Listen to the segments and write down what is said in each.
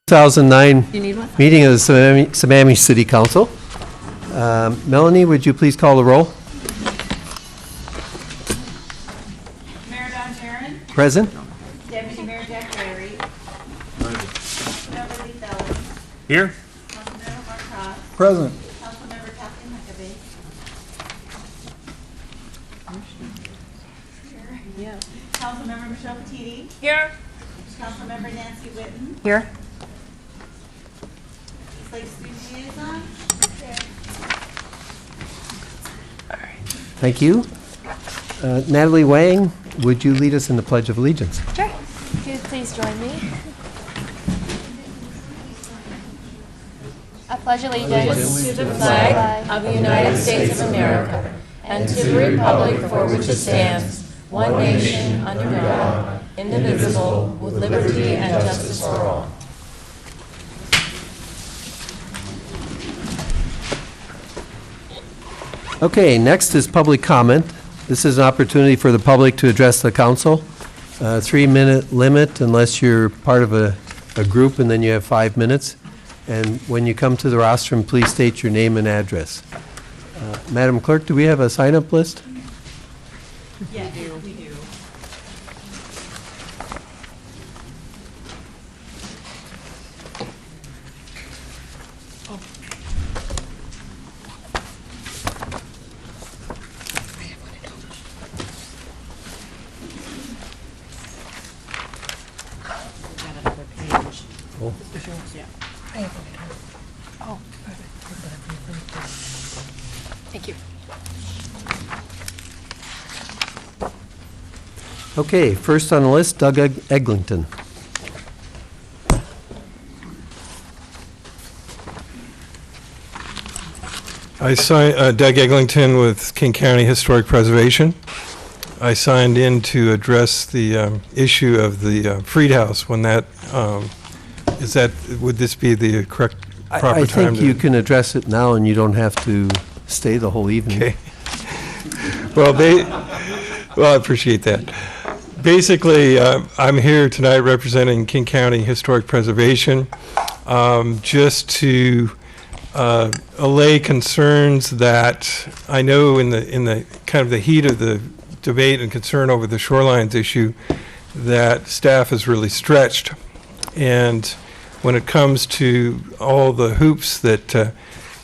2009 You need one? meeting of the Sammamish City Council. Melanie, would you please call the roll? Mayor Don Jaron, Present? Deputy Mayor Jack Barry, Councilmember Lee Fellows, Here. Councilmember Mark Cross, Present. Councilmember Kathleen Huckabee, Yeah. Councilmember Michelle Petiti, Here. Councilmember Nancy Whitten, Here. East Lake Student Liaison, Thank you. Natalie Wang, would you lead us in the Pledge of Allegiance? Sure. If you would please join me. I pledge allegiance to the flag of the United States of America and to the republic for which it stands, one nation, under God, indivisible, with liberty and justice for all. Okay, next is public comment. This is an opportunity for the public to address the council. 3-minute limit unless you're part of a group, and then you have 5 minutes. And when you come to the rostrum, please state your name and address. Madam Clerk, do we have a sign-up list? yes, we do. Thank you. Okay, first on the list, Doug Eglinton. I signed, Doug Eglinton with King County Historic Preservation. I signed in to address the issue of the Freed House when that, would this be the correct, proper I time? think you can address it now, and you don't have to stay the whole evening. Okay. Well, I appreciate that. Basically, I'm here tonight representing King County Historic Preservation, just to allay concerns that I know in the kind of the heat of the debate and concern over the shorelines issue, that staff is really stretched. And when it comes to all the hoops that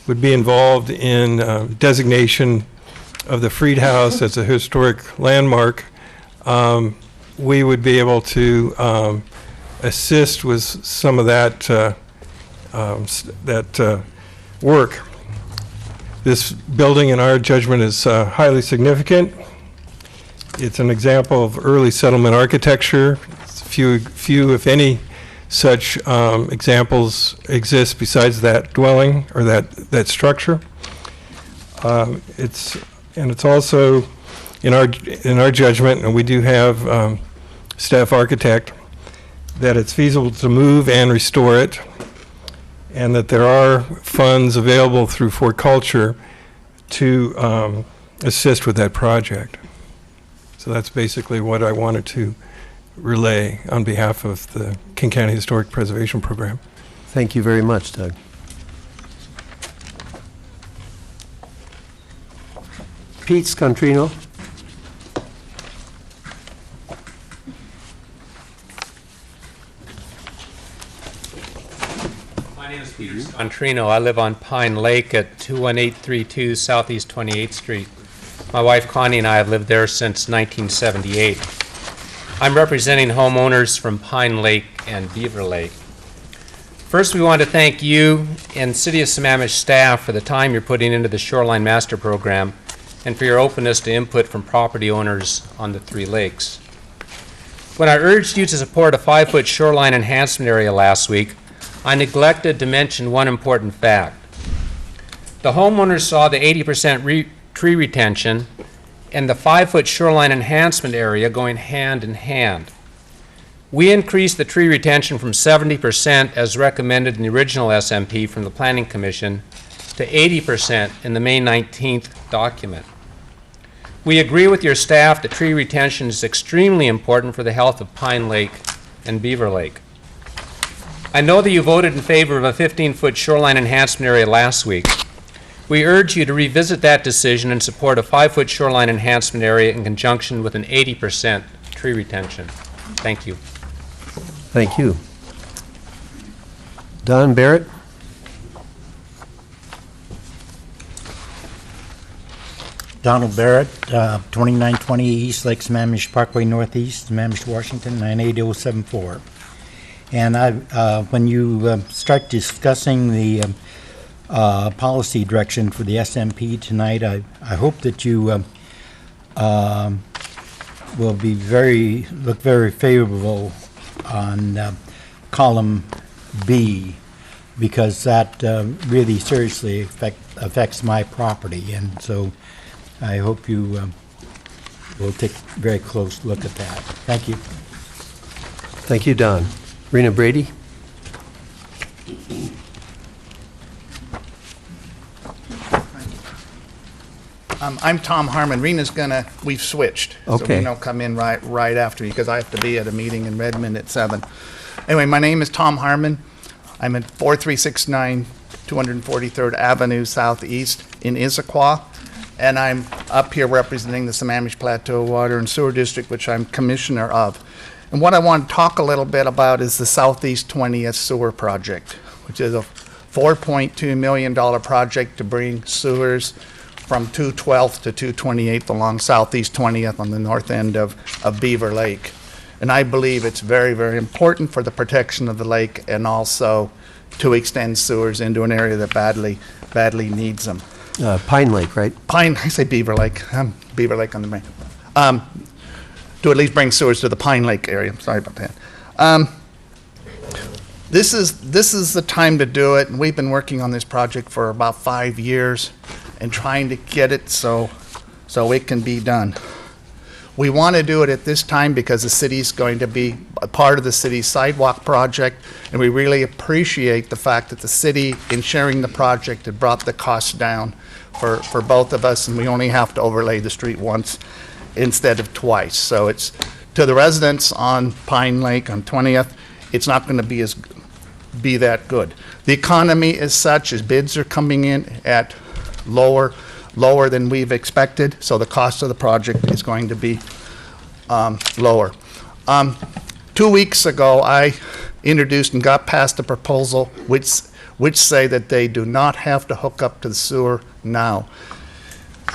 would be involved in designation of the Freed House as a historic landmark, we would be able to assist with some of that work. This building, in our judgment, is highly significant. It's an example of early settlement architecture. Few, if any, such examples exist besides that dwelling or that structure. It's also in our judgment, and we do have staff architect, that it's feasible to move and restore it, and that there are funds available through Fort Culture to assist with that project. So that's basically what I wanted to relay on behalf of the King County Historic Preservation Program. Thank you very much, Doug. Pete Scontrino. My name is Peter Scontrino. I live on Pine Lake at 21832 Southeast 28th Street. My wife Connie and I have lived there since 1978. I'm representing homeowners from Pine Lake and Beaver Lake. First, we want to thank you and City of Sammamish staff for the time you're putting into the Shoreline Master Program and for your openness to input from property owners on the three lakes. When I urged you to support a 5-foot shoreline enhancement area last week, I neglected to mention one important fact. The homeowners saw the 80% tree retention and the 5-foot shoreline enhancement area going hand in hand. We increased the tree retention from 70% as recommended in the original SMP from the Planning Commission to 80% in the May 19th document. We agree with your staff that tree retention is extremely important for the health of Pine Lake and Beaver Lake. I know that you voted in favor of a 15-foot shoreline enhancement area last week. We urge you to revisit that decision and support a 5-foot shoreline enhancement area in conjunction with an 80% tree retention. Thank you. Thank you. Don Barrett? Donald Barrett, 2920 East Lake Sammamish Parkway Northeast, Sammamish, Washington, 98074. And when you start discussing the policy direction for the SMP tonight, I hope that you will be look very favorable on column B, because that really seriously affects my property, and so I hope you will take a very close look at that. Thank you. Thank you, Don. Rena Brady? I'm Tom Harmon. Rena's we've switched. So Okay. Rena will come in right after me because I have to be at a meeting in Redmond at 7. Anyway, my name is Tom Harmon. I'm at 4369 243rd Avenue Southeast in Issaquah. And I'm up here representing the Sammamish Plateau Water and Sewer District, which I'm commissioner of. And what I want to talk a little bit about is the Southeast 20th Sewer Project, which is a $4.2 million project to bring sewers from 212th to 228th along Southeast 20th on the north end of Beaver Lake. And I believe it's very, very important for the protection of the lake and also to extend sewers into an area that badly needs them. Pine Lake, right? I say Beaver Lake, Beaver Lake on the brain. To at least bring sewers to the Pine Lake area, sorry about that. This is the time to do it, and we've been working on this project for about 5 years and trying to get it so it can be done. We want to do it at this time because the city's going to be a part of the city's sidewalk project, and we really appreciate the fact that the city, in sharing the project, had brought the costs down for both of us, and we only have to overlay the street once instead of twice. So it's, to the residents on Pine Lake on 20th, it's not going to be that good. The economy is such as bids are coming in at lower than we've expected, so the cost of the project is going to be lower. 2 weeks ago, I introduced and got passed a proposal which say that they do not have to hook up to the sewer now.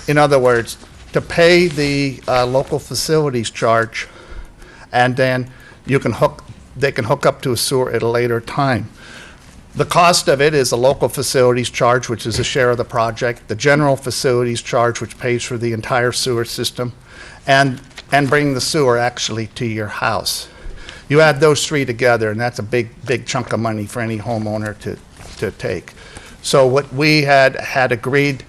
In other words, to pay the local facilities charge, and then they can hook up to a sewer at a later time. The cost of it is the local facilities charge, which is a share of the project, the general facilities charge, which pays for the entire sewer system, and bring the sewer actually to your house. You add those three together, and that's a big chunk of money for any homeowner to take. So what we had agreed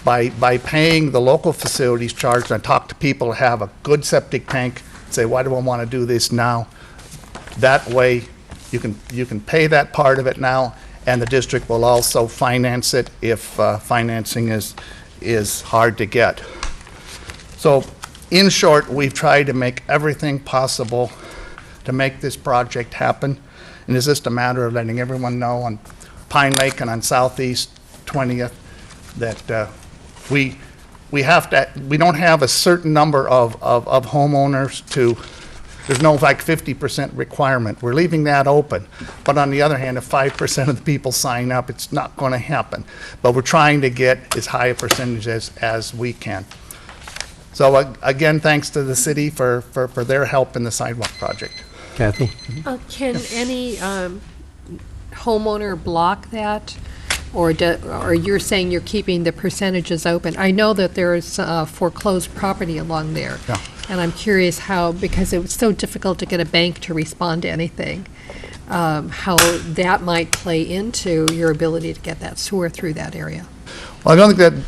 by paying the local facilities charge, and I talked to people who have a good septic tank, say, why do I want to do this now? That way, you can pay that part of it now, and the district will also finance it if financing is hard to get. So, in short, we've tried to make everything possible to make this project happen, and it's just a matter of letting everyone know on Pine Lake and on Southeast 20th that we don't have a certain number of homeowners to. There's no like 50% requirement. We're leaving that open. But on the other hand, if 5% of the people sign up, it's not going to happen. But we're trying to get as high a percentage as we can. So again, thanks to the city for their help in the sidewalk project. Kathy? Can any homeowner block that? Or you're saying you're keeping the percentages open? I know that there's foreclosed property along there. Yeah. And I'm curious how, because it was so difficult to get a bank to respond to anything, how that might play into your ability to get that sewer through that area. Well, I don't think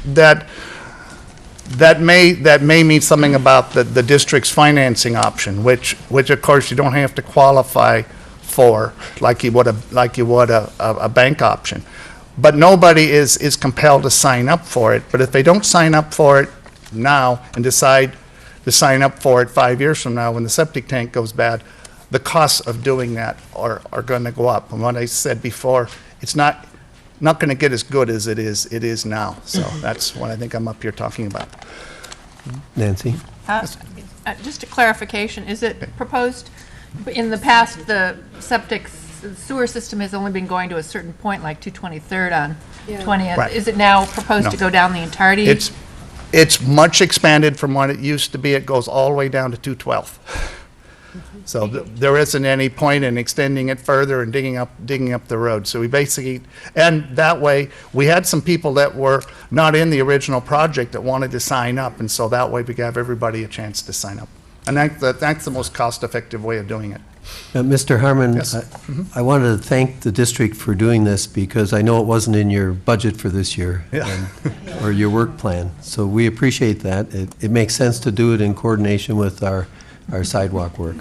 that may mean something about the district's financing option, which of course you don't have to qualify for like you would a bank option. But nobody is compelled to sign up for it. But if they don't sign up for it now and decide to sign up for it 5 years from now when the septic tank goes bad, the costs of doing that are going to go up. And what I said before, it's not going to get as good as it is now. So that's what I think I'm up here talking about. Nancy? Just a clarification, is it proposed, in the past, the septic sewer system has only been going to a certain point, like 223rd on 20th. Right. Is it now proposed to No. go down the entirety? It's much expanded from what it used to be. It goes all the way down to 212th. So there isn't any point in extending it further and digging up the road. So we basically, and that way, we had some people that were not in the original project that wanted to sign up, and so that way we gave everybody a chance to sign up. And that's the most cost-effective way of doing it. Mr. Harmon, Yes. I wanted to thank the district for doing this because I know it wasn't in your budget for this year. Yeah. Or your work plan. So we appreciate that. It makes sense to do it in coordination with our sidewalk work.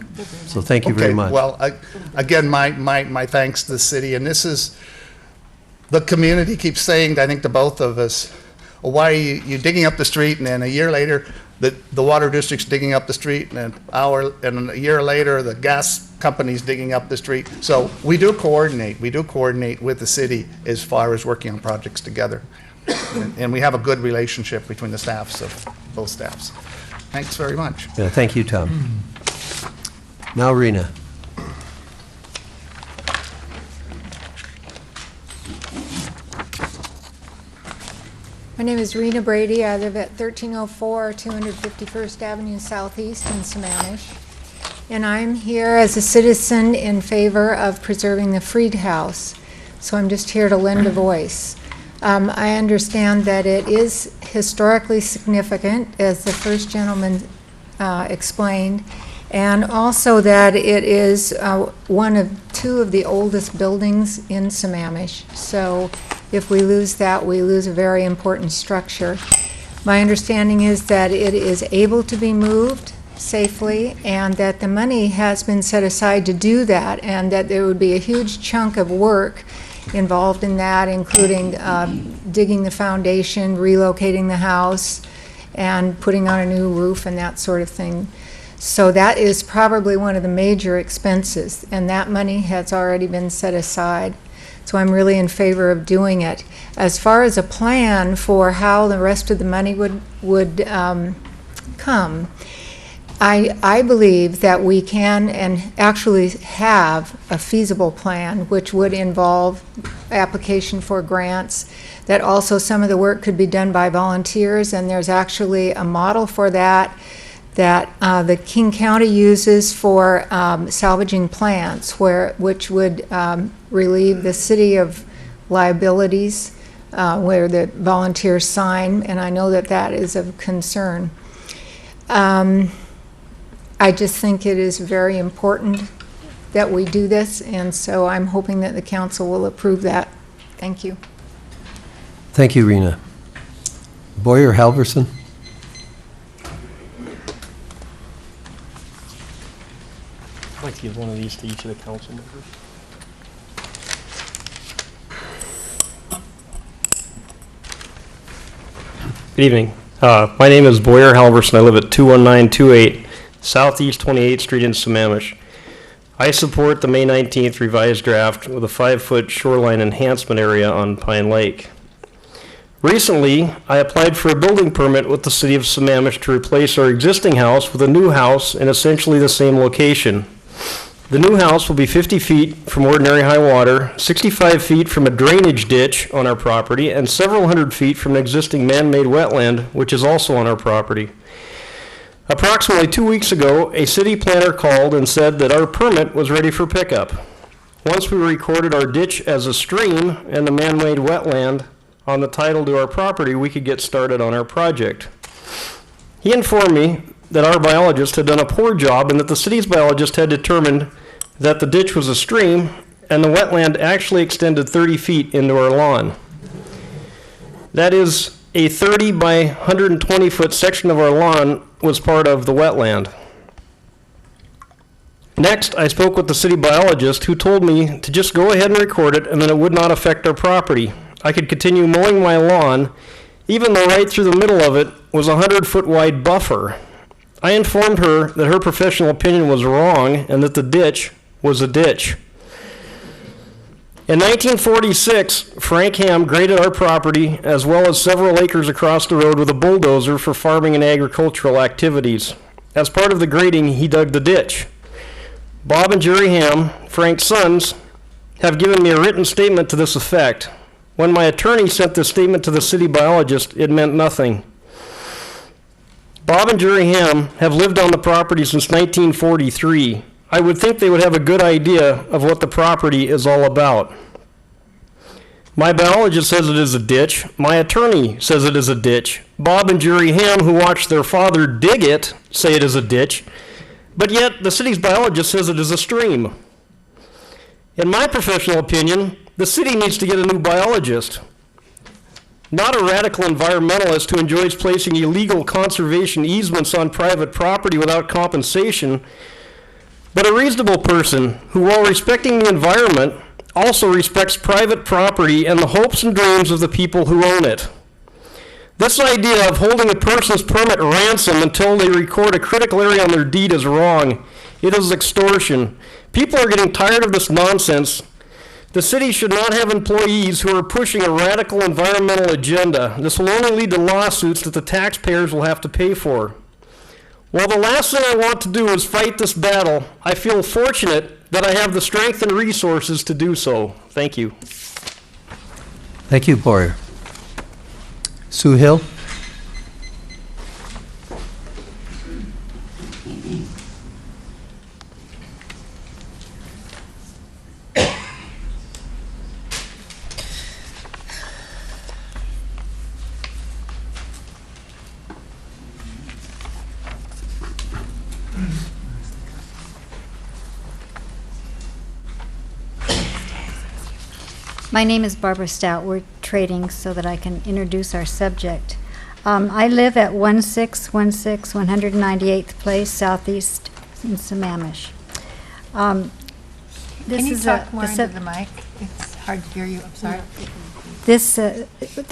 So thank you very Okay, much. well, again, my thanks to the city, and this is, the community keeps saying, I think to both of us, well, why are you digging up the street, and then a year later, the water district's digging up the street, and a year later, the gas company's digging up the street. So we do coordinate with the city as far as working on projects together. And we have a good relationship between the staffs of both staffs. Thanks very much. Yeah, thank you, Tom. Now, Rena. My name is Rena Brady. I live at 1304 251st Avenue Southeast in Sammamish. And I'm here as a citizen in favor of preserving the Freed House. So I'm just here to lend a voice. I understand that it is historically significant, as the first gentleman explained, and also that it is one of two of the oldest buildings in Sammamish. So if we lose that, we lose a very important structure. My understanding is that it is able to be moved safely and that the money has been set aside to do that, and that there would be a huge chunk of work involved in that, including digging the foundation, relocating the house, and putting on a new roof and that sort of thing. So that is probably one of the major expenses, and that money has already been set aside. So I'm really in favor of doing it. As far as a plan for how the rest of the money would come, I believe that we can and actually have a feasible plan, which would involve application for grants, that also some of the work could be done by volunteers, and there's actually a model for that the King County uses for salvaging plants, which would relieve the city of liabilities where the volunteers sign, and I know that that is of concern. I just think it is very important that we do this, and so I'm hoping that the council will approve that. Thank you. Thank you, Rena. Boyer Halverson. I'd like to give one of these to each of the council members. Good evening. My name is Boyer Halverson. I live at 21928 Southeast 28th Street in Sammamish. I support the May 19th revised draft with a 5-foot shoreline enhancement area on Pine Lake. Recently, I applied for a building permit with the city of Sammamish to replace our existing house with a new house in essentially the same location. The new house will be 50 feet from ordinary high water, 65 feet from a drainage ditch on our property, and several hundred feet from an existing man-made wetland, which is also on our property. Approximately 2 weeks ago, a city planner called and said that our permit was ready for pickup. Once we recorded our ditch as a stream and the man-made wetland on the title to our property, we could get started on our project. He informed me that our biologist had done a poor job and that the city's biologist had determined that the ditch was a stream and the wetland actually extended 30 feet into our lawn. That is, a 30 by 120 foot section of our lawn was part of the wetland. Next, I spoke with the city biologist, who told me to just go ahead and record it and that it would not affect our property. I could continue mowing my lawn, even though right through the middle of it was a 100-foot wide buffer. I informed her that her professional opinion was wrong and that the ditch was a ditch. In 1946, Frank Ham graded our property as well as several acres across the road with a bulldozer for farming and agricultural activities. As part of the grading, he dug the ditch. Bob and Jerry Ham, Frank's sons, have given me a written statement to this effect. When my attorney sent this statement to the city biologist, it meant nothing. Bob and Jerry Ham have lived on the property since 1943. I would think they would have a good idea of what the property is all about. My biologist says it is a ditch. My attorney says it is a ditch. Bob and Jerry Ham, who watched their father dig it, say it is a ditch. But yet, the city's biologist says it is a stream. In my professional opinion, the city needs to get a new biologist. Not a radical environmentalist who enjoys placing illegal conservation easements on private property without compensation, but a reasonable person who, while respecting the environment, also respects private property and the hopes and dreams of the people who own it. This idea of holding a person's permit ransom until they record a critical area on their deed is wrong. It is extortion. People are getting tired of this nonsense. The city should not have employees who are pushing a radical environmental agenda. This will only lead to lawsuits that the taxpayers will have to pay for. While the last thing I want to do is fight this battle, I feel fortunate that I have the strength and resources to do so. Thank you. Thank you, Boyer. Sue Hill? My name is Barbara Stout. We're trading so that I can introduce our subject. I live at 1616 198th Place, Southeast in Sammamish. Can you talk more into the mic? It's hard to hear you. I'm sorry.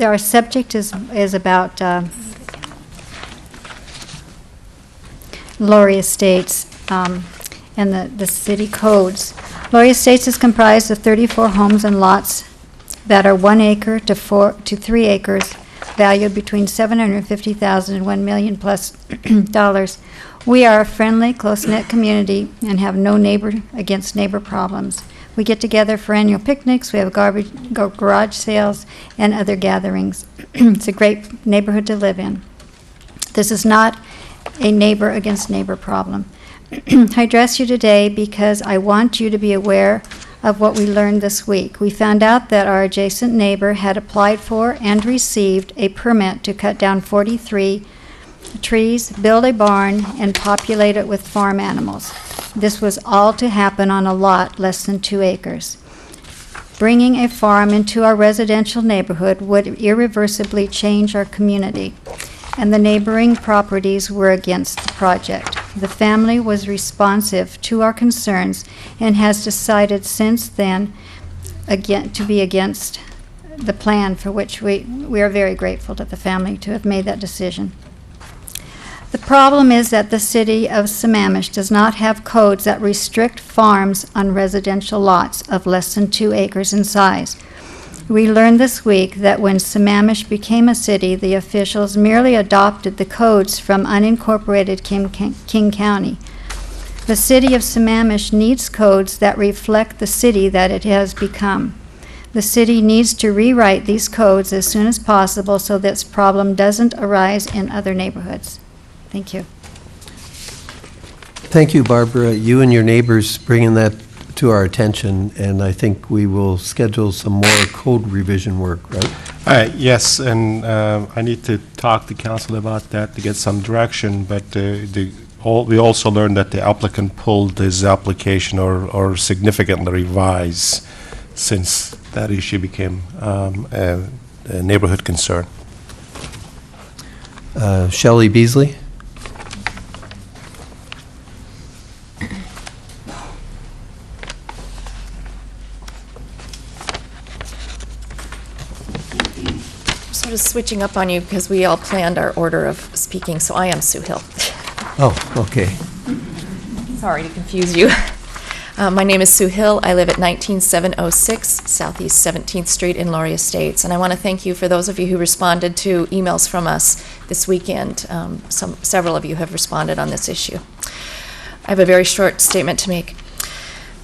Our subject is about Laurie Estates and the city codes. Laurie Estates is comprised of 34 homes and lots that are 1 acre to 3 acres, valued between $750,000 and $1 million plus dollars. We are a friendly, close-knit community and have no neighbor against neighbor problems. We get together for annual picnics, we have garage sales, and other gatherings. It's a great neighborhood to live in. This is not a neighbor against neighbor problem. I address you today because I want you to be aware of what we learned this week. We found out that our adjacent neighbor had applied for and received a permit to cut down 43 trees, build a barn, and populate it with farm animals. This was all to happen on a lot less than 2 acres. Bringing a farm into our residential neighborhood would irreversibly change our community, and the neighboring properties were against the project. The family was responsive to our concerns and has decided since then to be against the plan, for which we are very grateful to the family to have made that decision. The problem is that the city of Sammamish does not have codes that restrict farms on residential lots of less than 2 acres in size. We learned this week that when Sammamish became a city, the officials merely adopted the codes from unincorporated King County. The city of Sammamish needs codes that reflect the city that it has become. The city needs to rewrite these codes as soon as possible so this problem doesn't arise in other neighborhoods. Thank you. Thank you, Barbara. You and your neighbors bringing that to our attention, and I think we will schedule some more code revision work, right? Yes, and I need to talk to council about that to get some direction, but we also learned that the applicant pulled his application or significantly revised since that issue became a neighborhood concern. Shelley Beasley? Sort of switching up on you because we all planned our order of speaking, so I am Sue Hill. Oh, okay. Sorry to confuse you. My name is Sue Hill. I live at 19706 Southeast 17th Street in Laurie Estates. And I want to thank you for those of you who responded to emails from us this weekend. Several of you have responded on this issue. I have a very short statement to make.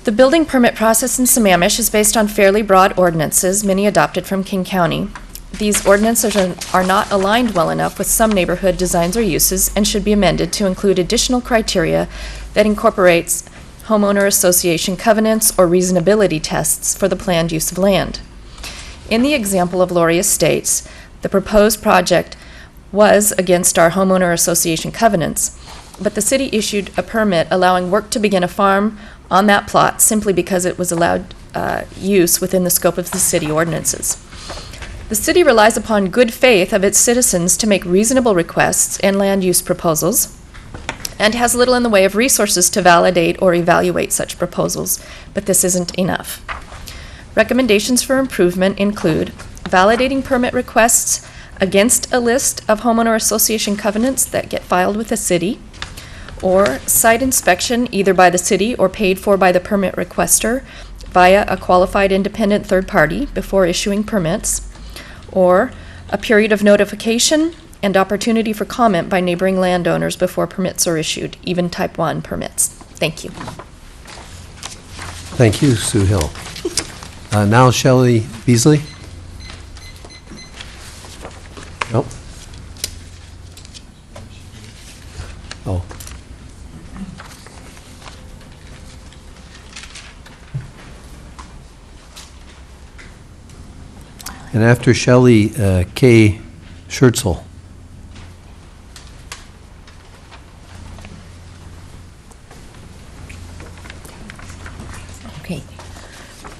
The building permit process in Sammamish is based on fairly broad ordinances, many adopted from King County. These ordinances are not aligned well enough with some neighborhood designs or uses and should be amended to include additional criteria that incorporates homeowner association covenants or reasonability tests for the planned use of land. In the example of Laurie Estates, the proposed project was against our homeowner association covenants, but the city issued a permit allowing work to begin a farm on that plot simply because it was allowed use within the scope of the city ordinances. The city relies upon good faith of its citizens to make reasonable requests and land use proposals, and has little in the way of resources to validate or evaluate such proposals, but this isn't enough. Recommendations for improvement include validating permit requests against a list of homeowner association covenants that get filed with the city, or site inspection either by the city or paid for by the permit requester via a qualified independent third party before issuing permits, or a period of notification and opportunity for comment by neighboring landowners before permits are issued, even type 1 permits. Thank you. Thank you, Sue Hill. Now Shelley Beasley. Nope. Oh. And after Shelley, Kay Schertzel. Okay.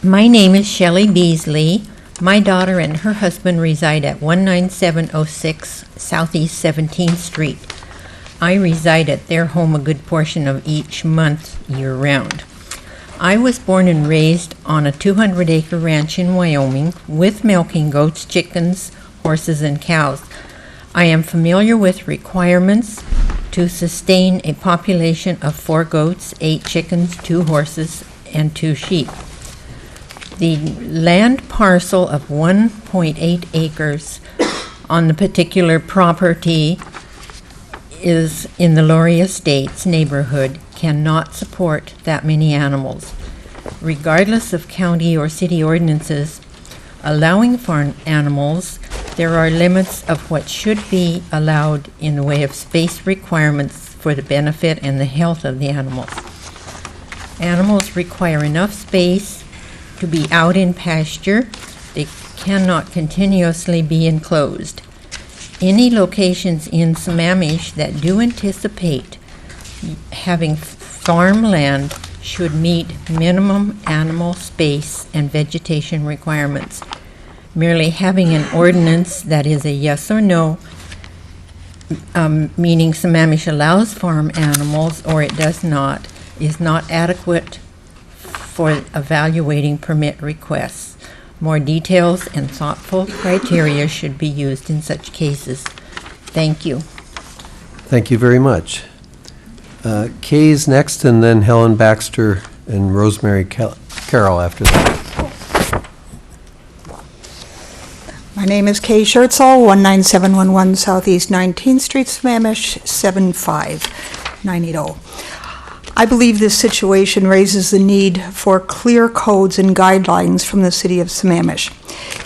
My name is Shelley Beasley. My daughter and her husband reside at 19706 Southeast 17th Street. I reside at their home a good portion of each month year-round. I was born and raised on a 200-acre ranch in Wyoming with milking goats, chickens, horses, and cows. I am familiar with requirements to sustain a population of 4 goats, 8 chickens, 2 horses, and 2 sheep. The land parcel of 1.8 acres on the particular property is in the Laurie Estates neighborhood cannot support that many animals. Regardless of county or city ordinances allowing farm animals, there are limits of what should be allowed in the way of space requirements for the benefit and the health of the animals. Animals require enough space to be out in pasture. They cannot continuously be enclosed. Any locations in Sammamish that do anticipate having farmland should meet minimum animal space and vegetation requirements. Merely having an ordinance that is a yes or no, meaning Sammamish allows farm animals or it does not, is not adequate for evaluating permit requests. More details and thoughtful criteria should be used in such cases. Thank you. Thank you very much. Kay's next, and then Helen Baxter and Rosemary Carroll after that. My name is Kay Schertzel, 19711 Southeast 19th Street, Sammamish, 75980. I believe this situation raises the need for clear codes and guidelines from the city of Sammamish.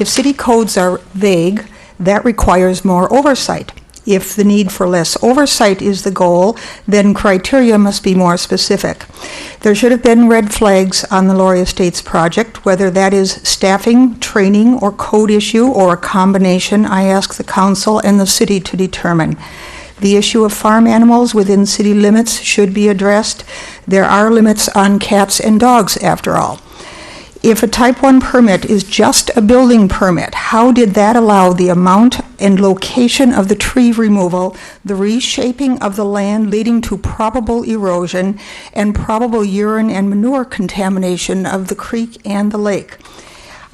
If city codes are vague, that requires more oversight. If the need for less oversight is the goal, then criteria must be more specific. There should have been red flags on the Laurie Estates project, whether that is staffing, training, or code issue, or a combination. I ask the council and the city to determine. The issue of farm animals within city limits should be addressed. There are limits on cats and dogs, after all. If a type 1 permit is just a building permit, how did that allow the amount and location of the tree removal, the reshaping of the land leading to probable erosion, and probable urine and manure contamination of the creek and the lake?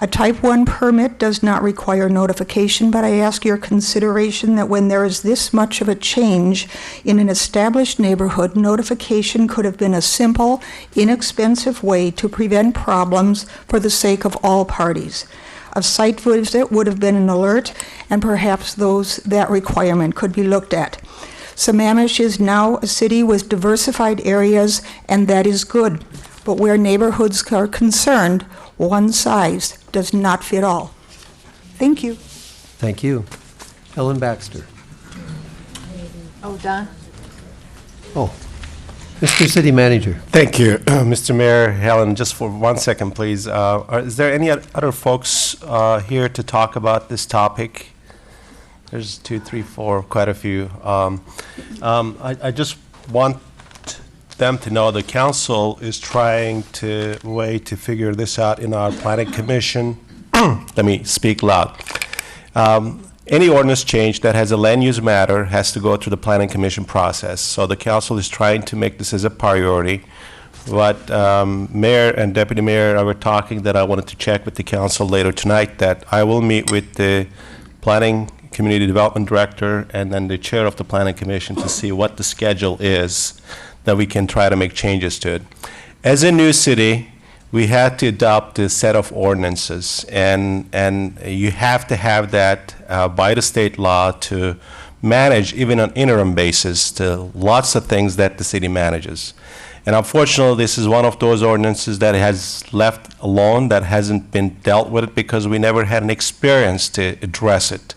A Type 1 permit does not require notification, but I ask your consideration that when there is this much of a change in an established neighborhood, notification could have been a simple, inexpensive way to prevent problems for the sake of all parties. A site visit would have been an alert, and perhaps that requirement could be looked at. Sammamish is now a city with diversified areas, and that is good. But where neighborhoods are concerned, one size does not fit all. Thank you. Thank you. Ellen Baxter. Oh, Don? Oh, Mr. City Manager. Thank you, Mr. Mayor. Helen, just for 1 second, please. Is there any other folks here to talk about this topic? There's 2, 3, 4, quite a few. I just want them to know the council is trying to figure this out in our planning commission. Let me speak loud. Any ordinance change that has a land use matter has to go through the planning commission process. So the council is trying to make this as a priority. What Mayor and Deputy Mayor were talking that I wanted to check with the council later tonight, that I will meet with the planning community development director and then the chair of the planning commission to see what the schedule is that we can try to make changes to it. As a new city, we had to adopt a set of ordinances, and you have to have that by the state law to manage, even on interim basis, to lots of things that the city manages. And unfortunately, this is one of those ordinances that has left alone, that hasn't been dealt with it because we never had an experience to address it.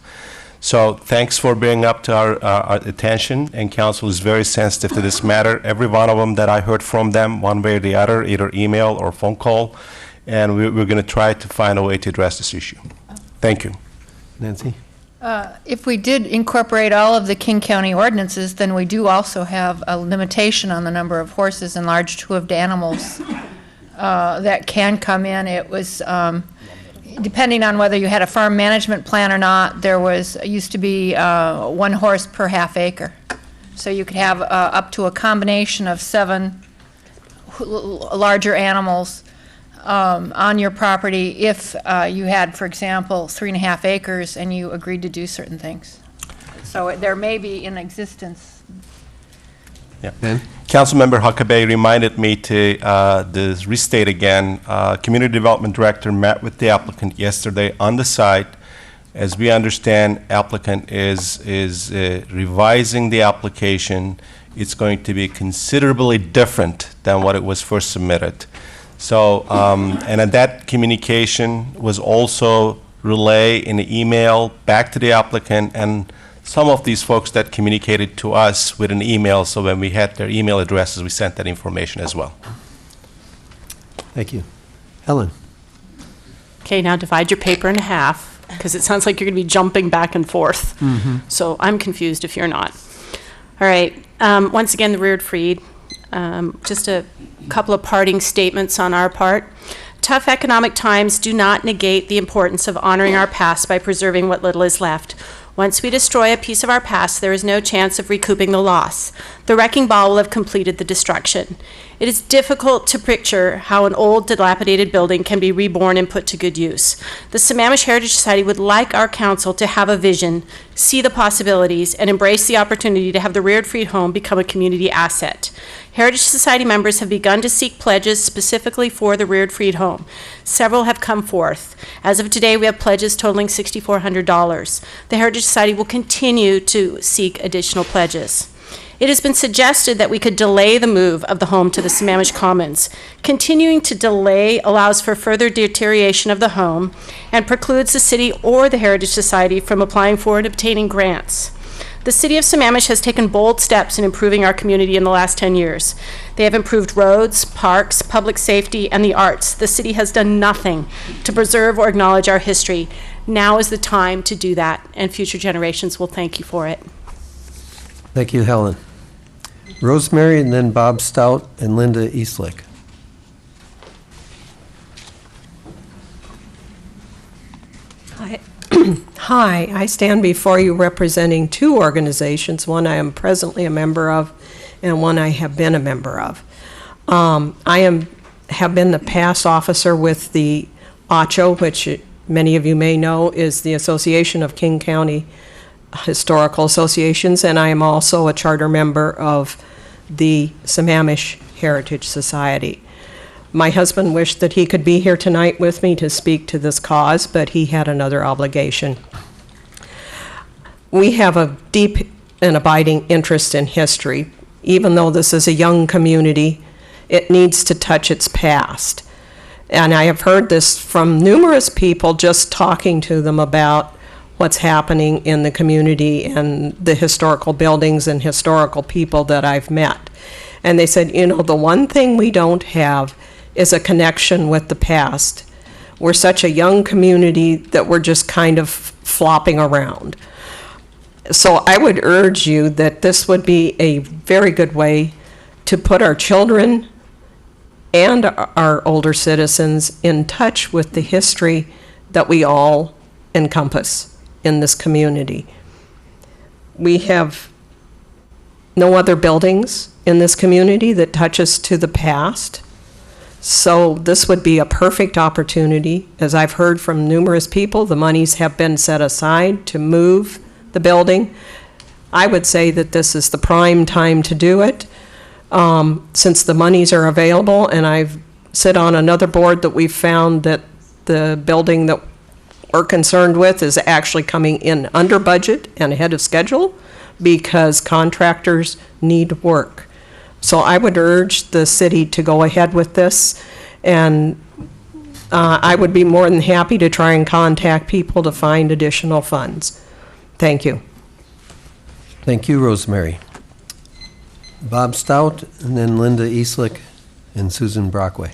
So thanks for bringing up to our attention, and council is very sensitive to this matter. Every one of them that I heard from them, one way or the other, either email or phone call, and we're going to try to find a way to address this issue. Thank you. Nancy? If we did incorporate all of the King County ordinances, then we do also have a limitation on the number of horses and large two-hoofed animals that can come in. It was, depending on whether you had a farm management plan or not, there used to be 1 horse per half acre. So you could have up to a combination of 7 larger animals on your property if you had, for example, 3.5 acres and you agreed to do certain things. So there may be in existence. Yeah. Councilmember Huckabee reminded me to restate again, Community Development Director met with the applicant yesterday on the site. As we understand, applicant is revising the application. It's going to be considerably different than what it was first submitted. So, and that communication was also relayed in the email back to the applicant, and some of these folks that communicated to us with an email, so when we had their email addresses, we sent that information as well. Thank you. Helen? Okay, now divide your paper in half, because it sounds like you're going to be jumping back and forth. So I'm confused if you're not. All right, once again, the Reared Freed. Just a couple of parting statements on our part. Tough economic times do not negate the importance of honoring our past by preserving what little is left. Once we destroy a piece of our past, there is no chance of recouping the loss. The wrecking ball will have completed the destruction. It is difficult to picture how an old, dilapidated building can be reborn and put to good use. The Sammamish Heritage Society would like our council to have a vision, see the possibilities, and embrace the opportunity to have the Reared Freed home become a community asset. Heritage Society members have begun to seek pledges specifically for the Reared Freed home. Several have come forth. As of today, we have pledges totaling $6,400. The Heritage Society will continue to seek additional pledges. It has been suggested that we could delay the move of the home to the Sammamish Commons. Continuing to delay allows for further deterioration of the home and precludes the city or the Heritage Society from applying for and obtaining grants. The city of Sammamish has taken bold steps in improving our community in the last 10 years. They have improved roads, parks, public safety, and the arts. The city has done nothing to preserve or acknowledge our history. Now is the time to do that, and future generations will thank you for it. Thank you, Helen. Rosemary, and then Bob Stout and Linda Eastlick. Hi, I stand before you representing 2 organizations, one I am presently a member of and one I have been a member of. I have been the pass officer with the ACHO, which many of you may know, is the Association of King County Historical Associations, and I am also a charter member of the Sammamish Heritage Society. My husband wished that he could be here tonight with me to speak to this cause, but he had another obligation. We have a deep and abiding interest in history. Even though this is a young community, it needs to touch its past. And I have heard this from numerous people just talking to them about what's happening in the community and the historical buildings and historical people that I've met. And they said, you know, the one thing we don't have is a connection with the past. We're such a young community that we're just kind of flopping around. So I would urge you that this would be a very good way to put our children and our older citizens in touch with the history that we all encompass in this community. We have no other buildings in this community that touch us to the past. So this would be a perfect opportunity. As I've heard from numerous people, the monies have been set aside to move the building. I would say that this is the prime time to do it, since the monies are available, and I've sit on another board that we've found that the building that we're concerned with is actually coming in under budget and ahead of schedule because contractors need work. So I would urge the city to go ahead with this, and I would be more than happy to try and contact people to find additional funds. Thank you. Thank you, Rosemary. Bob Stout, and then Linda Eastlick and Susan Brockway.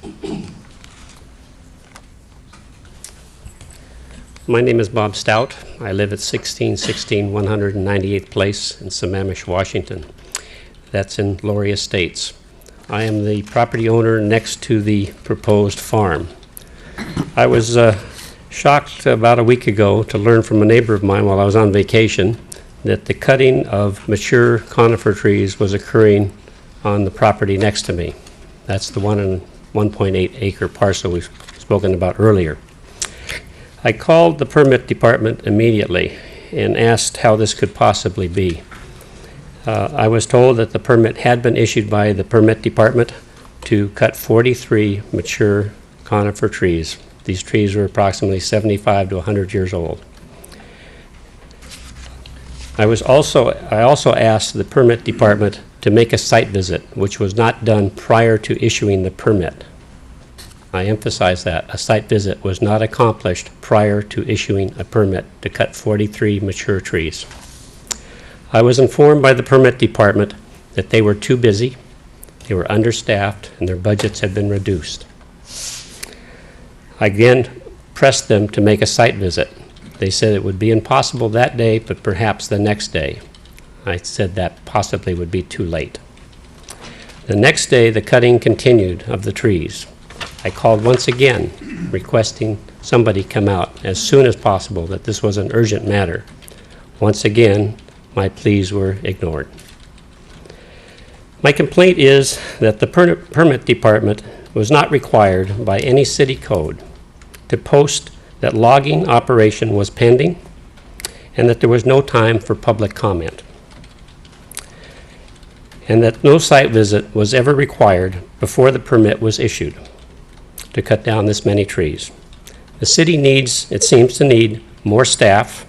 My name is Bob Stout. I live at 1616 198th Place in Sammamish, Washington. That's in Laurie Estates. I am the property owner next to the proposed farm. I was shocked about a week ago to learn from a neighbor of mine while I was on vacation that the cutting of mature conifer trees was occurring on the property next to me. That's the 1.8 acre parcel we've spoken about earlier. I called the permit department immediately and asked how this could possibly be. I was told that the permit had been issued by the permit department to cut 43 mature conifer trees. These trees were approximately 75 to 100 years old. I also asked the permit department to make a site visit, which was not done prior to issuing the permit. I emphasize that a site visit was not accomplished prior to issuing a permit to cut 43 mature trees. I was informed by the permit department that they were too busy, they were understaffed, and their budgets had been reduced. I again pressed them to make a site visit. They said it would be impossible that day, but perhaps the next day. I said that possibly would be too late. The next day, the cutting continued of the trees. I called once again, requesting somebody come out as soon as possible, that this was an urgent matter. Once again, my pleas were ignored. My complaint is that the permit department was not required by any city code to post that logging operation was pending and that there was no time for public comment, and that no site visit was ever required before the permit was issued to cut down this many trees. The city needs, it seems to need, more staff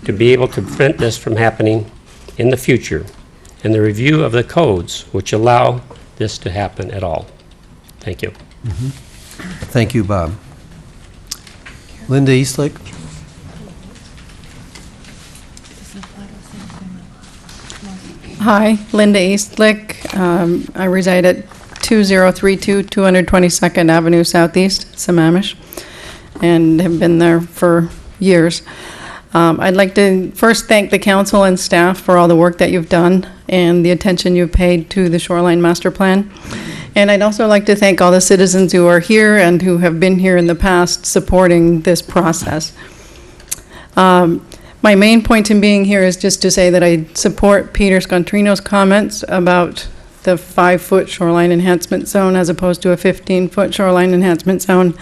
to be able to prevent this from happening in the future, and the review of the codes which allow this to happen at all. Thank you. Thank you, Bob. Linda Eastlick. Hi, Linda Eastlick. I reside at 2032 222nd Avenue Southeast, Sammamish, and have been there for years. I'd like to first thank the council and staff for all the work that you've done and the attention you've paid to the Shoreline Master Plan. And I'd also like to thank all the citizens who are here and who have been here in the past supporting this process. My main point in being here is just to say that I support Peter Scontrino's comments about the 5-foot shoreline enhancement zone as opposed to a 15-foot shoreline enhancement zone.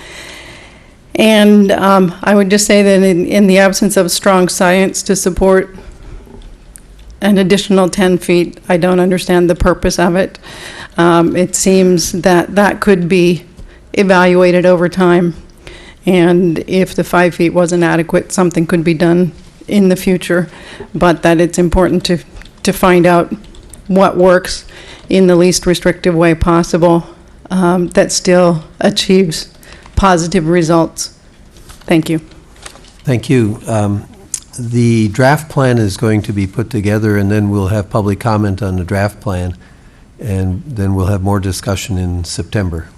And I would just say that in the absence of strong science to support an additional 10 feet, I don't understand the purpose of it. It seems that that could be evaluated over time. And if the 5 feet wasn't adequate, something could be done in the future. But that it's important to find out what works in the least restrictive way possible that still achieves positive results. Thank you. Thank you. The draft plan is going to be put together, and then we'll have public comment on the draft plan, and then we'll have more discussion in September.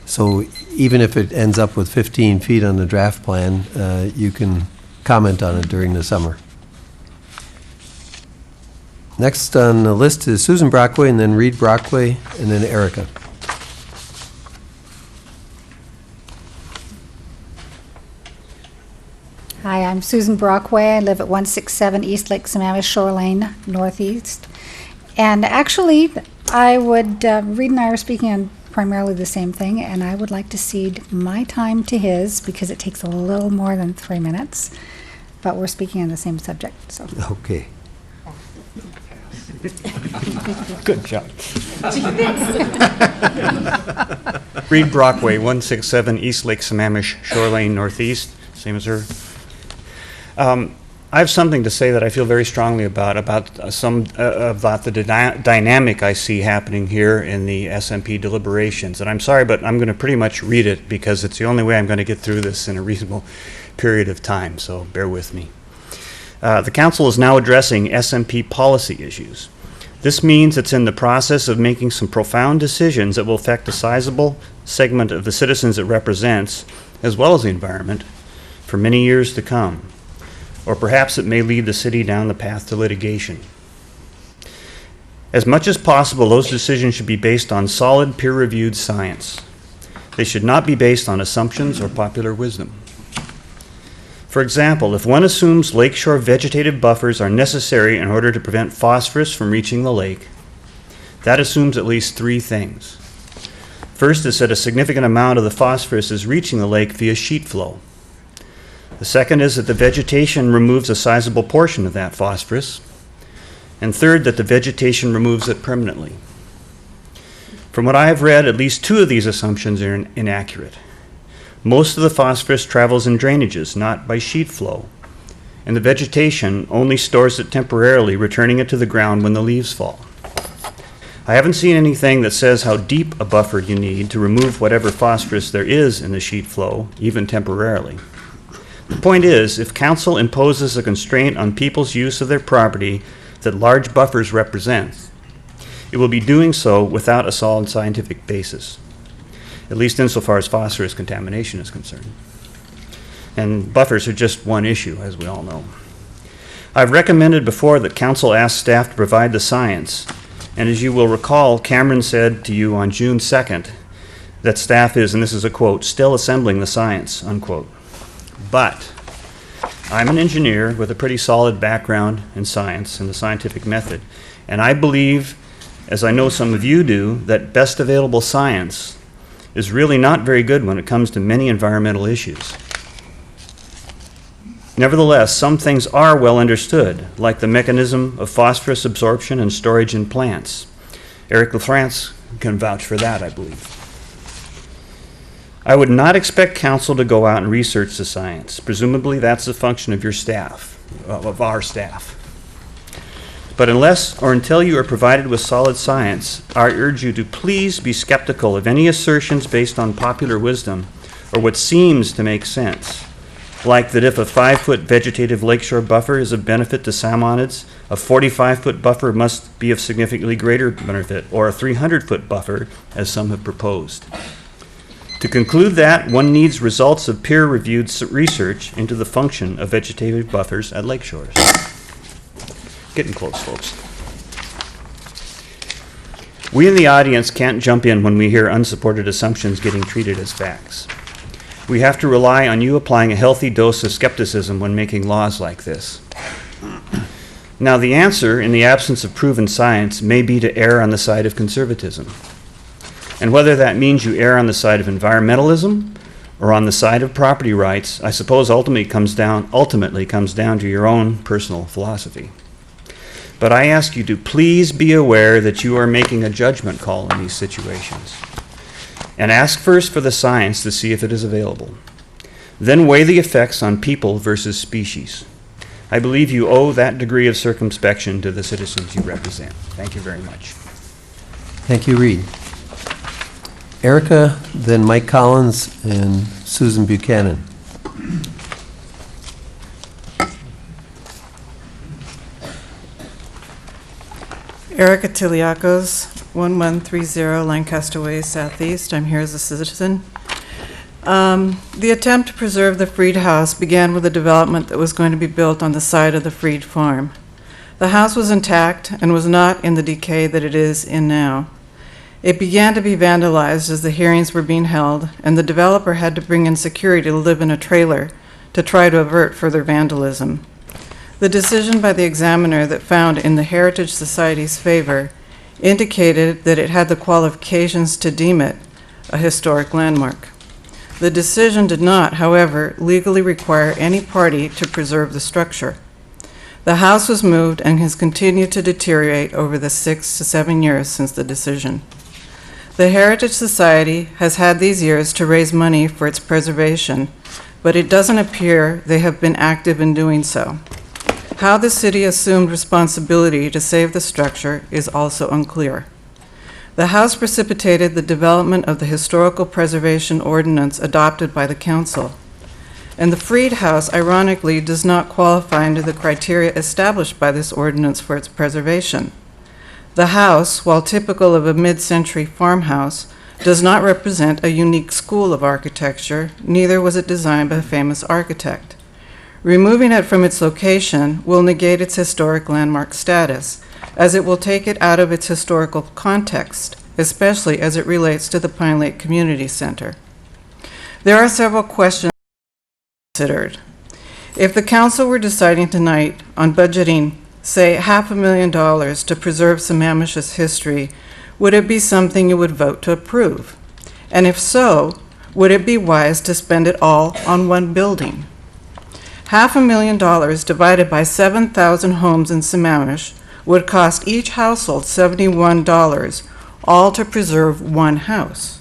So even if it ends up with 15 feet on the draft plan, you can comment on it during the summer. Next on the list is Susan Brockway, and then Reed Brockway, and then Erica. Hi, I'm Susan Brockway. I live at 167 East Lake Sammamish Shore Lane, Northeast. And actually, Reed and I are speaking on primarily the same thing, and I would like to cede my time to his because it takes a little more than 3 minutes, but we're speaking on the same subject, so. Okay. Good job. Reed Brockway, 167 East Lake Sammamish Shore Lane, Northeast, same as her. I have something to say that I feel very strongly about the dynamic I see happening here in the SMP deliberations. And I'm sorry, but I'm going to pretty much read it because it's the only way I'm going to get through this in a reasonable period of time, so bear with me. The Council is now addressing SMP policy issues. This means it's in the process of making some profound decisions that will affect a sizable segment of the citizens it represents, as well as the environment, for many years to come. Or perhaps it may lead the city down the path to litigation. As much as possible, those decisions should be based on solid, peer-reviewed science. They should not be based on assumptions or popular wisdom. For example, if one assumes lakeshore vegetative buffers are necessary in order to prevent phosphorus from reaching the lake, that assumes at least 3 things. First is that a significant amount of the phosphorus is reaching the lake via sheet flow. The second is that the vegetation removes a sizable portion of that phosphorus. And third, that the vegetation removes it permanently. From what I have read, at least 2 of these assumptions are inaccurate. Most of the phosphorus travels in drainages, not by sheet flow. And the vegetation only stores it temporarily, returning it to the ground when the leaves fall. I haven't seen anything that says how deep a buffer you need to remove whatever phosphorus there is in the sheet flow, even temporarily. The point is, if council imposes a constraint on people's use of their property that large buffers represent, it will be doing so without a solid scientific basis, at least insofar as phosphorus contamination is concerned. And buffers are just one issue, as we all know. I've recommended before that council ask staff to provide the science, and as you will recall, Cameron said to you on June 2nd that staff is, and this is a quote, still assembling the science, unquote. But I'm an engineer with a pretty solid background in science and the scientific method, and I believe, as I know some of you do, that best available science is really not very good when it comes to many environmental issues. Nevertheless, some things are well understood, like the mechanism of phosphorus absorption and storage in plants. Eric LaFrance can vouch for that, I believe. I would not expect council to go out and research the science. Presumably that's the function of your staff, of our staff. But unless or until you are provided with solid science, I urge you to please be skeptical of any assertions based on popular wisdom or what seems to make sense. Like that if a 5-foot vegetative lakeshore buffer is of benefit to salmonids, a 45-foot buffer must be of significantly greater benefit, or a 300-foot buffer, as some have proposed. To conclude that, one needs results of peer-reviewed research into the function of vegetative buffers at lakeshores. Getting close, folks. We in the audience can't jump in when we hear unsupported assumptions getting treated as facts. We have to rely on you applying a healthy dose of skepticism when making laws like this. Now, the answer, in the absence of proven science, may be to err on the side of conservatism. And whether that means you err on the side of environmentalism or on the side of property rights, I suppose ultimately comes down to your own personal philosophy. But I ask you to please be aware that you are making a judgment call in these situations. And ask first for the science to see if it is available. Then weigh the effects on people versus species. I believe you owe that degree of circumspection to the citizens you represent. Thank you very much. Thank you, Reed. Erica, then Mike Collins, and Susan Buchanan. Erica Tiliakos, 1130 Lancaster Way, Southeast. I'm here as a citizen. The attempt to preserve the Freed house began with a development that was going to be built on the site of the Freed farm. The house was intact and was not in the decay that it is in now. It began to be vandalized as the hearings were being held, and the developer had to bring in security to live in a trailer to try to avert further vandalism. The decision by the examiner that found in the Heritage Society's favor indicated that it had the qualifications to deem it a historic landmark. The decision did not, however, legally require any party to preserve the structure. The house was moved and has continued to deteriorate over the 6 to 7 years since the decision. The Heritage Society has had these years to raise money for its preservation, but it doesn't appear they have been active in doing so. How the city assumed responsibility to save the structure is also unclear. The house precipitated the development of the Historical Preservation Ordinance adopted by the council. And the Freed house, ironically, does not qualify under the criteria established by this ordinance for its preservation. The house, while typical of a mid-century farmhouse, does not represent a unique school of architecture, neither was it designed by a famous architect. Removing it from its location will negate its historic landmark status, as it will take it out of its historical context, especially as it relates to the Pine Lake Community Center. There are several questions considered. If the council were deciding tonight on budgeting, say, $500,000 to preserve Sammamish's history, would it be something you would vote to approve? And if so, would it be wise to spend it all on one building? $500,000 divided by 7,000 homes in Sammamish would cost each household $71, all to preserve one house.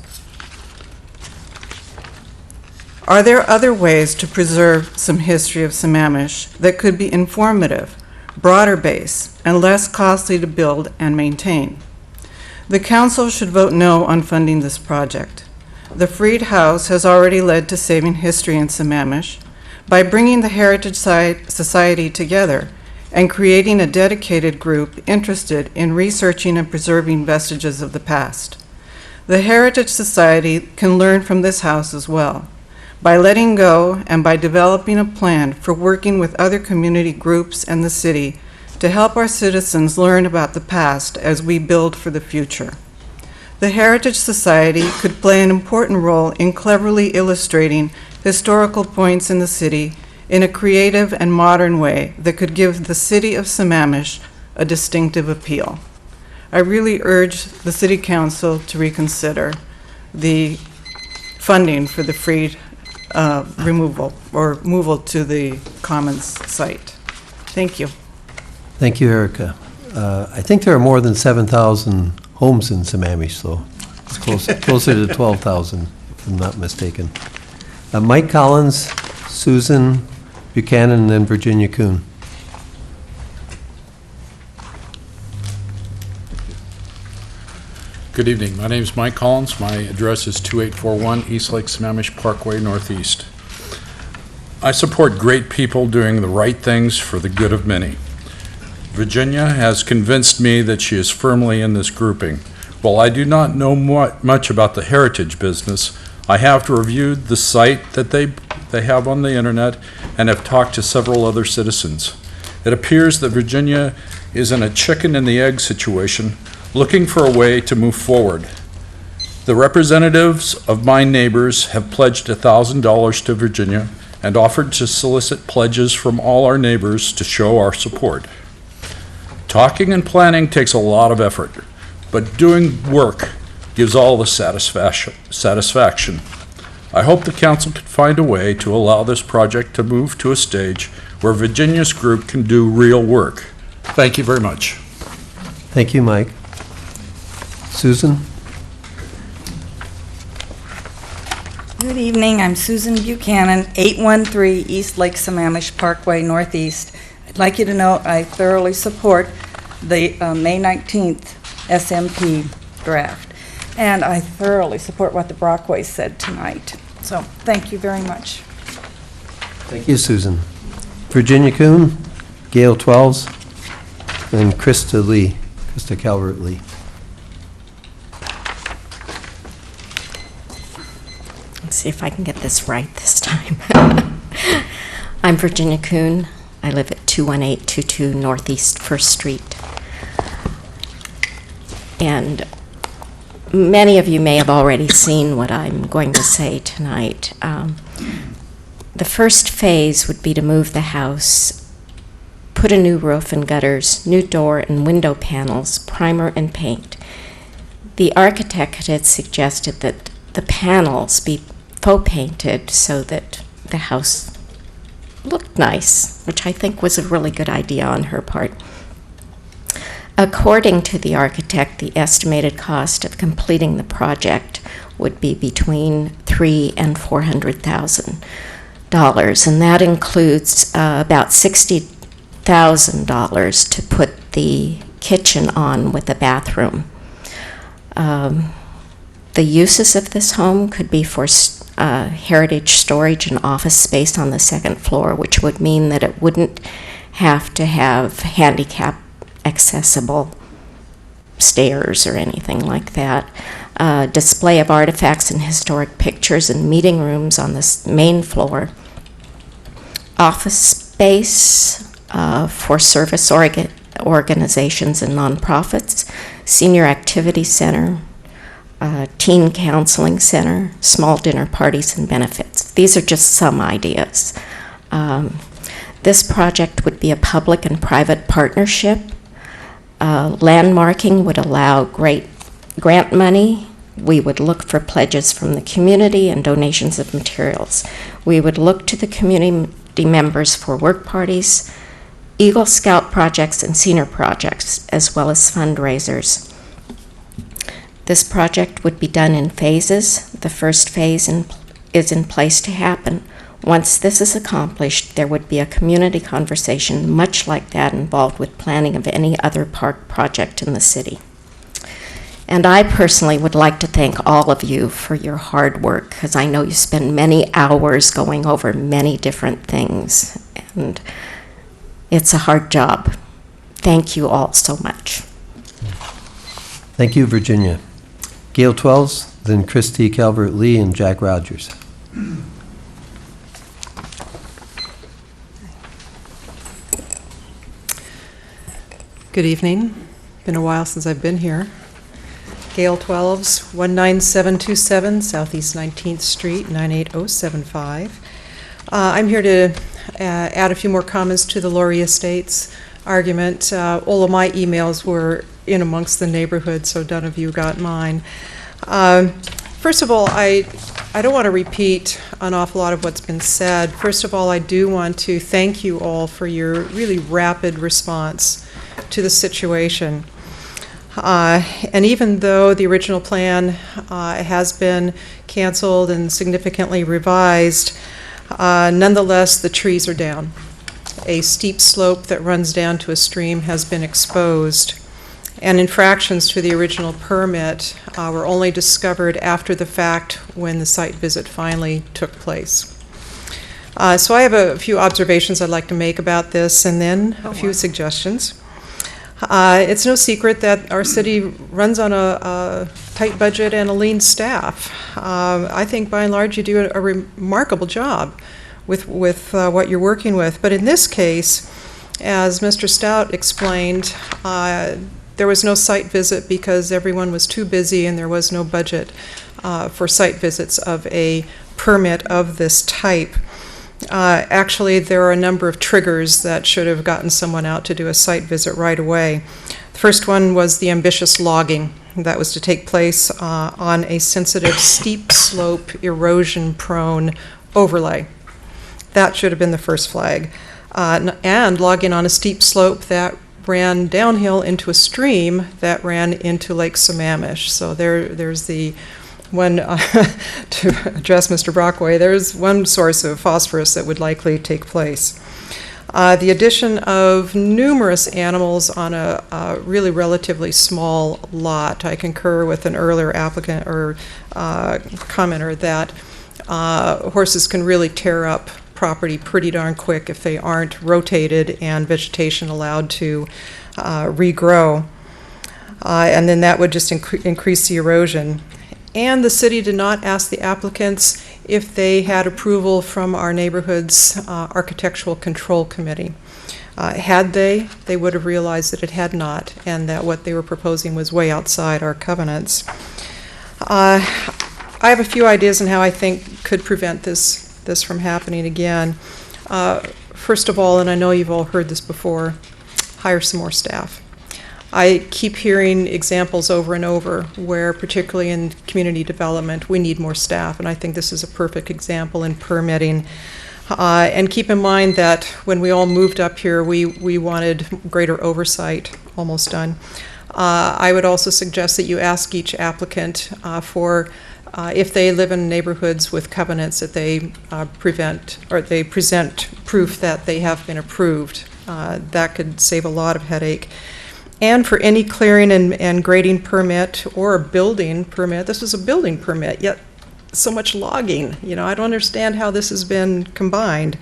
Are there other ways to preserve some history of Sammamish that could be informative, broader base, and less costly to build and maintain? The council should vote no on funding this project. The Freed House has already led to saving history in Sammamish by bringing the Heritage Society together and creating a dedicated group interested in researching and preserving vestiges of the past. The Heritage Society can learn from this house as well, by letting go and by developing a plan for working with other community groups and the city to help our citizens learn about the past as we build for the future. The Heritage Society could play an important role in cleverly illustrating historical points in the city in a creative and modern way that could give the city of Sammamish a distinctive appeal. I really urge the City Council to reconsider the funding for the Freed removal or removal to the Commons site. Thank you. Thank you, Erica. I think there are more than 7,000 homes in Sammamish, so it's closer to 12,000, if I'm not mistaken. Mike Collins, Susan Buchanan, and then Virginia Kuhn. Good evening. My name is Mike Collins. My address is 2841 East Lake Sammamish Parkway, Northeast. I support great people doing the right things for the good of many. Virginia has convinced me that she is firmly in this grouping. While I do not know much about the heritage business, I have reviewed the site that they have on the internet and have talked to several other citizens. It appears that Virginia is in a chicken and the egg situation, looking for a way to move forward. The representatives of my neighbors have pledged $1,000 to Virginia and offered to solicit pledges from all our neighbors to show our support. Talking and planning takes a lot of effort, but doing work gives all the satisfaction. I hope the council can find a way to allow this project to move to a stage where Virginia's group can do real work. Thank you very much. Thank you, Mike. Susan? Good evening, I'm Susan Buchanan, 813 East Lake Sammamish Parkway Northeast. I'd like you to know I thoroughly support the May 19th SMP draft, and I thoroughly support what the Brockways said tonight. So, thank you very much. Thank you, Susan. Virginia Kuhn, Gale 12s, and Krista Calvert-Lee. Let's see if I can get this right this time. I'm Virginia Kuhn. I live at 21822 Northeast 1st Street. And many of you may have already seen what I'm going to say tonight. The first phase would be to move the house, put a new roof and gutters, new door and window panels, primer and paint. The architect had suggested that the panels be faux painted so that the house looked nice, which I think was a really good idea on her part. According to the architect, the estimated cost of completing the project would be between $300,000 and $400,000, and that includes about $60,000 to put the kitchen on with a bathroom. The uses of this home could be for heritage storage and office space on the second floor, which would mean that it wouldn't have to have handicap accessible stairs or anything like that. Display of artifacts and historic pictures and meeting rooms on the main floor. Office space for service organizations and nonprofits. Senior activity center. Teen counseling center, small dinner parties and benefits. These are just some ideas. This project would be a public and private partnership. Landmarking would allow great grant money. We would look for pledges from the community and donations of materials. We would look to the community members for work parties, Eagle Scout projects and senior projects, as well as fundraisers. This project would be done in phases. The first phase is in place to happen. Once this is accomplished, there would be a community conversation much like that involved with planning of any other park project in the city. And I personally would like to thank all of you for your hard work, because I know you spend many hours going over many different things, and it's a hard job. Thank you all so much. Thank you, Virginia. Gale 12s, then Christy Calvert-Lee and Jack Rogers. Good evening. Been a while since I've been here. Gale 12s, 19727 Southeast 19th Street, 98075. I'm here to add a few more comments to the Laurie Estates argument. All of my emails were in amongst the neighborhood, so none of you got mine. First of all, I don't want to repeat an awful lot of what's been said. First of all, I do want to thank you all for your really rapid response to the situation. And even though the original plan has been canceled and significantly revised, nonetheless, the trees are down. A steep slope that runs down to a stream has been exposed, and infractions to the original permit were only discovered after the fact when the site visit finally took place. So I have a few observations I'd like to make about this, and then a few suggestions. It's no secret that our city runs on a tight budget and a lean staff. I think by and large you do a remarkable job with what you're working with. But in this case, as Mr. Stout explained, there was no site visit because everyone was too busy and there was no budget for site visits of a permit of this type. Actually, there are a number of triggers that should have gotten someone out to do a site visit right away. The first one was the ambitious logging. that was to take place on a sensitive, steep slope, erosion-prone overlay. That should have been the first flag. And logging on a steep slope that ran downhill into a stream that ran into Lake Sammamish. So there's the one, to address Mr. Brockway, there's one source of phosphorus that would likely take place. The addition of numerous animals on a really relatively small lot. I concur with an earlier applicant or commenter that horses can really tear up property pretty darn quick if they aren't rotated and vegetation allowed to regrow. And then that would just increase the erosion. And the city did not ask the applicants if they had approval from our neighborhood's architectural control committee. Had they would have realized that it had not, and that what they were proposing was way outside our covenants. I have a few ideas on how I think could prevent this from happening again. First of all, and I know you've all heard this before, hire some more staff. I keep hearing examples over and over where, particularly in community development, we need more staff, and I think this is a perfect example in permitting. And keep in mind that when we all moved up here, we wanted greater oversight, almost done. I would also suggest that you ask each applicant for if they live in neighborhoods with covenants, that they present proof that they have been approved. That could save a lot of headache. And for any clearing and grading permit or a building permit, this was a building permit, yet so much logging. You know, I don't understand how this has been combined.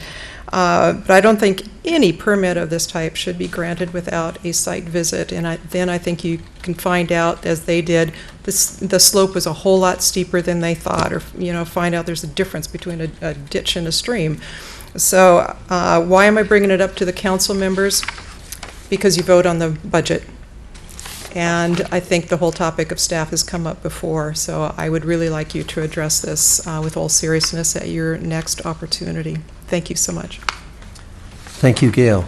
But I don't think any permit of this type should be granted without a site visit. And then I think you can find out, as they did, the slope was a whole lot steeper than they thought, or find out there's a difference between a ditch and a stream. So why am I bringing it up to the council members? Because you vote on the budget. And I think the whole topic of staff has come up before, so I would really like you to address this with all seriousness at your next opportunity. Thank you so much. Thank you, Gail.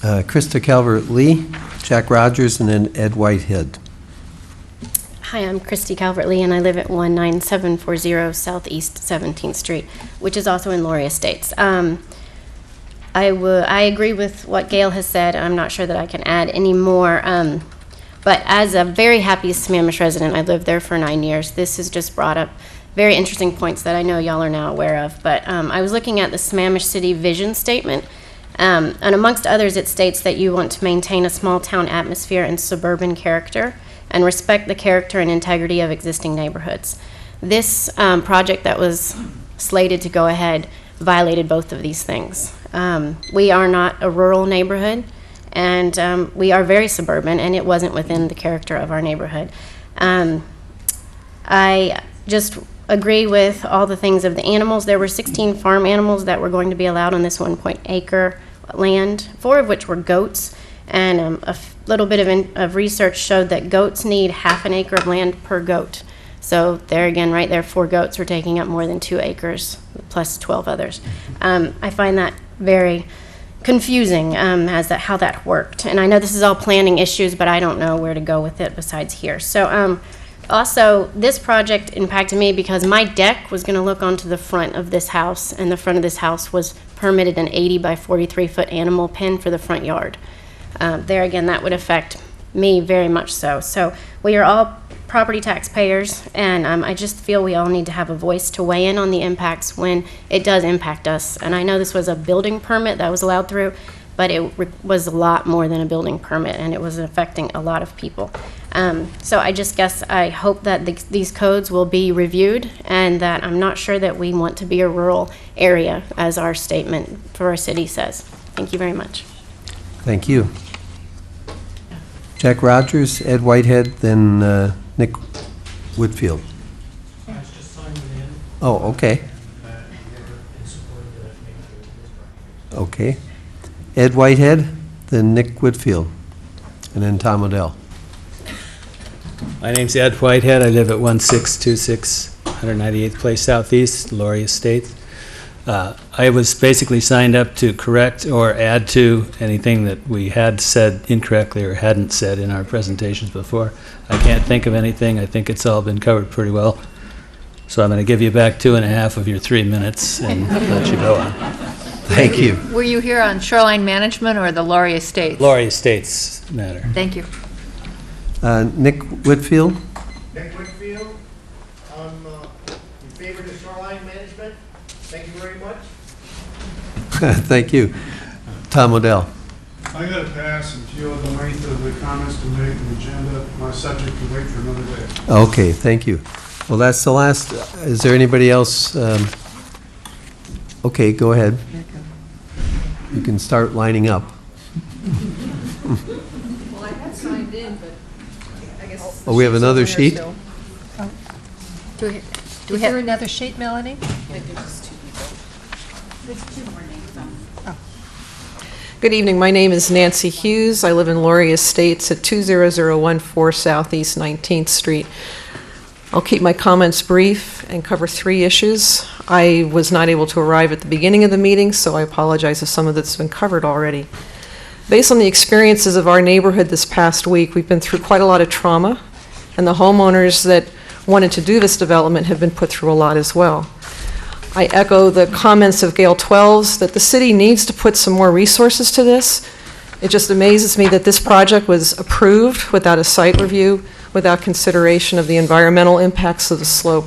Krista Calvert-Lee, Jack Rogers, and then Ed Whitehead. Hi, I'm Christy Calvert-Lee, and I live at 19740 Southeast 17th Street, which is also in Laurie Estates. I agree with what Gail has said. I'm not sure that I can add any more. But as a very happy Sammamish resident, I lived there for 9 years. This has just brought up very interesting points that I know y'all are now aware of. But I was looking at the Sammamish City Vision Statement, and amongst others, it states that you want to maintain a small town atmosphere and suburban character and respect the character and integrity of existing neighborhoods. This project that was slated to go ahead violated both of these things. We are not a rural neighborhood, and we are very suburban, and it wasn't within the character of our neighborhood. I just agree with all the things of the animals. There were 16 farm animals that were going to be allowed on this 1.acre land, 4 of which were goats, and a little bit of research showed that goats need half an acre of land per goat. So there again, right there, 4 goats were taking up more than 2 acres, plus 12 others. I find that very confusing as to how that worked. And I know this is all planning issues, but I don't know where to go with it besides here. So also, this project impacted me because my deck was going to look onto the front of this house, and the front of this house was permitted an 80 by 43 foot animal pen for the front yard. There again, that would affect me very much so. So we are all property taxpayers, and I just feel we all need to have a voice to weigh in on the impacts when it does impact us. And I know this was a building permit that was allowed through, but it was a lot more than a building permit, and it was affecting a lot of people. So I hope that these codes will be reviewed, and that I'm not sure that we want to be a rural area, as our statement for our city says. Thank you very much. Thank you. Jack Rogers, Ed Whitehead, then Nick Whitfield. Oh, okay. Okay. Ed Whitehead, then Nick Whitfield, and then Tom Odell. My name's Ed Whitehead. I live at 1626 198th Place Southeast, Laurie Estates. I was basically signed up to correct or add to anything that we had said incorrectly or hadn't said in our presentations before. I can't think of anything. I think it's all been covered pretty well. So I'm going to give you back 2.5 of your 3 minutes and let you go on. Thank you. Were you here on shoreline management or the Laurie Estates? Laurie Estates matter. Thank you. Nick Whitfield? Nick Whitfield, I'm in favor of shoreline management. Thank you very much. Thank you. Tom Odell? I got to pass, and if you have the length of the comments to make an agenda, my subject to wait for another day. Okay, thank you. Well, that's the last. Is there anybody else? Okay, go ahead. You can start lining up. Well, I had signed in, but I guess. Oh, we have another sheet? Do we Is there another sheet, Melanie? Good evening. My name is Nancy Hughes. I live in Laurie Estates at 20014 Southeast 19th Street. I'll keep my comments brief and cover 3 issues. I was not able to arrive at the beginning of the meeting, so I apologize if some of that's been covered already. Based on the experiences of our neighborhood this past week, we've been through quite a lot of trauma, and the homeowners that wanted to do this development have been put through a lot as well. I echo the comments of Gale 12s that the city needs to put some more resources to this. It just amazes me that this project was approved without a site review, without consideration of the environmental impacts of the slope.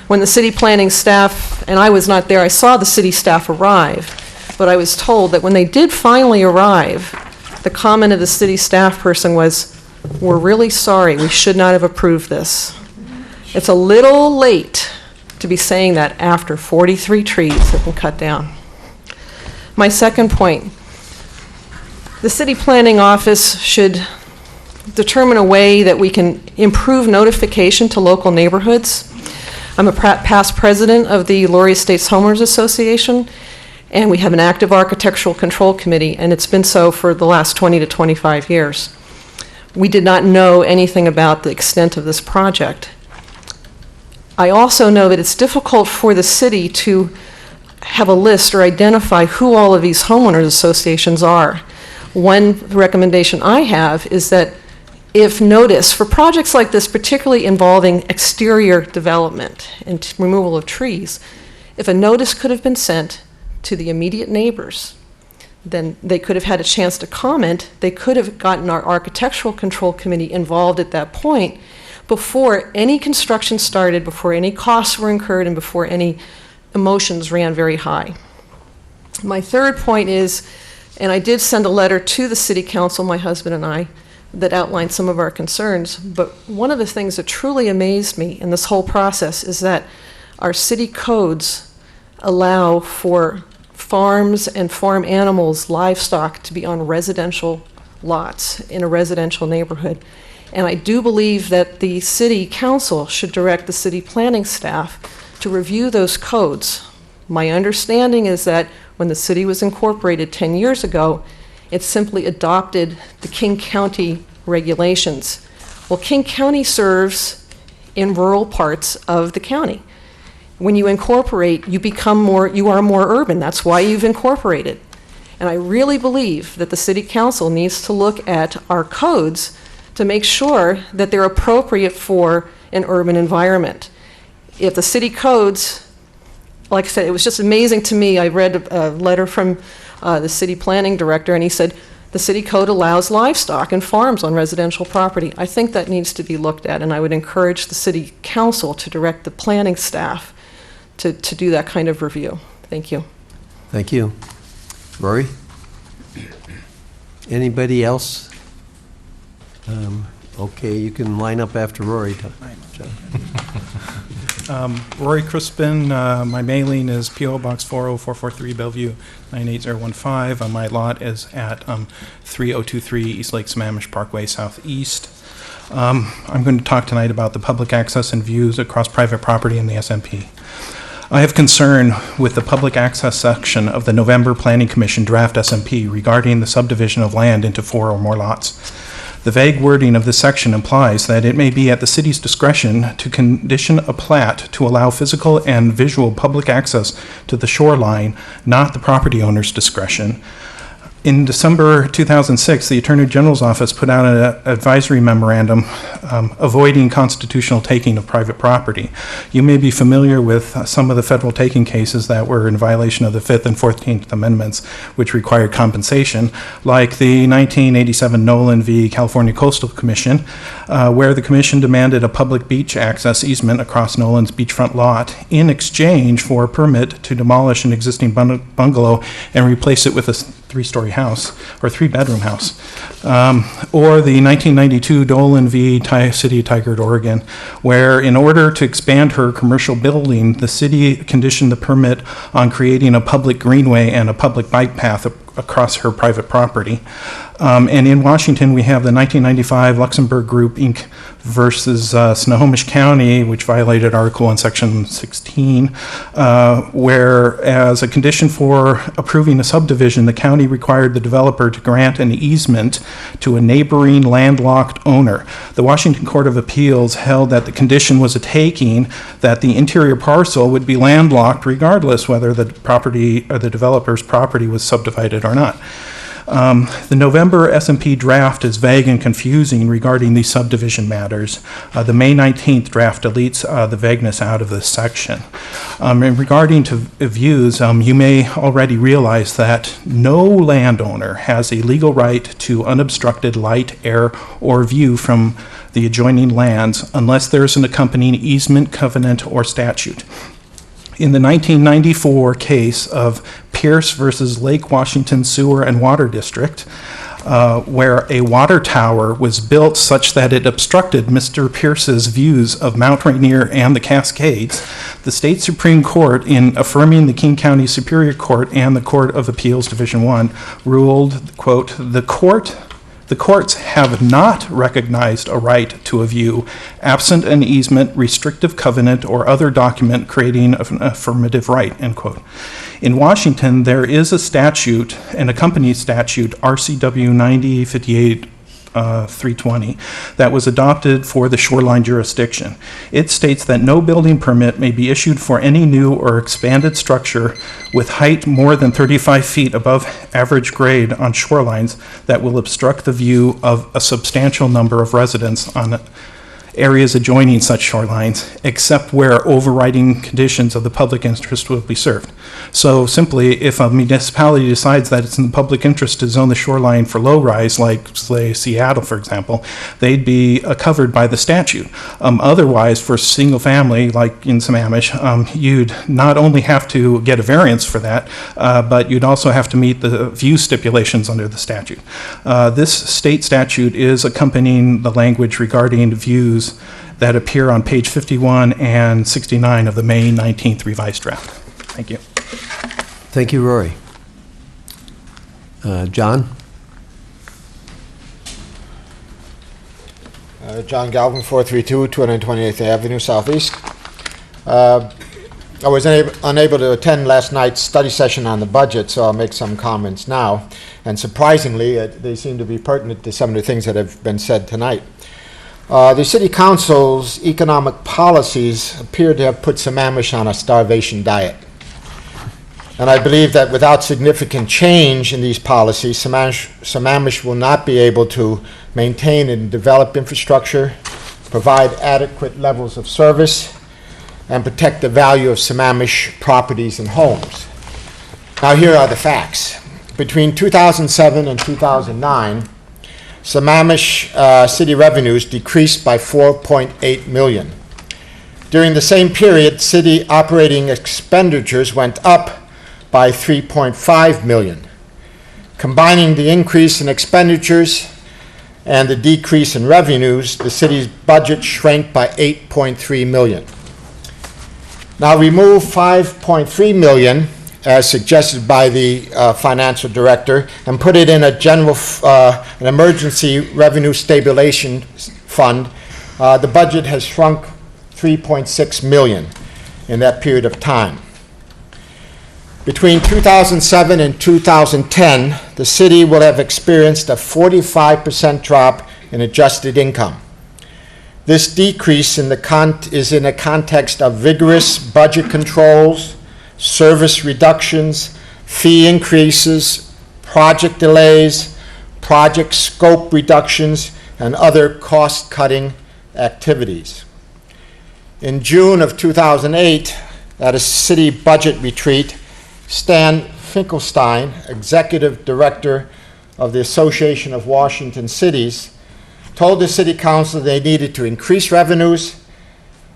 When the city planning staff, and I was not there, I saw the city staff arrive, but I was told that when they did finally arrive, the comment of the city staff person was, "We're really sorry, we should not have approved this." It's a little late to be saying that after 43 trees have been cut down. My second point, the city planning office should determine a way that we can improve notification to local neighborhoods. I'm a past president of the Laurie Estates Homeowners Association, and we have an active architectural control committee, and it's been so for the last 20 to 25 years. We did not know anything about the extent of this project. I also know that it's difficult for the city to have a list or identify who all of these homeowners associations are. One recommendation I have is that if notice for projects like this, particularly involving exterior development and removal of trees, if a notice could have been sent to the immediate neighbors, then they could have had a chance to comment. They could have gotten our architectural control committee involved at that point before any construction started, before any costs were incurred, and before any emotions ran very high. My third point is, and I did send a letter to the city council, my husband and I, that outlined some of our concerns, but one of the things that truly amazed me in this whole process is that our city codes allow for farms and farm animals, livestock, to be on residential lots in a residential neighborhood. And I do believe that the city council should direct the city planning staff to review those codes. My understanding is that when the city was incorporated 10 years ago, it simply adopted the King County regulations. Well, King County serves in rural parts of the county. When you incorporate, you are more urban. That's why you've incorporated. And I really believe that the city council needs to look at our codes to make sure that they're appropriate for an urban environment. If the city codes, like I said, it was just amazing to me. I read a letter from the city planning director, and he said, the city code allows livestock and farms on residential property. I think that needs to be looked at, and I would encourage the city council to direct the planning staff to do that kind of review. Thank you. Thank you. Rory? Anybody else? Okay, you can line up after Rory. Rory Crispin, my mailing is P.O. Box 40443 Bellevue 98015. My lot is at 3023 East Lake Sammamish Parkway Southeast. I'm going to talk tonight about the public access and views across private property in the SMP. I have concern with the public access section of the November Planning Commission draft SMP regarding the subdivision of land into 4 or more lots. The vague wording of this section implies that it may be at the city's discretion to condition a plat to allow physical and visual public access to the shoreline, not the property owner's discretion. In December 2006, the Attorney General's office put out an advisory memorandum avoiding constitutional taking of private property. You may be familiar with some of the federal taking cases that were in violation of the 5th and 14th Amendments, which required compensation, like the 1987 Nolan v. California Coastal Commission, where the commission demanded a public beach access easement across Nolan's beachfront lot in exchange for a permit to demolish an existing bungalow and replace it with a three-story house or three-bedroom house. Or the 1992 Dolan v. City of Tigard, Oregon, where in order to expand her commercial building, the city conditioned the permit on creating a public greenway and a public bike path across her private property. And in Washington, we have the 1995 Luxembourg Group, Inc. versus Snohomish County, which violated Article 1, Section 16, where as a condition for approving a subdivision, the county required the developer to grant an easement to a neighboring landlocked owner. The Washington Court of Appeals held that the condition was a taking, that the interior parcel would be landlocked regardless whether the property or the developer's property was subdivided or not. The November S&P draft is vague and confusing regarding these subdivision matters. The May 19th draft deletes the vagueness out of this section. And regarding to views, you may already realize that no landowner has a legal right to unobstructed light, air, or view from the adjoining lands unless there is an accompanying easement, covenant, or statute. In the 1994 case of Pierce versus Lake Washington Sewer and Water District, where a water tower was built such that it obstructed Mr. Pierce's views of Mount Rainier and the Cascades, the state Supreme Court, in affirming the King County Superior Court and the Court of Appeals Division 1, ruled, quote, The courts have not recognized a right to a view absent an easement, restrictive covenant, or other document creating an affirmative right, end quote. In Washington, there is a statute, an accompanying statute, RCW 9058 320, that was adopted for the shoreline jurisdiction. It states that no building permit may be issued for any new or expanded structure with height more than 35 feet above average grade on shorelines that will obstruct the view of a substantial number of residents on areas adjoining such shorelines, except where overriding conditions of the public interest will be served. So simply, if a municipality decides that it's in the public interest to zone the shoreline for low-rise, like, say, Seattle, for example, they'd be covered by the statute. Otherwise, for single-family, like in Sammamish, you'd not only have to get a variance for that, but you'd also have to meet the view stipulations under the statute. This state statute is accompanying the language regarding views that appear on page 51 and 69 of the May 19th revised draft. Thank you. Thank you, Rory. John? John Galvin, 432 228th Avenue Southeast. I was unable to attend last night's study session on the budget, so I'll make some comments now. And surprisingly, they seem to be pertinent to some of the things that have been said tonight. The City Council's economic policies appear to have put Sammamish on a starvation diet. And I believe that without significant change in these policies, Sammamish will not be able to maintain and develop infrastructure, provide adequate levels of service, and protect the value of Sammamish properties and homes. Now, here are the facts. Between 2007 and 2009, Sammamish city revenues decreased by $4.8 million. During the same period, city operating expenditures went up by $3.5 million. Combining the increase in expenditures and the decrease in revenues, the city's budget shrank by $8.3 million. Now remove $5.3 million, as suggested by the financial director, and put it in a general, an emergency revenue stabilization fund. The budget has shrunk $3.6 million in that period of time. Between 2007 and 2010, the city will have experienced a 45% drop in adjusted income. This decrease is in a context of vigorous budget controls, service reductions, fee increases, project delays, project scope reductions, and other cost-cutting activities. In June of 2008, at a city budget retreat, Stan Finkelstein, Executive Director of the Association of Washington Cities, told the City Council they needed to increase revenues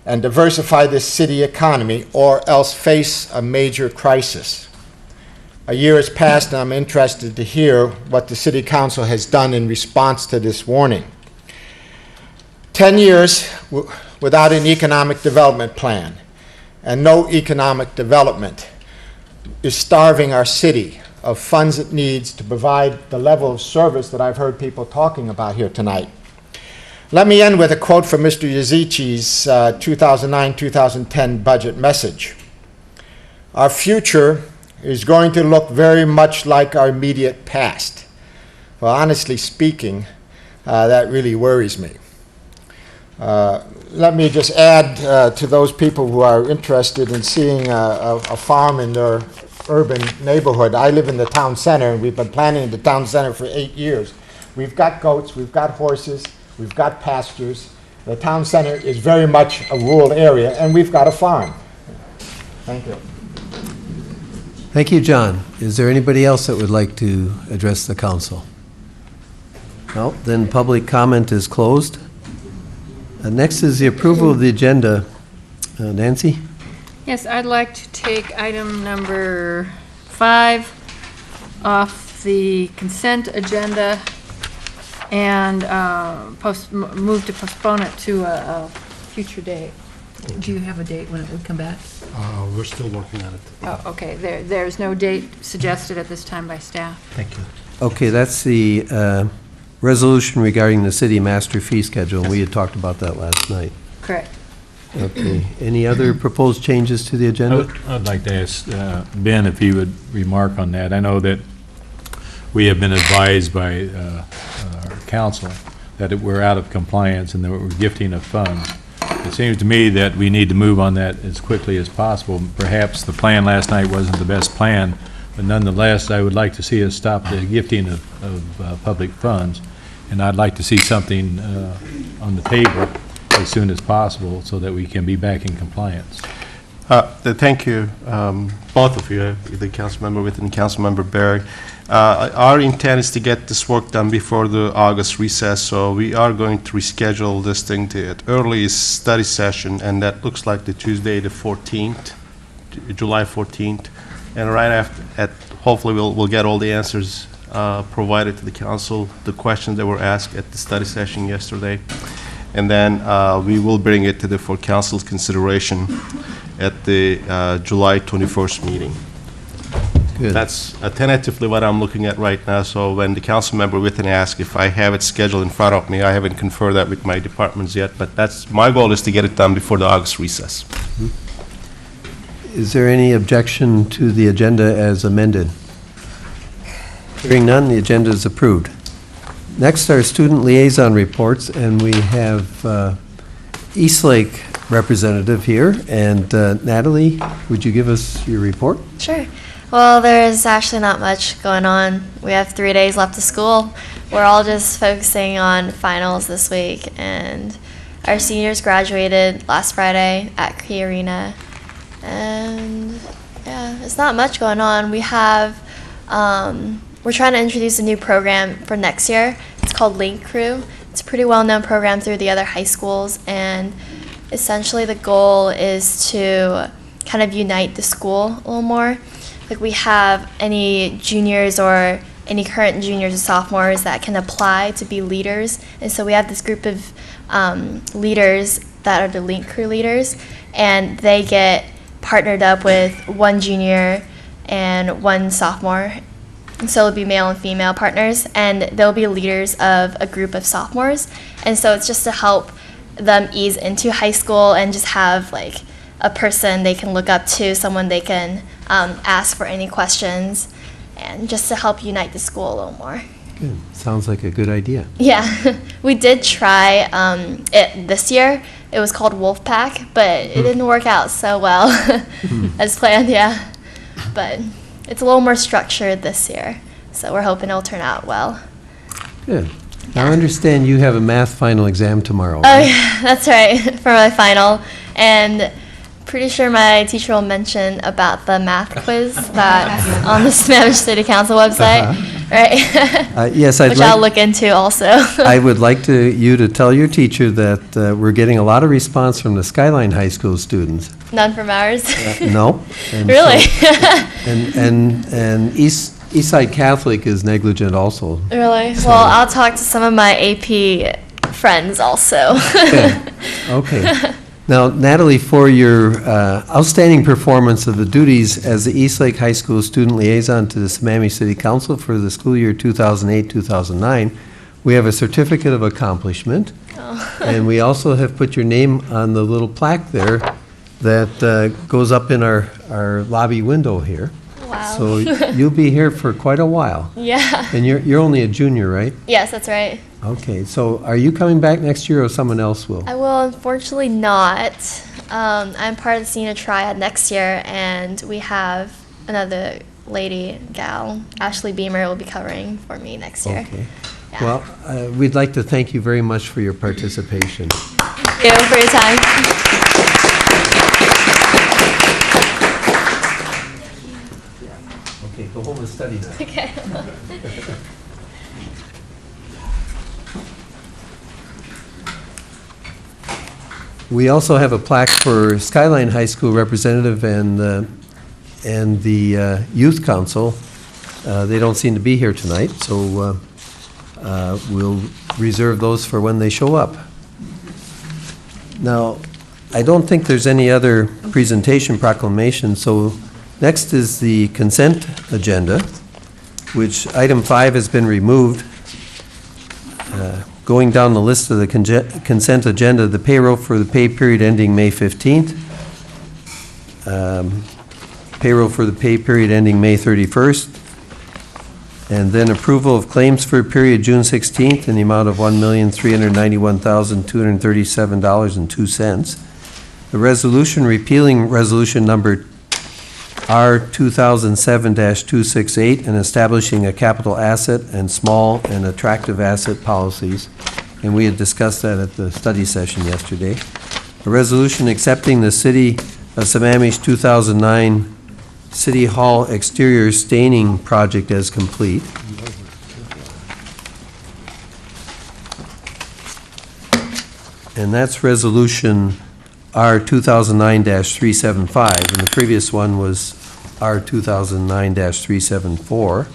and diversify the city economy or else face a major crisis. A year has passed and I'm interested to hear what the City Council has done in response to this warning. 10 years without an economic development plan and no economic development is starving our city of funds it needs to provide the level of service that I've heard people talking about here tonight. Let me end with a quote from Mr. Yazici's 2009-2010 budget message. Our future is going to look very much like our immediate past. Well, honestly speaking, that really worries me. Let me just add to those people who are interested in seeing a farm in their urban neighborhood. I live in the town center, and we've been planning the town center for 8 years. We've got goats, we've got horses, we've got pastures. The town center is very much a rural area, and we've got a farm. Thank you. Thank you, John. Is there anybody else that would like to address the council? No, then public comment is closed. Next is the approval of the agenda. Nancy? Yes, I'd like to take item number 5 off the consent agenda and move to postpone it to a future date. Do you have a date when it would come back? We're still working on it. Oh, okay. There's no date suggested at this time by staff. Thank you. Okay, that's the resolution regarding the city master fee schedule. We had talked about that last night. Correct. Okay. Any other proposed changes to the agenda? I'd like to ask Ben if he would remark on that. I know that we have been advised by our council that we're out of compliance and that we're gifting of funds. It seems to me that we need to move on that as quickly as possible. Perhaps the plan last night wasn't the best plan, but nonetheless, I would like to see us stop the gifting of public funds, and I'd like to see something on the table as soon as possible so that we can be back in compliance. Thank you, both of you, the council member Whitten and council member Berg. Our intent is to get this work done before the August recess, so we are going to reschedule this thing to at earliest study session, and that looks like the Tuesday, the 14th, July 14th. And right after, hopefully we'll get all the answers provided to the council, the questions that were asked at the study session yesterday. And then we will bring it to for council's consideration at the July 21st meeting. Good. That's tentatively what I'm looking at right now. So when the council member Whitten asked if I have it scheduled in front of me, I haven't conferred that with my departments yet, but that's my goal is to get it done before the August recess. Is there any objection to the agenda as amended? Hearing none, the agenda is approved. Next are student liaison reports, and we have Eastlake representative here. And Natalie, would you give us your report? Sure. Well, there's actually not much going on. We have 3 days left of school. We're all just focusing on finals this week, and our seniors graduated last Friday at Cree Arena. And yeah, there's not much going on. We have, we're trying to introduce a new program for next year. It's called Link Crew. It's a pretty well-known program through the other high schools, and essentially the goal is to kind of unite the school a little more. Like, we have any juniors or any current juniors or sophomores that can apply to be leaders, and so we have this group of leaders that are the Link Crew leaders, and they get partnered up with one junior and one sophomore. And so it'll be male and female partners, and they'll be leaders of a group of sophomores. And so it's just to help them ease into high school and just have like a person they can look up to, someone they can ask for any questions, and just to help unite the school a little more. Good. Sounds like a good idea. Yeah, we did try it this year. It was called Wolfpack, but it didn't work out so well as planned, yeah. But it's a little more structured this year, so we're hoping it'll turn out well. Good. Now, I understand you have a math final exam tomorrow, Oh, right? yeah, that's right, for my final. And pretty sure my teacher will mention about the math quiz that's on the Sammamish City Council website, right? Yes, I'd Which like... I'll look into also. I would like you to tell your teacher that we're getting a lot of response from the Skyline High School students. None from ours? No. And Really? and Eastside Catholic is negligent also. Really? So- Well, I'll talk to some of my AP friends also. Okay. Now, Natalie, for your outstanding performance of the duties as the Eastlake High School Student Liaison to the Sammamish City Council for the school year 2008-2009, we have a certificate of accomplishment. Oh. And we also have put your name on the little plaque there that goes up in our lobby window here. Wow. So you'll be here for quite a while. Yeah. And you're only a junior, right? Yes, that's right. Okay, so are you coming back next year or someone else will? I will unfortunately not. I'm part of the senior triad next year, and we have another gal, Ashley Beamer, will be covering for me next year. Okay. Well, we'd like to thank you very much for your participation. Thank you for your time. Okay, go home and study now. Okay. We also have a plaque for Skyline High School representative and the Youth Council. They don't seem to be here tonight, so we'll reserve those for when they show up. Now, I don't think there's any other presentation proclamation, so next is the consent agenda, which item 5 has been removed. Going down the list of the consent agenda, the payroll for the pay period ending May 15th, payroll for the pay period ending May 31st, and then approval of claims for period June 16th in the amount of $1,391,237.02. The resolution repealing resolution number R 2007-268 and establishing a capital asset and small and attractive asset policies. And we had discussed that at the study session yesterday. A resolution accepting the City of Sammamish 2009 City Hall exterior staining project as complete. And that's resolution R 2009-375, and the previous one was R 2009-374.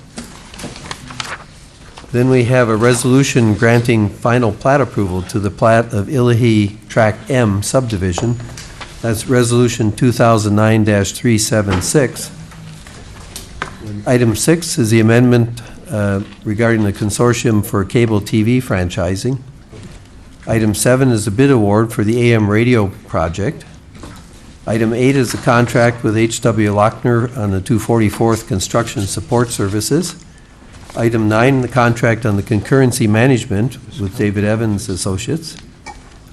Then we have a resolution granting final plat approval to the plat of Illahee Tract M subdivision. That's resolution 2009-376. Item 6 is the amendment regarding the consortium for cable TV franchising. Item 7 is the bid award for the AM radio project. Item 8 is the contract with H.W. Lochner on the 244th Construction Support Services. Item 9, the contract on the concurrency management with David Evans Associates.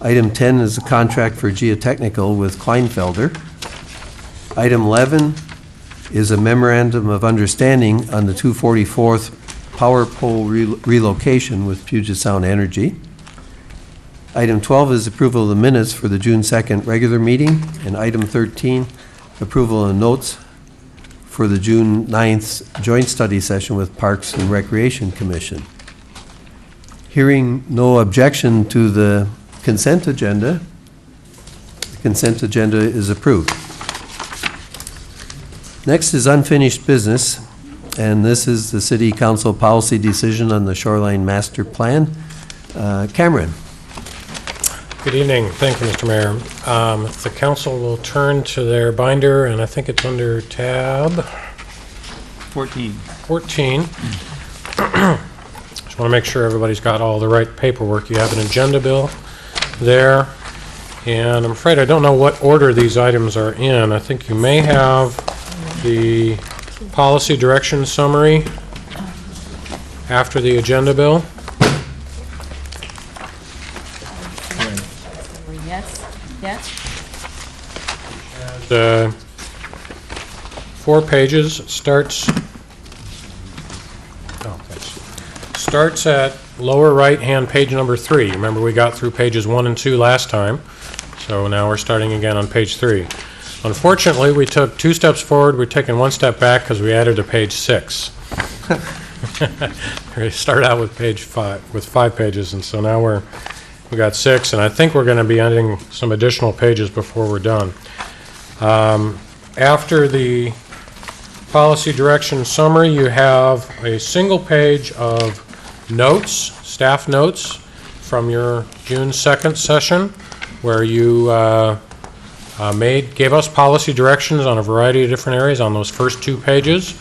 Item 10 is the contract for geotechnical with Kleinfelder. Item 11 is a memorandum of understanding on the 244th power pole relocation with Puget Sound Energy. Item 12 is approval of the minutes for the June 2nd regular meeting, and item 13, approval of notes for the June 9th joint study session with Parks and Recreation Commission. Hearing no objection to the consent agenda, the consent agenda is approved. Next is unfinished business, and this is the City Council policy decision on the Shoreline Master Plan. Cameron. Good evening. Thank you, Mr. Mayor. If the council will turn to their binder, and I think it's under tab 14. Just want to make sure everybody's got all the right paperwork. You have an agenda bill there, and I'm afraid I don't know what order these items are in. I think you may have the policy direction summary after the agenda, Bill? Yes. The 4 pages starts at lower right-hand page number 3. Remember, we got through pages 1 and 2 last time, so now we're starting again on page 3. Unfortunately, we took 2 steps forward, we're taking 1 step back because we added a page 6. We started out with page 5, with 5 pages, and so now we got 6, and I think we're going to be adding some additional pages before we're done. After the policy direction summary, you have a single page of notes, staff notes, from your June 2nd session, where you gave us policy directions on a variety of different areas on those first 2 pages.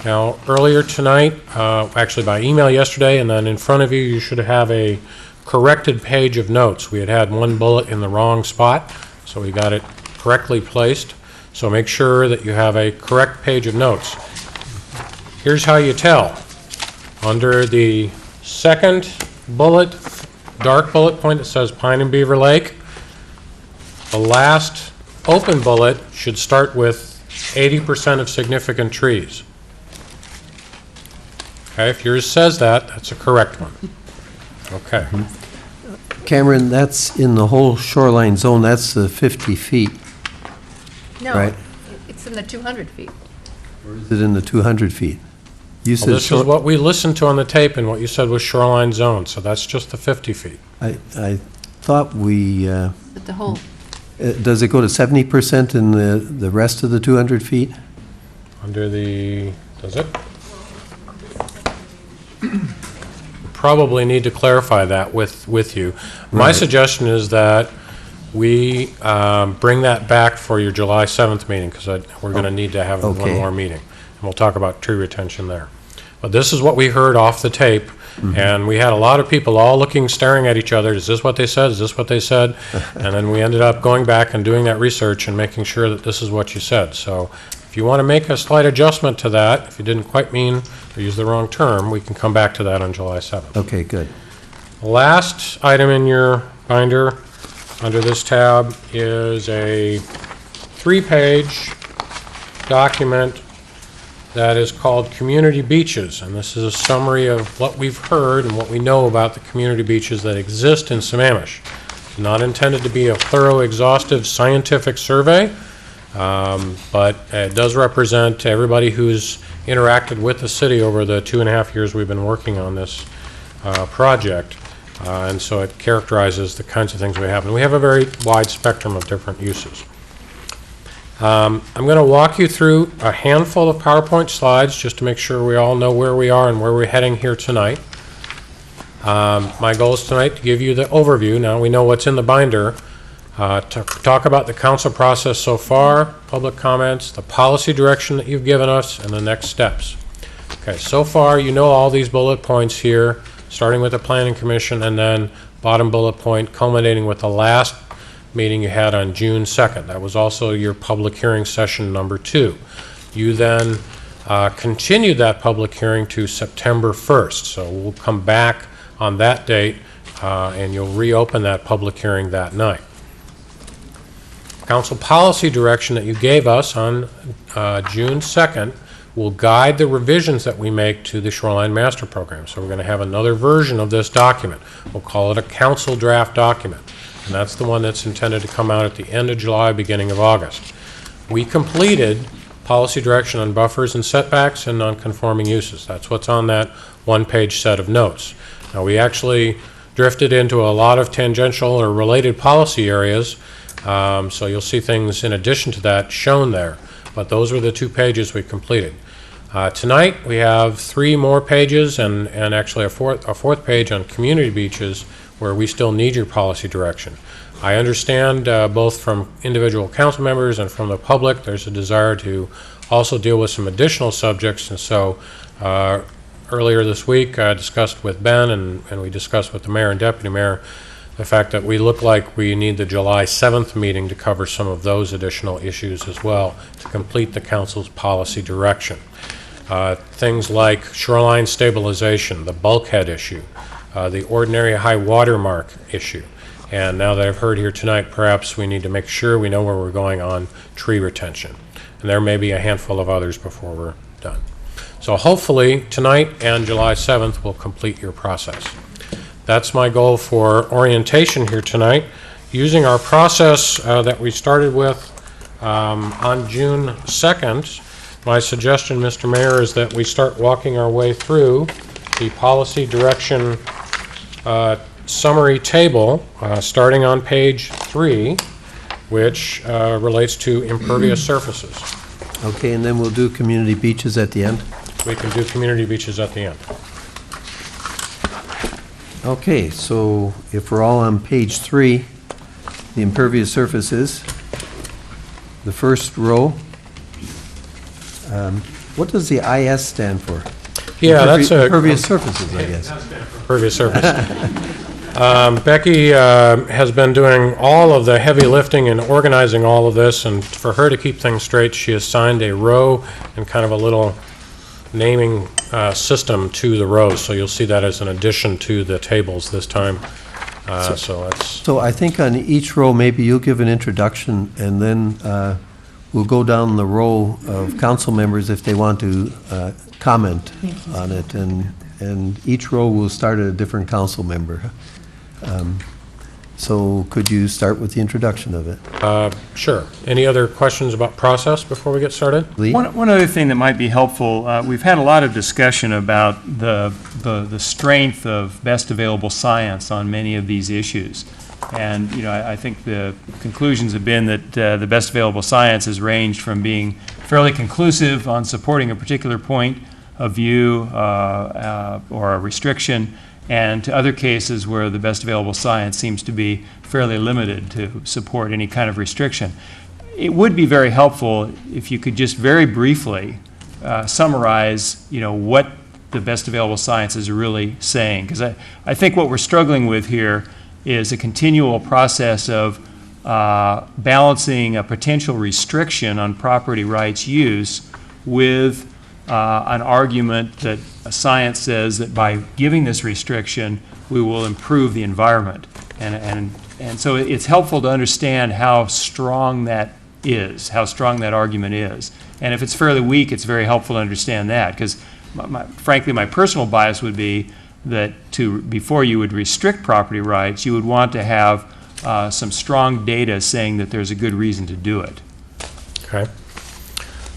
Now, earlier tonight, actually by email yesterday, and then in front of you, you should have a corrected page of notes. We had 1 bullet in the wrong spot, so we got it correctly placed. So make sure that you have a correct page of notes. Here's how you tell. Under the second bullet, dark bullet point that says Pine and Beaver Lake, the last open bullet should start with 80% of significant trees. Okay, if yours says that, that's a correct one. Okay. Cameron, that's in the whole shoreline zone, that's the 50 feet, No, right? it's in the 200 feet. Or is it in the 200 feet? You Well, said this is what we listened to on the tape, and what you said was shoreline zone, so that's just the 50 feet. I thought we, But the whole, does it go to 70% in the rest of the 200 feet? Under the, does it? Probably need to clarify that with you. My Right. suggestion is that we bring that back for your July 7th meeting, because we're going to need to have one Okay. more meeting. And we'll talk about tree retention there. But this is what we heard off the tape, and we had a lot of people all looking, staring at each other. Is this what they said? Is this what they said? And then we ended up going back and doing that research and making sure that this is what you said. So if you want to make a slight adjustment to that, if you didn't quite mean or use the wrong term, we can come back to that on July 7th. Okay, good. Last item in your binder under this tab is a 3-page document that is called Community Beaches, and this is a summary of what we've heard and what we know about the community beaches that exist in Sammamish. It's not intended to be a thorough, exhaustive scientific survey, but it does represent everybody who's interacted with the city over the 2.5 years we've been working on this project. And so it characterizes the kinds of things we have. And we have a very wide spectrum of different uses. I'm going to walk you through a handful of PowerPoint slides just to make sure we all know where we are and where we're heading here tonight. My goal is tonight to give you the overview. Now we know what's in the binder. To talk about the council process so far, public comments, the policy direction that you've given us, and the next steps. Okay, so far you know all these bullet points here, starting with the Planning Commission, and then bottom bullet point culminating with the last meeting you had on June 2nd. That was also your public hearing session number 2. You then continued that public hearing to September 1st. So we'll come back on that date and you'll reopen that public hearing that night. Council policy direction that you gave us on June 2nd will guide the revisions that we make to the Shoreline Master Program. So we're going to have another version of this document. We'll call it a council draft document. And that's the one that's intended to come out at the end of July, beginning of August. We completed policy direction on buffers and setbacks and non-conforming uses. That's what's on that 1-page set of notes. Now, we actually drifted into a lot of tangential or related policy areas, so you'll see things in addition to that shown there. But those were the 2 pages we completed. Tonight, we have 3 more pages and actually a fourth page on community beaches, where we still need your policy direction. I understand both from individual council members and from the public, there's a desire to also deal with some additional subjects, and so earlier this week I discussed with Ben and we discussed with the mayor and deputy mayor the fact that we look like we need the July 7th meeting to cover some of those additional issues as well to complete the council's policy direction. Things like shoreline stabilization, the bulkhead issue, the ordinary high water mark issue. And now that I've heard here tonight, perhaps we need to make sure we know where we're going on tree retention. And there may be a handful of others before we're done. So hopefully tonight and July 7th will complete your process. That's my goal for orientation here tonight. Using our process that we started with on June 2nd, my suggestion, Mr. Mayor, is that we start walking our way through the policy direction summary table, starting on page 3, which relates to impervious surfaces. Okay, and then we'll do community beaches at the end? We can do community beaches at the end. Okay, so if we're all on page 3, the impervious surfaces, the first row, what does the IS stand for? Yeah, that's a... Impervious surfaces, I guess. Impervious surface. Becky has been doing all of the heavy lifting and organizing all of this, and for her to keep things straight, she assigned a row and kind of a little naming system to the rows, so you'll see that as an addition to the tables this time. So I think on each row, maybe you'll give an introduction, and then we'll go down the row of council members if they want to comment on it, and each row will start at a different council member. So could you start with the introduction of it? Sure. Any other questions about process before we get started? Lee? One other thing that might be helpful, we've had a lot of discussion about the strength of best available science on many of these issues. And, you know, I think the conclusions have been that the best available science has ranged from being fairly conclusive on supporting a particular point of view or a restriction, and to other cases where the best available science seems to be fairly limited to support any kind of restriction. It would be very helpful if you could just very briefly summarize, you know, what the best available science is really saying. Because I think what we're struggling with here is a continual process of balancing a potential restriction on property rights use with an argument that science says that by giving this restriction, we will improve the environment. And so it's helpful to understand how strong that is, how strong that argument is. And if it's fairly weak, it's very helpful to understand that, because frankly, my personal bias would be that before you would restrict property rights, you would want to have some strong data saying that there's a good reason to do it. Okay.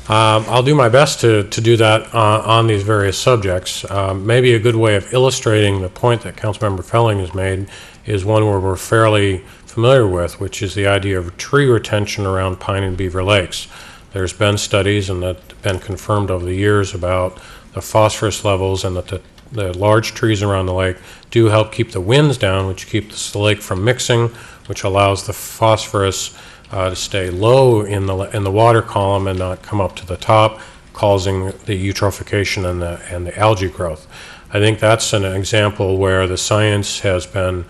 I'll do my best to do that on these various subjects. Maybe a good way of illustrating the point that Councilmember Felling has made is one where we're fairly familiar with, which is the idea of tree retention around Pine and Beaver Lakes. There's been studies, and that's been confirmed over the years, about the phosphorus levels, and that the large trees around the lake do help keep the winds down, which keeps the lake from mixing, which allows the phosphorus to stay low in the water column and not come up to the top, causing the eutrophication and the algae growth. I think that's an example where the science has been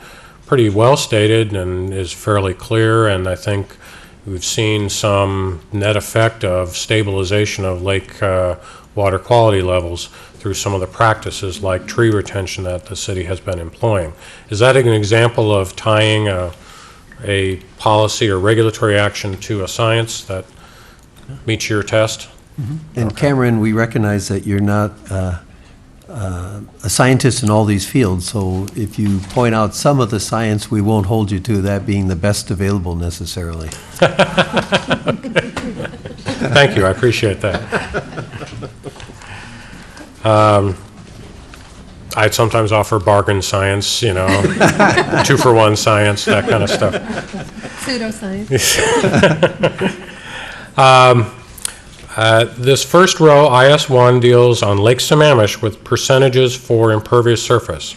pretty well stated and is fairly clear, and I think we've seen some net effect of stabilization of lake water quality levels through some of the practices like tree retention that the city has been employing. Is that an example of tying a policy or regulatory action to a science that meets your test? Mm-hmm. And Cameron, we recognize that you're not a scientist in all these fields, so if you point out some of the science, we won't hold you to that being the best available necessarily. Thank you, I appreciate that. I'd sometimes offer bargain science, you know, 2-for-1 science, that kind of stuff. Pseudoscience. This first row, IS1, deals on Lake Sammamish with percentages for impervious surface.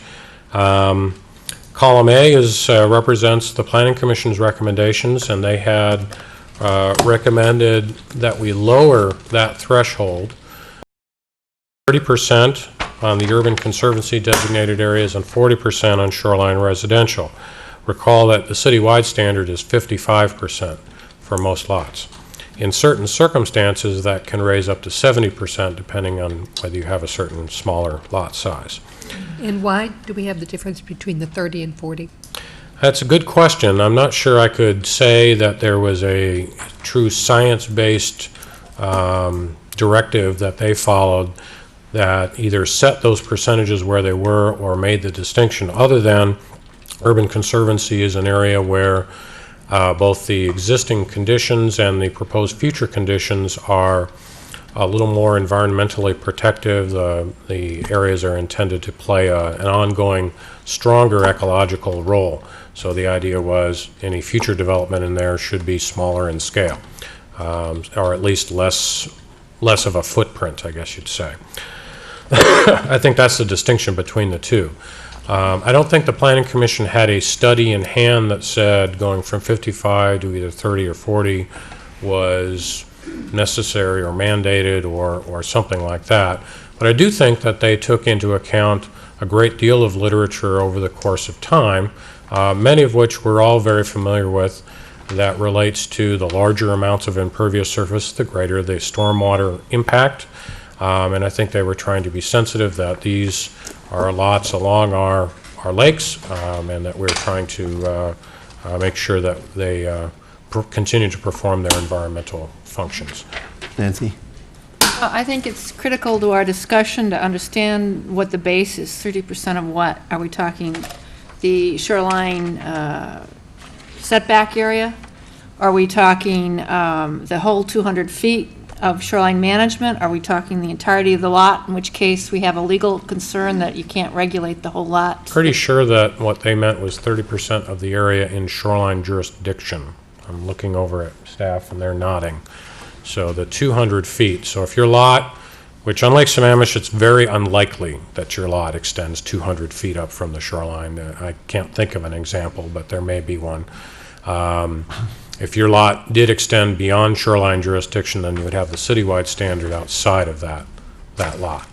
Column A represents the Planning Commission's recommendations, and they had recommended that we lower that threshold 30% on the urban conservancy designated areas and 40% on shoreline residential. Recall that the citywide standard is 55% for most lots. In certain circumstances, that can raise up to 70% depending on whether you have a certain smaller lot size. And why do we have the difference between the 30 and 40? That's a good question. I'm not sure I could say that there was a true science-based directive that they followed that either set those percentages where they were or made the distinction, other than Urban Conservancy is an area where both the existing conditions and the proposed future conditions are a little more environmentally protective. The areas are intended to play an ongoing, stronger ecological role. So the idea was any future development in there should be smaller in scale, or at least less of a footprint, I guess you'd say. I think that's the distinction between the two. I don't think the Planning Commission had a study in hand that said going from 55 to either 30 or 40 was necessary or mandated or something like that. But I do think that they took into account a great deal of literature over the course of time, many of which we're all very familiar with, that relates to the larger amounts of impervious surface, the greater the stormwater impact. And I think they were trying to be sensitive that these are lots along our lakes, and that we're trying to make sure that they continue to perform their environmental functions. Nancy? I think it's critical to our discussion to understand what the base is. 30% of what? Are we talking the shoreline setback area? Are we talking the whole 200 feet of shoreline management? Are we talking the entirety of the lot, in which case we have a legal concern that you can't regulate the whole lot? Pretty sure that what they meant was 30% of the area in shoreline jurisdiction. I'm looking over at staff and they're nodding. So the 200 feet. So if your lot, which on Lake Sammamish, it's very unlikely that your lot extends 200 feet up from the shoreline. I can't think of an example, but there may be one. If your lot did extend beyond shoreline jurisdiction, then you would have the citywide standard outside of that lot,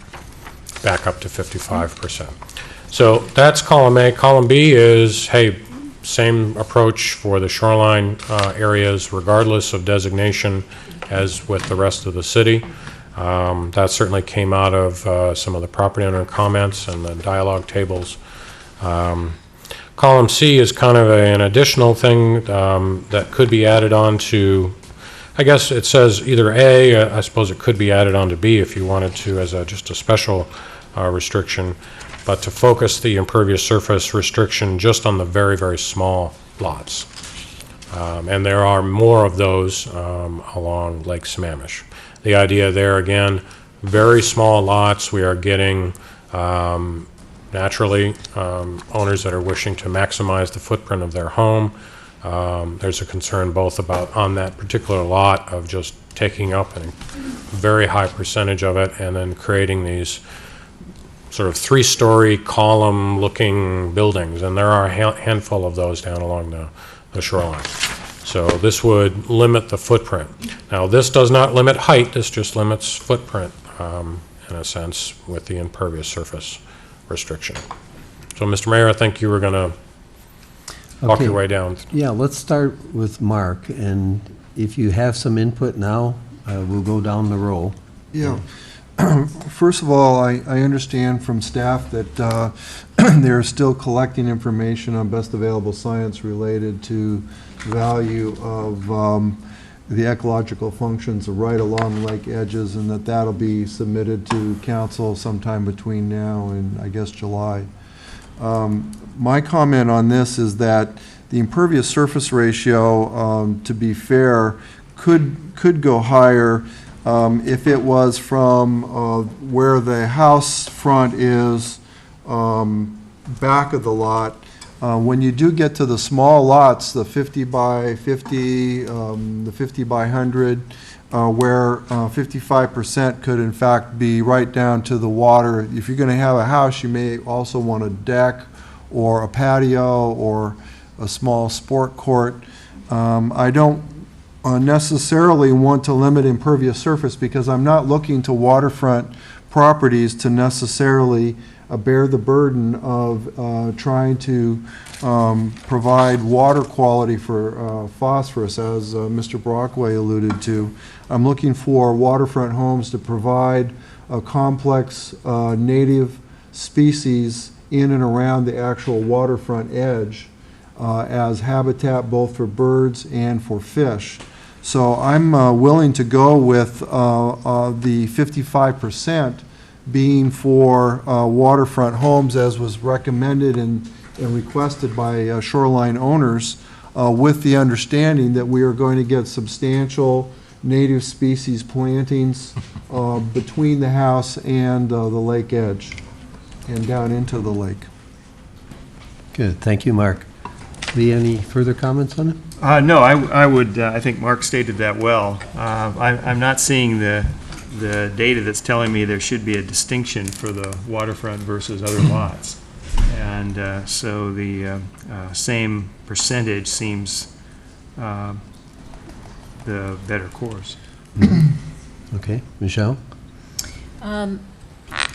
back up to 55%. So that's column A. Column B is, hey, same approach for the shoreline areas, regardless of designation, as with the rest of the city. That certainly came out of some of the property owner comments and the dialogue tables. Column C is kind of an additional thing that could be added on to, I guess it says either A, I suppose it could be added on to B if you wanted to as just a special restriction, but to focus the impervious surface restriction just on the very, very small lots. And there are more of those along Lake Sammamish. The idea there, again, very small lots. We are getting naturally owners that are wishing to maximize the footprint of their home. There's a concern both about on that particular lot of just taking up a very high percentage of it and then creating these sort of three-story column-looking buildings, and there are a handful of those down along the shoreline. So this would limit the footprint. Now, this does not limit height, this just limits footprint, in a sense, with the impervious surface restriction. So, Mr. Mayor, I think you were going to walk your way down. Yeah, let's start with Mark, and if you have some input now, we'll go down the row. Yeah. First of all, I understand from staff that they're still collecting information on best available science related to value of the ecological functions right along lake edges, and that'll be submitted to council sometime between now and, I guess, July. My comment on this is that the impervious surface ratio, to be fair, could go higher if it was from where the house front is back of the lot. When you do get to the small lots, the 50 by 50, the 50 by 100, where 55% could in fact be right down to the water. If you're going to have a house, you may also want a deck or a patio or a small sport court. I don't necessarily want to limit impervious surface because I'm not looking to waterfront properties to necessarily bear the burden of trying to provide water quality for phosphorus, as Mr. Brockway alluded to. I'm looking for waterfront homes to provide a complex native species in and around the actual waterfront edge as habitat both for birds and for fish. So I'm willing to go with the 55% being for waterfront homes as was recommended and requested by shoreline owners, with the understanding that we are going to get substantial native species plantings between the house and the lake edge and down into the lake. Good, thank you, Mark. Lee, any further comments on it? No, I would, I think Mark stated that well. I'm not seeing the data that's telling me there should be a distinction for the waterfront versus other lots. And so the same percentage seems the better course. Okay, Michelle?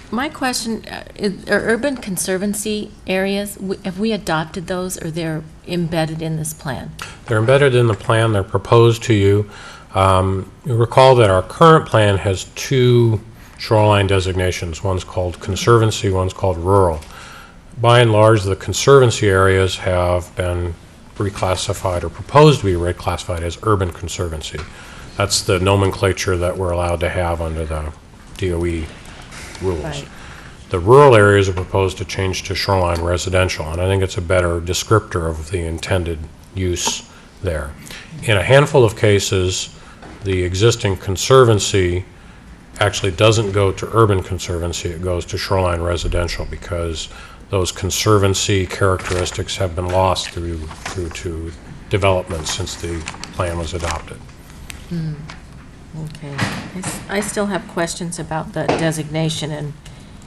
My question, are urban conservancy areas, have we adopted those, or they're embedded in this plan? They're embedded in the plan. They're proposed to you. You recall that our current plan has two shoreline designations. One's called conservancy, one's called rural. By and large, the conservancy areas have been reclassified or proposed to be reclassified as urban conservancy. That's the nomenclature that we're allowed to have under the DOE rules. Right. The rural areas are proposed to change to shoreline residential, and I think it's a better descriptor of the intended use there. In a handful of cases, the existing conservancy actually doesn't go to urban conservancy, it goes to shoreline residential, because those conservancy characteristics have been lost through to development since the plan was adopted. Okay. I still have questions about the designation,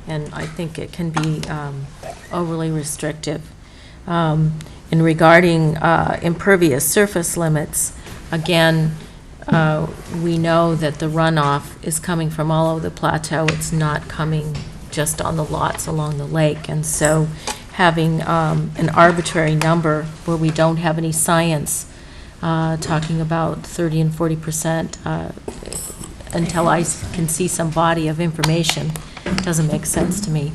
and I think it can be overly restrictive. In regarding impervious surface limits, again, we know that the runoff is coming from all over the plateau. It's not coming just on the lots along the lake. And so having an arbitrary number where we don't have any science talking about 30 and 40% until I can see some body of information, doesn't make sense to me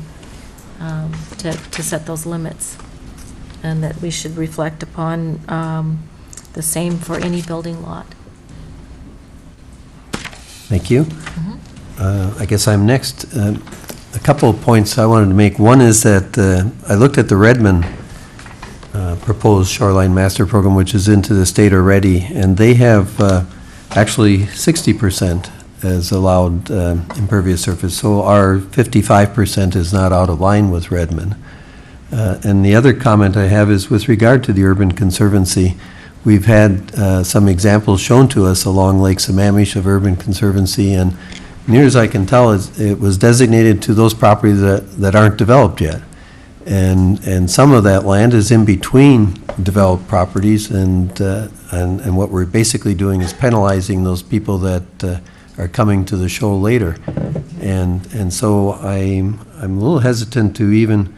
to set those limits. And that we should reflect upon the same for any building lot. Thank you. I guess I'm next. A couple of points I wanted to make. One is that I looked at the Redmond proposed shoreline master program, which is into the state already, and they have actually 60% as allowed impervious surface. So our 55% is not out of line with Redmond. And the other comment I have is with regard to the Urban Conservancy. We've had some examples shown to us along Lake Sammamish of Urban Conservancy, and near as I can tell, it was designated to those properties that aren't developed yet. And some of that land is in between developed properties, and what we're basically doing is penalizing those people that are coming to the show later. And so I'm a little hesitant to even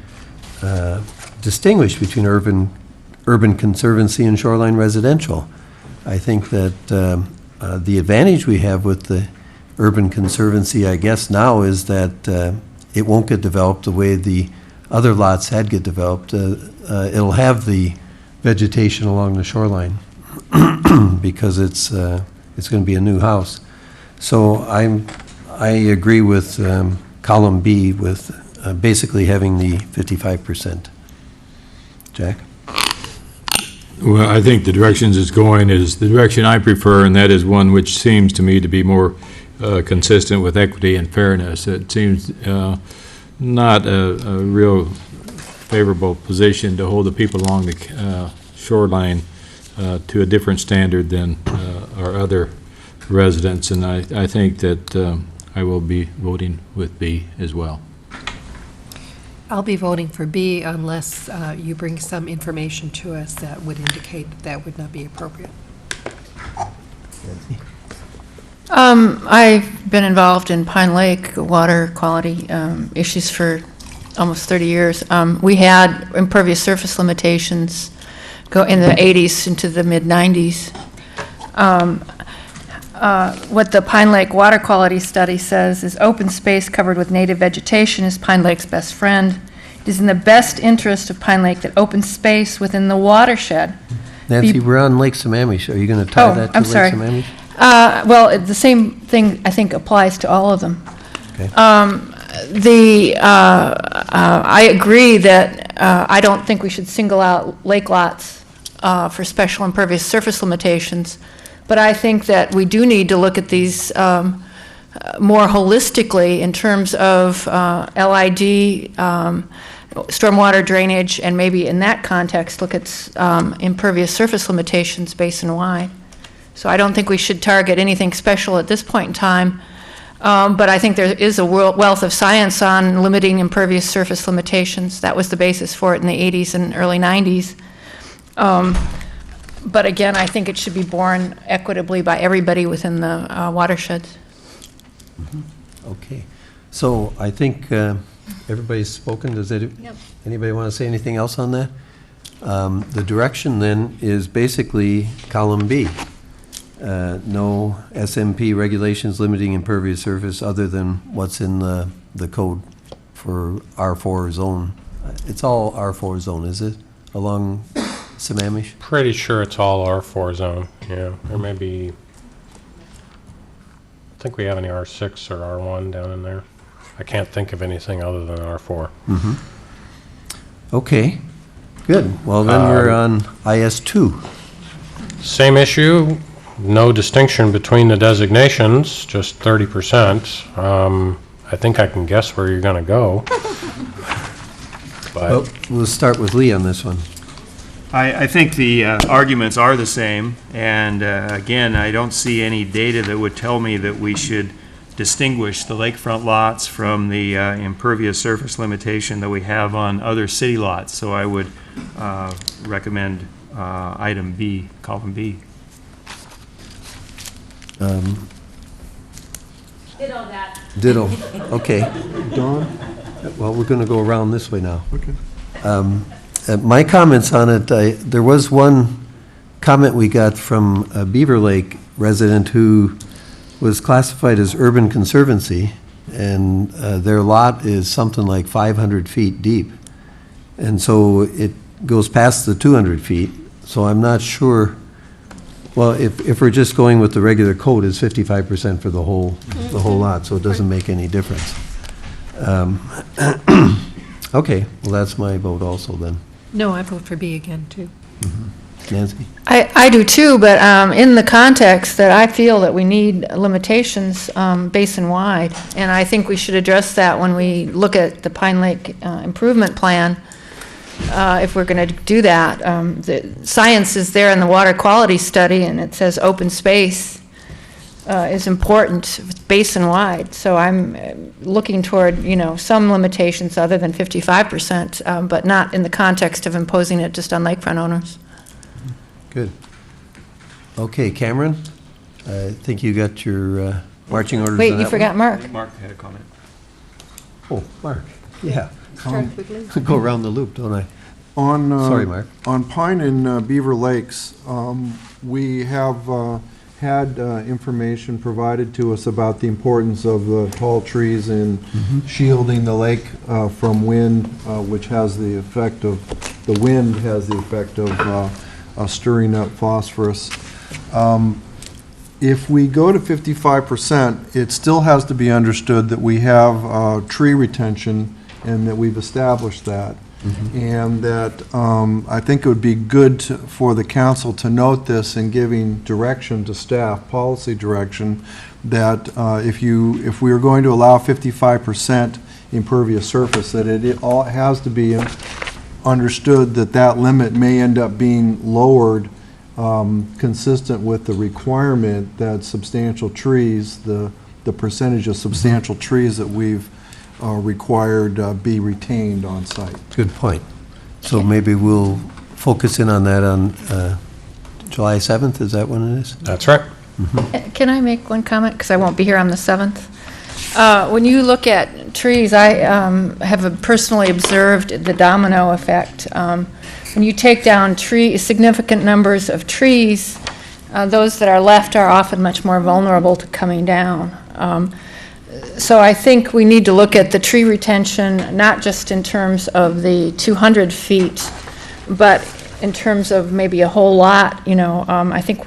distinguish between urban conservancy and shoreline residential. I think that the advantage we have with the urban conservancy, I guess now, is that it won't get developed the way the other lots had get developed. It'll have the vegetation along the shoreline because it's going to be a new house. So I agree with column B with basically having the 55%. Jack? Well, I think the directions it's going is the direction I prefer, and that is one which seems to me to be more consistent with equity and fairness. It seems not a real favorable position to hold the people along the shoreline to a different standard than our other residents, and I think that I will be voting with B as well. I'll be voting for B unless you bring some information to us that would indicate that would not be appropriate. I've been involved in Pine Lake water quality issues for almost 30 years, we had impervious surface limitations go in the 80s into the mid-90s. What the Pine Lake Water Quality Study says is open space covered with native vegetation is Pine Lake's best friend. It is in the best interest of Pine Lake that open space within the watershed. Nancy, we're on Lake Sammamish. Are you going to tie that to I'm Lake sorry. Sammamish? Well, the same thing, I think, applies to all of them. Okay. I agree that I don't think we should single out lake lots for special impervious surface limitations, but I think that we do need to look at these more holistically in terms of LID, stormwater drainage, and maybe in that context look at impervious surface limitations basin-wide. So I don't think we should target anything special at this point in time, but I think there is a wealth of science on limiting impervious surface limitations. That was the basis for it in the 80s and early 90s. But again, I think it should be borne equitably by everybody within the watersheds. Okay. So I think everybody's spoken. Does anybody want to say anything else on that? The direction then is basically column B. No SMP regulations limiting impervious surface other than what's in the code for R4 zone. It's all R4 zone, is it, along Sammamish? Pretty sure it's all R4 zone, yeah. There may be, I think we have any R6 or R1 down in there. I can't think of anything other than R4. Mm-hmm. Okay, good. Well, then we're on IS2. Same issue, no distinction between the designations, just 30%. I think I can guess where you're going to go. Well, we'll start with Lee on this one. I think the arguments are the same, and again, I don't see any data that would tell me that we should distinguish the lakefront lots from the impervious surface limitation that we have on other city lots. So I would recommend item B, column B. Ditto that. Ditto. Okay. Don? Well, we're going to go around this way now. Okay. My comments on it, there was one comment we got from a Beaver Lake resident who was classified as urban conservancy, and their lot is something like 500 feet deep. And so it goes past the 200 feet, so I'm not sure. Well, if we're just going with the regular code, it's 55% for the whole lot, so it doesn't make any difference. Okay, well, that's my vote also then. No, I vote for B again, too. Nancy? I do too, but in the context that I feel that we need limitations basin-wide, and I think we should address that when we look at the Pine Lake improvement plan, if we're going to do that. The science is there in the water quality study, and it says open space is important basin-wide. So I'm looking toward, some limitations other than 55%, but not in the context of imposing it just on lakefront owners. Good. Okay, Cameron, I think you got your marching orders on Wait, that you one? forgot Mark. Mark had a comment. Oh, Mark, yeah. Go around the loop, don't I? On, Sorry, Mark. On Pine and Beaver Lakes, we have had information provided to us about the importance of the tall trees in shielding the lake from wind, which has the effect of, the wind has the effect of stirring up phosphorus. If we go to 55%, it still has to be understood that we have tree retention and that we've established that. And that I think it would be good for the council to note this in giving direction to staff, policy direction, that if we are going to allow 55% impervious surface, that it all has to be understood that that limit may end up being lowered consistent with the requirement that substantial trees, the percentage of substantial trees that we've required be retained on site. Good point. So maybe we'll focus in on that on July 7th, is that when it is? That's right. Can I make one comment, because I won't be here on the 7th? When you look at trees, I have personally observed the domino effect. When you take down significant numbers of trees, those that are left are often much more vulnerable to coming down. So I think we need to look at the tree retention, not just in terms of the 200 feet, but in terms of maybe a whole lot, I think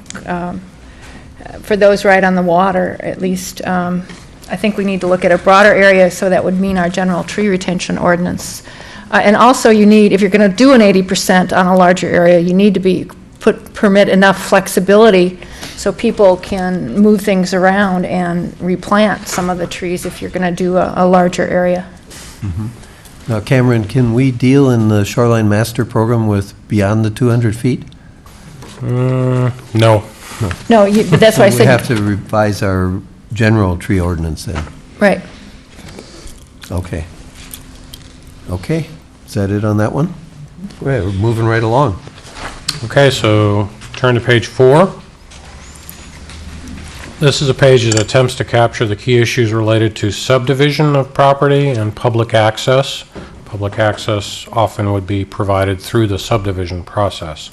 for those right on the water, at least, I think we need to look at a broader area, so that would mean our general tree retention ordinance. And also you need, if you're going to do an 80% on a larger area, you need to permit enough flexibility so people can move things around and replant some of the trees if you're going to do a larger area. Now, Cameron, can we deal in the Shoreline Master Program with beyond the 200 feet? No. No, but that's why I We said. have to revise our general tree ordinance then. Right. Okay. Okay, is that it on that one? Right, we're moving right along. Okay, so turn to page 4. This is a page that attempts to capture the key issues related to subdivision of property and public access. Public access often would be provided through the subdivision process.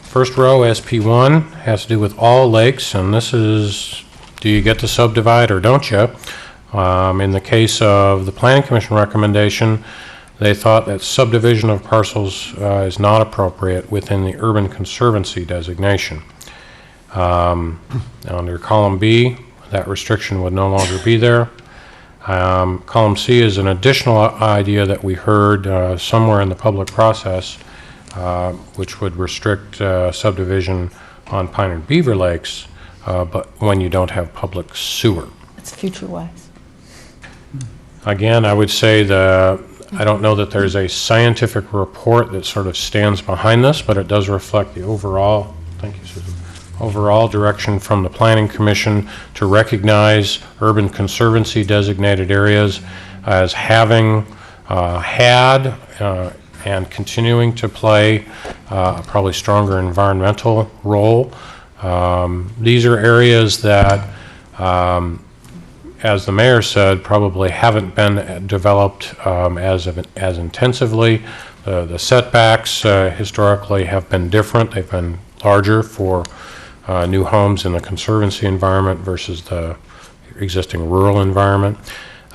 First row, SP1, has to do with all lakes, and this is, do you get to subdivide or don't you? In the case of the Planning Commission recommendation, they thought that subdivision of parcels is not appropriate within the Urban Conservancy designation. Under column B, that restriction would no longer be there. Column C is an additional idea that we heard somewhere in the public process, which would restrict subdivision on Pine and Beaver Lakes, but when you don't have public sewer. It's future-wise. Again, I would say I don't know that there's a scientific report that sort of stands behind this, but it does reflect the overall, thank you, Susan, overall direction from the Planning Commission to recognize urban conservancy designated areas as having had and continuing to play a probably stronger environmental role. These are areas that, as the mayor said, probably haven't been developed as intensively. The setbacks historically have been different. They've been larger for new homes in the conservancy environment versus the existing rural environment.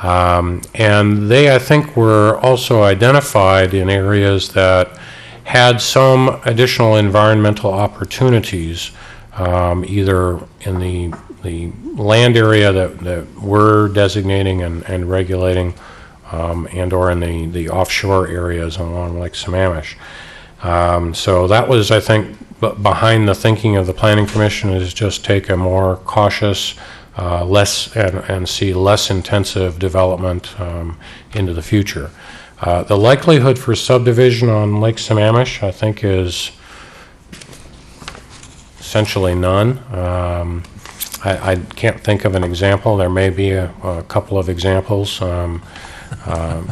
And they, I think, were also identified in areas that had some additional environmental opportunities, either in the land area that we're designating and regulating, and or in the offshore areas along Lake Sammamish. So that was, I think, behind the thinking of the Planning Commission, is just take a more cautious, and see less intensive development into the future. The likelihood for subdivision on Lake Sammamish, I think, is essentially none. I can't think of an example. There may be a couple of examples,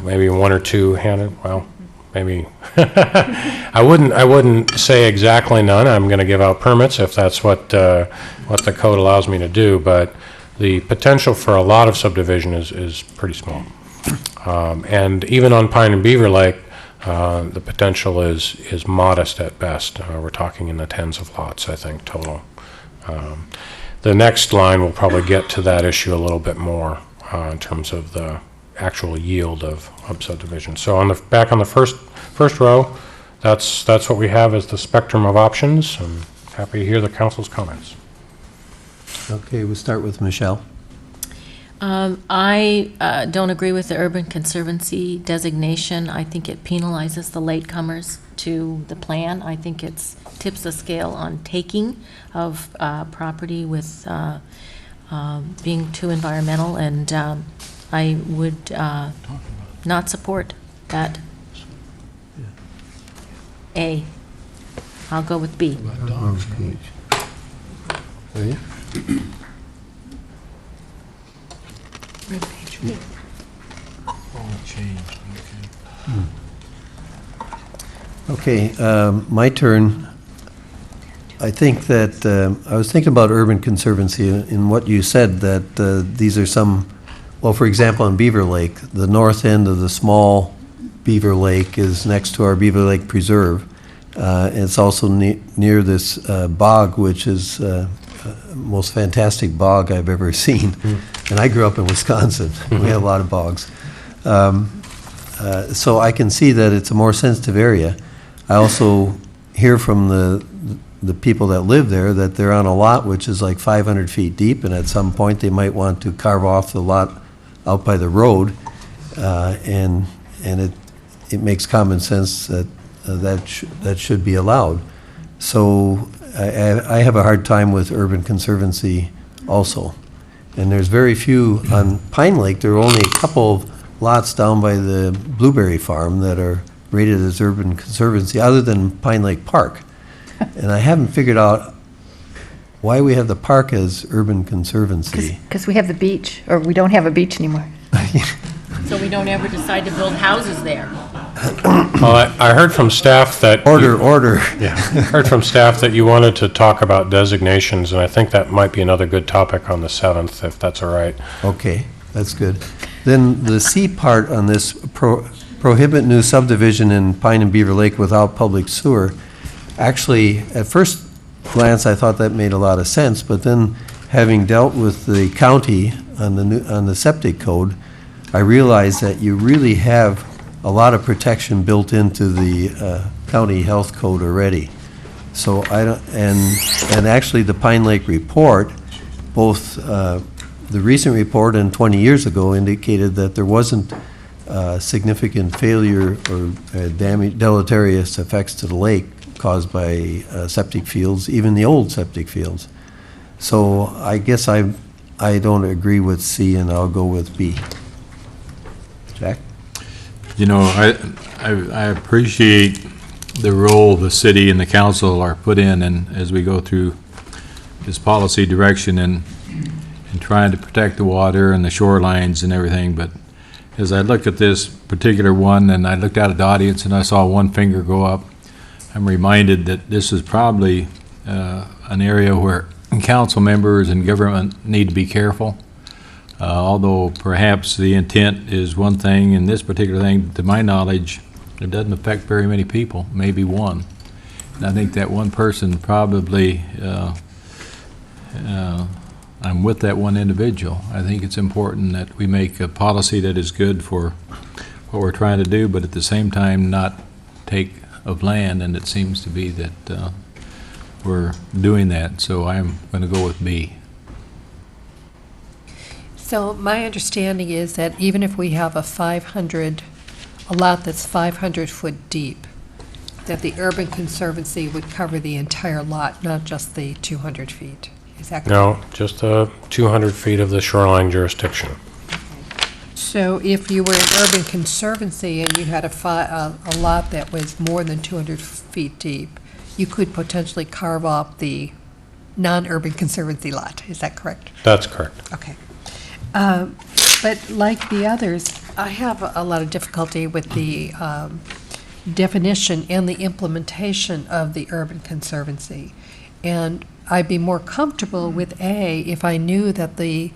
maybe one or two handed. Well, maybe I wouldn't say exactly none. I'm going to give out permits if that's what the code allows me to do. But the potential for a lot of subdivision is pretty small. And even on Pine and Beaver Lake, the potential is modest at best. We're talking in the tens of lots, I think, total. The next line will probably get to that issue a little bit more in terms of the actual yield of subdivision. So back on the first row, that's what we have as the spectrum of options. I'm happy to hear the council's comments. Okay, we'll start with Michelle. I don't agree with the Urban Conservancy designation. I think it penalizes the latecomers to the plan. I think it tips the scale on taking of property with being too environmental, and I would not support that. A. I'll go with B. Okay, my turn. I think that I was thinking about urban conservancy in what you said, that these are some well, for example, in Beaver Lake, the north end of the small Beaver Lake is next to our Beaver Lake Preserve. It's also near this bog, which is most fantastic bog I've ever seen. And I grew up in Wisconsin. We have a lot of bogs. So I can see that it's a more sensitive area. I also hear from the people that live there that they're on a lot which is like 500 feet deep, and at some point they might want to carve off the lot out by the road, and it makes common sense that that should be allowed. So I have a hard time with urban conservancy also. And there's very few on Pine Lake. There are only a couple of lots down by the Blueberry Farm that are rated as urban conservancy, other than Pine Lake Park. And I haven't figured out why we have the park as urban conservancy. Because we have the beach, or we don't have a beach anymore. So we don't ever decide to build houses there. Well, I heard from staff that... Order. Yeah, I heard from staff that you wanted to talk about designations, and I think that might be another good topic on the 7th, if that's all right. Okay, that's good. Then the C part on this, prohibit new subdivision in Pine and Beaver Lake without public sewer. Actually, at first glance, I thought that made a lot of sense, but then having dealt with the county on the septic code, I realized that you really have a lot of protection built into the county health code already. So I don't, and actually the Pine Lake report, both the recent report and 20 years ago indicated that there wasn't significant failure or damage, deleterious effects to the lake caused by septic fields, even the old septic fields. So I guess I don't agree with C, and I'll go with B. Jack? You know, I appreciate the role the city and the council are put in, and as we go through this policy direction and trying to protect the water and the shorelines and everything. But as I looked at this particular one, and I looked out at the audience and I saw one finger go up, I'm reminded that this is probably an area where council members and government need to be careful. Although perhaps the intent is one thing, and this particular thing, to my knowledge, it doesn't affect very many people, maybe one. And I think that one person probably, I'm with that one individual. I think it's important that we make a policy that is good for what we're trying to do, but at the same time not take of land, and it seems to be that we're doing that. So I'm going to go with B. So my understanding is that even if we have a lot that's 500 foot deep, that the Urban Conservancy would cover the entire lot, not just the 200 feet. Is that correct? No, just 200 feet of the shoreline jurisdiction. So if you were an Urban Conservancy and you had a lot that was more than 200 feet deep, you could potentially carve off the non-Urban Conservancy lot. Is that correct? That's correct. Okay. But like the others, I have a lot of difficulty with the definition and the implementation of the Urban Conservancy. And I'd be more comfortable with A if I knew that the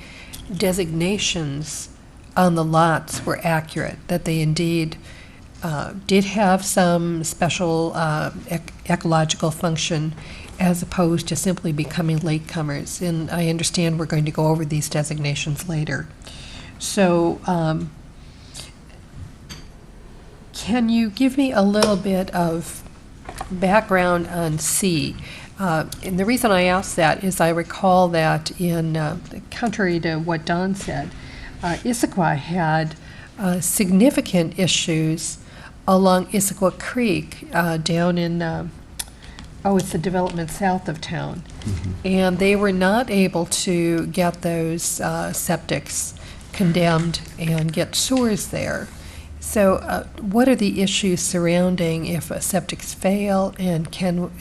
designations on the lots were accurate, that they indeed did have some special ecological function as opposed to simply becoming latecomers. And I understand we're going to go over these designations later. So can you give me a little bit of background on C? And the reason I ask that is I recall that in, contrary to what Don said, Issaquah had significant issues along Issaquah Creek down in, it's the development south of town. Mm-hmm. And they were not able to get those septics condemned and get sewers there. So what are the issues surrounding if septics fail, and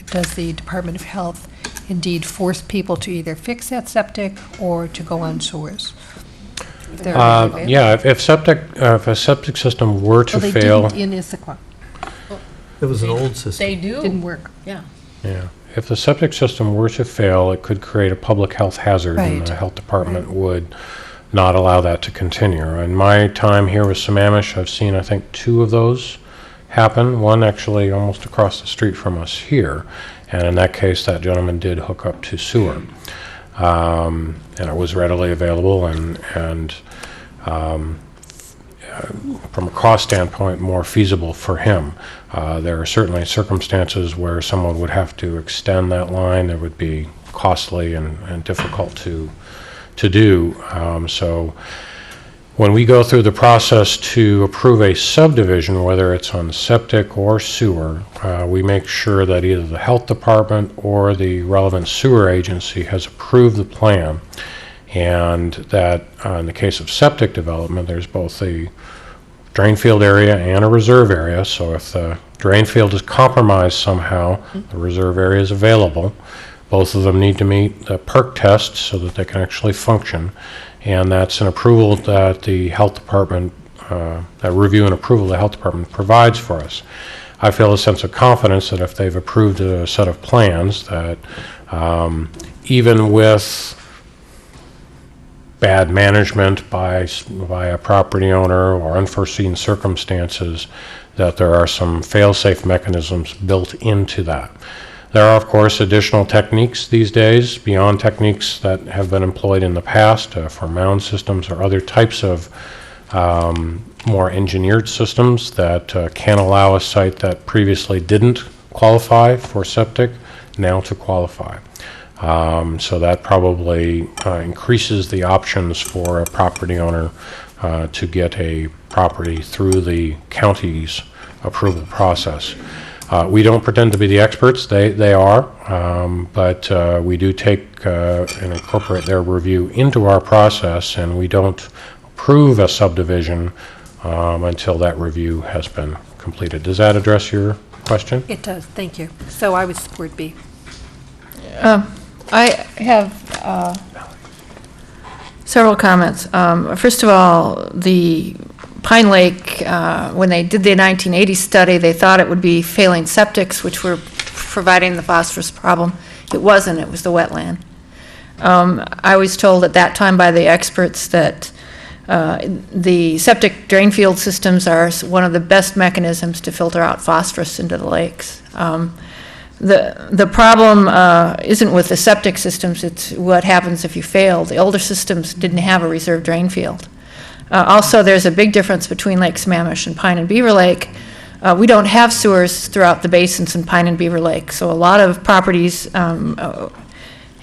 does the Department of Health indeed force people to either fix that septic or to go on sewers? Yeah, if a septic system were to fail. They didn't in Issaquah. It was an old system. They do. Didn't work. Yeah. Yeah, if the septic system were to fail, it could create a public health hazard, and the health department would not allow that to continue. In my time here with Sammamish, I've seen, I think, 2 of those happen, one actually almost across the street from us here, and in that case, that gentleman did hook up to sewer. And it was readily available and from a cost standpoint, more feasible for him. There are certainly circumstances where someone would have to extend that line. That would be costly and difficult to do. So when we go through the process to approve a subdivision, whether it's on septic or sewer, we make sure that either the health department or the relevant sewer agency has approved the plan, and that in the case of septic development, there's both a drain field area and a reserve area. So if the drain field is compromised somehow, the reserve area is available. Both of them need to meet the PERC test so that they can actually function. And that's an approval that the health department, that review and approval the health department provides for us. I feel a sense of confidence that if they've approved a set of plans, that even with bad management by a property owner or unforeseen circumstances, that there are some fail-safe mechanisms built into that. There are, of course, additional techniques these days, beyond techniques that have been employed in the past for mound systems or other types of more engineered systems that can allow a site that previously didn't qualify for septic now to qualify. So that probably increases the options for a property owner to get a property through the county's approval process. We don't pretend to be the experts, they are, but we do take and incorporate their review into our process, and we don't approve a subdivision until that review has been completed. Does that address your question? It does, thank you. So I would support B. I have several comments. First of all, the Pine Lake, when they did the 1980 study, they thought it would be failing septics, which were providing the phosphorus problem. It wasn't, it was the wetland. I was told at that time by the experts that the septic drain field systems are one of the best mechanisms to filter out phosphorus into the lakes. The problem isn't with the septic systems, it's what happens if you fail. The older systems didn't have a reserve drain field. Also, there's a big difference between Lake Sammamish and Pine and Beaver Lake. We don't have sewers throughout the basins in Pine and Beaver Lake, so a lot of properties,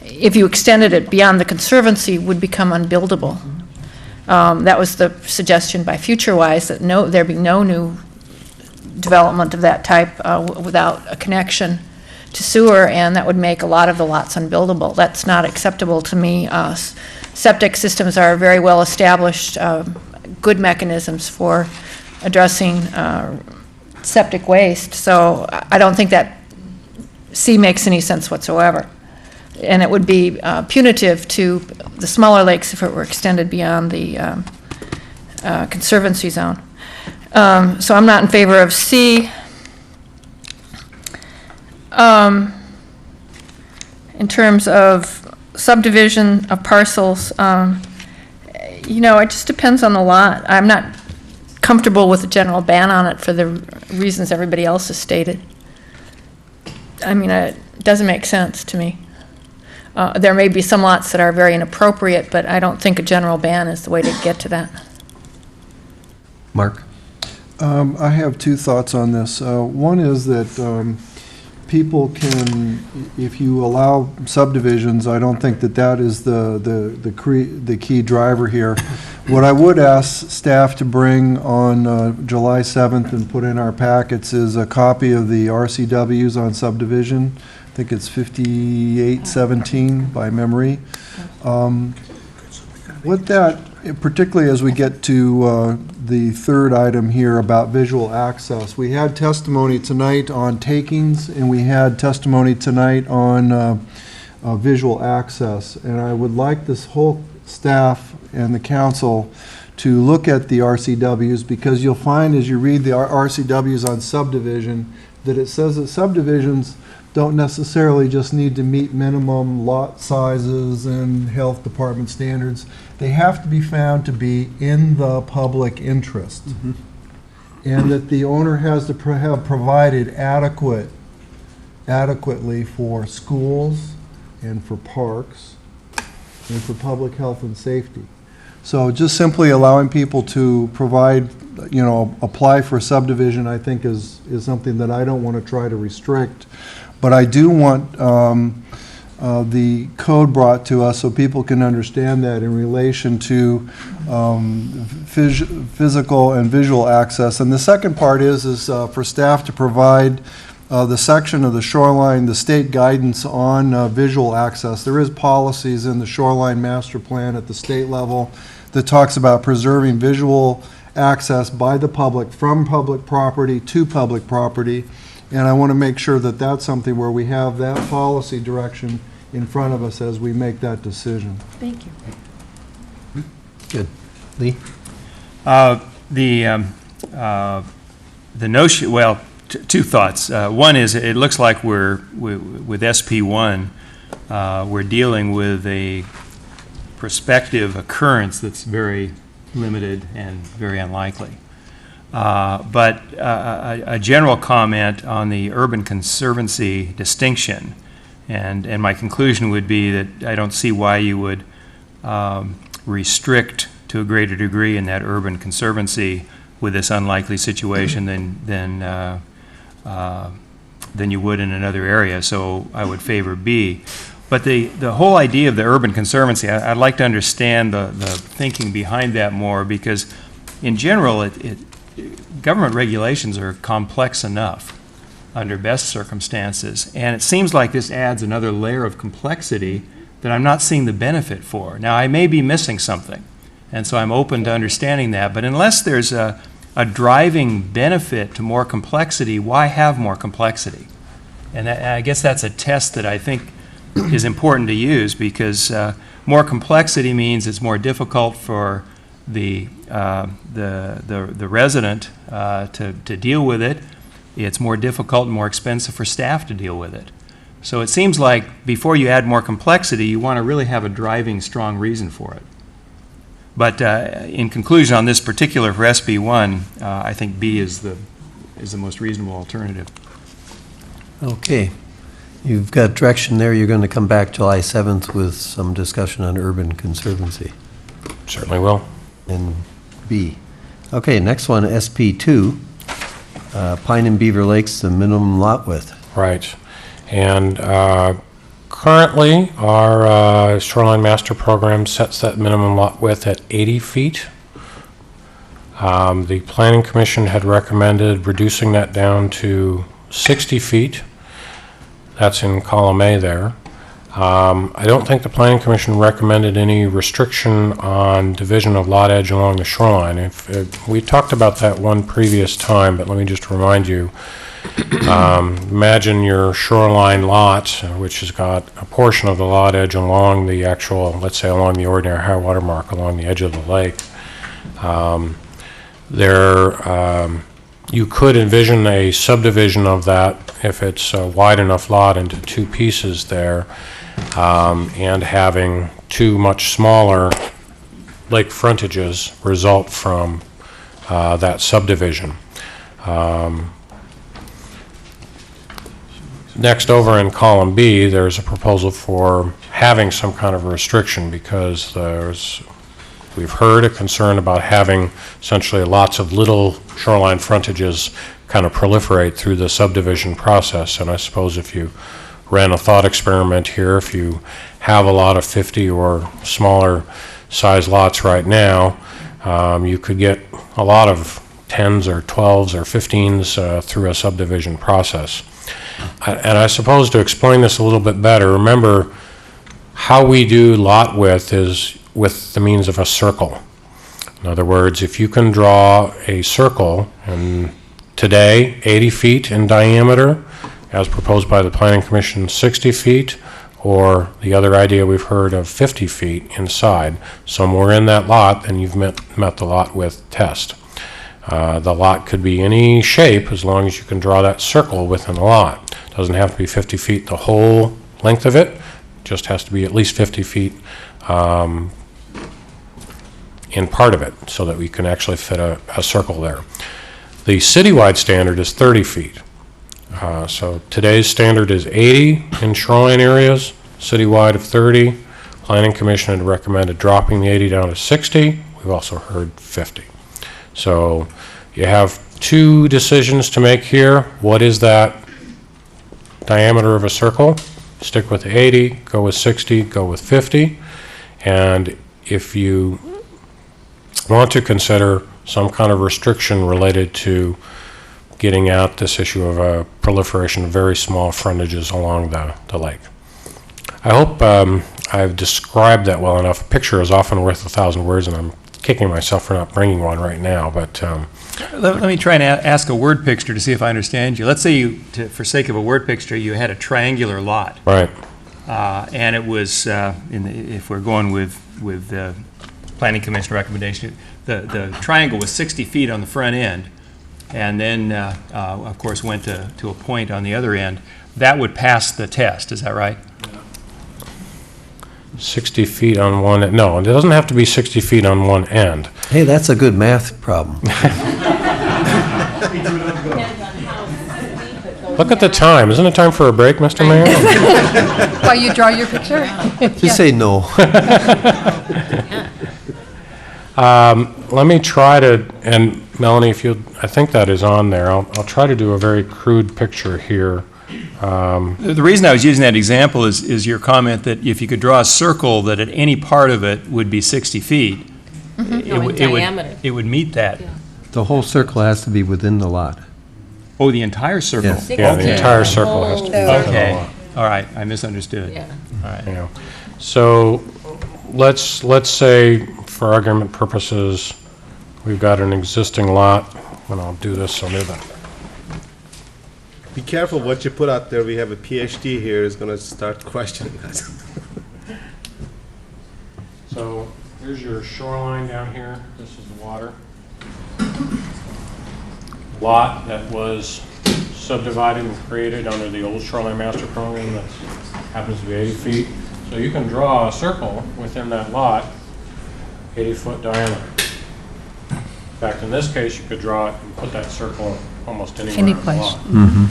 if you extended it beyond the conservancy, would become unbuildable. That was the suggestion by FutureWise, that there be no new development of that type without a connection to sewer, and that would make a lot of the lots unbuildable. That's not acceptable to me. Septic systems are very well established, good mechanisms for addressing septic waste, so I don't think that C makes any sense whatsoever. And it would be punitive to the smaller lakes if it were extended beyond the conservancy zone. So I'm not in favor of C. In terms of subdivision of parcels, it just depends on the lot. I'm not comfortable with a general ban on it for the reasons everybody else has stated. I mean, it doesn't make sense to me. There may be some lots that are very inappropriate, but I don't think a general ban is the way to get to that. Mark? I have 2 thoughts on this. One is that people can, if you allow subdivisions, I don't think that is the key driver here. What I would ask staff to bring on July 7th and put in our packets is a copy of the RCWs on subdivision. I think it's 5817 by memory. What that, particularly as we get to the third item here about visual access, we had testimony tonight on takings, and we had testimony tonight on visual access. And I would like this whole staff and the council to look at the RCWs, because you'll find as you read the RCWs on subdivision that it says that subdivisions don't necessarily just need to meet minimum lot sizes and health department standards. They have to be found to be in the public interest. And that the owner has to have provided adequately for schools and for parks and for public health and safety. So just simply allowing people to provide, apply for subdivision, I think is something that I don't want to try to restrict. But I do want the code brought to us so people can understand that in relation to physical and visual access. And the second part is for staff to provide the section of the shoreline, the state guidance on visual access. There is policies in the shoreline master plan at the state level that talks about preserving visual access by the public from public property to public property. And I want to make sure that that's something where we have that policy direction in front of us as we make that decision. Thank you. Good. Lee? The notion, well, two thoughts. One is it looks like with SP1, we're dealing with a prospective occurrence that's very limited and very unlikely. But a general comment on the urban conservancy distinction, and my conclusion would be that I don't see why you would restrict to a greater degree in that urban conservancy with this unlikely situation than you would in another area. So I would favor B. But the whole idea of the urban conservancy, I'd like to understand the thinking behind that more, because in general, government regulations are complex enough under best circumstances, and it seems like this adds another layer of complexity that I'm not seeing the benefit for. Now, I may be missing something, and so I'm open to understanding that, but unless there's a driving benefit to more complexity, why have more complexity? And I guess that's a test that I think is important to use, because more complexity means it's more difficult for the resident to deal with it. It's more difficult and more expensive for staff to deal with it. So it seems like before you add more complexity, you want to really have a driving, strong reason for it. But in conclusion, on this particular for SB1, I think B is the most reasonable alternative. Okay. You've got direction there. You're going to come back July 7th with some discussion on urban conservancy. Certainly will. And B. Okay, next one, SP2, Pine and Beaver Lakes, the minimum lot width. Right. And currently, our Shoreline Master Program sets that minimum lot width at 80 feet. The Planning Commission had recommended reducing that down to 60 feet. That's in column A there. I don't think the Planning Commission recommended any restriction on division of lot edge along the shoreline. We talked about that one previous time, but let me just remind you. Imagine your shoreline lot, which has got a portion of the lot edge along the actual, let's say along the ordinary high water mark, along the edge of the lake. You could envision a subdivision of that if it's a wide enough lot into two pieces there, and having two much smaller lake frontages result from that subdivision. Next, over in column B, there's a proposal for having some kind of a restriction, because we've heard a concern about having essentially lots of little shoreline frontages kind of proliferate through the subdivision process. And I suppose if you ran a thought experiment here, if you have a lot of 50 or smaller size lots right now, you could get a lot of 10s or 12s or 15s through a subdivision process. And I suppose to explain this a little bit better, remember how we do lot width is with the means of a circle. In other words, if you can draw a circle, and today 80 feet in diameter, as proposed by the Planning Commission 60 feet, or the other idea we've heard of 50 feet inside, somewhere in that lot, then you've met the lot width test. The lot could be any shape as long as you can draw that circle within the lot. Doesn't have to be 50 feet the whole length of it, just has to be at least 50 feet in part of it, so that we can actually fit a circle there. The citywide standard is 30 feet. So today's standard is 80 in shoreline areas, citywide of 30. Planning Commission had recommended dropping the 80 down to 60. We've also heard 50. So you have two decisions to make here. What is that diameter of a circle? Stick with 80, go with 60, go with 50. And if you want to consider some kind of restriction related to getting at this issue of a proliferation of very small frontages along the lake. I hope I've described that well enough. A picture is often worth 1,000 words, and I'm kicking myself for not bringing one right now, but... Let me try and ask a word picture to see if I understand you. Let's say you, for sake of a word picture, you had a triangular lot. Right. And it was, if we're going with the Planning Commission recommendation, the triangle was 60 feet on the front end, and then, of course, went to a point on the other end. That would pass the test, is that right? 60 feet on one end. No, it doesn't have to be 60 feet on one end. Hey, that's a good math problem. Look at the time. Isn't it time for a break, Mr. Mayor? While you draw your picture? Just say no. Let me try to, and Melanie, if you, I think that is on there. I'll try to do a very crude picture here. The reason I was using that example is your comment that if you could draw a circle that at any part of it would be 60 feet, it would meet that. Yeah. The whole circle has to be within the lot. Oh, the entire circle? Yes. Yeah, the entire circle has to be within the Okay, lot. all right, I misunderstood. Yeah. All right. Yeah. So let's say, for argument purposes, we've got an existing lot, and I'll do this so near that. Be careful what you put out there. We have a PhD here is going to start questioning us. So here's your shoreline down here. This is the water. Lot that was subdivided and created under the old shoreline master program that happens to be 80 feet. So you can draw a circle within that lot, 80-foot diameter. In fact, in this case, you could draw it and put that circle almost anywhere Any in the place. lot. Mm-hmm.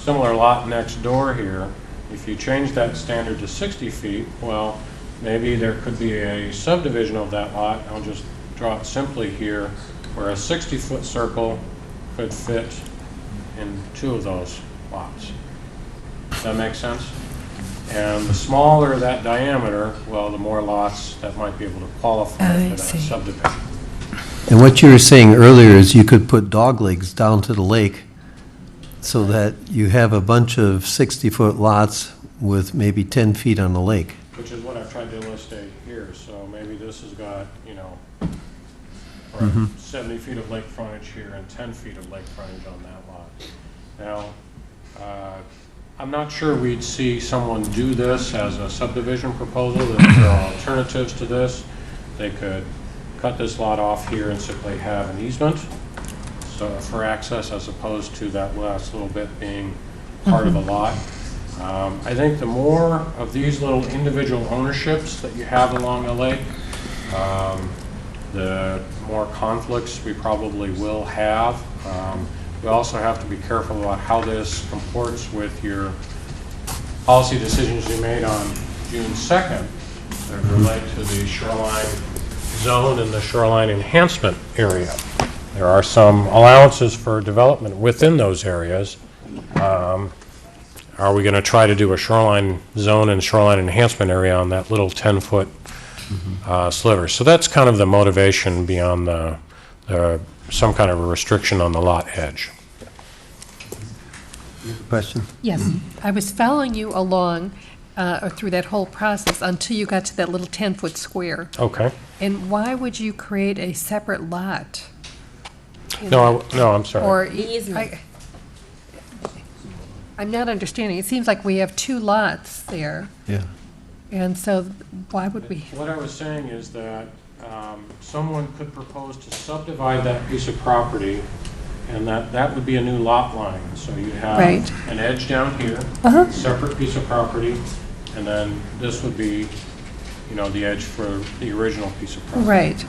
Similar lot next door here, if you change that standard to 60 feet, well, maybe there could be a subdivision of that lot. I'll just draw it simply here, where a 60-foot circle could fit in two of those lots. Does that make sense? And the smaller that diameter, well, the more lots that might be able to qualify for that subdivision. And what you were saying earlier is you could put doglegs down to the lake so that you have a bunch of 60-foot lots with maybe 10 feet on the lake. Which is what I've tried to illustrate here. So maybe this has got, 70 feet of lake frontage here and 10 feet of lake frontage on that lot. Now, I'm not sure we'd see someone do this as a subdivision proposal. There are alternatives to this. They could cut this lot off here and simply have an easement for access, as opposed to that last little bit being part of the lot. I think the more of these little individual ownerships that you have along the lake, the more conflicts we probably will have. We also have to be careful about how this comports with your policy decisions you made on June 2nd that relate to the shoreline zone and the shoreline enhancement area. There are some allowances for development within those areas. Are we going to try to do a shoreline zone and shoreline enhancement area on that little 10-foot sliver? So that's kind of the motivation beyond some kind of a restriction on the lot edge. Question? Yes, I was following you along through that whole process until you got to that little 10-foot square. Okay. And why would you create a separate lot? No, I'm sorry. Or I'm not understanding. It seems like we have two lots there. Yeah. And so why would we? What I was saying is that someone could propose to subdivide that piece of property, and that would be a new lot line. So you have Right. an edge down here, separate piece of property, and then this would be, the edge for the original piece of property. Right.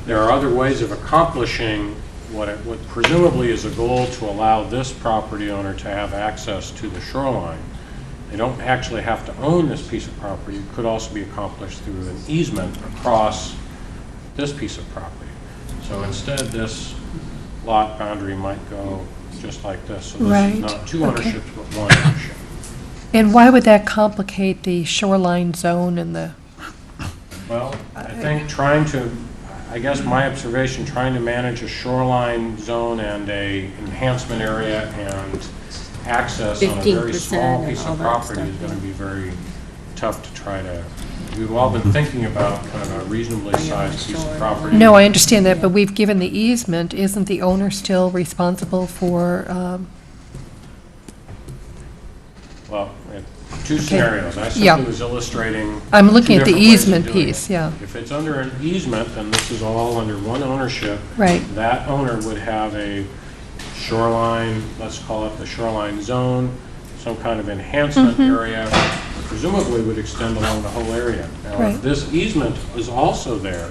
There are other ways of accomplishing what presumably is a goal to allow this property owner to have access to the shoreline. They don't actually have to own this piece of property. It could also be accomplished through an easement across this piece of property. So instead, this lot boundary might go just like this. So this Right. is not two Okay. ownerships, but one ownership. And why would that complicate the shoreline zone and the? Well, I think I guess my observation, trying to manage a shoreline zone and a enhancement area and access on a very 15% small and piece all of that property stuff, is going to be very tough to try to, we've all been thinking about kind of a reasonably sized piece of property. No, I understand that, but we've given the easement. Isn't the owner still responsible for? Well, two scenarios. I Yeah. simply was illustrating. I'm looking two at the different ways of easement doing piece, it. yeah. If it's under an easement, then this is all under one ownership. Right. That owner would have a shoreline, let's call it the shoreline zone, some kind of enhancement area, presumably would extend along the whole area. Now, Right. if this easement is also there,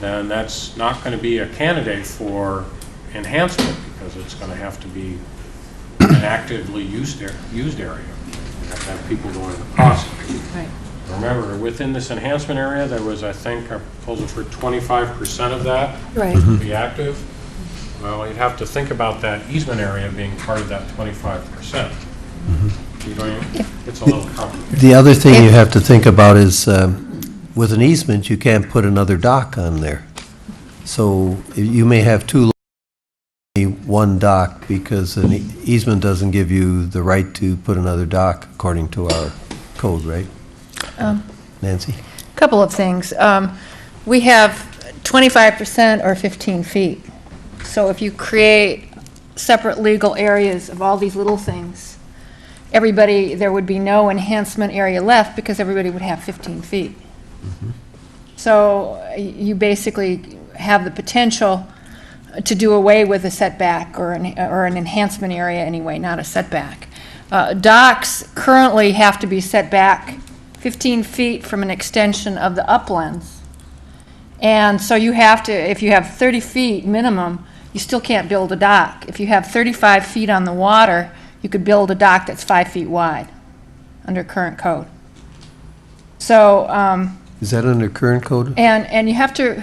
then that's not going to be a candidate for enhancement because it's going to have to be an actively used area. You have to have people going across it. Right. Remember, within this enhancement area, there was, I think, a proposal for 25% of that Right. to be active. Well, you'd have to think about that easement area being part of that 25%. It's a little complicated. The other thing you have to think about is, with an easement, you can't put another dock on there. So you may have one dock because an easement doesn't give you the right to put another dock according to our code, right? Nancy? Couple of things. We have 25% or 15 feet. So if you create separate legal areas of all these little things, there would be no enhancement area left because everybody would have 15 feet. So you basically have the potential to do away with a setback or an enhancement area anyway, not a setback. Docks currently have to be set back 15 feet from an extension of the uplands. And so you have to, if you have 30 feet minimum, you still can't build a dock. If you have 35 feet on the water, you could build a dock that's 5 feet wide under current code. So, Is that under current code? and you have to,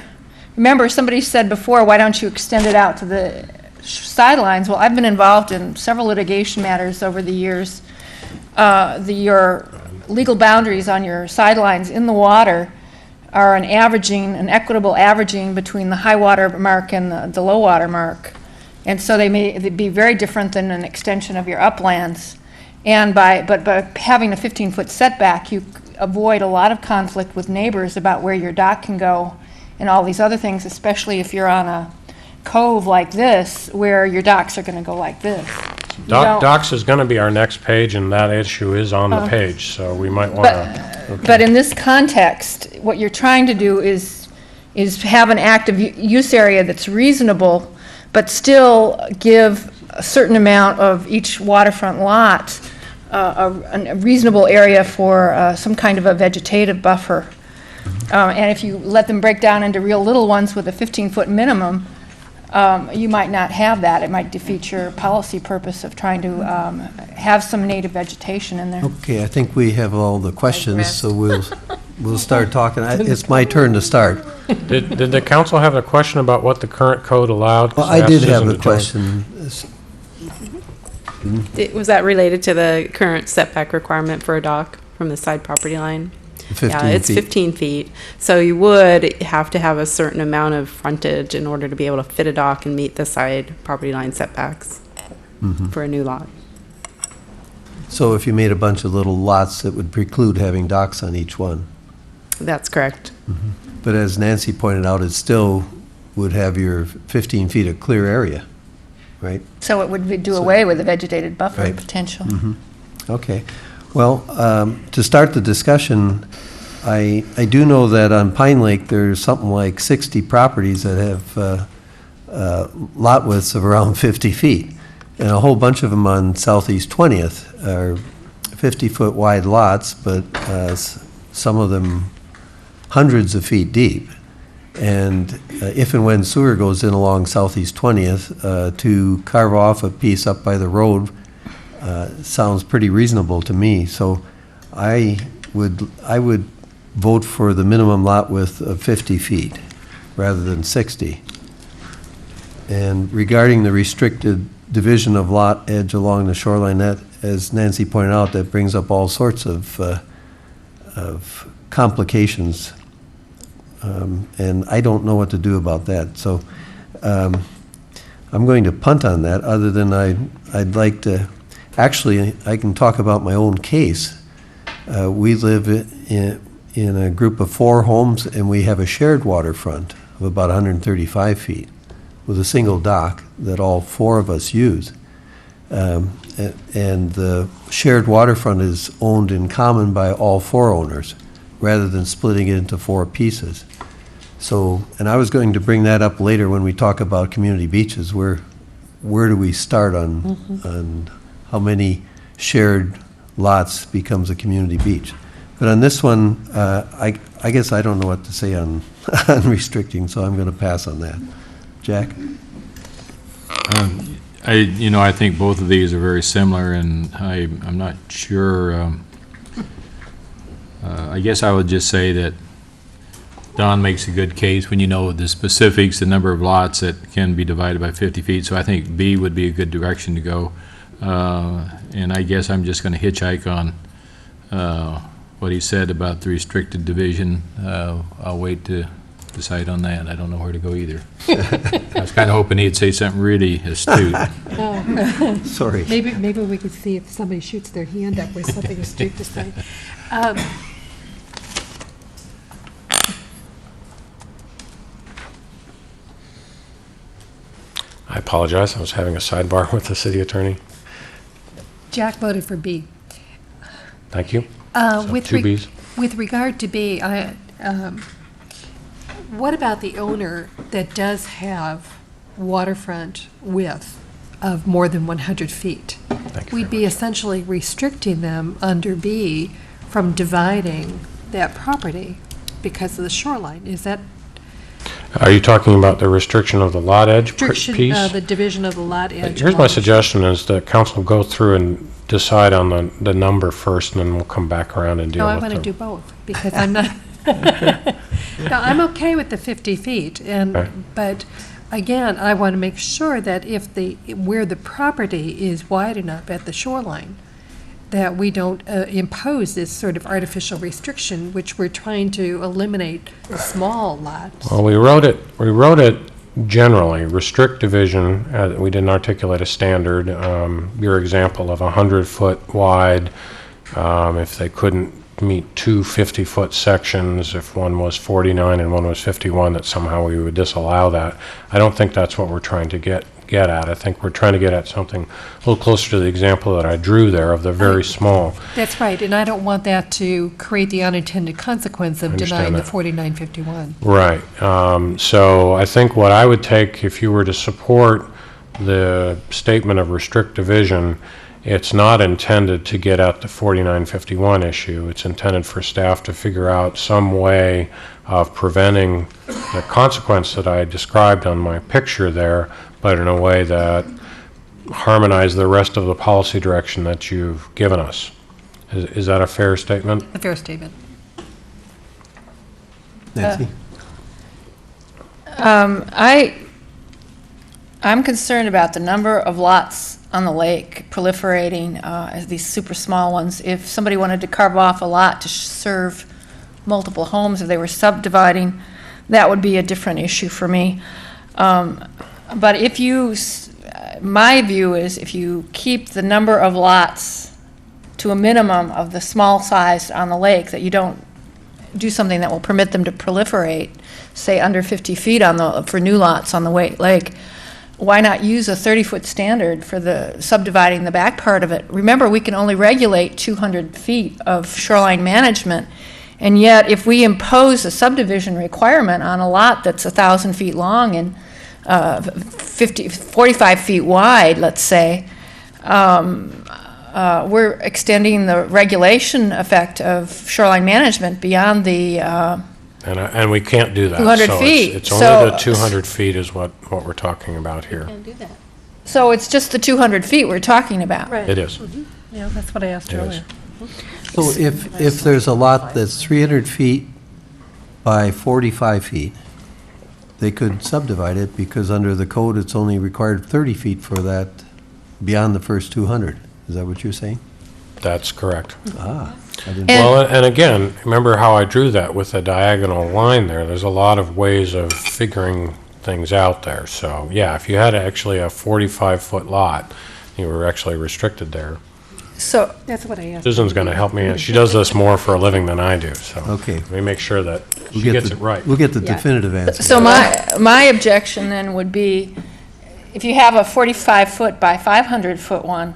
remember, somebody said before, why don't you extend it out to the sidelines? Well, I've been involved in several litigation matters over the years. Your legal boundaries on your sidelines in the water are an equitable averaging between the high water mark and the low water mark. And so they'd be very different than an extension of your uplands. And by having a 15-foot setback, you avoid a lot of conflict with neighbors about where your dock can go and all these other things, especially if you're on a cove like this, where your docks are going to go like this. Docks is going to be our next page, and that issue is on the page, so we might want to. But in this context, what you're trying to do is have an active use area that's reasonable, but still give a certain amount of each waterfront lot a reasonable area for some kind of a vegetative buffer. And if you let them break down into real little ones with a 15-foot minimum, you might not have that. It might defeat your policy purpose of trying to have some native vegetation in there. Okay, I think we have all the questions, so we'll start talking. It's my turn to start. Did the council have a question about what the current code allowed? Well, I did have a question. Was that related to the current setback requirement for a dock from the side property line? 15 yeah, it's feet. 15 feet. So you would have to have a certain amount of frontage in order to be able to fit a dock and meet the side property line setbacks for a new lot. So if you made a bunch of little lots, it would preclude having docks on each one. That's correct. But as Nancy pointed out, it still would have your 15 feet of clear area, right? So it would do away with the vegetated buffer Right. potential. Okay. Well, to start the discussion, I do know that on Pine Lake, there's something like 60 properties that have lot widths of around 50 feet. And a whole bunch of them on Southeast 20th are 50-foot wide lots, but some of them hundreds of feet deep. And if and when sewer goes in along Southeast 20th, to carve off a piece up by the road sounds pretty reasonable to me. So I would vote for the minimum lot width of 50 feet rather than 60. And regarding the restricted division of lot edge along the shoreline, that, as Nancy pointed out, that brings up all sorts of complications. And I don't know what to do about that. So I'm going to punt on that, other than I'd like to, actually, I can talk about my own case. We live in a group of 4 homes, and we have a shared waterfront of about 135 feet with a single dock that all 4 of us use. And the shared waterfront is owned in common by all 4 owners, rather than splitting it into 4 pieces. So, and I was going to bring that up later when we talk about community beaches. Where do we start on how many shared lots becomes a community beach? But on this one, I guess I don't know what to say on restricting, so I'm going to pass on that. Jack? I think both of these are very similar, and I'm not sure. I guess I would just say that Don makes a good case when you know the specifics, the number of lots that can be divided by 50 feet. So I think B would be a good direction to go. And I guess I'm just going to hitchhike on what he said about the restricted division. I'll wait to decide on that. I don't know where to go either. I was kind of hoping he'd say something really astute. Sorry. Maybe we could see if somebody shoots their hand up with something astute to say. I apologize. I was having a sidebar with the city attorney. Jack voted for B. Thank you. With 2 Bs. With regard to B, what about the owner that does have waterfront width of more than 100 feet? We'd be essentially restricting them under B from dividing that property because of the shoreline. Is that Are you talking about the restriction of the lot edge restriction, piece? the division of the lot edge? Here's my suggestion is that council go through and decide on the number first, and then we'll come back around and deal No, I with want to them. do both because I'm not. No, I'm okay with the 50 feet, but again, I want to make sure that where the property is wide enough at the shoreline, that we don't impose this sort of artificial restriction, which we're trying to eliminate the small lots. Well, we wrote it generally, restrict division. We didn't articulate a standard. Your example of 100-foot wide, if they couldn't meet 2 50-foot sections, if one was 49 and one was 51, that somehow we would disallow that. I don't think that's what we're trying to get at. I think we're trying to get at something a little closer to the example that I drew there of the very small. That's right, and I don't want that to create the unintended consequence of denying the that. 4951. Right. So I think what I would take, if you were to support the statement of restrict division, it's not intended to get at the 4951 issue. It's intended for staff to figure out some way of preventing the consequence that I described on my picture there, but in a way that harmonizes the rest of the policy direction that you've given us. Is that a fair statement? A fair statement. Nancy? I'm concerned about the number of lots on the lake proliferating as these super small ones. If somebody wanted to carve off a lot to serve multiple homes, if they were subdividing, that would be a different issue for me. But if my view is if you keep the number of lots to a minimum of the small size on the lake, that you don't do something that will permit them to proliferate, say under 50 feet for new lots on the lake, why not use a 30-foot standard for the subdividing the back part of it? Remember, we can only regulate 200 feet of shoreline management, And yet, if we impose a subdivision requirement on a lot that's 1,000 feet long and 45 feet wide, let's say, we're extending the regulation effect of shoreline management beyond the And we can't do that. 200 So feet. It's only the 200 feet is what we're talking about here. So it's just the 200 feet we're talking about. Right. It is. Yeah, that's what I asked It is. earlier. So if there's a lot that's 300 feet by 45 feet, they could subdivide it because under the code, it's only required 30 feet for that beyond the first 200. Is that what you're saying? That's correct. Ah. I didn't- Well, and again, remember how I drew that with a diagonal line there? There's a lot of ways of figuring things out there. So, yeah, if you had actually a 45-foot lot, you were actually restricted there. So That's what I asked. Susan's going to help me. She does this more for a living than I do, so. Okay. Let me make sure that We'll she get gets the- it right. We'll get the Yeah. definitive answer. So my objection then would be, if you have a 45-foot by 500-foot one,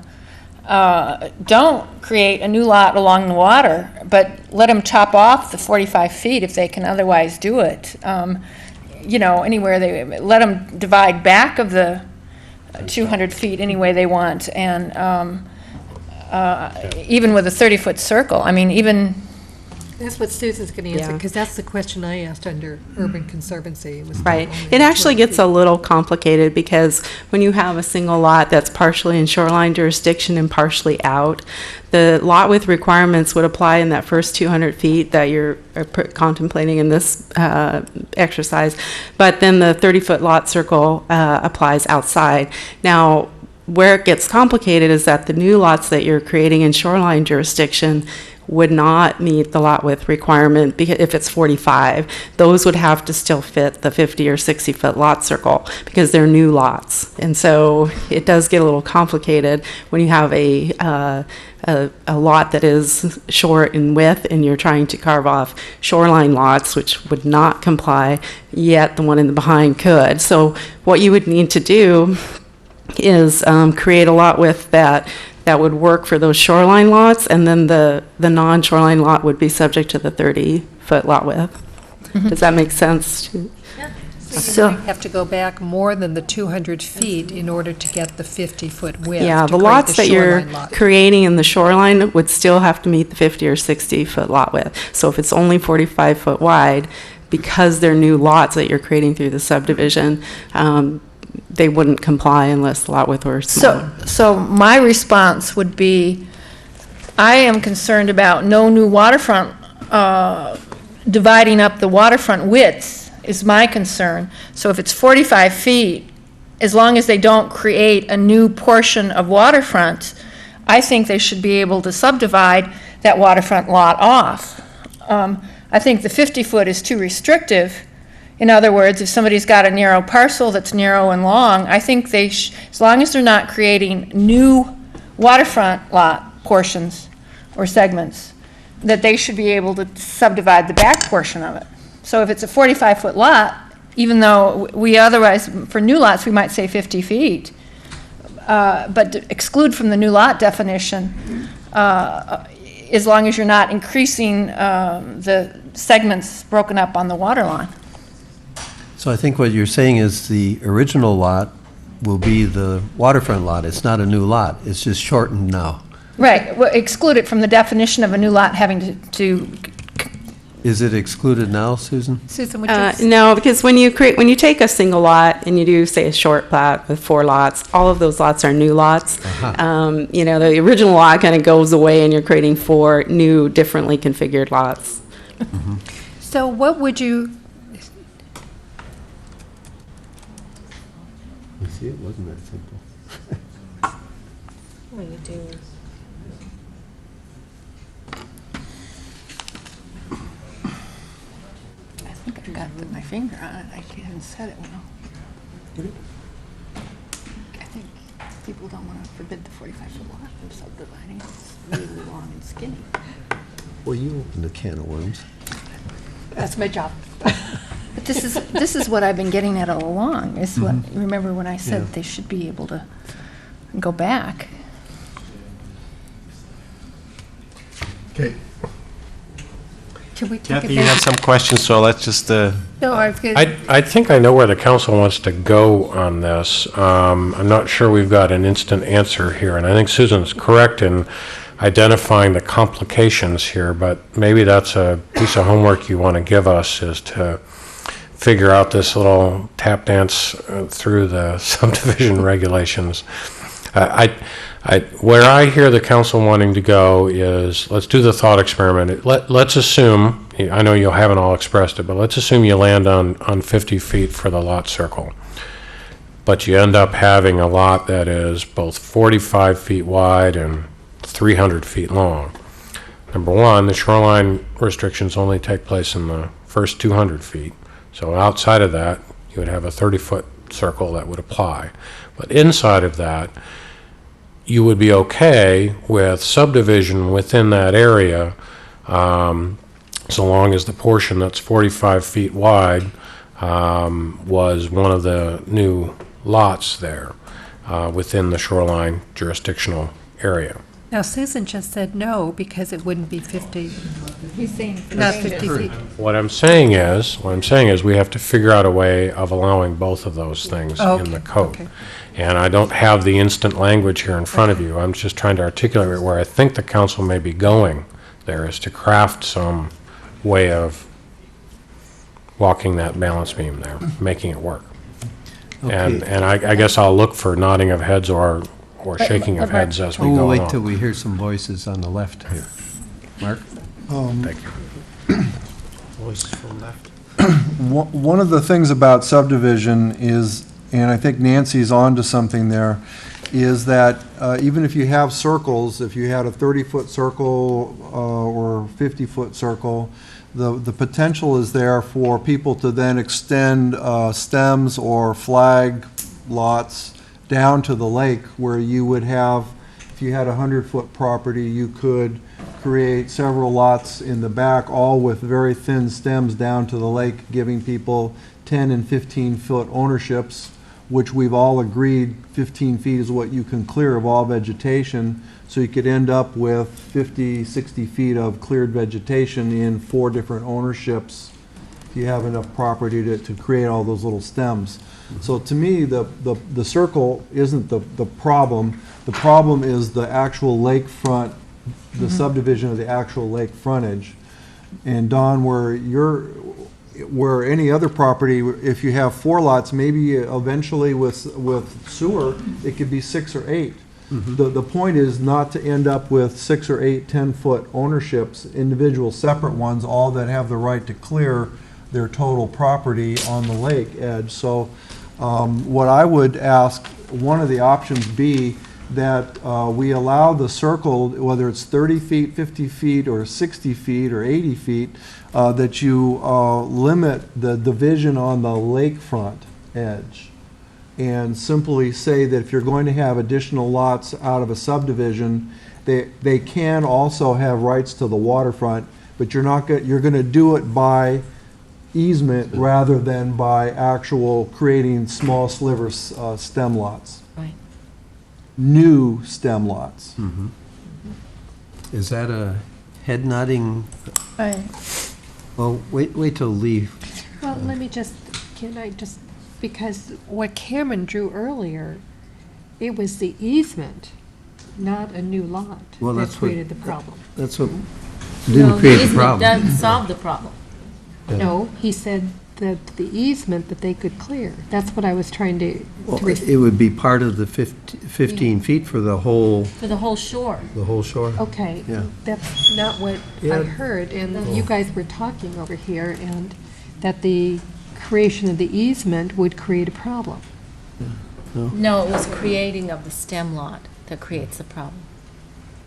don't create a new lot along the water, but let them chop off the 45 feet if they can otherwise do it. Anywhere let them divide back of the 200 feet any way they want, and even with a 30-foot circle, That's what Susan's going to answer, Yeah. because that's the question I asked under Urban Conservancy. was Right. only It actually 200 gets a little complicated because when you have a single lot that's partially in shoreline jurisdiction and partially out, the lot width requirements would apply in that first 200 feet that you're contemplating in this exercise, but then the 30-foot lot circle applies outside. Now, where it gets complicated is that the new lots that you're creating in shoreline jurisdiction would not meet the lot width requirement if it's 45. Those would have to still fit the 50 or 60-foot lot circle because they're new lots. And so it does get a little complicated when you have a lot that is short in width and you're trying to carve off shoreline lots, which would not comply, yet the one in the behind could. So what you would need to do is create a lot width that would work for those shoreline lots, and then the non-shoreline lot would be subject to the 30-foot lot width. Does that make sense? So you might have to go back more than the 200 feet in order to get the 50-foot width. Yeah, to the create lots that you're shoreline lot. creating in the shoreline would still have to meet the 50 or 60-foot lot width. So if it's only 45-foot wide, because they're new lots that you're creating through the subdivision, they wouldn't comply unless the lot width were smaller. So my response would be, I am concerned about no new waterfront, dividing up the waterfront widths is my concern. So if it's 45 feet, as long as they don't create a new portion of waterfront, I think they should be able to subdivide that waterfront lot off. I think the 50-foot is too restrictive. In other words, if somebody's got a narrow parcel that's narrow and long, I think they, as long as they're not creating new waterfront lot portions or segments, that they should be able to subdivide the back portion of it. So if it's a 45-foot lot, even though we otherwise, for new lots, we might say 50 feet, but to exclude from the new lot definition, as long as you're not increasing the segments broken up on the water line. So I think what you're saying is the original lot will be the waterfront lot. It's not a new lot. It's just shortened now. Right, well, exclude it from the definition of a new lot having to Is it excluded now, Susan? Susan, would you? No, because when you take a single lot and you do, say, a short plat with 4 lots, all of those lots are new lots. The original lot kind of goes away and you're creating 4 new, differently configured lots. So what would you, You see, it wasn't that simple. what do you do? I think I've got to put my finger on it. I haven't said it well. I think people don't want to forbid the 45-foot lot from subdividing. It's really long and skinny. Well, you opened a can of worms. That's my job. But this is what I've been getting at all along, is what, remember when I said Yeah. they should be able to go back? Okay. Can we take Kathy, you have some questions, so let's just, No, I was gonna. I think I know where the council wants to go on this. I'm not sure we've got an instant answer here, and I think Susan's correct in identifying the complications here, but maybe that's a piece of homework you want to give us, is to figure out this little tap dance through the subdivision regulations. Where I hear the council wanting to go is, let's do the thought experiment. Let's assume, I know you haven't all expressed it, but let's assume you land on 50 feet for the lot circle. But you end up having a lot that is both 45 feet wide and 300 feet long. Number one, the shoreline restrictions only take place in the first 200 feet. So outside of that, you would have a 30-foot circle that would apply. But inside of that, you would be okay with subdivision within that area, so long as the portion that's 45 feet wide was one of the new lots there within the shoreline jurisdictional area. Now, Susan just said no, because it wouldn't be 50. He's saying. Not 50 feet. What I'm saying is we have to figure out a way of allowing both of those things in the code. Okay. And I don't have the instant language here in front of you. I'm just trying to articulate where I think the council may be going there, is to craft some way of walking that balance beam there, making it work. Okay. And I guess I'll look for nodding of heads or shaking of heads as we go We'll along. wait till we hear some voices on the left here. Mark? Thank you. voices from left. One of the things about subdivision is, and I think Nancy's onto something there, is that even if you have circles, if you had a 30-foot circle or 50-foot circle, the potential is there for people to then extend stems or flag lots down to the lake, where you would have, if you had a 100-foot property, you could create several lots in the back, all with very thin stems down to the lake, giving people 10 and 15-foot ownerships, which we've all agreed 15 feet is what you can clear of all vegetation. So you could end up with 50, 60 feet of cleared vegetation in 4 different ownerships if you have enough property to create all those little stems. So to me, the circle isn't the problem. The problem is the actual lakefront, the subdivision of the actual lake frontage. And Don, where any other property, if you have 4 lots, maybe eventually with sewer, it could be 6 or 8. The point is not to end up with 6 or 8 10-foot ownerships, individual separate ones, all that have the right to clear their total property on the lake edge. So what I would ask, one of the options be that we allow the circle, whether it's 30 feet, 50 feet, or 60 feet, or 80 feet, that you limit the division on the lakefront edge. And simply say that if you're going to have additional lots out of a subdivision, they can also have rights to the waterfront, but you're going to do it by easement rather than by actual creating small slivers, stem lots. Right. New stem lots. Is that a head nodding? Right. Well, wait till Lee. Well, because what Cameron drew earlier, it was the easement, not a new lot, Well, that that's what- created the problem. That's what didn't create the problem. doesn't solve the problem. Yeah. No, he said that the easement that they could clear. That's what I was trying to. Well, it would be part of the 15 feet for the whole For the whole shore. shore. Okay, Yeah. that's not what Yeah. I heard, and you guys were talking over here, and that the creation of the easement would create a problem. No, it was creating of the stem lot that creates the problem.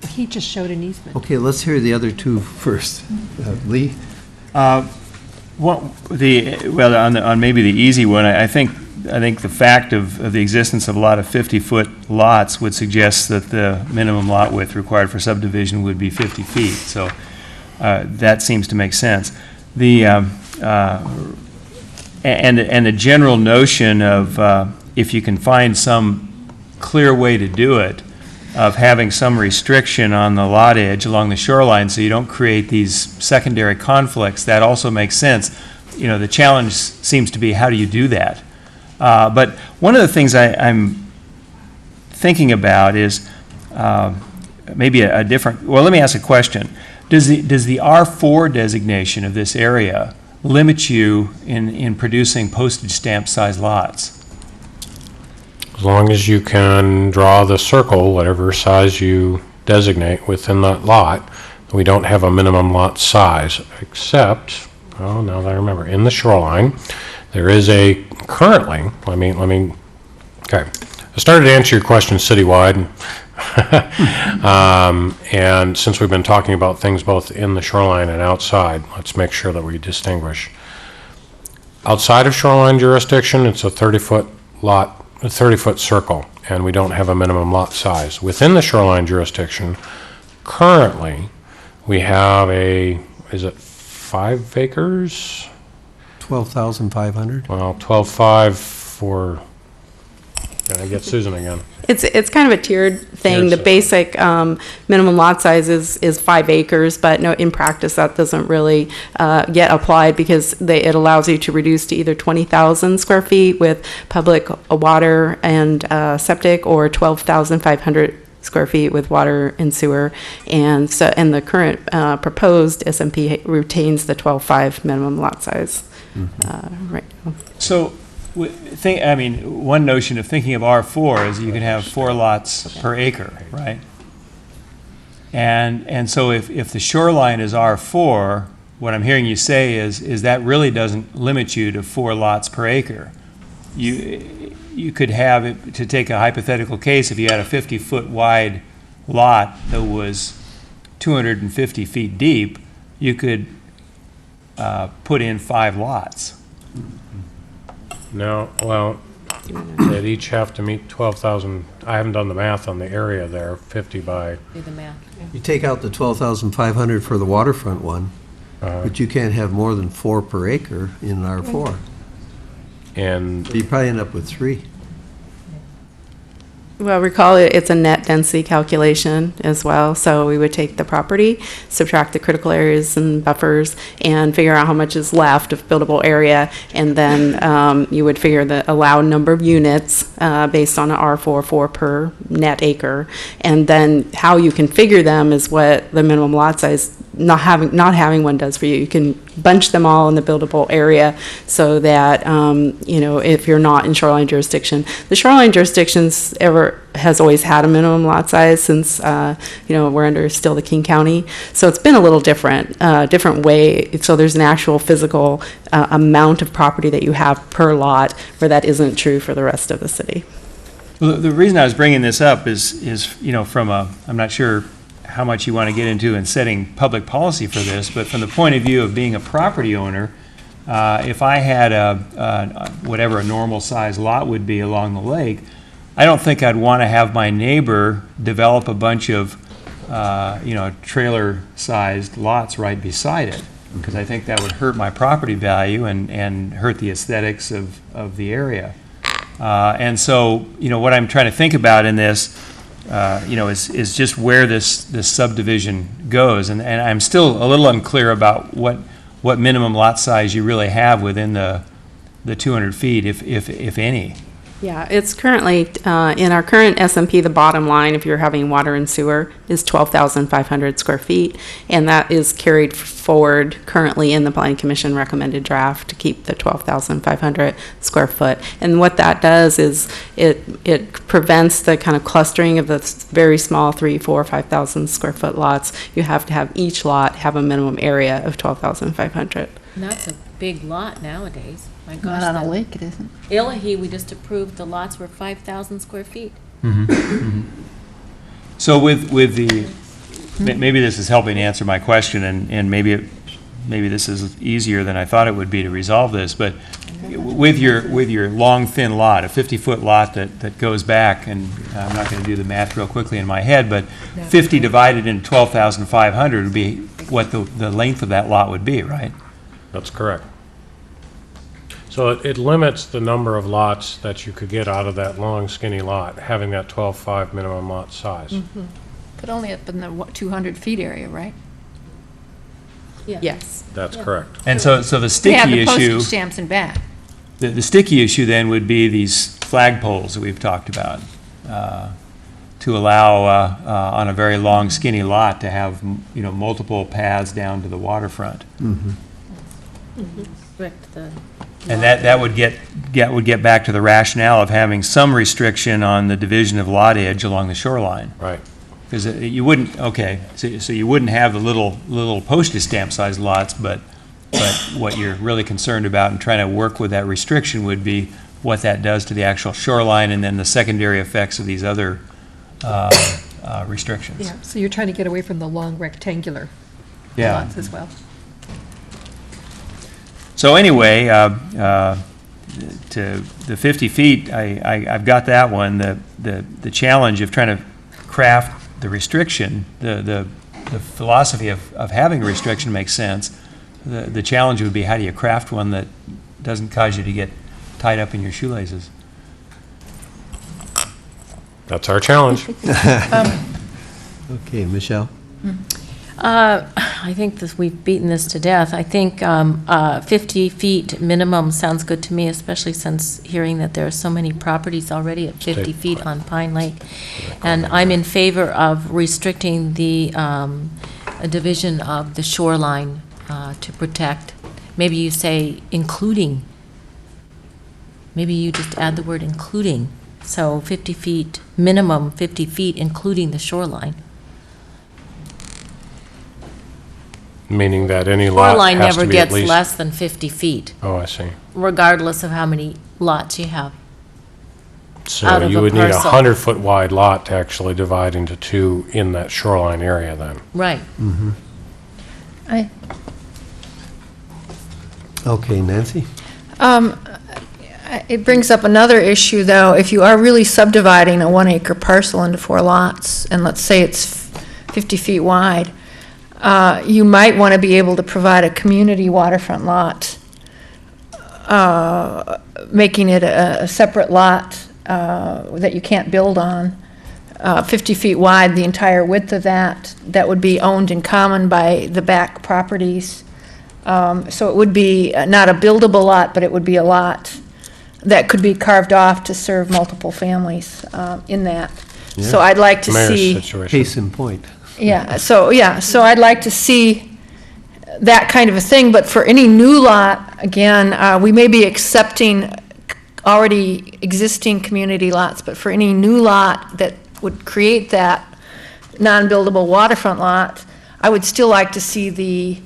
He just showed an easement. Okay, let's hear the other two first. Lee? On maybe the easy one, I think the fact of the existence of a lot of 50-foot lots would suggest that the minimum lot width required for subdivision would be 50 feet. So that seems to make sense. And the general notion of if you can find some clear way to do it, of having some restriction on the lot edge along the shoreline so you don't create these secondary conflicts, that also makes sense. You know, the challenge seems to be, how do you do that? But one of the things I'm thinking about is maybe a different, well, let me ask a question. Does the R4 designation of this area limit you in producing postage stamp size lots? As long as you can draw the circle, whatever size you designate within that lot, we don't have a minimum lot size, except, oh, now that I remember, in the shoreline, there is a, currently, okay. I started to answer your question citywide, and since we've been talking about things both in the shoreline and outside, let's make sure that we distinguish. Outside of shoreline jurisdiction, it's a 30-foot lot, a 30-foot circle, and we don't have a minimum lot size. Within the shoreline jurisdiction, currently, we have is it 5 acres? 12,500? Well, 12.5 for, can I get Susan again? It's kind of a tiered thing. Tiered The basic minimum lot size is 5 acres, but no, in practice that doesn't really get applied because it allows you to reduce to either 20,000 square feet with public water and septic, or 12,500 square feet with water and sewer. And the current proposed SMP retains the 12.5 minimum lot size right now. So, one notion of thinking of R4 is you can have 4 lots per acre, right? And so if the shoreline is R4, what I'm hearing you say is that really doesn't limit you to 4 lots per acre. You could have, it, to take a hypothetical case, if you had a 50-foot wide lot that was 250 feet deep, you could put in 5 lots. No, well, they'd each have to meet 12,000, I haven't done the math on the area there, 50 by, Do the math. You take out the 12,500 for the waterfront one, but you can't have more than 4 per acre in R4. and So you probably end up with 3. Well, recall it's a net density calculation as well. So we would take the property, subtract the critical areas and buffers, and figure out how much is left of buildable area. And then you would figure the allowed number of units based on an R4 per net acre. And then how you configure them is what the minimum lot size, not having one does for you. You can bunch them all in the buildable area so that, if you're not in shoreline jurisdiction. The shoreline jurisdictions has always had a minimum lot size since, we're under still the King County. So it's been a little different way. So there's an actual physical amount of property that you have per lot, where that isn't true for the rest of the city. Well, the reason I was bringing this up is from I'm not sure how much you want to get into in setting public policy for this, but from the point of view of being a property owner, if I had whatever a normal size lot would be along the lake, I don't think I'd want to have my neighbor develop a bunch of, trailer-sized lots right beside it, because I think that would hurt my property value and hurt the aesthetics of the area. And so, what I'm trying to think about in this, is just where this subdivision goes. And I'm still a little unclear about what minimum lot size you really have within the 200 feet, if any. Yeah, it's currently, in our current SMP, the bottom line, if you're having water and sewer, is 12,500 square feet, and that is carried forward currently in the Planning Commission recommended draft to keep the 12,500 square foot. And what that does is it prevents the kind of clustering of the very small 3, 4, 5,000 square foot lots. You have to have each lot have a minimum area of 12,500. And that's a big lot nowadays. My gosh. Not on a lake, it isn't. Illahee, we just approved the lots were 5,000 square feet. So with the, maybe this is helping answer my question, and maybe this is easier than I thought it would be to resolve this, but with your long, thin lot, a 50-foot lot that goes back, and I'm not going to do the math real quickly in my head, but 50 divided into 12,500 would be what the length of that lot would be, right? that's correct. So it limits the number of lots that you could get out of that long skinny lot, having that 12.5 minimum lot size. But only up in the 200 feet area, right? Yes. That's correct. And so the They have sticky the issue, postage stamps and back. the sticky issue then would be these flagpoles that we've talked about, to allow, on a very long skinny lot to have, multiple paths down to the waterfront. And that would get back to the rationale of having some restriction on the division of lot edge along the shoreline. Right. Because you wouldn't, so you wouldn't have the little postage stamp size lots, but what you're really concerned about and trying to work with that restriction would be what that does to the actual shoreline and then the secondary effects of these other restrictions. Yeah, so you're trying to get away from the long rectangular Yeah. lots as well. So anyway, to the 50 feet, I've got that one. The challenge of trying to craft the restriction, the philosophy of having a restriction makes sense. The challenge would be, how do you craft one that doesn't cause you to get tied up in your shoelaces? That's our challenge. Okay, Michelle? I think we've beaten this to death. I think 50 feet minimum sounds good to me, especially since hearing that there are so many properties already at 50 feet on Pine Lake. And I'm in favor of restricting the division of the shoreline to protect. Maybe you say including. Maybe you just add the word including. So 50 feet, minimum 50 feet, including the shoreline. Meaning that any lot Shoreline has to never be at gets least... less than 50 feet, Oh, I see. regardless of how many lots you have. So Out of you a would need a parcel. 100-foot wide lot to actually divide into two in that shoreline area then. Right. Okay, Nancy? It brings up another issue, though. If you are really subdividing a 1-acre parcel into 4 lots, and let's say it's 50 feet wide, you might want to be able to provide a community waterfront lot, making it a separate lot that you can't build on. 50 feet wide, the entire width of that would be owned in common by the back properties. So it would be not a buildable lot, but it would be a lot that could be carved off to serve multiple families in that. So I'd like to see. Case in point. So I'd like to see that kind of a thing, but for any new lot, again, we may be accepting already existing community lots, but for any new lot that would create that non-buildable waterfront lot, I would still like to see the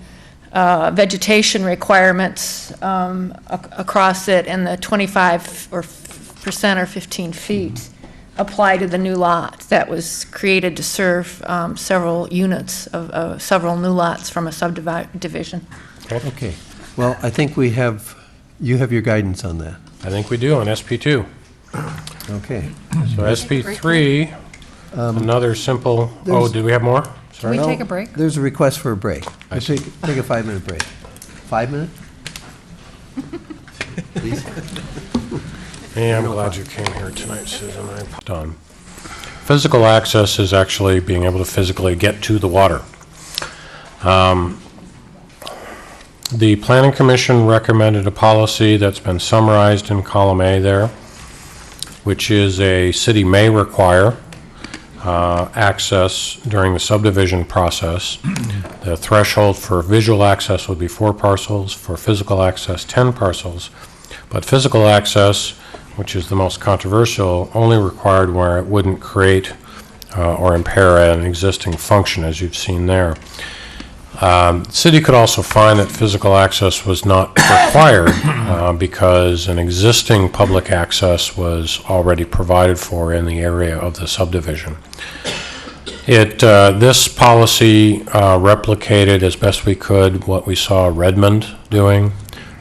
vegetation requirements across it and the 25% or 15 feet apply to the new lot that was created to serve several units of several new lots from a subdivision. Okay. Well, I think you have your guidance on that. I think we do on SP2. Okay. So SP3, another simple, did we have more? Can we take a break? There's a request for a break. Take a 5-minute break. 5 minutes? Please. Yeah, I'm glad you came here tonight, Susan. Done. Physical access is actually being able to physically get to the water. The Planning Commission recommended a policy that's been summarized in column A there, which is a city may require access during the subdivision process. The threshold for visual access would be 4 parcels, for physical access 10 parcels, but physical access, which is the most controversial, only required where it wouldn't create or impair an existing function, as you've seen there. The city could also find that physical access was not required because an existing public access was already provided for in the area of the subdivision. This policy replicated as best we could what we saw Redmond doing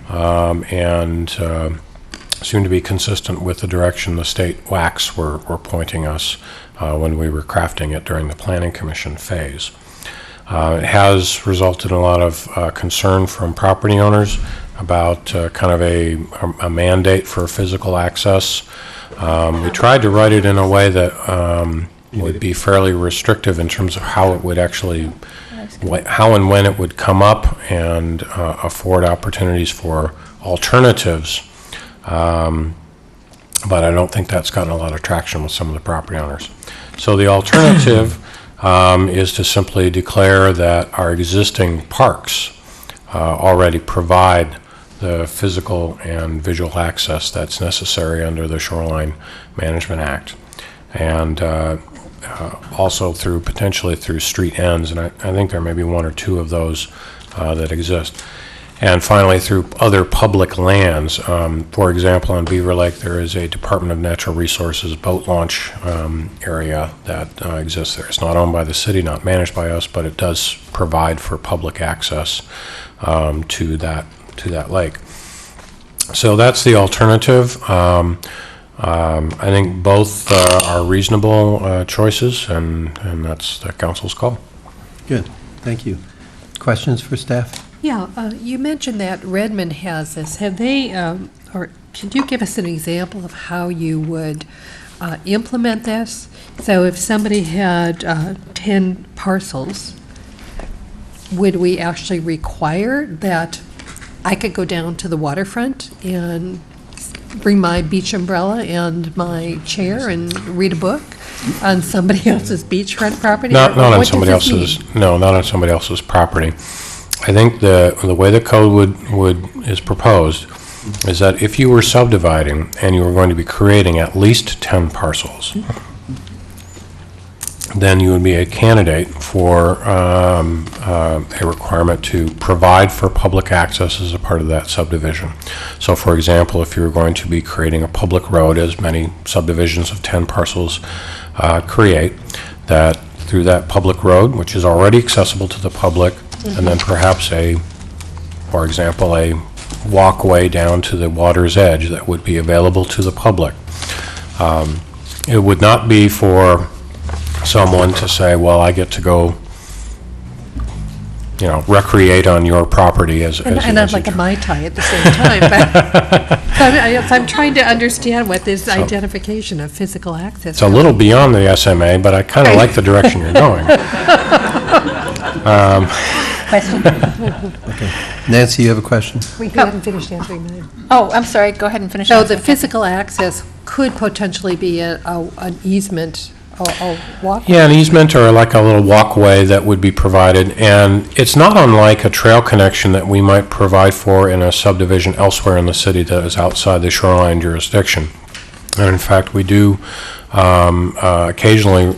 and seemed to be consistent with the direction the state WACs were pointing us when we were crafting it during the Planning Commission phase. It has resulted in a lot of concern from property owners. about kind of a mandate for physical access. We tried to write it in a way that would be fairly restrictive in terms of how it would actually, how and when it would come up, and afford opportunities for alternatives. But I don't think that's gotten a lot of traction with some of the property owners. So the alternative is to simply declare that our existing parks already provide the physical and visual access that's necessary under the Shoreline Management Act, and also potentially through street ends, and I think there may be one or two of those that exist. And finally, through other public lands. For example, on Beaver Lake, there is a Department of Natural Resources boat launch area that exists there. It's not owned by the city, not managed by us, but it does provide for public access to that lake. So that's the alternative. I think both are reasonable choices, and that's the council's call. Good, thank you. Questions for staff? Yeah, you mentioned that Redmond has this. Have they, or could you give us an example of how you would implement this? So if somebody had 10 parcels, would we actually require that I could go down to the waterfront and bring my beach umbrella and my chair and read a book on somebody else's beachfront property? Not on What somebody does it else's. mean? No, not on somebody else's property. I think the way the code is proposed is that if you were subdividing and you were going to be creating at least 10 parcels, then you would be a candidate for a requirement to provide for public access as a part of that subdivision. So, for example, if you were going to be creating a public road, as many subdivisions of 10 parcels create, that through that public road, which is already accessible to the public, and then perhaps for example, a walkway down to the water's edge that would be available to the public. It would not be for someone to say, well, I get to go, recreate on your property as And I'd like a Mai Tai at the same time. But I'm trying to understand what this identification of physical access. It's a little beyond the SMA, but I kind of like the direction you're going. Question? Okay. Nancy, you have a question? We haven't finished answering mine. Oh, I'm sorry, go ahead and finish. So answering. the physical access could potentially be an easement, a walkway? Yeah, an easement or like a little walkway that would be provided, and it's not unlike a trail connection that we might provide for in a subdivision elsewhere in the city that is outside the shoreline jurisdiction. And in fact, we do occasionally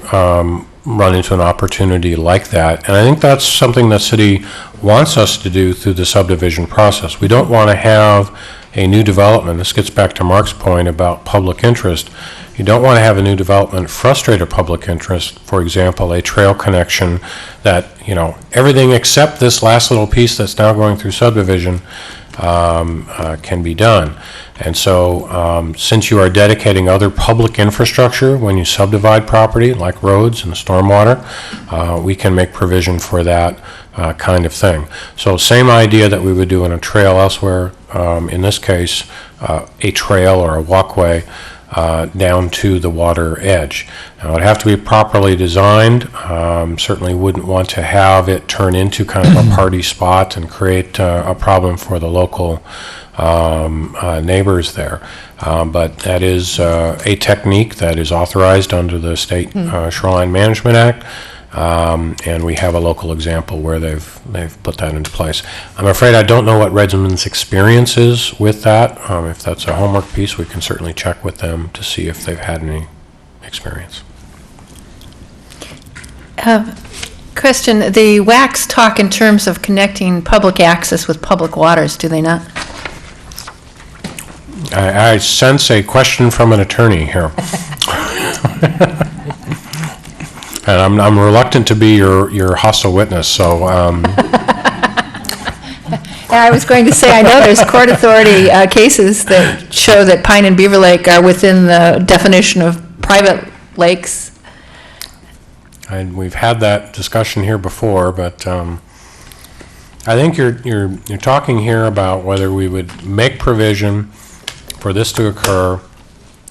run into an opportunity like that, and I think that's something the city wants us to do through the subdivision process. We don't want to have a new development. This gets back to Mark's point about public interest. You don't want to have a new development frustrate a public interest. For example, a trail connection that, everything except this last little piece that's now going through subdivision can be done. And so since you are dedicating other public infrastructure when you subdivide property, like roads and stormwater, we can make provision for that kind of thing. So same idea that we would do in a trail elsewhere, in this case, a trail or a walkway down to the water edge. Now, it would have to be properly designed. Certainly wouldn't want to have it turn into kind of a party spot and create a problem for the local neighbors there. But that is a technique that is authorized under the State Shoreline Management Act. And we have a local example where they've put that into place. I'm afraid I don't know what Redmond's experience is with that. If that's a homework piece, we can certainly check with them to see if they've had any experience. Question, the WACs talk in terms of connecting public access with public waters, do they not? I sense a question from an attorney here. And I'm reluctant to be your hostile witness, so. And I was going to say, I know there's court authority cases that show that Pine and Beaver Lake are within the definition of private lakes. And we've had that discussion here before, but I think you're talking here about whether we would make provision for this to occur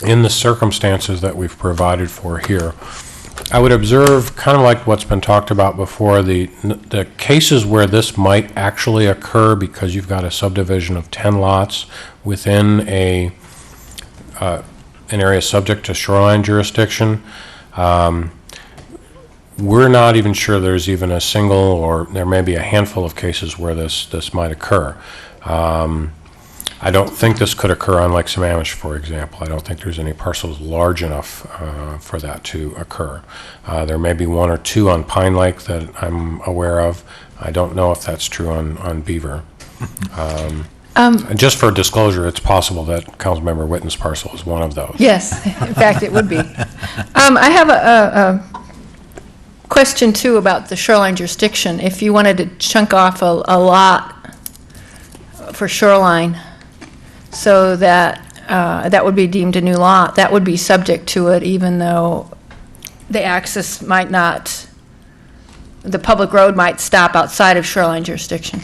in the circumstances that we've provided for here. I would observe, kind of like what's been talked about before, the cases where this might actually occur because you've got a subdivision of 10 lots within an area subject to shoreline jurisdiction. We're not even sure there's even a single, or there may be a handful of cases where this might occur. I don't think this could occur on Lake Sammamish, for example. I don't think there's any parcels large enough for that to occur. There may be one or two on Pine Lake that I'm aware of. I don't know if that's true on Beaver. And just for disclosure, it's possible that Councilmember Witten's parcel is one of those. Yes, in fact, it would be. I have a question, too, about the shoreline jurisdiction. If you wanted to chunk off a lot for shoreline so that that would be deemed a new lot, that would be subject to it, even though the access might not, the public road might stop outside of shoreline jurisdiction.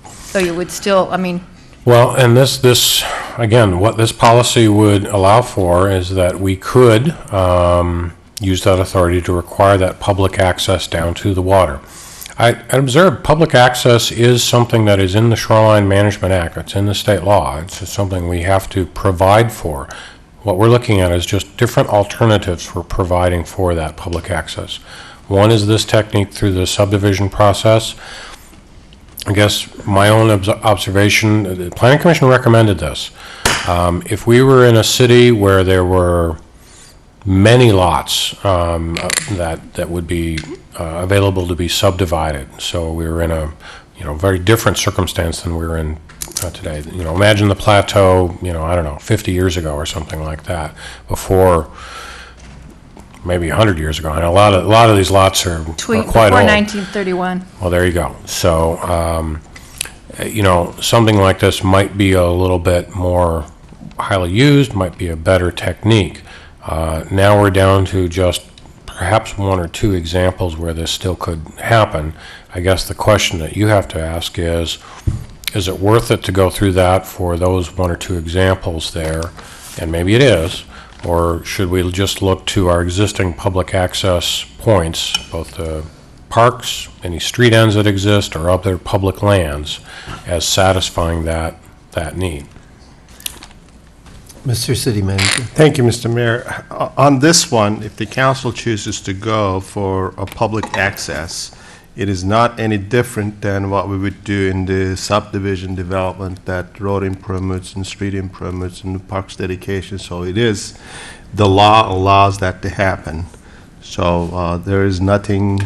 So you would still, I mean... Well, and this again, what this policy would allow for is that we could use that authority to require that public access down to the water. I observe public access is something that is in the Shoreline Management Act. It's in the state law. It's just something we have to provide for. What we're looking at is just different alternatives for providing for that public access. One is this technique through the subdivision process. I guess my own observation, the Planning Commission recommended this. If we were in a city where there were many lots that would be available to be subdivided, so we were in a very different circumstance than we're in today. Imagine the plateau, I don't know, 50 years ago or something like that, before maybe 100 years ago. And a lot of these lots are quite old. Before 1931. Well, there you go. So, something like this might be a little bit more highly used, might be a better technique. Now we're down to just perhaps one or two examples where this still could happen. I guess the question that you have to ask is it worth it to go through that for those one or two examples there? And maybe it is. Or should we just look to our existing public access points, both the parks, any street ends that exist, or other public lands, as satisfying that need? Mr. City Manager. Thank you, Mr. Mayor. On this one, if the council chooses to go for a public access, it is not any different than what we would do in the subdivision development, that road improvements and street improvements and parks dedication. So it is, the law allows that to happen. So there is nothing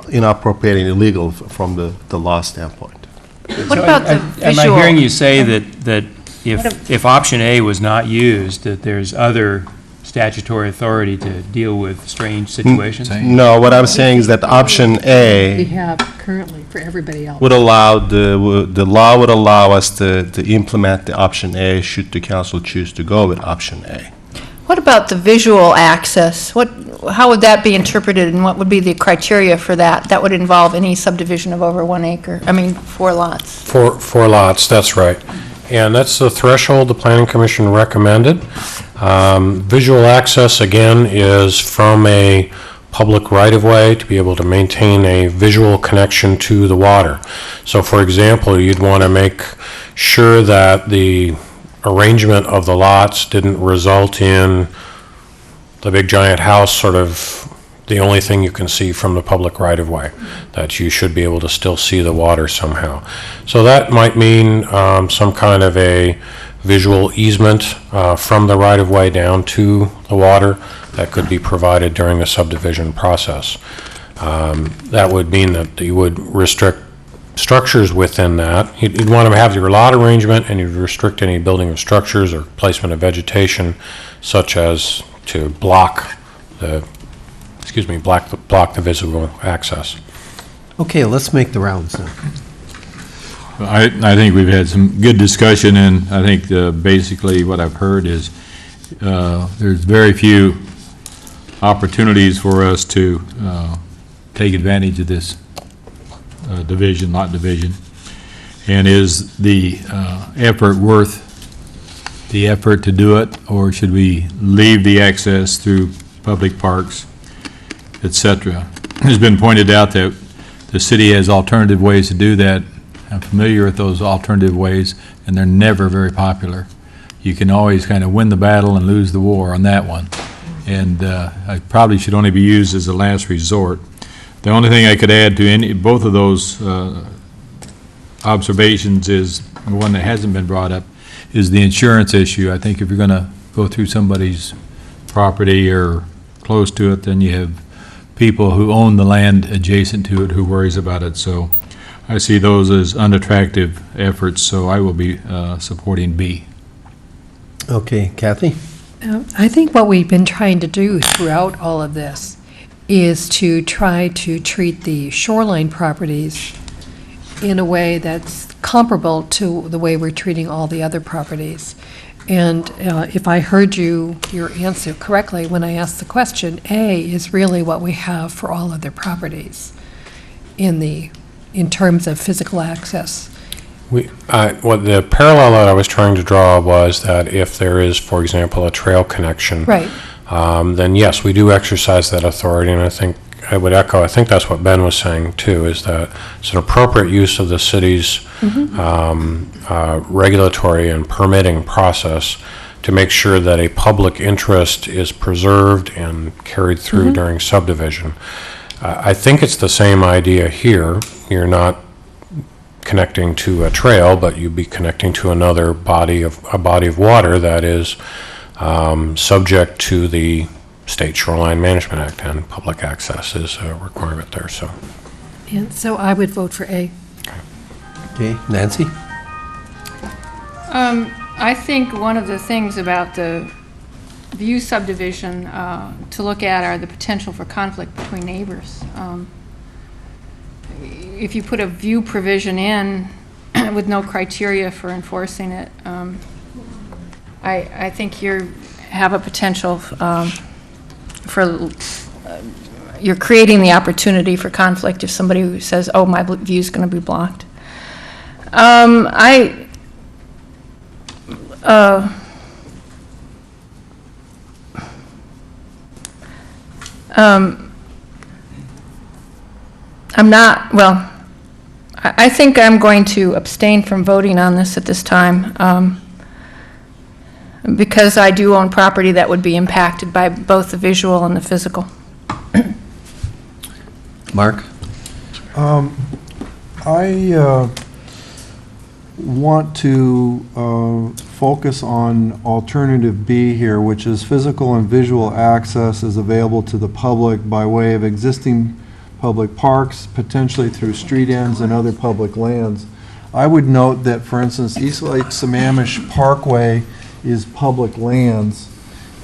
inappropriate and illegal from the law standpoint. What about the visual? Am I hearing you say that if option A was not used, that there's other statutory authority to deal with strange situations? No, what I'm saying is that option We A have currently for everybody else. would allow, the law would allow us to implement the option A should the council choose to go with option A. What about the visual access? How would that be interpreted, and what would be the criteria for that? That would involve any subdivision of over 1 acre, 4 lots. Four lots, that's right. And that's the threshold the Planning Commission recommended. Visual access, again, is from a public right-of-way to be able to maintain a visual connection to the water. So, for example, you'd want to make sure that the arrangement of the lots didn't result in the big giant house sort of the only thing you can see from the public right-of-way, that you should be able to still see the water somehow. So that might mean some kind of a visual easement from the right-of-way down to the water that could be provided during the subdivision process. That would mean that you would restrict structures within that. You'd want to have your lot arrangement, and you'd restrict any building of structures or placement of vegetation, such as to block the visible access. Okay, let's make the rounds now. I think we've had some good discussion, and I think basically what I've heard is there's very few opportunities for us to take advantage of this division, lot division? And is the effort worth the effort to do it, or should we leave the access through public parks, et cetera? It's been pointed out that the city has alternative ways to do that. I'm familiar with those alternative ways, and they're never very popular. You can always kind of win the battle and lose the war on that one. And I probably should only be used as a last resort. The only thing I could add to both of those observations is, the one that hasn't been brought up, is the insurance issue. I think if you're going to go through somebody's property or close to it, then you have people who own the land adjacent to it who worries about it. So I see those as unattractive efforts, so I will be supporting B. Okay, Kathy? I think what we've been trying to do throughout all of this is to try to treat the shoreline properties in a way that's comparable to the way we're treating all the other properties. And if I heard your answer correctly when I asked the question, A is really what we have for all other properties in terms of physical access. What the parallel that I was trying to draw was that if there is, for example, a trail connection, right, then yes, we do exercise that authority, and I think I would echo, I think that's what Ben was saying too, is that it's an appropriate use of the city's regulatory and permitting process to make sure that a public interest is preserved and carried through during subdivision. I think it's the same idea here. You're not connecting to a trail, but you'd be connecting to another body of water that is subject to the State Shoreline Management Act, and public access is a requirement there. So, and so I would vote for A. Okay, Nancy? I think one of the things about the view subdivision to look at are the potential for conflict between neighbors. If you put a view provision in with no criteria for enforcing it, I think you have a potential you're creating the opportunity for conflict if somebody who says, oh, my view is going to be blocked. I'm not, well, I think I'm going to abstain from voting on this at this time because I do own property that would be impacted by both the visual and the physical. Mark? I want to focus on alternative B here, which is physical and visual access is available to the public by way of existing public parks, potentially through street ends and other public lands. I would note that, for instance, East Lake Sammamish Parkway is public lands,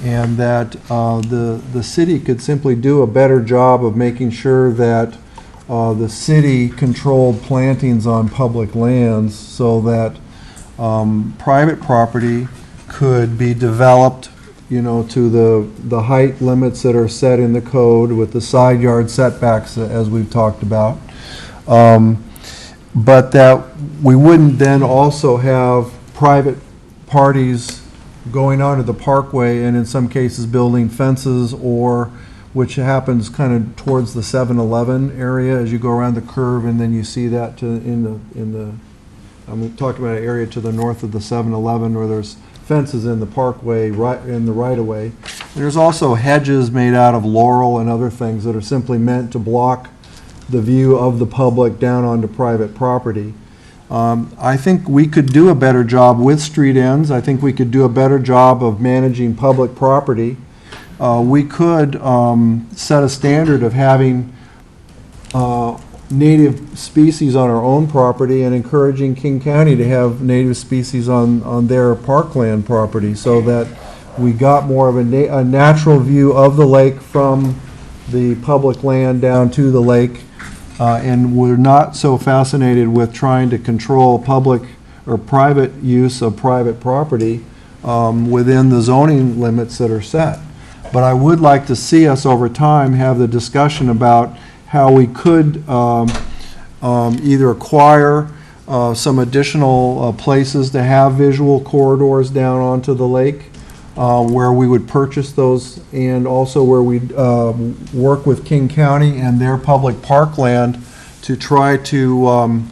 and that the city could simply do a better job of making sure that the city controlled plantings on public lands so that private property could be developed, you know, to the height limits that are set in the code with the side yard setbacks as we've talked about. But that we wouldn't then also have private parties going onto the parkway and in some cases building fences, or which happens kind of towards the 7-Eleven area as you go around the curve, and then you see that I'm talking about an area to the north of the 7-Eleven where there's fences in the parkway, right in the right-of-way. And there's also hedges made out of laurel and other things that are simply meant to block the view of the public down onto private property. I think we could do a better job with street ends. I think we could do a better job of managing public property. We could set a standard of having native species on our own property and encouraging King County to have native species on their parkland property, so that we got more of a natural view of the lake from the public land down to the lake. And we're not so fascinated with trying to control public or private use of private property within the zoning limits that are set. But I would like to see us over time have the discussion about how we could either acquire some additional places to have visual corridors down onto the lake, where we would purchase those, and also where we'd work with King County and their public parkland to try to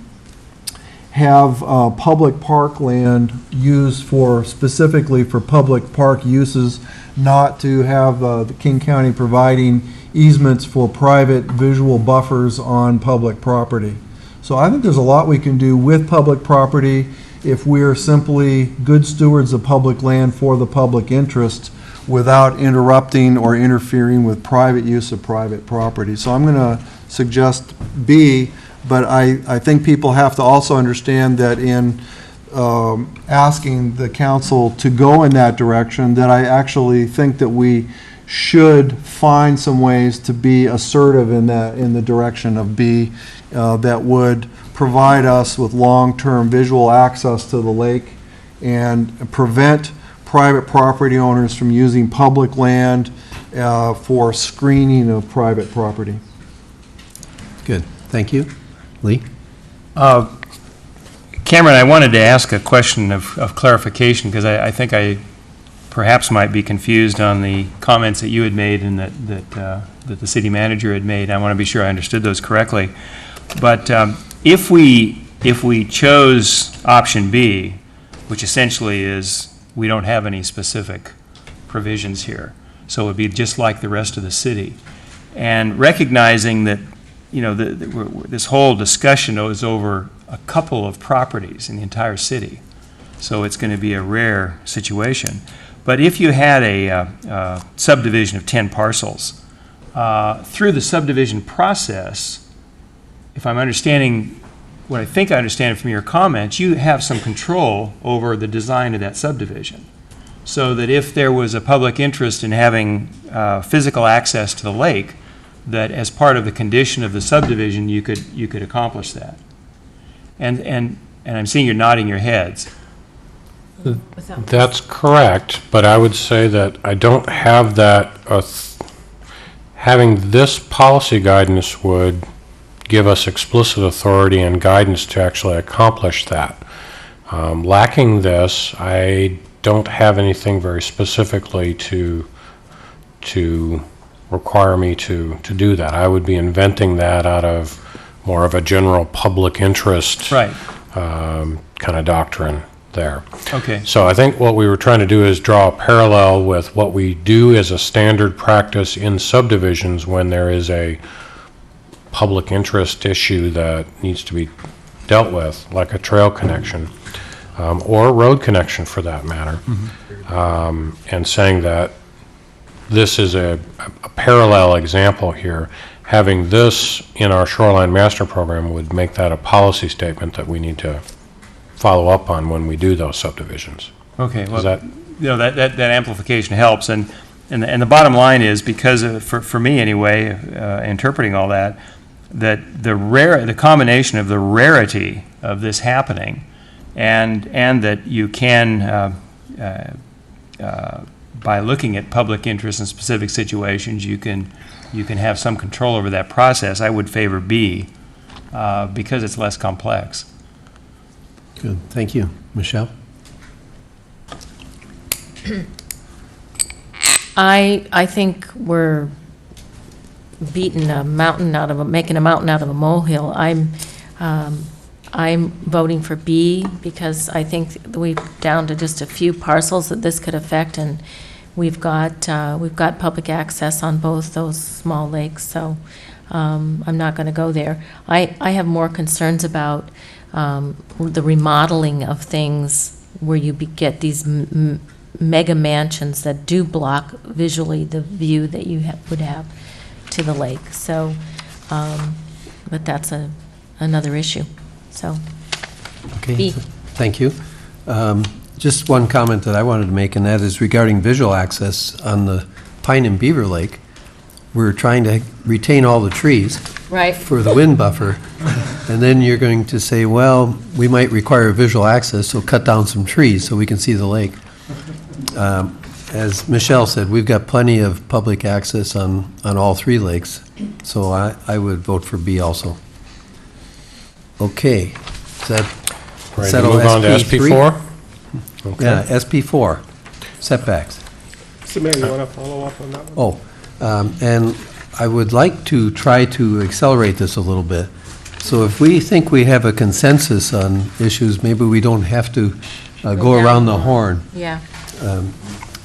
have public parkland used for, specifically for public park uses, not to have the King County providing easements for private visual buffers on public property. So I think there's a lot we can do with public property if we are simply good stewards of public land for the public interest without interrupting or interfering with private use of private property. So I'm going to suggest B, but I think people have to also understand that in asking the council to go in that direction, that I actually think that we should find some ways to be assertive in the direction of B, that would provide us with long-term visual access to the lake and prevent private property owners from using public land for screening of private property. Good, thank you. Lee? Cameron, I wanted to ask a question of clarification, because I think I perhaps might be confused on the comments that you had made and that the city manager had made. I want to be sure I understood those correctly. But if we chose option B, which essentially is we don't have any specific provisions here, so it would be just like the rest of the city, and recognizing that, you know, this whole discussion is over a couple of properties in the entire city, so it's going to be a rare situation. But if you had a subdivision of 10 parcels, through the subdivision process, if I'm understanding what I think I understand from your comments, you have some control over the design of that subdivision. So that if there was a public interest in having physical access to the lake, that as part of the condition of the subdivision, you could accomplish that. And I'm seeing you're nodding your heads. That's correct, but I would say that I don't have that, having this policy guidance would give us explicit authority and guidance to actually accomplish that. Lacking this, I don't have anything very specifically to require me to do that. I would be inventing that out of more of a general public interest kind of doctrine there. Okay. So I think what we were trying to do is draw a parallel with what we do as a standard practice in subdivisions when there is a public interest issue that needs to be dealt with, like a trail connection, or a road connection for that matter, and saying that this is a parallel example here. Having this in our shoreline master program would make that a policy statement that we need to follow up on when we do those subdivisions. Okay, well, you know, that amplification helps, and the bottom line is, because for me anyway, interpreting all that the combination of the rarity of this happening, and that you can by looking at public interest in specific situations, you can have some control over that process. I would favor B because it's less complex. Good, thank you. Michelle? I think we're making a mountain out of a molehill. I'm voting for B because I think we're down to just a few parcels that this could affect, and we've got public access on both those small lakes, so I'm not going to go there. I have more concerns about the remodeling of things where you get these mega mansions that do block visually the view that you would have to the lake. So, but that's another issue. So, Okay, B. Thank you. Just one comment that I wanted to make, and that is regarding visual access on the Pine and Beaver Lake. We're trying to retain all the trees for the wind buffer, and then you're going to say, well, we might require visual access, so cut down some trees so we can see the lake. as Michelle said, we've got plenty of public access on all three lakes, so I would vote for B also. Okay. Is that Ready to settle move on to SP3? SP4? Okay. Yeah, SP4, setbacks. Mr. Mayor, you want to follow up on that one? And I would like to try to accelerate this a little bit. So if we think we have a consensus on issues, maybe we don't have to go around the horn. Yeah.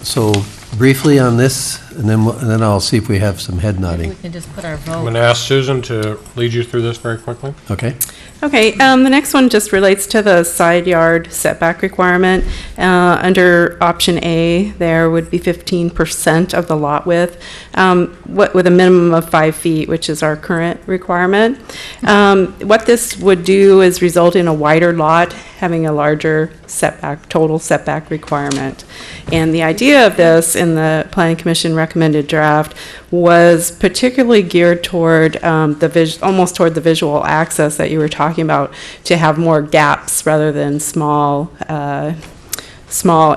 So briefly on this, and then I'll see if we have some head We nodding. can just put our I'm vote. going to ask Susan to lead you through this very quickly. Okay? Okay, the next one just relates to the side yard setback requirement. Under option A, there would be 15% of the lot width, with a minimum of 5 feet, which is our current requirement. What this would do is result in a wider lot having a larger setback, total setback requirement. And the idea of this in the Planning Commission recommended draft was particularly geared toward almost toward the visual access that you were talking about, to have more gaps rather than small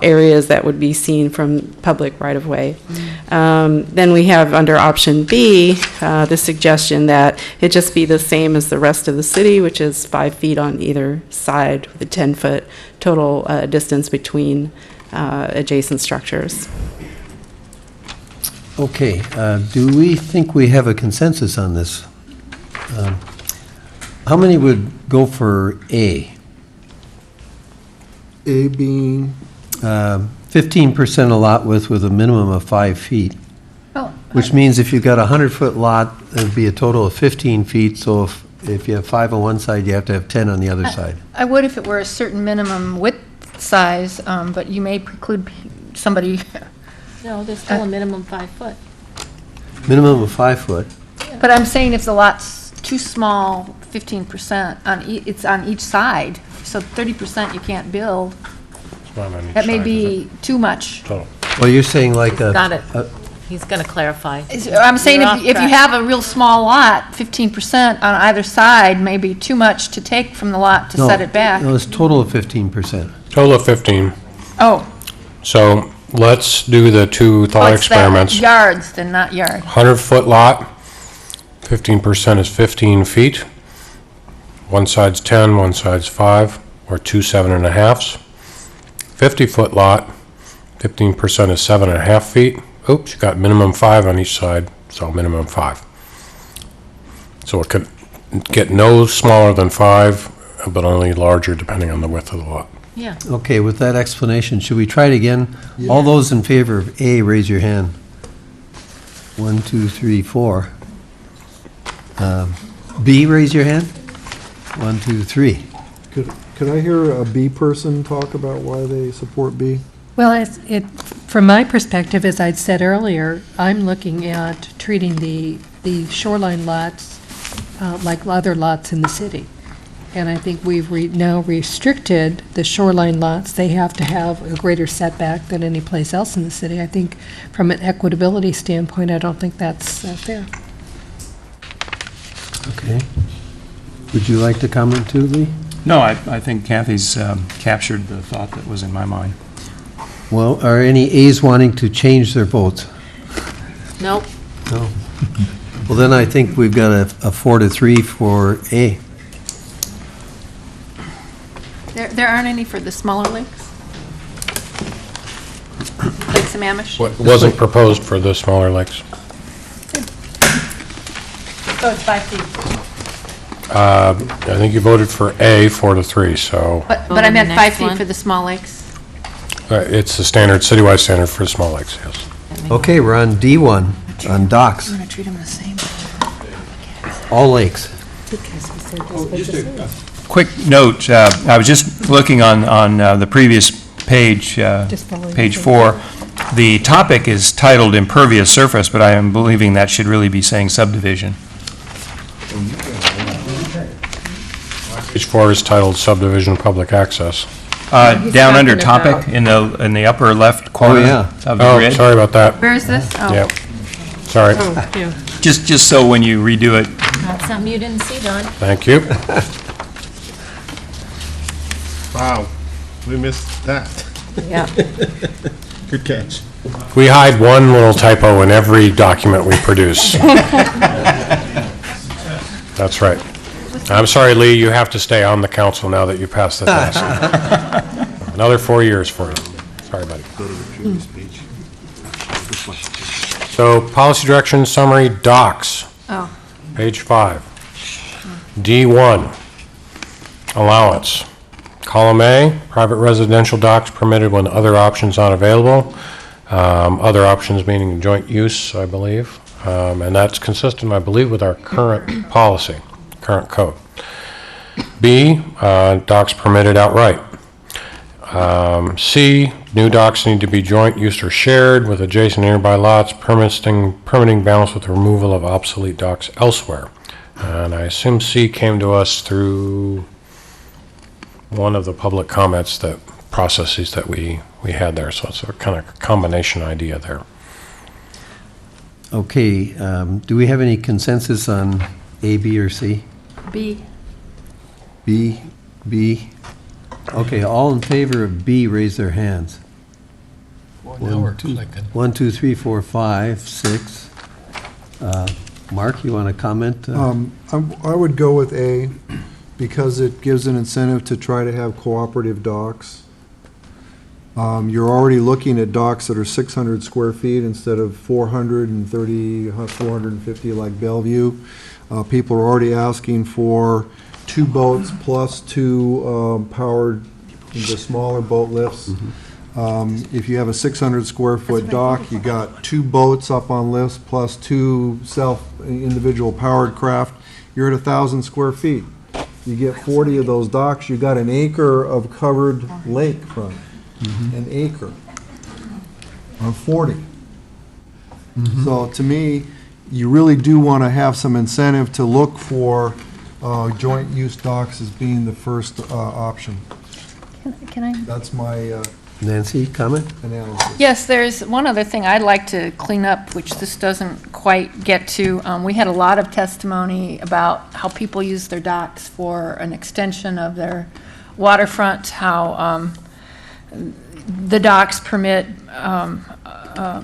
areas that would be seen from public right-of-way. Then we have under option B, the suggestion that it just be the same as the rest of the city, which is 5 feet on either side with a 10-foot total distance between adjacent structures. Okay, do we think we have a consensus on this? How many would go for A? A being, 15% a lot width with a minimum of 5 feet, Well, which means if you've got a 100-foot lot, it'd be a total of 15 feet, so if you have 5 on one side, you have to have 10 on the other side. I would if it were a certain minimum width size, but you may preclude somebody. No, there's still a minimum 5 foot. Minimum of 5 foot. But I'm saying if the lot's too small, 15% it's on each side, so 30% you can't build. It's not on each That may side, is be too much. it? Total. Well, you're saying like Got it. He's going to clarify. I'm saying You're off if you track. have a real small lot, 15% on either side may be too much to take from the lot to set it back. No, it's total of 15%. Total of 15. Oh, So let's do the two thought it's that experiments. yards, then not yard. 100-foot lot, 15% is 15 feet. One side's 10, one side's 5, or 2 7.5s. 50-foot lot, 15% is 7.5 feet. Oops, you got minimum 5 on each side, so minimum 5. So it could get no smaller than 5, but only larger depending on the width of the lot. Yeah. Okay, with that explanation, should we try it again? All those in favor of A, raise your hand. 1, 2, 3, 4. B, raise your hand. 1, 2, 3. could I hear a B person talk about why they support B? Well, from my perspective, as I'd said earlier, I'm looking at treating the shoreline lots like other lots in the city. And I think we've now restricted the shoreline lots. They have to have a greater setback than any place else in the city. I think from an equitability standpoint, I don't think that's fair. Okay. Would you like to comment too, Lee? No, I think Kathy's captured the thought that was in my mind. Well, are any A's wanting to change their votes? Nope. No. Well, then I think we've got a 4-3 for A. There aren't any for the smaller lakes? Like Sammamish? What wasn't proposed for the smaller lakes? So it's 5 feet. I think you voted for A, 4-3, so But Vote I on meant the 5 next feet one. for the small lakes. it's the standard, citywide standard for small lakes, yes. Okay, we're on D1, on docks, I'm going to treat them the same. all lakes. Quick note, I was just looking on the previous page, page 4. The topic is titled impervious surface, but I am believing that should really be saying subdivision. Page 4 is titled subdivision public access. Down under talking topic in the upper left corner yeah. of the Oh, grid. sorry about that. Where is this? Oh. Yep. Sorry. Just so when you redo it, That's something you didn't see, Don. Thank you. Wow, we missed that. Yeah. Good catch. We hide one little typo in every document we produce. That's right. I'm sorry, Lee, you have to stay on the council now that you passed the test. Another 4 years for you. Sorry, buddy. So, policy direction summary, docs. Oh. Page 5. D1, allowance. Column A, private residential docks permitted when other options unavailable. Other options meaning joint use, I believe. And that's consistent, I believe, with our current policy, current code. B, docks permitted outright. C, new docks need to be joint use or shared with adjacent nearby lots, permitting balance with the removal of obsolete docks elsewhere. And I assume C came to us through one of the public comments that processes that we had there. So it's a kind of combination idea there. Okay, do we have any consensus on A, B, or C? B. B, B. Okay, all in favor of B, raise their hands. Now we're 1, 2, 3, 4, 5, 6. Mark, you want to comment? I would go with A, because it gives an incentive to try to have cooperative docks. You're already looking at docks that are 600 square feet instead of 430, 450 like Bellevue. People are already asking for 2 boats plus 2 powered, the smaller boat lifts. If you have a 600 square foot dock, you got 2 boats up on lifts plus 2 individual powered craft, you're at 1,000 square feet. You get 40 of those docks, you got an acre of covered lakefront. An acre on 40. So to me, you really do want to have some incentive to look for joint use docks as being the first option. Can I? That's my Nancy, comment? analysis. Yes, there's one other thing I'd like to clean up, which this doesn't quite get to. We had a lot of testimony about how people use their docks for an extension of their waterfront, how the docks permit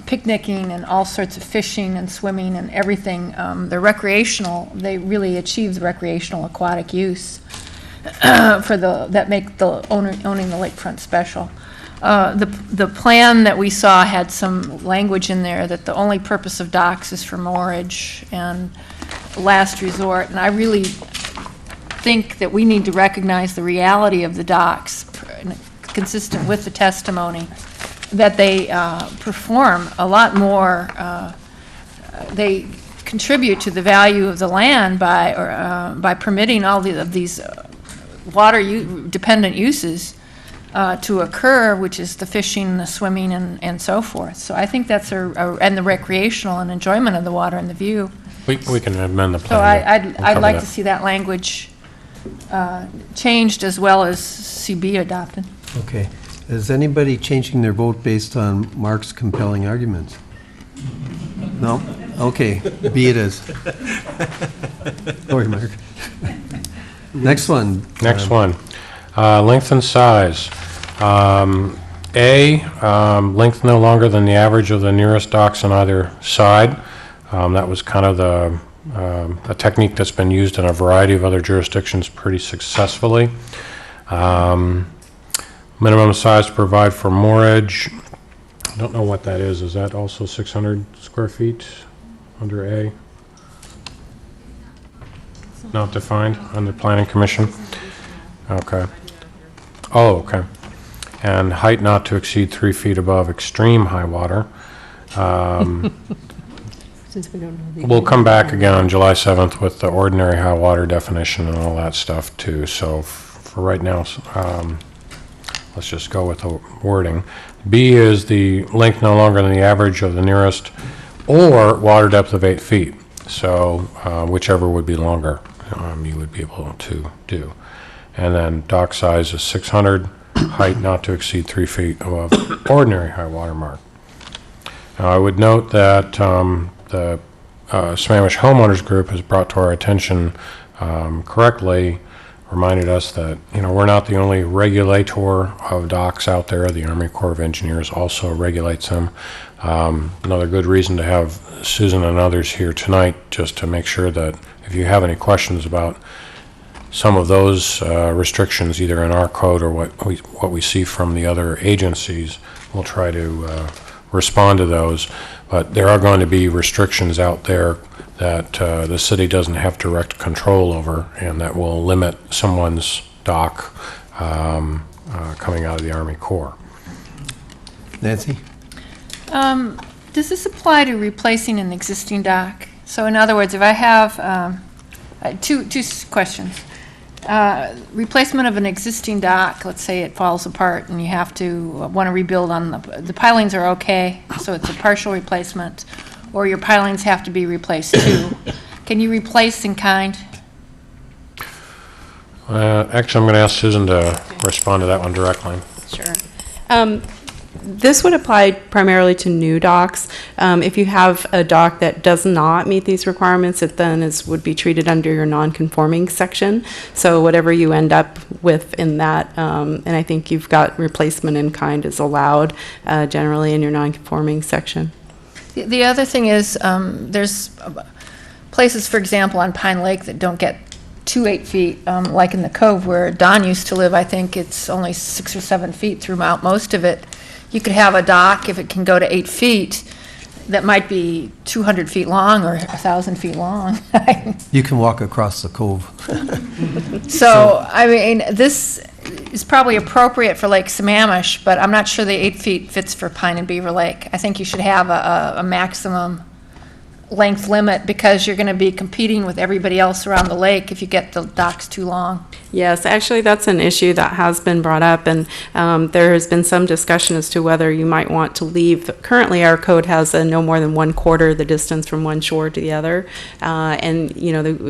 picnicking and all sorts of fishing and swimming and everything. They're recreational. They really achieve the recreational aquatic use that make the owning the lakefront special. The plan that we saw had some language in there that the only purpose of docks is for moorage and last resort. And I really think that we need to recognize the reality of the docks, consistent with the testimony, that they perform a lot more. They contribute to the value of the land by permitting all of these water-dependent uses to occur, which is the fishing, the swimming, and so forth. So I think that's and the recreational and enjoyment of the water and the view. We can amend the So plan. I'd like to see that language changed as well as CB adopted. Okay. Is anybody changing their vote based on Mark's compelling arguments? No? Okay, B it is. Sorry, Mark. Next one. Next one. Length and size. Length no longer than the average of the nearest docks on either side. That was kind of a technique that's been used in a variety of other jurisdictions pretty successfully. Minimum size to provide for moorage. I don't know what that is. Is that also 600 square feet under A? Not defined under Planning Commission? Okay. Oh, okay. And height not to exceed 3 feet above extreme high water. Since we don't know the. We'll come back again on July 7th with the ordinary high water definition and all that stuff too. So for right now, let's just go with the wording. B is the length no longer than the average of the nearest or water depth of 8 feet. So whichever would be longer, you would be able to do. And then dock size is 600, height not to exceed 3 feet above ordinary high water mark. Now, I would note that the Sammamish Homeowners Group has brought to our attention correctly reminded us that, we're not the only regulator of docks out there. The Army Corps of Engineers also regulates them. Another good reason to have Susan and others here tonight, just to make sure that if you have any questions about some of those restrictions, either in our code or what we see from the other agencies, we'll try to respond to those. But there are going to be restrictions out there that the city doesn't have direct control over, and that will limit someone's dock coming out of the Army Corps. Nancy? Does this apply to replacing an existing dock? So in other words, if I have two questions. Replacement of an existing dock, let's say it falls apart and you have to want to rebuild on the pilings are okay, so it's a partial replacement, or your pilings have to be replaced too. Can you replace in kind? Actually, I'm going to ask Susan to respond to that one directly. Sure. This would apply primarily to new docks. If you have a dock that does not meet these requirements, it then would be treated under your non-conforming section. So whatever you end up with in that, and I think you've got replacement in kind is allowed generally in your non-conforming section. The other thing is, there's places, for example, on Pine Lake that don't get to 8 feet, like in the Cove where Don used to live. I think it's only 6 or 7 feet throughout most of it. You could have a dock, if it can go to 8 feet, that might be 200 feet long or 1,000 feet long. You can walk across the cove. So, I mean, this is probably appropriate for Lake Sammamish, but I'm not sure the 8 feet fits for Pine and Beaver Lake. I think you should have a maximum length limit, because you're going to be competing with everybody else around the lake if you get the docks too long. Yes, actually, that's an issue that has been brought up, and there has been some discussion as to whether you might want to leave. Currently, our code has a no more than 1/4 the distance from one shore to the other, and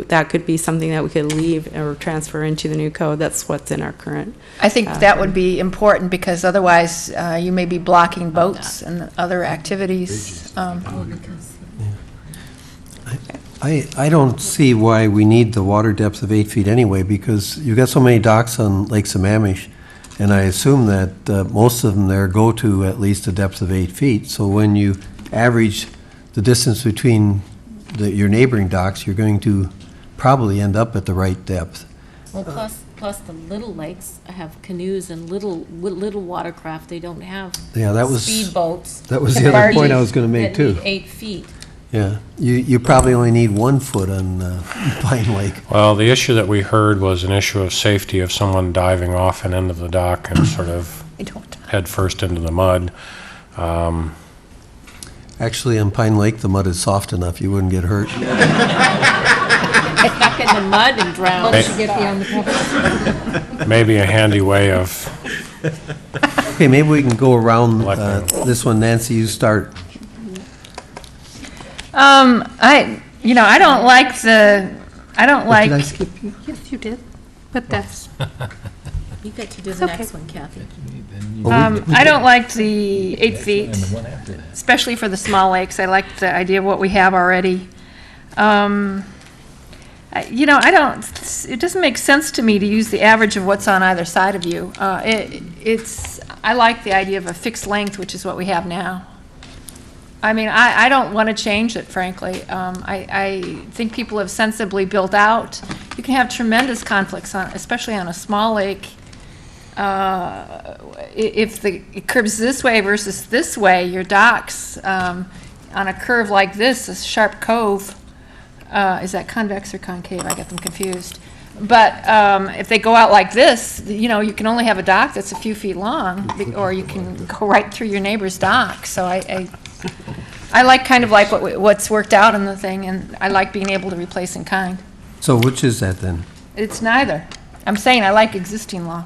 that could be something that we could leave or transfer into the new code. That's what's in our current. I think that would be important, because otherwise you may be blocking boats and other activities. I don't see why we need the water depth of 8 feet anyway, because you've got so many docks on Lake Sammamish, and I assume that most of them there go to at least a depth of 8 feet. So when you average the distance between your neighboring docks, you're going to probably end up at the right depth. Well, plus the little lakes have canoes and little watercraft. They don't have speedboats. That was the other point I was going to make too. 8 feet. Yeah, you probably only need 1 foot on Pine Lake. Well, the issue that we heard was an issue of safety of someone diving off an end of the dock and sort of head first into the mud. Actually, on Pine Lake, the mud is soft enough, you wouldn't get hurt. Stuck in the mud and drown. Once you get beyond the pebbles. Maybe a handy way of... Okay, maybe we can go around this one. Nancy, you start. I don't like Did I skip you? Yes, you did, but that's. You get to do the next one, Kathy. I don't like the 8 feet, especially for the small lakes. I like the idea of what we have already. It doesn't make sense to me to use the average of what's on either side of you. I like the idea of a fixed length, which is what we have now. I mean, I don't want to change it, frankly. I think people have sensibly built out. You can have tremendous conflicts, especially on a small lake. If it curves this way versus this way, your docks on a curve like this, a sharp cove, is that convex or concave? I get them confused. But if they go out like this, you can only have a dock that's a few feet long, or you can go right through your neighbor's dock. So I like kind of like what's worked out in the thing, and I like being able to replace in kind. So which is that then? It's neither. I'm saying I like existing law.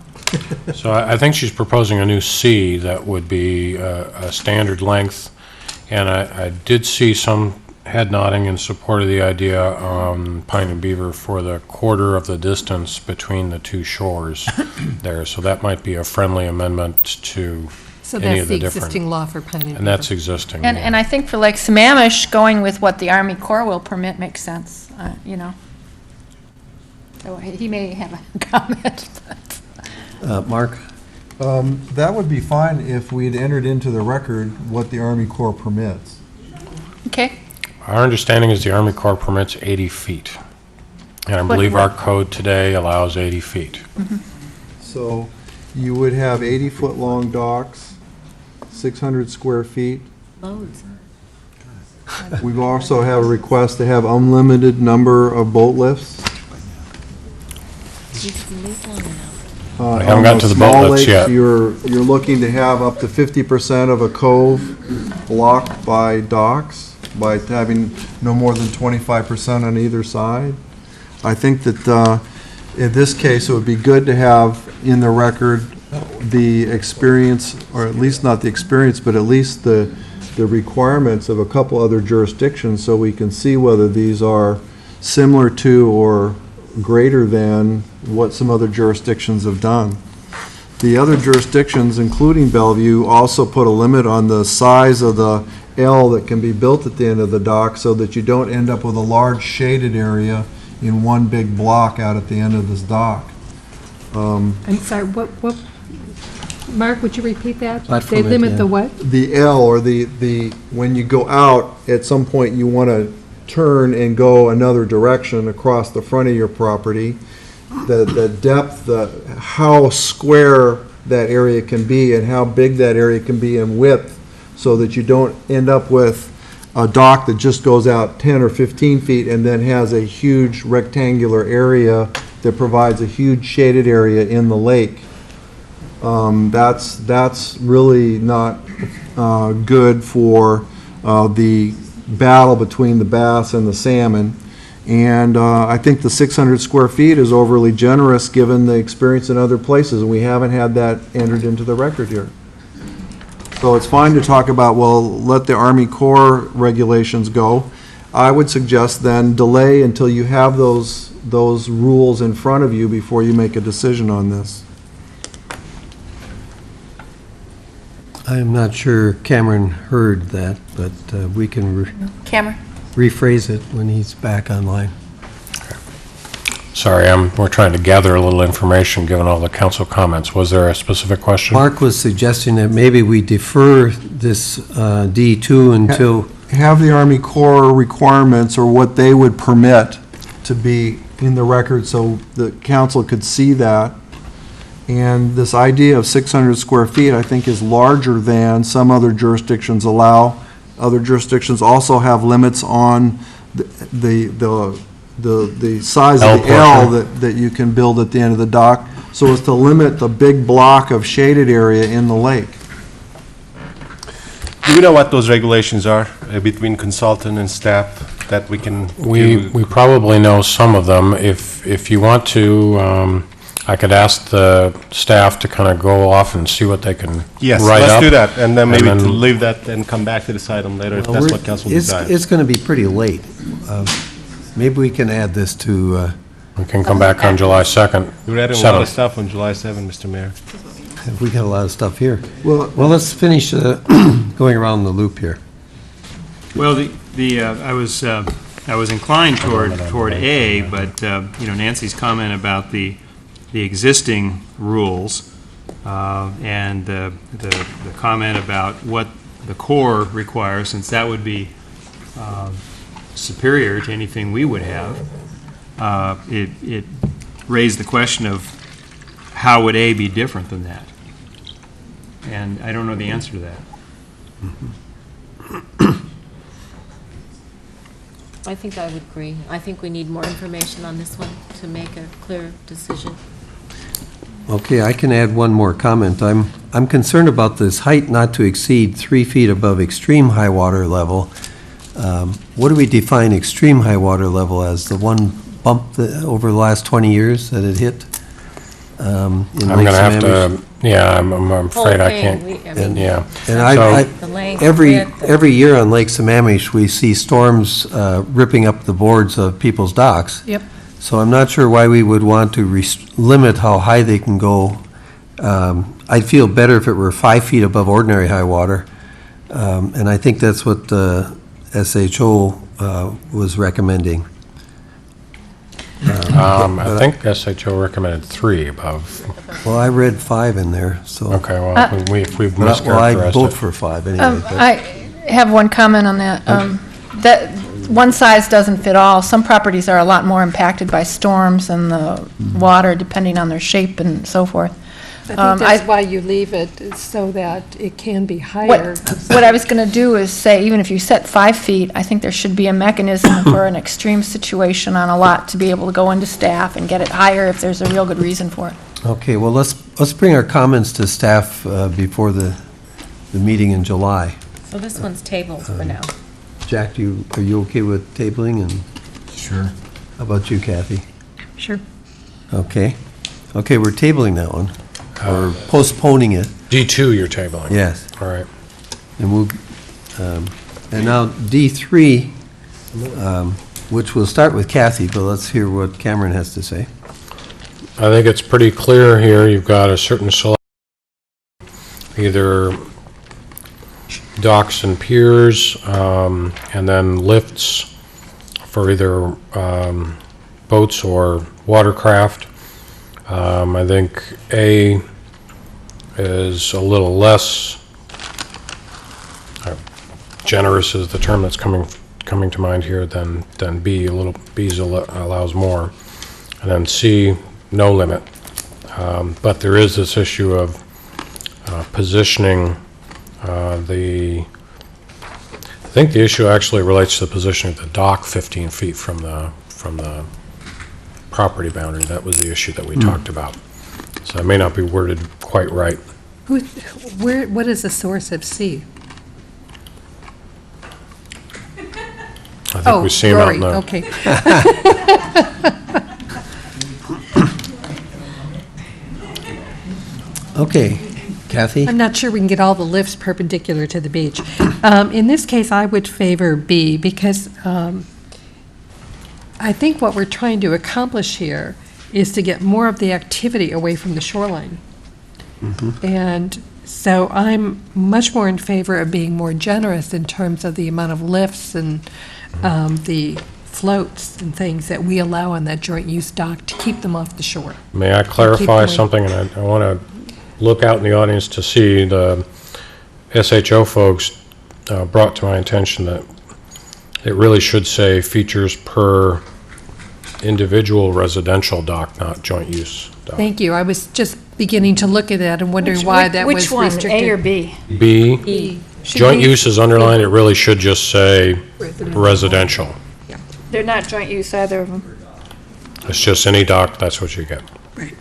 So I think she's proposing a new C that would be a standard length, and I did see some head nodding in support of the idea on Pine and Beaver for the 1/4 of the distance between the two shores there. So that might be a friendly amendment to So any that's of the the different. existing law for Pine and Beaver. And that's existing. And I think for Lake Sammamish, going with what the Army Corps will permit makes sense, So he may have a comment. Mark? That would be fine if we'd entered into the record what the Army Corps permits. Okay. Our understanding is the Army Corps permits 80 feet. And I But believe what- our code today allows 80 feet. So you would have 80-foot-long docks, 600 square feet. Loads. We've also have a request to have unlimited number of boat lifts. I haven't gotten to the boat Small lifts lakes, yet. You're looking to have up to 50% of a cove blocked by docks, by having no more than 25% on either side. I think that in this case, it would be good to have in the record the experience, or at least not the experience, but at least the requirements of a couple other jurisdictions, so we can see whether these are similar to or greater than what some other jurisdictions have done. The other jurisdictions, including Bellevue, also put a limit on the size of the L that can be built at the end of the dock, so that you don't end up with a large shaded area in one big block out at the end of this dock. I'm sorry, what, Mark, would you repeat that? Platform They it, limit yeah. the what? The L, or the when you go out, at some point you want to turn and go another direction across the front of your property. The depth, how square that area can be and how big that area can be in width, so that you don't end up with a dock that just goes out 10 or 15 feet and then has a huge rectangular area that provides a huge shaded area in the lake. That's really not good for the battle between the bass and the salmon. And I think the 600 square feet is overly generous, given the experience in other places, and we haven't had that entered into the record here. So it's fine to talk about, well, let the Army Corps regulations go. I would suggest then delay until you have those rules in front of you before you make a decision on this. I'm not sure Cameron heard that, but we can Cameron? rephrase it when he's back online. Sorry, we're trying to gather a little information, given all the council comments. Was there a specific question? Mark was suggesting that maybe we defer this D2 until... Have the Army Corps requirements, or what they would permit, to be in the record so the council could see that. And this idea of 600 square feet, I think, is larger than some other jurisdictions allow. Other jurisdictions also have limits on the size of the L that you can build at the end of the dock, so as to limit the big block of shaded area in the lake. Do we know what those regulations are between consultant and staff that we can? We probably know some of them. If you want to, I could ask the staff to kind of go off and see what they can write up. Yes, let's do that, and then maybe to leave that and come back to this item later, if that's what council decides. It's going to be pretty late. Maybe we can add this to... We can come back on July 2nd. We're adding a lot of stuff on July 7, Mr. Mayor. We got a lot of stuff here. Well, let's finish going around the loop here. Well, I was inclined toward A, but Nancy's comment about the existing rules and the comment about what the Corps requires, since that would be superior to anything we would have, it raised the question of how would A be different than that? And I don't know the answer to that. I think I would agree. I think we need more information on this one to make a clear decision. Okay, I can add one more comment. I'm concerned about this height not to exceed 3 feet above extreme high water level. What do we define extreme high water level as? The one bump over the last 20 years that it hit? I'm going to have to, yeah, I'm afraid I can't. And So- every year on Lake Sammamish, we see storms ripping up the boards of people's docks. Yep. So I'm not sure why we would want to limit how high they can go. I'd feel better if it were 5 feet above ordinary high water. And I think that's what the SHO was recommending. I think SHO recommended 3 above. Well, I read 5 in there, so. Okay, well, if we've Well, I mischaracterized vote it. for 5 anyway. but- I have one comment on that. That one size doesn't fit all. Some properties are a lot more impacted by storms and the water, depending on their shape and so forth. I think that's why you leave it, so that it can be higher. What I was going to do is say, even if you set 5 feet, I think there should be a mechanism for an extreme situation on a lot to be able to go into staff and get it higher if there's a real good reason for it. Okay, well, let's bring our comments to staff before the meeting in July. So this one's tabled for now. Jack, are you okay with tabling? And Sure. how about you, Kathy? Sure. Okay. Okay, we're tabling that one, or postponing it. D2 you're tabling? Yes. All right. And we'll, and now D3, which we'll start with Kathy, but let's hear what Cameron has to say. I think it's pretty clear here. You've got a certain select, either docks and piers, and then lifts for either boats or watercraft. I think A is a little less generous is the term that's coming to mind here than B. B allows more, and then C, no limit. But there is this issue of positioning I think the issue actually relates to the positioning of the dock 15 feet from the property boundary. That was the issue that we talked about. So it may not be worded quite right. What is the source of C? I think we see them out in the... Okay. Okay, Kathy? I'm not sure we can get all the lifts perpendicular to the beach. In this case, I would favor B, because I think what we're trying to accomplish here is to get more of the activity away from the shoreline. And so I'm much more in favor of being more generous in terms of the amount of lifts and the floats and things that we allow on that joint use dock to keep them off the shore. May I clarify something? And I want to look out in the audience to see the SHO folks brought to my attention that it really should say features per individual residential dock, not joint use dock. Thank you. I was just beginning to look at that and wondering why that was restricted. Which one, A or B? B, E. joint use is underlined, it really should just say residential. They're not joint use, either of them. It's just any dock, that's what you get. Right.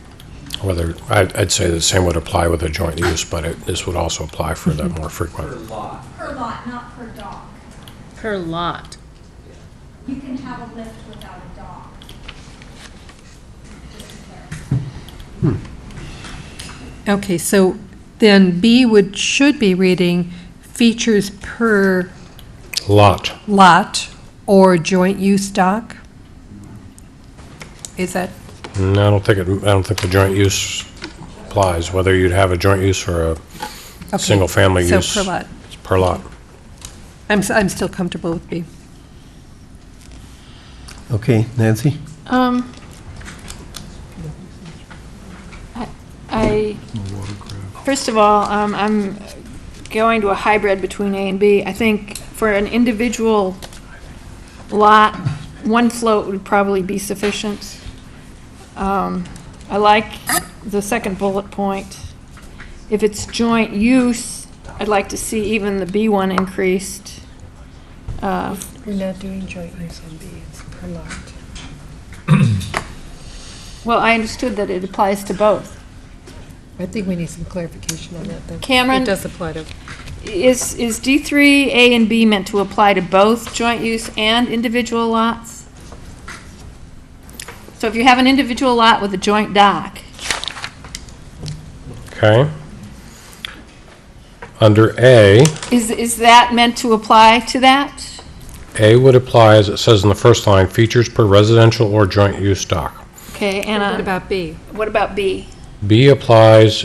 Whether, I'd say the same would apply with a joint use, but this would also apply for the more frequent. Per lot, not per dock. Per lot. You can have a lift without a dock. Okay, so then B should be reading features per Lot. or joint use dock? Is that? No, I don't think the joint use applies, whether you'd have a joint use or a single-family use. So per lot. It's per lot. I'm still comfortable with B. Okay, Nancy? First of all, I'm going to a hybrid between A and B. I think for an individual lot, one float would probably be sufficient. I like the second bullet point. If it's joint use, I'd like to see even the B one increased. We're not doing joint use on B, it's per lot. Well, I understood that it applies to both. I think we need some clarification on that, though. Cameron? It does apply to. Is D3, A, and B meant to apply to both joint use and individual lots? So if you have an individual lot with a joint dock, Okay. Under A, is that meant to apply to that? A would apply, as it says in the first line, features per residential or joint use dock. Okay, and What about B? what about B? B applies,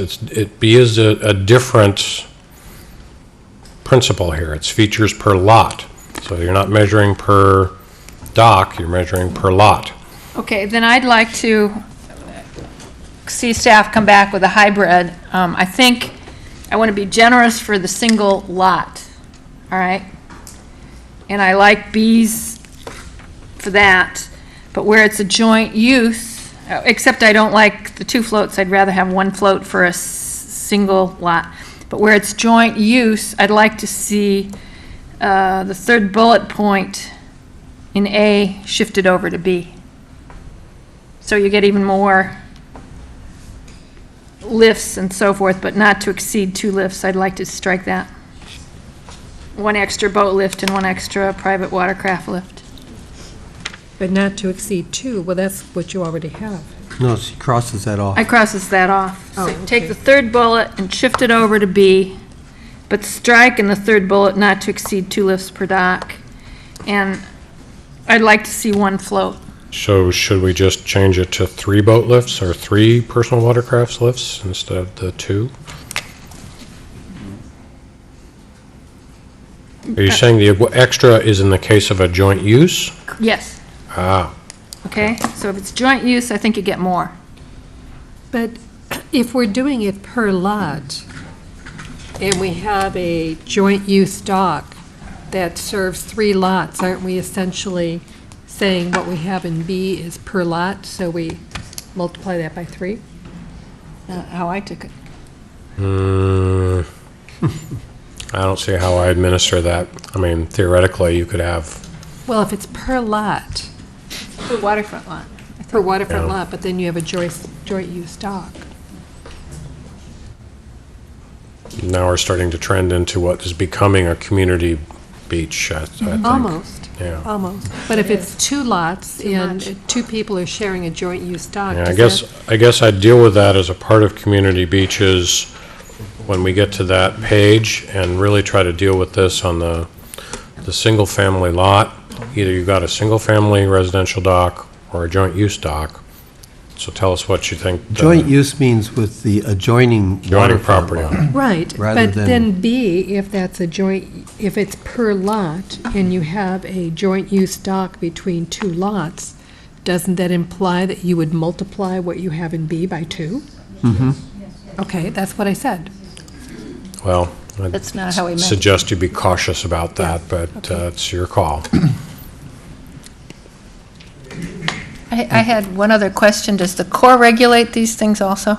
B is a different principle here. It's features per lot. So you're not measuring per dock, you're measuring per lot. Okay, then I'd like to see staff come back with a hybrid. I think I want to be generous for the single lot, all right? And I like B's for that, but where it's a joint use, except I don't like the 2 floats, I'd rather have 1 float for a single lot. But where it's joint use, I'd like to see the 3rd bullet point in A shifted over to B. So you get even more lifts and so forth, but not to exceed 2 lifts. I'd like to strike that. 1 extra boat lift and 1 extra private watercraft lift. But not to exceed 2, well, that's what you already have. No, she crosses that off. I crosses that off. Oh, So take the 3rd bullet and shift it over to B, but strike in the 3rd bullet not to exceed 2 lifts per dock. And I'd like to see 1 float. So should we just change it to 3 boat lifts or 3 personal watercrafts lifts instead of the 2? Are you saying the extra is in the case of a joint use? Yes, Ah, okay? So if it's joint use, I think you get more. But if we're doing it per lot, and we have a joint use dock that serves 3 lots, aren't we essentially saying what we have in B is per lot, so we multiply that by 3? How I took it. I don't see how I administer that. I mean, theoretically, you could have, Well, if it's per lot, The waterfront lot. per waterfront Yeah. lot, but then you have a joint use dock. now we're starting to trend into what is becoming a community beach, I think. Almost, Yeah. almost. But if it's 2 lots Too and much. 2 people are sharing a joint use dock, Yeah, does I guess I'd deal with that as a part of community beaches when we get to that page and really try to deal with this on the single-family lot. Either you've got a single-family residential dock or a joint use dock. So tell us what you think. Joint use means with the adjoining Joining waterfront property lot. owner. Right, Rather but than- then B, if that's a joint, if it's per lot, and you have a joint use dock between 2 lots, doesn't that imply that you would multiply what you have in B by 2? Mhm. Okay, that's what I said. Well, I'd That's not how we meant it. suggest you be cautious about that, but it's your call. I had one other question. Does the Corps regulate these things also?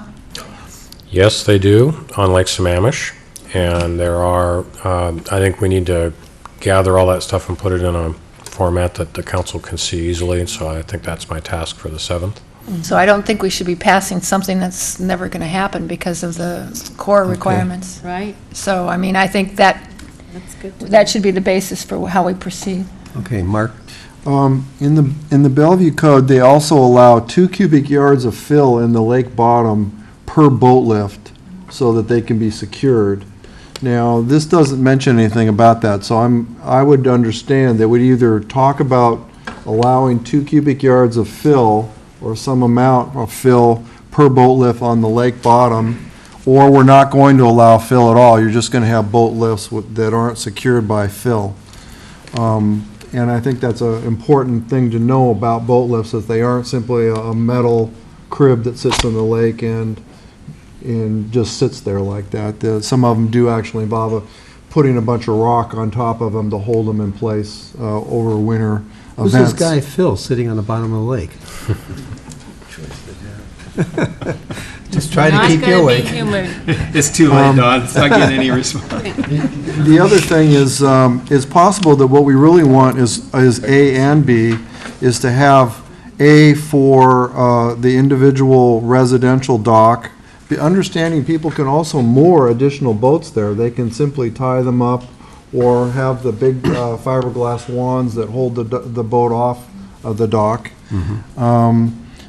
Yes, they do on Lake Sammamish, and there are, I think we need to gather all that stuff and put it in a format that the council can see easily, so I think that's my task for the 7th. So I don't think we should be passing something that's never going to happen because of the Corps requirements. Right. So, I mean, I think that, that should be the basis for how we proceed. Okay, Mark? In the Bellevue Code, they also allow 2 cubic yards of fill in the lake bottom per boat lift so that they can be secured. Now, this doesn't mention anything about that, so I would understand that we'd either talk about allowing 2 cubic yards of fill or some amount of fill per boat lift on the lake bottom, or we're not going to allow fill at all. You're just going to have boat lifts that aren't secured by fill. And I think that's an important thing to know about boat lifts, that they aren't simply a metal crib that sits in the lake and just sits there like that. Some of them do actually involve putting a bunch of rock on top of them to hold them in place over winter Who's events. this guy Phil sitting on the bottom of the lake? Just try to keep you awake. It's too late, Don. It's not getting any response. The other thing is, it's possible that what we really want is A and B, is to have A for the individual residential dock. The understanding people can also moor additional boats there. They can simply tie them up or have the big fiberglass wands that hold the boat off of the dock.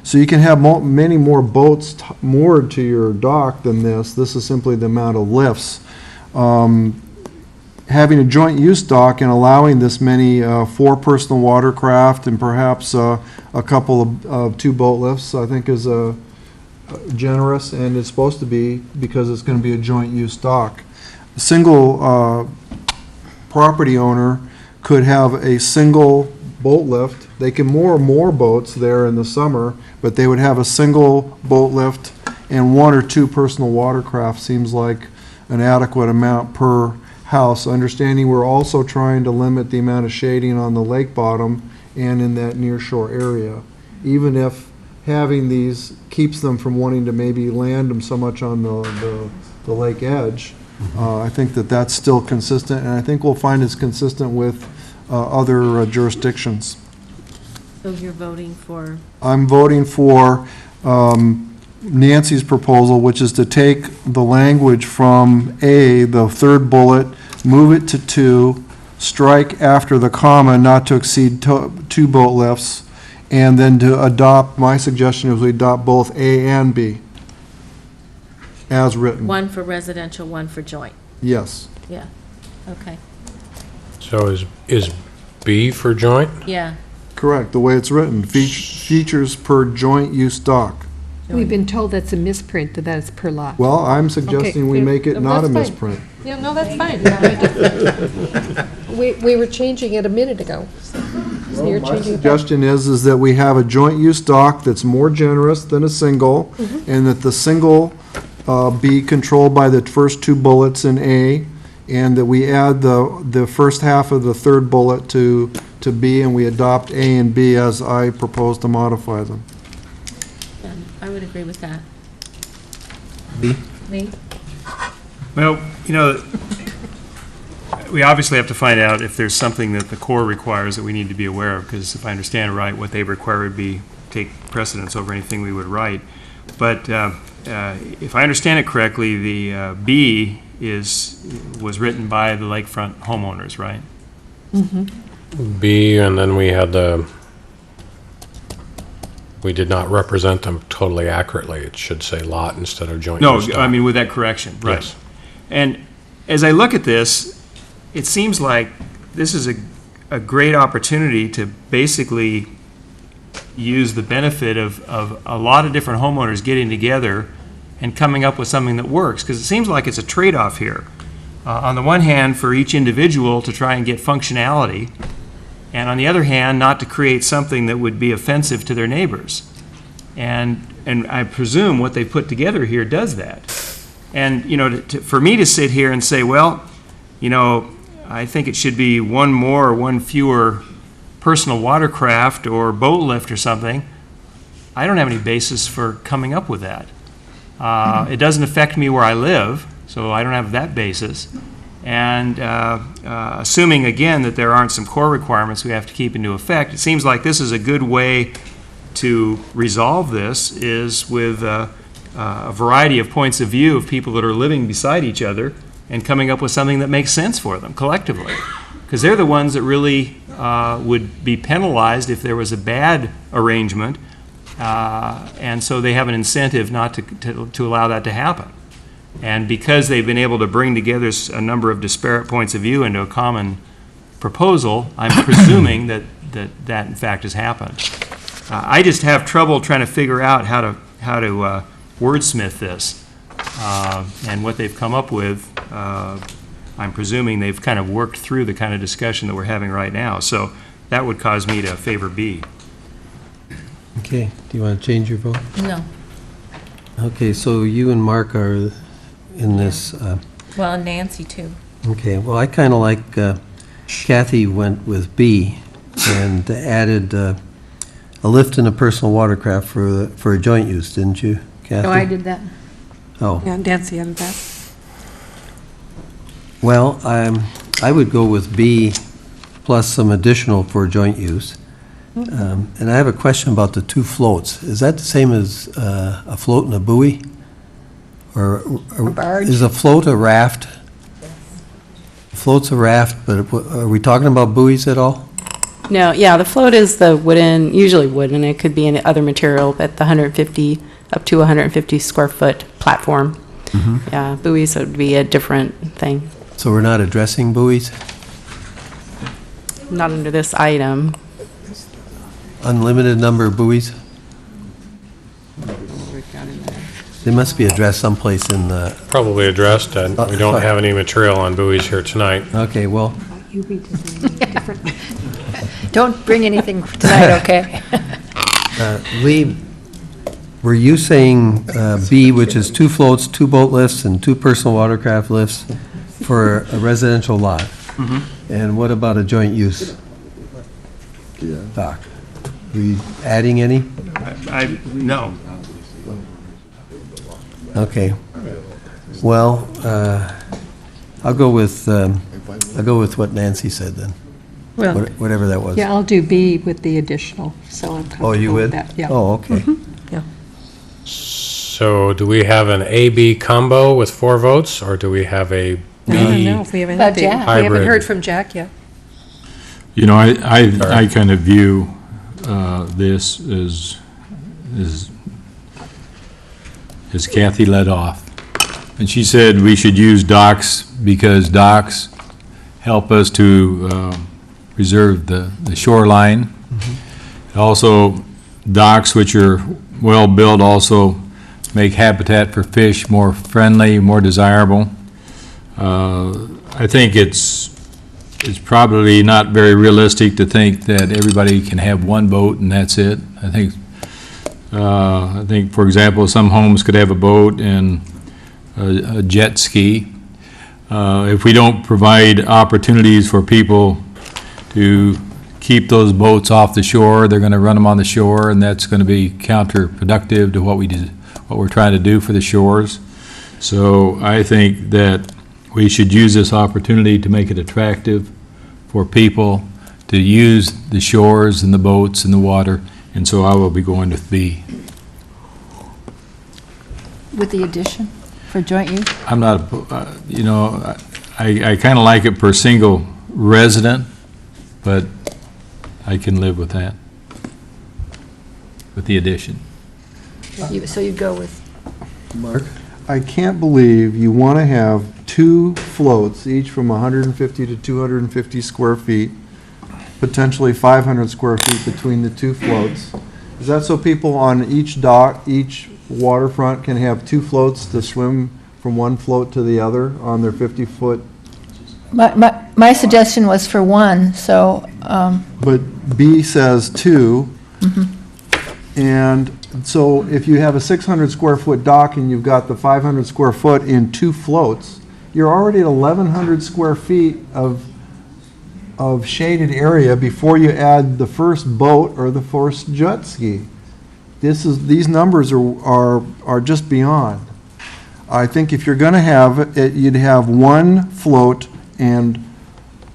So you can have many more boats moored to your dock than this. This is simply the amount of lifts. Having a joint use dock and allowing this many 4 personal watercraft and perhaps a couple of 2 boat lifts, I think is generous, and it's supposed to be because it's going to be a joint use dock. A single property owner could have a single boat lift. They can moor more boats there in the summer, but they would have a single boat lift and 1 or 2 personal watercraft seems like an adequate amount per house. Understanding we're also trying to limit the amount of shading on the lake bottom and in that near shore area. Even if having these keeps them from wanting to maybe land them so much on the lake edge, I think that that's still consistent, and I think we'll find it's consistent with other jurisdictions. So you're voting for? I'm voting for Nancy's proposal, which is to take the language from A, the third bullet, move it to 2, strike after the comma, not to exceed 2 boat lifts, and then to adopt, my suggestion is we adopt both A and B as written. One for residential, one for joint. Yes. Yeah, okay. So is B for joint? Yeah. Correct, the way it's written. Features per joint use dock. We've been told that's a misprint, that it's per lot. Well, I'm suggesting we Okay, make it no, not a that's fine. misprint. Yeah, no, that's fine. We were changing it a minute ago. So you're My changing it back. suggestion is that we have a joint use dock that's more generous than a single, and that the single be controlled by the first 2 bullets in A, and that we add the first half of the third bullet to B, and we adopt A and B as I propose to modify them. Yeah, I would agree with that. B? Me? Well, you know, we obviously have to find out if there's something that the Corps requires that we need to be aware of, because if I understand it right, what they require would be take precedence over anything we would write. But if I understand it correctly, the B was written by the lakefront homeowners, right? B, and then we had we did not represent them totally accurately. It should say lot instead of joint No, use dock. I mean with that correction, right. Yes. And as I look at this, it seems like this is a great opportunity to basically use the benefit of a lot of different homeowners getting together and coming up with something that works, because it seems like it's a trade-off here. On the one hand, for each individual to try and get functionality, and on the other hand, not to create something that would be offensive to their neighbors. And I presume what they put together here does that. And, you know, for me to sit here and say, well, you know, I think it should be 1 more or 1 fewer personal watercraft or boat lift or something, I don't have any basis for coming up with that. It doesn't affect me where I live, so I don't have that basis. And assuming, again, that there aren't some core requirements we have to keep into effect, it seems like this is a good way to resolve this, is with a variety of points of view of people that are living beside each other and coming up with something that makes sense for them collectively. Because they're the ones that really would be penalized if there was a bad arrangement, and so they have an incentive not to allow that to happen. And because they've been able to bring together a number of disparate points of view into a common proposal, I'm presuming that in fact has happened. I just have trouble trying to figure out how to wordsmith this, and what they've come up with. I'm presuming they've kind of worked through the kind of discussion that we're having right now. So that would cause me to favor B. Okay, do you want to change your vote? No. Okay, so you and Mark are in this. Well, and Nancy too. Okay, well, I kind of like, Kathy went with B and added a lift and a personal watercraft for a joint use, didn't you, Kathy? No, I did that. Oh. Yeah, Nancy added that. Well, I would go with B plus some additional for joint use. And I have a question about the 2 floats. Is that the same as a float and a buoy? Or barge. is a float a raft? Float's a raft, but are we talking about buoys at all? No, yeah, the float is the wooden, usually wooden, it could be any other material, but the 150, up to 150 square foot platform. Yeah, buoys would be a different thing. So we're not addressing buoys? Not under this item. Unlimited number of buoys? They must be addressed someplace in the... Probably addressed, and we don't have any material on buoys here tonight. Okay, well... Don't bring anything tonight, okay? Lee, were you saying B, which is 2 floats, 2 boat lifts, and 2 personal watercraft lifts for a residential lot? And what about a joint use dock? Were you adding any? No. Okay. Well, I'll go with what Nancy said then. Well, Whatever that was. yeah, I'll do B with the additional, so I'm comfortable Oh, you with would? that. Yeah. Oh, okay. Yeah. So do we have an A-B combo with 4 votes, or do we have a I don't B? know if we have About anything. Jack. We haven't Hybrid. heard from Jack yet. You know, I kind of view this as Kathy led off. And she said we should use docks because docks help us to preserve the shoreline. Also, docks which are well-built also make habitat for fish more friendly, more desirable. I think it's probably not very realistic to think that everybody can have one boat and that's it. I think, for example, some homes could have a boat and a jet ski. If we don't provide opportunities for people to keep those boats off the shore, they're going to run them on the shore, and that's going to be counterproductive to what we're trying to do for the shores. So I think that we should use this opportunity to make it attractive for people to use the shores and the boats and the water, and so I will be going with B. With the addition for joint use? I'm not, I kind of like it per single resident, but I can live with that, with the addition. So you go with, Mark? I can't believe you want to have 2 floats, each from 150 to 250 square feet, potentially 500 square feet between the 2 floats. Is that so people on each dock, each waterfront can have 2 floats to swim from one float to the other on their 50-foot? my suggestion was for 1, so, But B says 2. And so if you have a 600 square foot dock and you've got the 500 square foot in 2 floats, you're already at 1,100 square feet of shaded area before you add the first boat or the first jet ski. These numbers are just beyond. I think if you're going to have it, you'd have 1 float and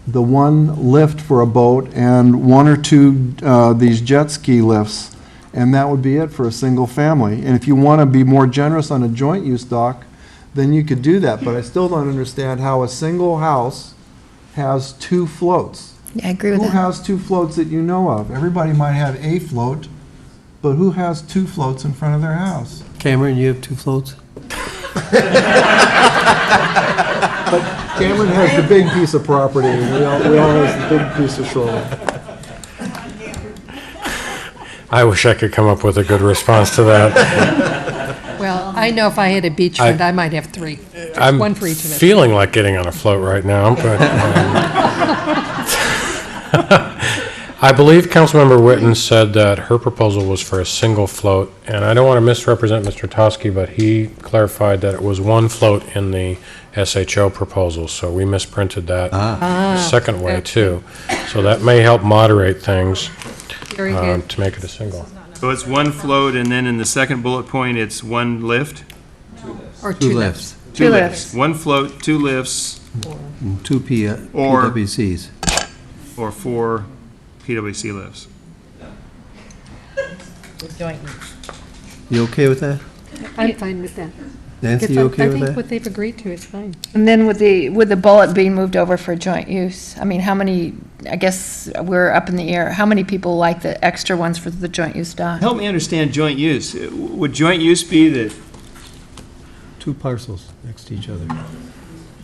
the 1 lift for a boat and 1 or 2 these jet ski lifts, and that would be it for a single family. And if you want to be more generous on a joint use dock, then you could do that. But I still don't understand how a single house has 2 floats. yeah, I agree with Who that. has 2 floats that you know of? Everybody might have a float, but who has 2 floats in front of their house? Cameron, you have 2 floats? But Cameron has the big piece of property, and we all has the big piece of shoreline. I wish I could come up with a good response to that. Well, I know if I had a beachfront, I might have 3. I'm One for each of us. feeling like getting on a float right now, but I believe Councilmember Witten said that her proposal was for a single float, and I don't want to misrepresent Mr. Toski, but he clarified that it was 1 float in the SHO proposal, so we misprinted that the second way, too. So that may help moderate things Very good. to make it a single. So it's 1 float, and then in the second bullet point, it's 1 lift? Or 2 2 lifts. 2 lifts. 1 float, 2 lifts, And 2 Or- PWCs. or 4 PWC lifts. Joint You okay with that? I'm fine with that. Nancy, Because you okay with I think that? what they've agreed to is fine. And then with the bullet being moved over for joint use, I mean, how many, I guess we're up in the air, how many people like the extra ones for the joint use dock? Help me understand joint use. Would joint use be that 2 parcels next to each other.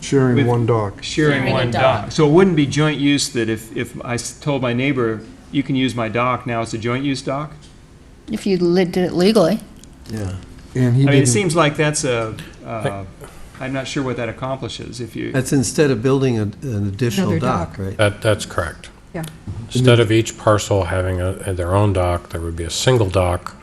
Sharing With- 1 dock. sharing one dock? So it wouldn't be joint use that if I told my neighbor, you can use my dock, now it's a joint use dock? If you did it legally. Yeah. And he I mean, it didn't, seems like that's I'm not sure what that accomplishes if you. That's instead of building an additional Another dock, dock. right? That's correct. Yeah. Instead of each parcel having their own dock, there would be a single dock,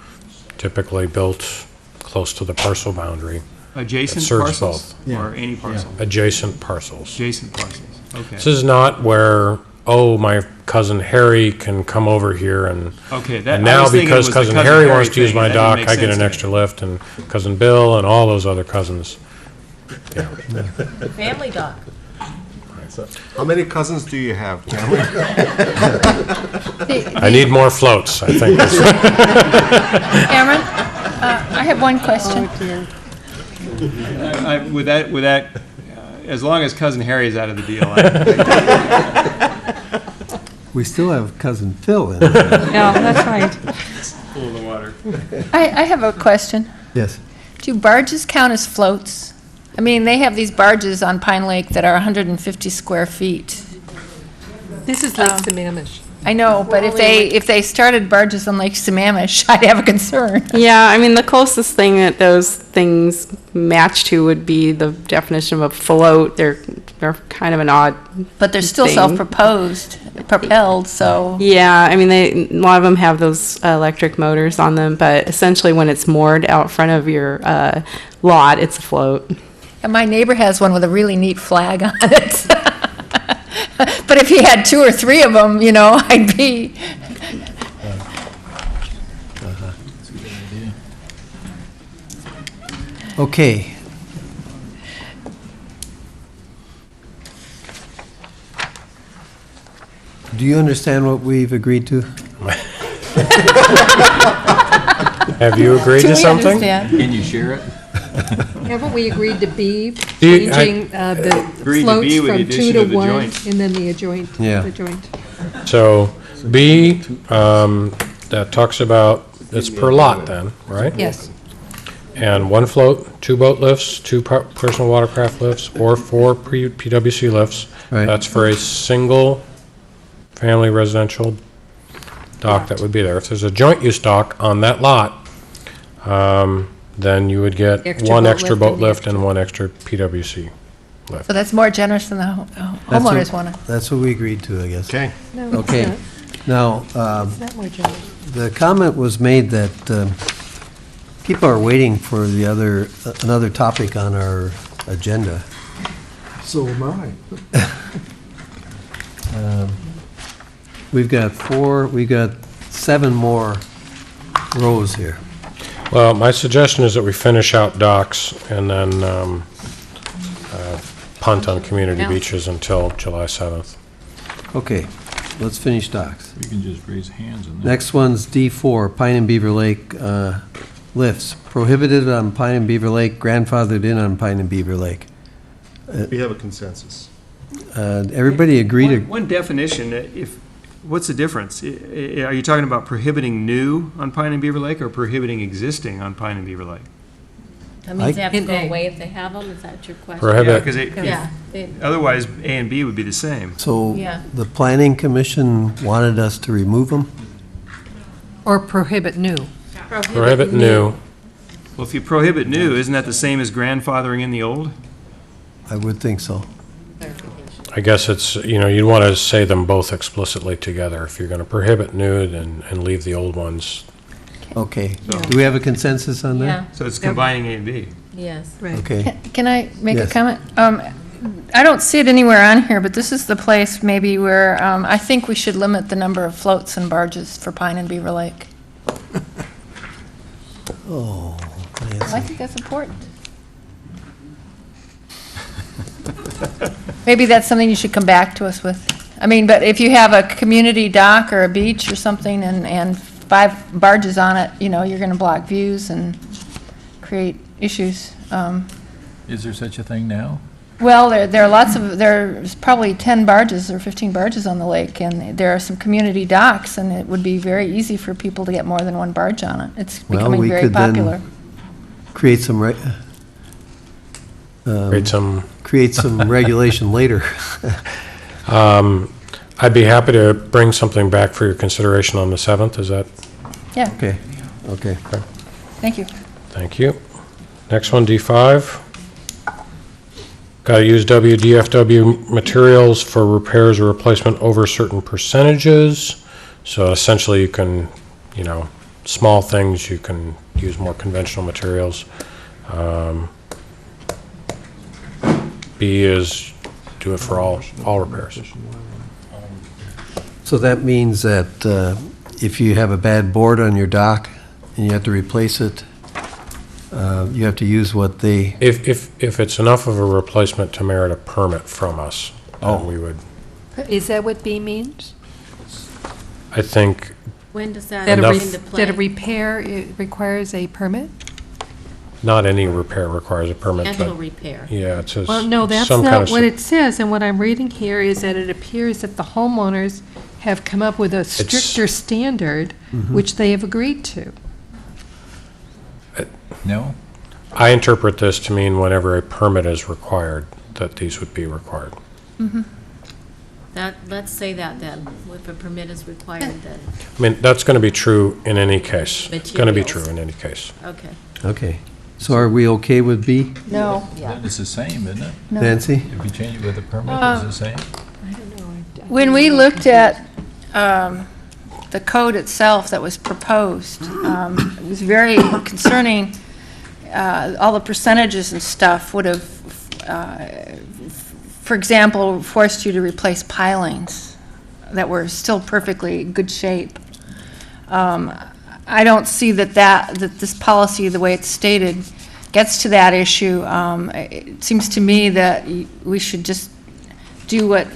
typically built close to the parcel boundary. Adjacent that serves parcels? both. Or any parcel? Adjacent parcels. Adjacent parcels, okay. This is not where, oh, my cousin Harry can come over here and, Okay, that- and I now was thinking it because was the cousin cousin Harry Harry wants to use thing, my and that didn't dock, make I get sense an to extra lift, and cousin Bill and all those other cousins. Family dock. How many cousins do you have, Cameron? I need more floats, I think. Cameron, I have one question. With that, as long as cousin Harry is out of the deal, We still have cousin Phil in. Yeah, that's right. Full of the water. I have a question. Yes. Do barges count as floats? I mean, they have these barges on Pine Lake that are 150 square feet. This is Lake Sammamish. I know, but if they started barges on Lake Sammamish, I'd have a concern. Yeah, I mean, the closest thing that those things match to would be the definition of a float. They're kind of an odd But they're still thing. propelled, so. Yeah, I mean, a lot of them have those electric motors on them, but essentially when it's moored out front of your lot, it's a float. And my neighbor has one with a really neat flag on it. But if he had 2 or 3 of them, I'd be. Okay. Do you understand what we've agreed to? Have you agreed to something? Can you share it? Haven't we agreed to B, Do you- changing the Agreed to floats B with the from 2 addition to of the 1, joint. and then the adjoint, Yeah. the joint? So B, that talks about, it's per lot then, right? Yes. And 1 float, 2 boat lifts, 2 personal watercraft lifts, or 4 PWC lifts. Right. That's for a single family residential dock that would be there. If there's a joint use dock on that lot, then you would get Extra 1 boat extra lift boat and the lift and 1 extra PWC lift. So that's more generous than the That's what- homeowners want to. That's what we agreed to, I guess. Okay. No, it's Okay. not. Now, It's not more generous. the comment was made that people are waiting for another topic on our agenda. So am I. We've got 7 more rows here. Well, my suggestion is that we finish out docks and then punt on community Yeah. beaches until July 7th. Okay, let's finish docks. You can just raise hands and. Next one's D4, Pine and Beaver Lake lifts. Prohibited on Pine and Beaver Lake, grandfathered in on Pine and Beaver Lake. We have a consensus. Everybody agree to, One definition, what's the difference? Are you talking about prohibiting new on Pine and Beaver Lake or prohibiting existing on Pine and Beaver Lake? That means they have to In go A. away if they have them, is that your question? Prohibit. Because Yeah. they- otherwise, A and B would be the same. so Yeah. the planning commission wanted us to remove them? Or prohibit new. Prohibit new. Well, if you prohibit new, isn't that the same as grandfathering in the old? I would think so. I guess it's, you'd want to say them both explicitly together. If you're going to prohibit new and leave the old ones. Okay. Do we have a consensus on that? Yeah, So it's combining A and B. yes. Right. Okay. Can I make a Yes. comment? I don't see it anywhere on here, but this is the place maybe where I think we should limit the number of floats and barges for Pine and Beaver Lake. Oh, I Nancy. think that's important. Maybe that's something you should come back to us with. I mean, but if you have a community dock or a beach or something and 5 barges on it, you're going to block views and create issues. Is there such a thing now? Well, there are there's probably 10 barges or 15 barges on the lake, and there are some community docks, and it would be very easy for people to get more than 1 barge on it. It's Well, becoming we very could then popular. create some, create some regulation later. I'd be happy to bring something back for your consideration on the 7th. Is that? Yeah, Okay, okay. thank you. Thank you. Next one, D5. Got to use WDFW materials for repairs or replacement over certain percentages. So essentially you can, small things, you can use more conventional materials. B is do it for all repairs. So that means that if you have a bad board on your dock and you have to replace it, you have to use what they... If it's enough of a replacement to merit a permit from us, then we would, Is that what B means? I think, When does that That come a, into play? that a repair requires a permit? not any repair requires a permit. but- Schedule repair. Yeah, it says Well, no, that's some kind not of what it says, and what I'm reading here is that it appears that the homeowners have come up with a stricter standard, which they have agreed to. No? I interpret this to mean whenever a permit is required, that these would be required. Let's say that then, if a permit is required then. I mean, that's going to be true in any case. It's going to be true Materials. in any case. Okay. Okay. So are we okay with B? No. It's the same, isn't it? No. Nancy? If you change it with a permit, it's the same? When we looked at the code itself that was proposed, it was very concerning. All the percentages and stuff would have, for example, forced you to replace pilings that were still perfectly good shape. I don't see that this policy, the way it's stated, gets to that issue. It seems to me that we should just do what,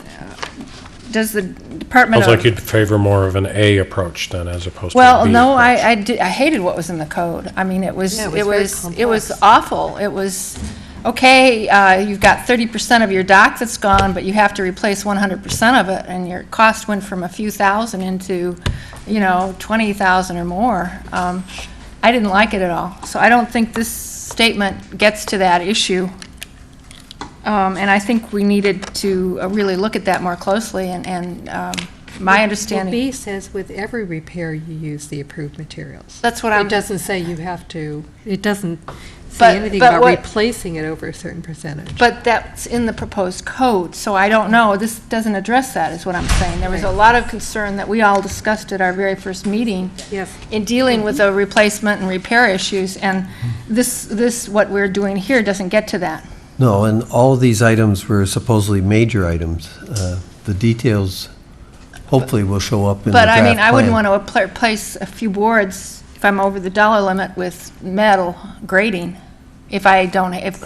does the Department Sounds of... like you'd favor more of an A approach then as opposed to a Well, B no, approach. I hated what was in the code. I mean, it was, Yeah, it very was, it was complex. awful. It was, okay, you've got 30% of your dock that's gone, but you have to replace 100% of it, and your cost went from a few thousand into, 20,000 or more. I didn't like it at all. So I don't think this statement gets to that issue. And I think we needed to really look at that more closely, and my understanding... Well, B says with every repair, you use the approved materials. That's what I'm... It doesn't say you have to, it doesn't say But- anything but about what- replacing it over a certain percentage. But that's in the proposed code, so I don't know. This doesn't address that, is what I'm saying. There was a lot of concern that we all discussed at our very first meeting Yes. in dealing with the replacement and repair issues, and this, what we're doing here doesn't get to that. No, and all these items were supposedly major items. The details hopefully will show up in the But draft I mean, I wouldn't plan. want to replace a few boards if I'm over the dollar limit with metal grating, if I don't, if,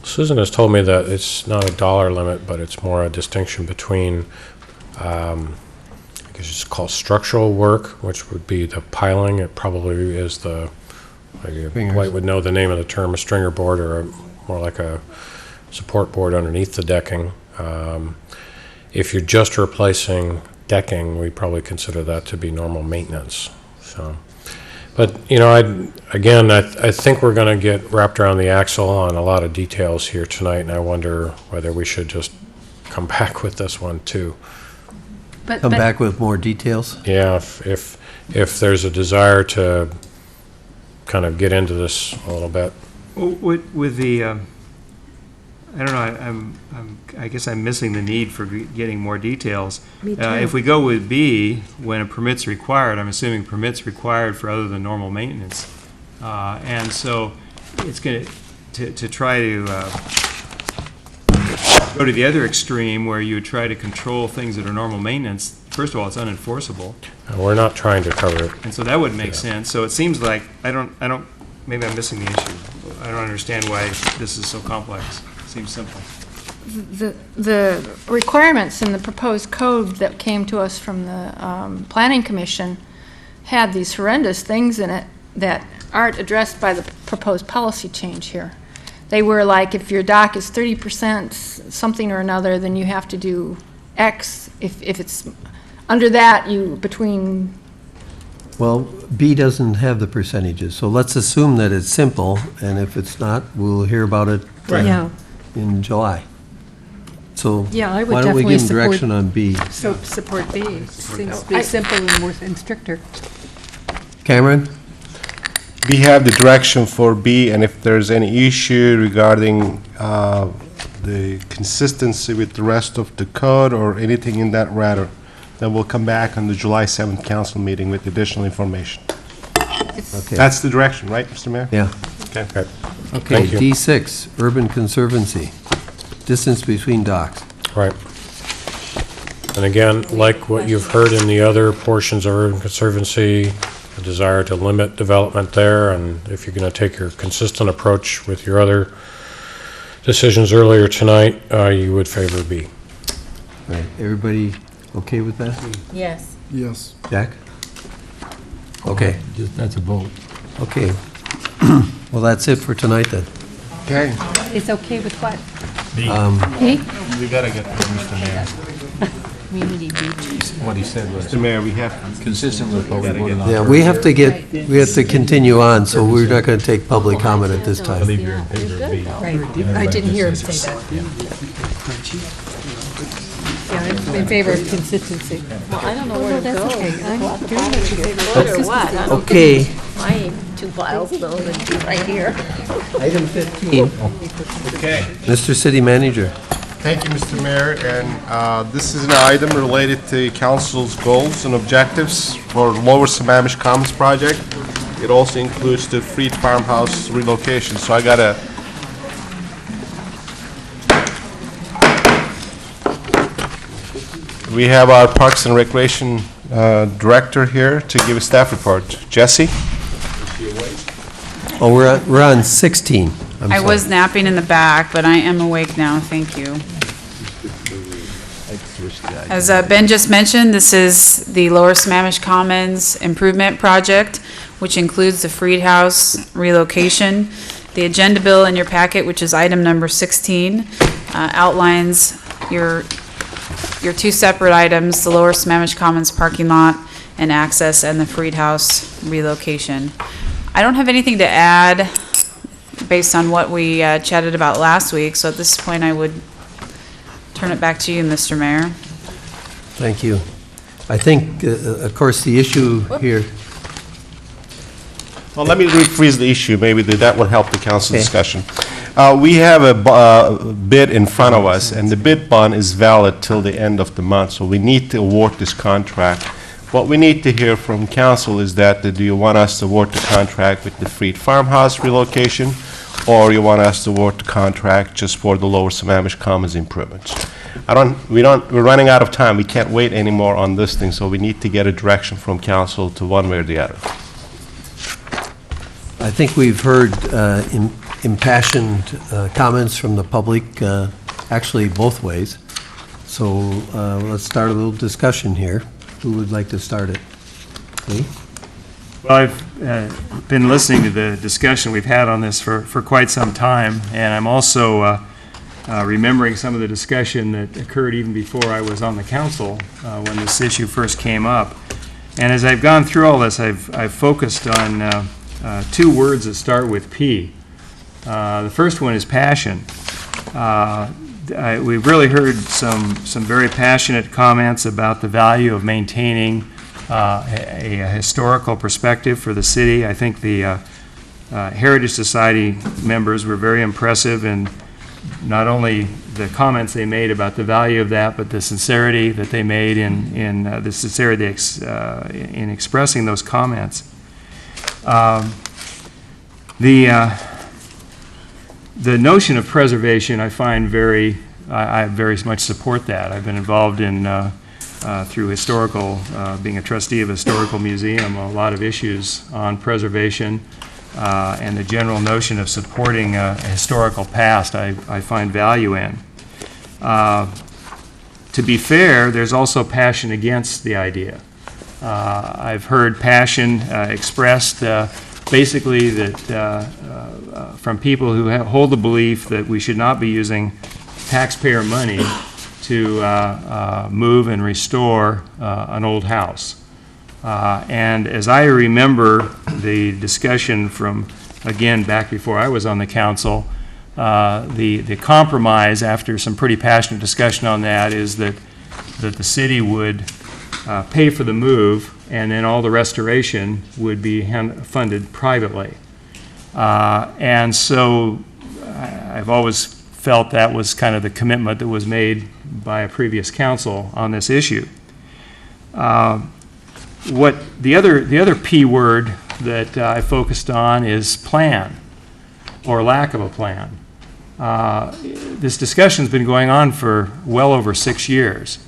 Susan has told me that it's not a dollar limit, but it's more a distinction between, I guess it's called structural work, which would be the piling. It probably is the, White would know the name of the term, a stringer board or more like a support board underneath the decking. If you're just replacing decking, we probably consider that to be normal maintenance. So, but I think we're going to get wrapped around the axle on a lot of details here tonight, and I wonder whether we should just come back with this one too. Come back with more details? Yeah, if there's a desire to kind of get into this a little bit. With the, I don't know, I guess I'm missing the need for getting more details. Me too. If we go with B, when a permit's required, I'm assuming permit's required for other than normal maintenance. And so it's going to try to go to the other extreme where you would try to control things that are normal maintenance. First of all, it's unenforceable. We're not trying to cover it. And so that wouldn't make sense. So it seems like, maybe I'm missing the issue. I don't understand why this is so complex. It seems simple. the requirements in the proposed code that came to us from the Planning Commission had these horrendous things in it that aren't addressed by the proposed policy change here. They were like, if your dock is 30% something or another, then you have to do X. If it's under that, between... Well, B doesn't have the percentages, so let's assume that it's simple, and if it's not, we'll hear about it Yeah. in July. So Yeah, I would why don't we definitely give them direction on B? So support B. Seems to be simple and stricter. Cameron? We have the direction for B, and if there's any issue regarding the the consistency with the rest of the code or anything in that matter, then we'll come back on the July 7th council meeting with additional information. Okay. That's the direction, right, Mr. Mayor? Yeah. Okay. Okay, Thank you. D6, Urban Conservancy, distance between docks. Right. And again, like what you've heard in the other portions of Urban Conservancy, a desire to limit development there, and if you're going to take your consistent approach with your other decisions earlier tonight, you would favor B. Right, everybody okay with that? Yes. Yes. Jack? Okay. That's a vote. Okay. Well, that's it for tonight then. Okay. It's okay with what? Hey? We gotta get Mr. Mayor. Community beach. What he said was Mr. Mayor, we have consistent with what we voted on. Yeah, we have to continue on, so we're not going to take public comment at this I time. believe you're in favor of B. Right. I didn't hear him say that. Yeah, I'm in favor of consistency. Well, I don't know where to go. That's okay. I'm very much in favor of What or what? I consistency. don't Okay. think my 2 files though, than right here. Item 15. Okay. Mr. City Manager. Thank you, Mr. Mayor, and this is an item related to council's goals and objectives for Lower Sammamish Commons project. It also includes the Freed Farmhouse relocation, so I got a we have our Parks and Recreation Director here to give a staff report. Jesse? Oh, we're on 16. I'm I sorry. was napping in the back, but I am awake now, thank you. As Ben just mentioned, this is the Lower Sammamish Commons Improvement Project, which includes the Freed House relocation. The agenda bill in your packet, which is item number 16, outlines your 2 separate items, the Lower Sammamish Commons parking lot and access, and the Freed House relocation. I don't have anything to add based on what we chatted about last week, so at this point I would turn it back to you, Mr. Mayor. Thank you. I think, of course, the issue here, Well, let me rephrase the issue, maybe that will help the council Okay. discussion. We have a bid in front of us, and the bid bond is valid till the end of the month, so we need to award this contract. What we need to hear from council is that, do you want us to award the contract with the Freed Farmhouse relocation, or you want us to award the contract just for the Lower Sammamish Commons improvements? We're running out of time, we can't wait anymore on this thing, so we need to get a direction from council to one way or the other. I think we've heard impassioned comments from the public, actually both ways. So let's start a little discussion here. Who would like to start it? Lee? Well, I've been listening to the discussion we've had on this for quite some time, and I'm also remembering some of the discussion that occurred even before I was on the council when this issue first came up. And as I've gone through all this, I've focused on 2 words that start with P. The first one is passion. We've really heard some very passionate comments about the value of maintaining a historical perspective for the city. I think the Heritage Society members were very impressive in not only the comments they made about the value of that, but the sincerity that they made in expressing those comments. The notion of preservation, I find I very much support that. I've been involved in, through historical, being a trustee of a historical museum, a lot of issues on preservation and the general notion of supporting a historical past I find value in. To be fair, there's also passion against the idea. I've heard passion expressed basically that from people who hold the belief that we should not be using taxpayer money to move and restore an old house. And as I remember the discussion from, again, back before I was on the council, the compromise after some pretty passionate discussion on that is that the city would pay for the move, and then all the restoration would be funded privately. And so I've always felt that was kind of the commitment that was made by a previous council on this issue. What the other P word that I focused on is plan, or lack of a plan. This discussion's been going on for well over 6 years,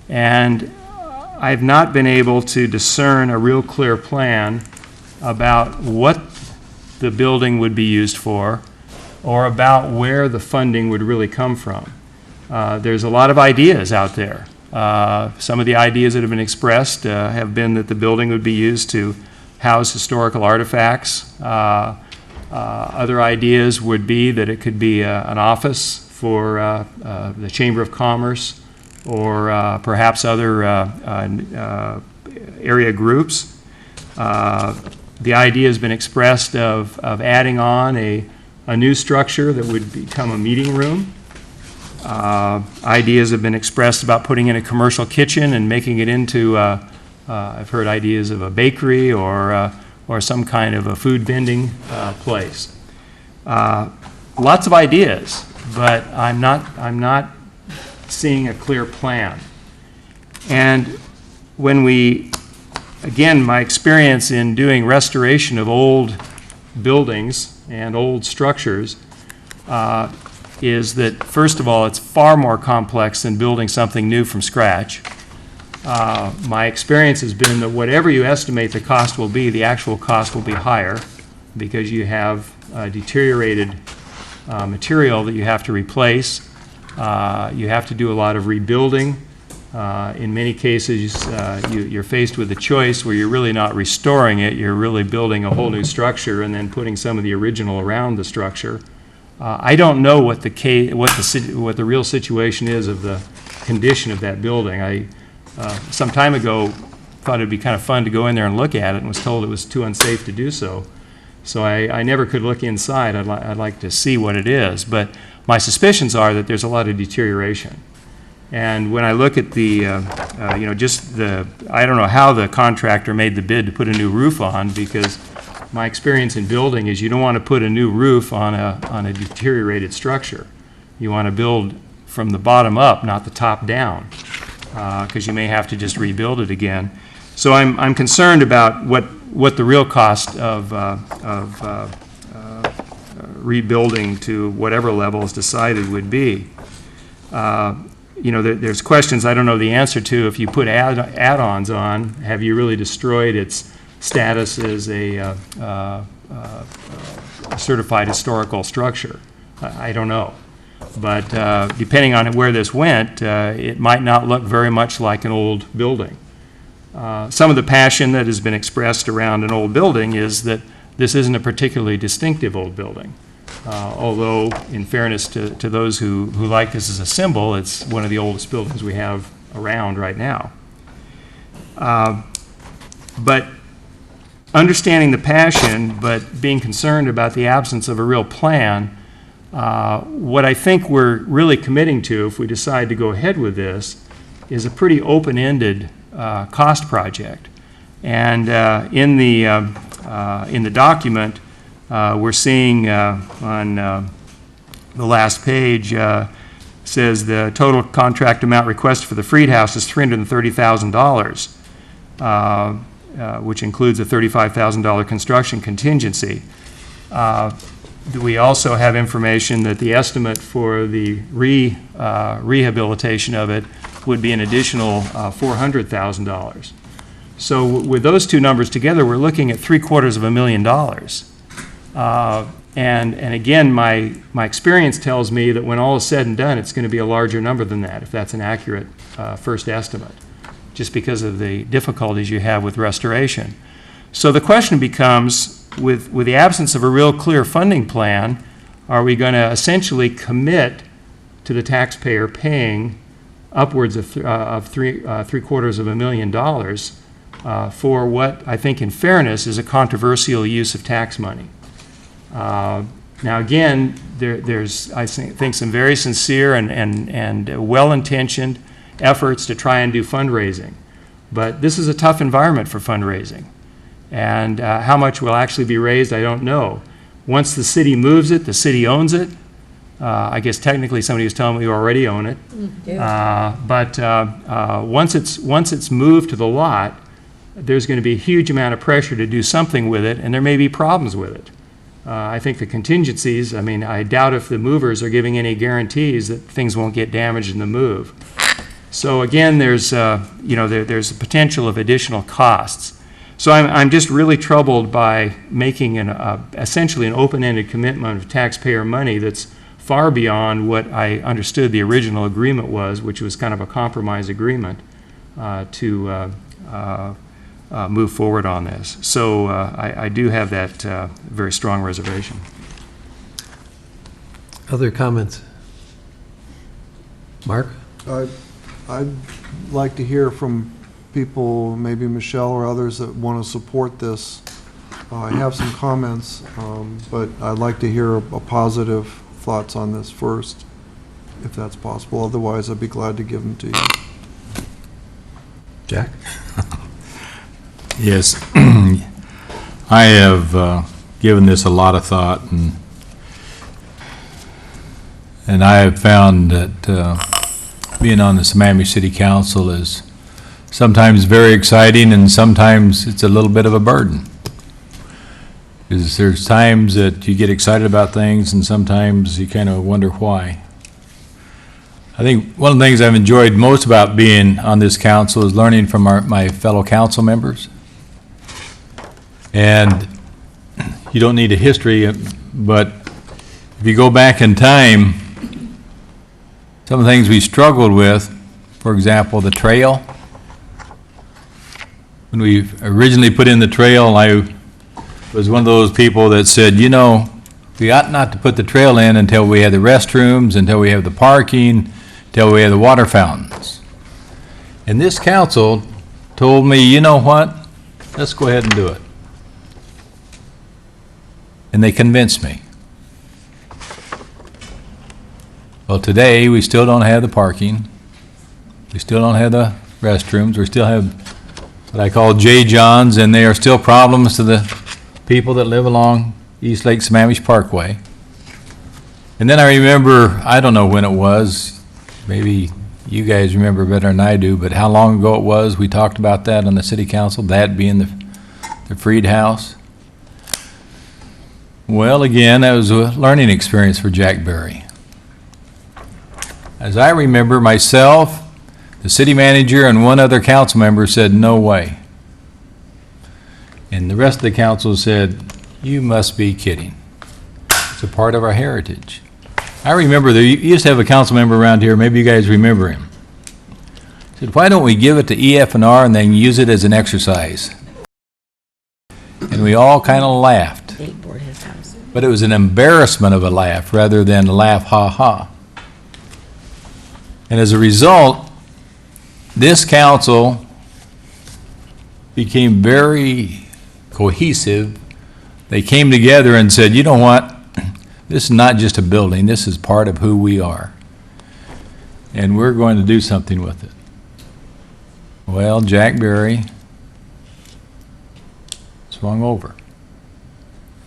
and I've not been able to discern a real clear plan about what the building would be used for, or about where the funding would really come from. There's a lot of ideas out there. Some of the ideas that have been expressed have been that the building would be used to house historical artifacts. Other ideas would be that it could be an office for the Chamber of Commerce, or perhaps other area groups. The idea has been expressed of adding on a new structure that would become a meeting room. Ideas have been expressed about putting in a commercial kitchen and making it into, I've heard ideas of a bakery or some kind of a food vending place. Lots of ideas, but I'm not seeing a clear plan. And when again, my experience in doing restoration of old buildings and old structures is that, first of all, it's far more complex than building something new from scratch. My experience has been that whatever you estimate the cost will be, the actual cost will be higher, because you have deteriorated material that you have to replace. You have to do a lot of rebuilding. In many cases, you're faced with a choice where you're really not restoring it, you're really building a whole new structure and then putting some of the original around the structure. I don't know what the real situation is of the condition of that building. I some time ago thought it'd be kind of fun to go in there and look at it, and was told it was too unsafe to do so. So I never could look inside. I'd like to see what it is, but my suspicions are that there's a lot of deterioration. And when I look at the, I don't know how the contractor made the bid to put a new roof on, because my experience in building is you don't want to put a new roof on a deteriorated structure. You want to build from the bottom up, not the top down, because you may have to just rebuild it again. So I'm concerned about what the real cost of rebuilding to whatever level is decided would be. There's questions I don't know the answer to. If you put add-ons on, have you really destroyed its status as a certified historical structure? I don't know. But depending on where this went, it might not look very much like an old building. Some of the passion that has been expressed around an old building is that this isn't a particularly distinctive old building. Although, in fairness to those who like this as a symbol, it's one of the oldest buildings we have around right now. But understanding the passion, but being concerned about the absence of a real plan, what I think we're really committing to, if we decide to go ahead with this, is a pretty open-ended cost project. And in the document, we're seeing on the last page, says the total contract amount requested for the Freed House is $330,000, which includes a $35,000 construction contingency. We also have information that the estimate for the rehabilitation of it would be an additional $400,000. So with those two numbers together, we're looking at $750,000. And again, my experience tells me that when all is said and done, it's going to be a larger number than that, if that's an accurate first estimate, just because of the difficulties you have with restoration. So the question becomes, with the absence of a real clear funding plan, are we going to essentially commit to the taxpayer paying upwards of $750,000 for what I think, in fairness, is a controversial use of tax money? Now again, there's I think some very sincere and well-intentioned efforts to try and do fundraising, but this is a tough environment for fundraising, and how much will actually be raised, I don't know. Once the city moves it, the city owns it. I guess technically somebody was telling me you already own it. But once it's moved to the lot, there's going to be a huge amount of pressure to do something with it, and there may be problems with it. I think the contingencies, I mean, I doubt if the movers are giving any guarantees that things won't get damaged in the move. So again, there's there's a potential of additional costs. So I'm just really troubled by making essentially an open-ended commitment of taxpayer money that's far beyond what I understood the original agreement was, which was kind of a compromise agreement to move forward on this. So I do have that very strong reservation. Other comments? Mark? I'd like to hear from people, maybe Michelle or others, that want to support this. I have some comments, but I'd like to hear a positive thoughts on this first, if that's possible. Otherwise, I'd be glad to give them to you. Jack? Yes. I have given this a lot of thought, and I have found that being on the Sammamish City Council is sometimes very exciting, and sometimes it's a little bit of a burden. Because there's times that you get excited about things, and sometimes you kind of wonder why. I think one of the things I've enjoyed most about being on this council is learning from my fellow council members. And you don't need a history, but if you go back in time, some of the things we struggled with, for example, the trail. When we originally put in the trail, I was one of those people that said, you know, we ought not to put the trail in until we have the restrooms, until we have the parking, until we have the water fountains. And this council told me, you know what, let's go ahead and do it. And they convinced me. Well, today, we still don't have the parking. We still don't have the restrooms. We still have what I call J. Johns, and they are still problems to the people that live along East Lake Sammamish Parkway. And then I remember, I don't know when it was, maybe you guys remember better than I do, but how long ago it was, we talked about that on the city council, that being the Freed House. Well, again, that was a learning experience for Jack Berry. As I remember, myself, the city manager, and one other council member said, no way. And the rest of the council said, you must be kidding. It's a part of our heritage. I remember there used to have a council member around here, maybe you guys remember him. He said, why don't we give it to EF&R and then use it as an exercise? And we all kind of laughed. But it was an embarrassment of a laugh rather than a laugh, ha ha. And as a result, this council became very cohesive. They came together and said, you know what? This is not just a building. This is part of who we are. And we're going to do something with it. Well, Jack Berry swung over.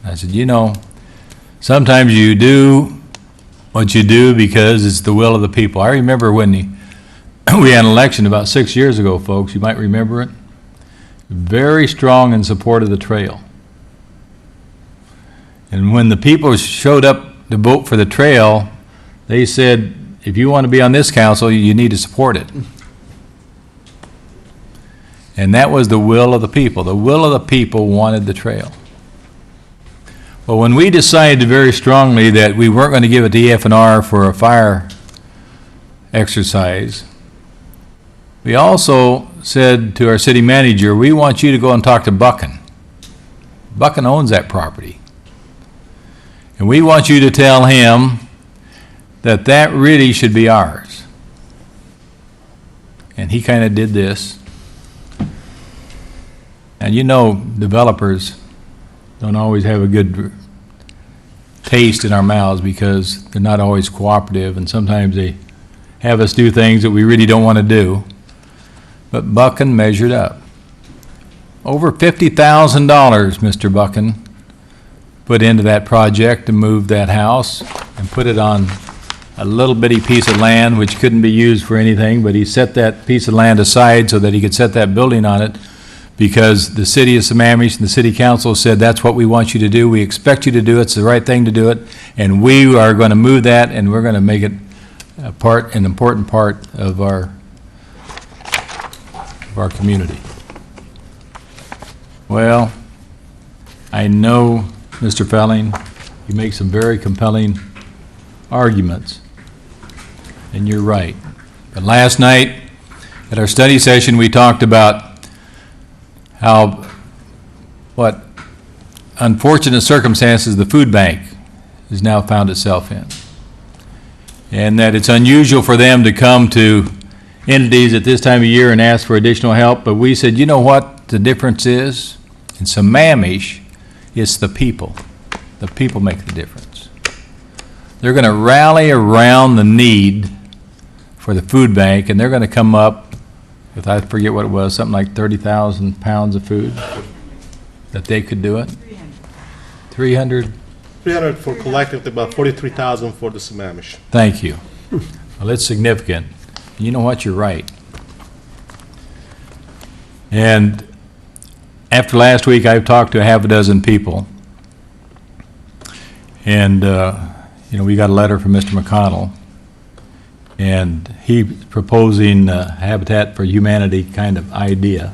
I said, you know, sometimes you do what you do because it's the will of the people. I remember when we had an election about 6 years ago, folks. You might remember it. Very strong in support of the trail. And when the people showed up to vote for the trail, they said, if you want to be on this council, you need to support it. And that was the will of the people. The will of the people wanted the trail. Well, when we decided very strongly that we weren't going to give it to EF&R for a fire exercise, we also said to our city manager, we want you to go and talk to Buchan. Buchan owns that property. And we want you to tell him that that really should be ours. And he kind of did this. And you know, developers don't always have a good taste in our mouths because they're not always cooperative, and sometimes they have us do things that we really don't want to do. But Buchan measured up. Over $50,000, Mr. Buchan put into that project to move that house and put it on a little bitty piece of land which couldn't be used for anything, but he set that piece of land aside so that he could set that building on it, because the city of Sammamish and the city council said, that's what we want you to do. We expect you to do it. It's the right thing to do it. And we are going to move that, and we're going to make it an important part of our community. Well, I know, Mr. Felling, you make some very compelling arguments, and you're right. But last night, at our study session, we talked about what unfortunate circumstances the food bank has now found itself in. And that it's unusual for them to come to entities at this time of year and ask for additional help. But we said, you know what the difference is? In Sammamish, it's the people. The people make the difference. They're going to rally around the need for the food bank, and they're going to come up with, I forget what it was, something like 30,000 pounds of food, that they could do it? 300? 300 for collectively, about 43,000 for the Sammamish. Thank you. Well, it's significant. You know what? You're right. And after last week, I've talked to half a dozen people. And, we got a letter from Mr. McConnell. And he's proposing a Habitat for Humanity kind of idea,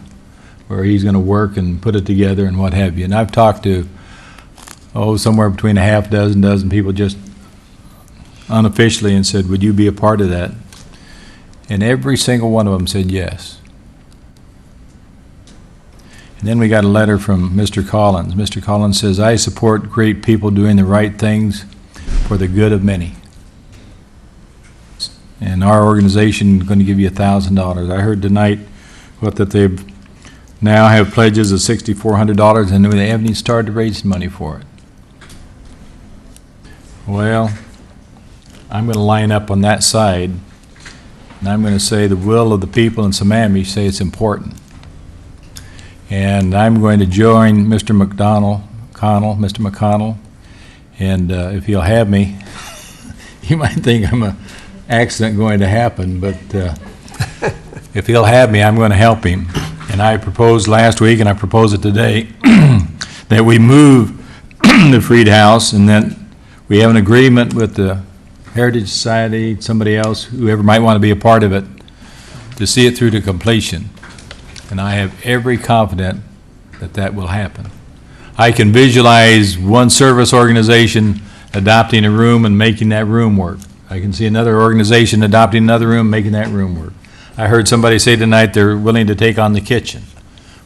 where he's going to work and put it together and what have you. And I've talked to, somewhere between a half dozen people just unofficially, and said, would you be a part of that? And every single one of them said yes. And then we got a letter from Mr. Collins. Mr. Collins says, I support great people doing the right things for the good of many. And our organization is going to give you $1,000. I heard tonight that they now have pledges of $6,400, and they haven't even started to raise money for it. Well, I'm going to line up on that side, and I'm going to say the will of the people in Sammamish say it's important. And I'm going to join Mr. McConnell, and if he'll have me, you might think I'm an accident going to happen, but if he'll have me, I'm going to help him. And I proposed last week, and I propose it today, that we move the Freed House, and then we have an agreement with the Heritage Society, somebody else, whoever might want to be a part of it, to see it through to completion. And I have every confidence that that will happen. I can visualize one service organization adopting a room and making that room work. I can see another organization adopting another room, making that room work. I heard somebody say tonight they're willing to take on the kitchen.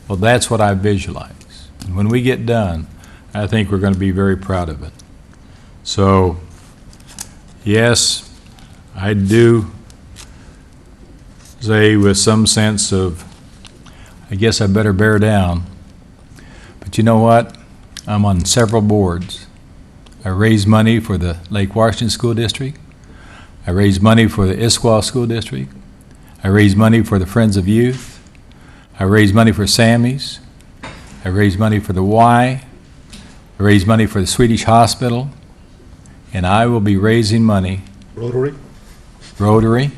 Well, that's what I visualize. And when we get done, I think we're going to be very proud of it. So, yes, I do say with some sense of, I guess I better bear down. But you know what? I'm on several boards. I raise money for the Lake Washington School District. I raise money for the Issaquah School District. I raise money for the Friends of Youth. I raise money for Sammy's. I raise money for the Y. I raise money for the Swedish Hospital. And I will be raising money. Rotary? Rotary.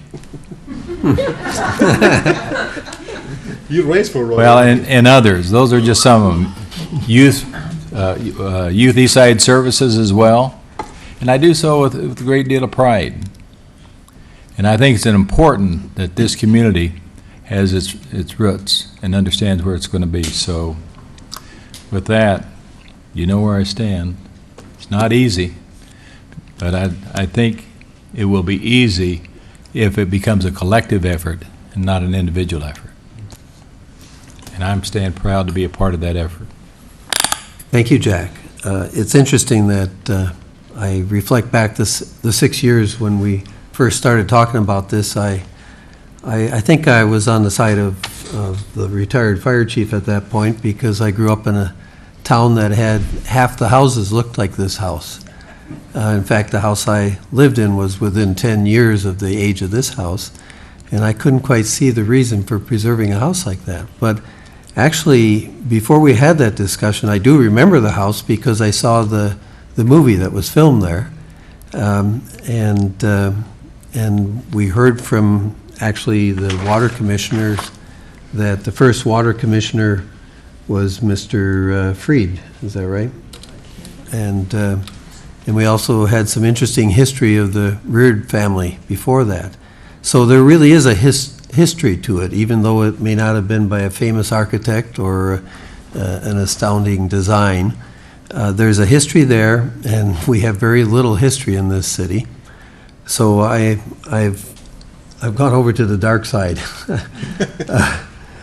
You raise for Rotary. Well, and others. Those are just some of them. Youth Eastside Services as well. And I do so with a great deal of pride. And I think it's important that this community has its roots and understands where it's going to be. So with that, you know where I stand. It's not easy, but I think it will be easy if it becomes a collective effort and not an individual effort. And I'm staying proud to be a part of that effort. Thank you, Jack. It's interesting that I reflect back the 6 years when we first started talking about this. I think I was on the side of the retired fire chief at that point, because I grew up in a town that had half the houses looked like this house. In fact, the house I lived in was within 10 years of the age of this house, and I couldn't quite see the reason for preserving a house like that. But actually, before we had that discussion, I do remember the house because I saw the movie that was filmed there. And we heard from actually the water commissioners that the first water commissioner was Mr. Freed, is that right? And we also had some interesting history of the Reard family before that. So there really is a history to it, even though it may not have been by a famous architect or an astounding design. There's a history there, and we have very little history in this city. So I've gone over to the dark side.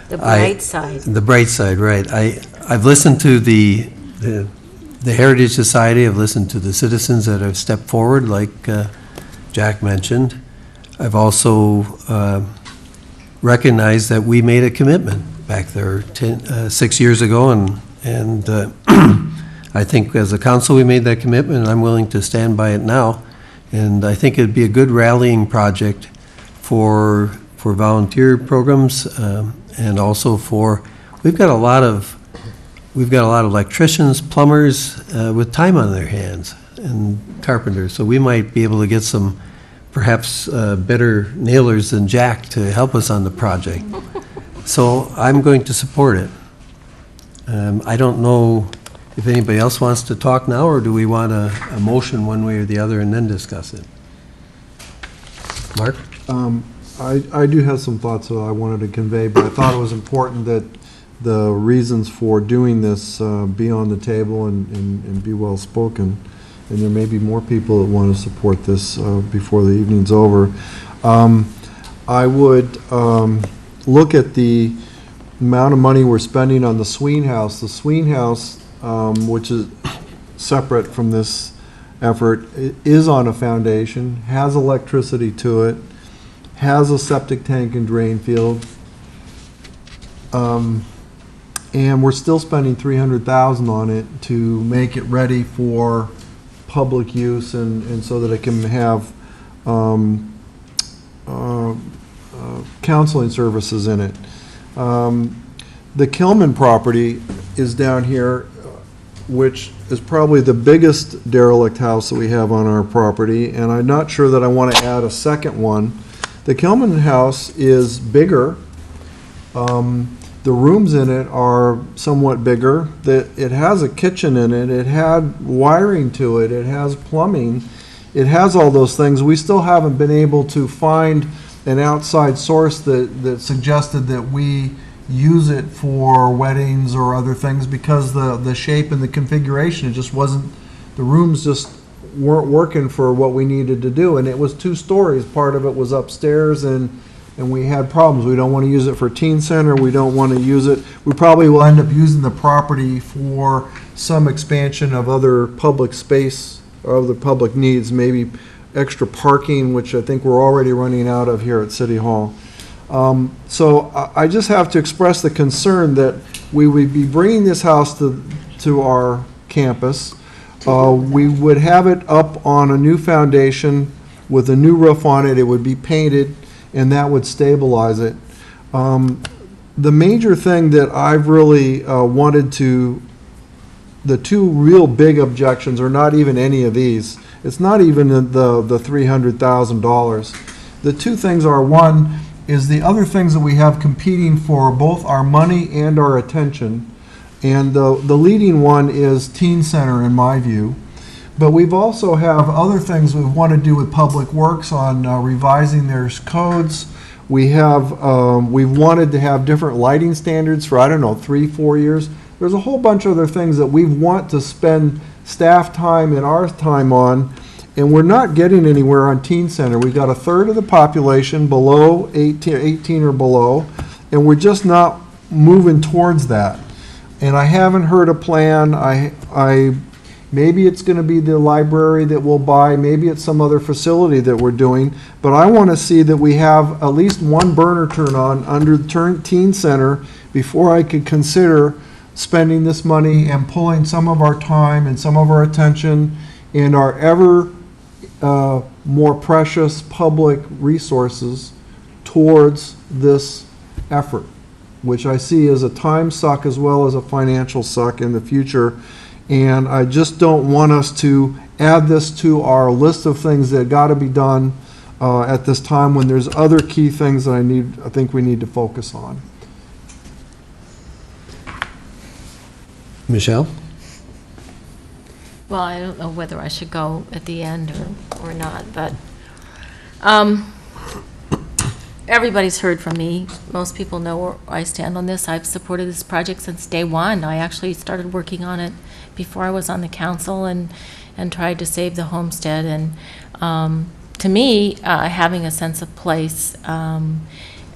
The bright side. The bright side, right. I've listened to the Heritage Society. I've listened to the citizens that have stepped forward, like Jack mentioned. I've also recognized that we made a commitment back there 6 years ago, and I think as a council we made that commitment, and I'm willing to stand by it now. And I think it'd be a good rallying project for volunteer programs, and also we've got a lot of electricians, plumbers with time on their hands, and carpenters. So we might be able to get some perhaps better nailers than Jack to help us on the project. So I'm going to support it. I don't know if anybody else wants to talk now, or do we want a motion one way or the other and then discuss it? Mark? I do have some thoughts that I wanted to convey, but I thought it was important that the reasons for doing this be on the table and be well spoken. And there may be more people that want to support this before the evening's over. I would look at the amount of money we're spending on the Sween House. The Sween House, which is separate from this effort, is on a foundation, has electricity to it, has a septic tank and drain field, and we're still spending $300,000 on it to make it ready for public use and so that it can have counseling services in it. The Kilman property is down here, which is probably the biggest derelict house that we have on our property, and I'm not sure that I want to add a second one. The Kilman house is bigger. The rooms in it are somewhat bigger. It has a kitchen in it. It had wiring to it. It has plumbing. It has all those things. We still haven't been able to find an outside source that suggested that we use it for weddings or other things, because the shape and the configuration, it just wasn't, the rooms just weren't working for what we needed to do. And it was 2 stories. Part of it was upstairs, and we had problems. We don't want to use it for teen center. We don't want to use it. We probably will end up using the property for some expansion of other public space or other public needs, maybe extra parking, which I think we're already running out of here at City Hall. So I just have to express the concern that we would be bringing this house to our campus. We would have it up on a new foundation with a new roof on it. It would be painted, and that would stabilize it. The major thing that I've really wanted to, the 2 real big objections are not even any of these. It's not even the $300,000. The 2 things are, one is the other things that we have competing for both our money and our attention. And the leading one is teen center, in my view. But we've also have other things we want to do with Public Works on revising their codes. We have, we've wanted to have different lighting standards for, I don't know, 3-4 years. There's a whole bunch of other things that we want to spend staff time and our time on, and we're not getting anywhere on teen center. We've got 1/3 of the population below 18 or below, and we're just not moving towards that. And I haven't heard a plan. Maybe it's going to be the library that we'll buy. Maybe it's some other facility that we're doing. But I want to see that we have at least one burner turn on under the teen center before I could consider spending this money and pulling some of our time and some of our attention and our ever more precious public resources towards this effort, which I see as a time suck as well as a financial suck in the future. And I just don't want us to add this to our list of things that got to be done at this time when there's other key things that I think we need to focus on. Michelle? Well, I don't know whether I should go at the end or not, but everybody's heard from me. Most people know where I stand on this. I've supported this project since day one. I actually started working on it before I was on the council and tried to save the homestead. And to me, having a sense of place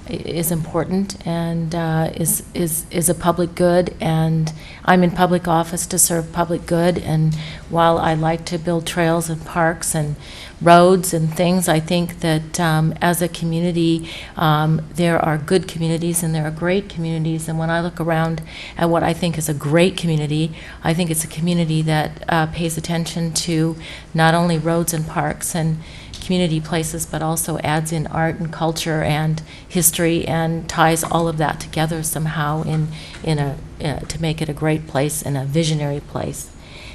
is important and is a public good, and I'm in public office to serve public good. And while I like to build trails and parks and roads and things, I think that as a community, there are good communities and there are great communities. And when I look around at what I think is a great community, I think it's a community that pays attention to not only roads and parks and community places, but also adds in art and culture and history and ties all of that together somehow to make it a great place and a visionary place.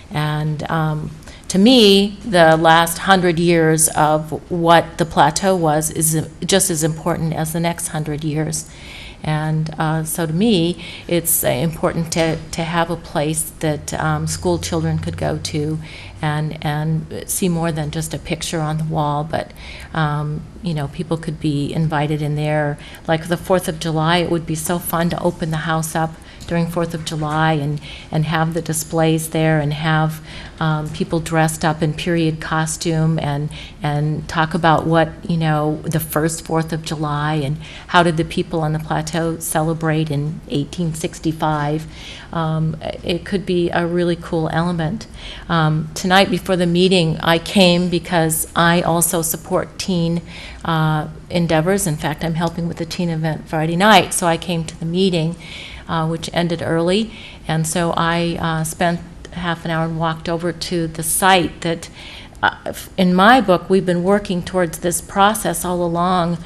And to me, the last 100 years of what the plateau was is just as important as the next 100 years. And so to me, it's important to have a place that school children could go to and see more than just a picture on the wall, but people could be invited in there. Like the 4th of July, it would be so fun to open the house up during 4th of July and have the displays there and have people dressed up in period costume and talk about what, the first 4th of July and how did the people on the plateau celebrate in 1865. It could be a really cool element. Tonight before the meeting, I came because I also support teen endeavors. In fact, I'm helping with the teen event Friday night, so I came to the meeting, which ended early, and so I spent half an hour and walked over to the site that, in my book, we've been working towards this process all along,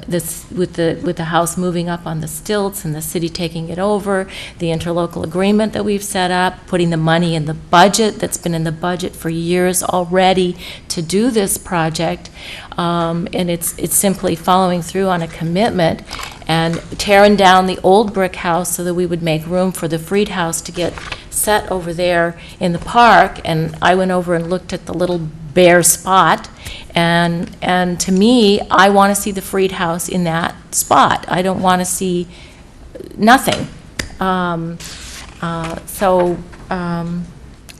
this with the house moving up on the stilts and the city taking it over, the interlocal agreement that we've set up, putting the money in the budget that's been in the budget for years already to do this project, and it's simply following through on a commitment and tearing down the old brick house so that we would make room for the Freed house to get set over there in the park. And I went over and looked at the little bare spot, and to me, I want to see the Freed house in that spot. I don't want to see nothing.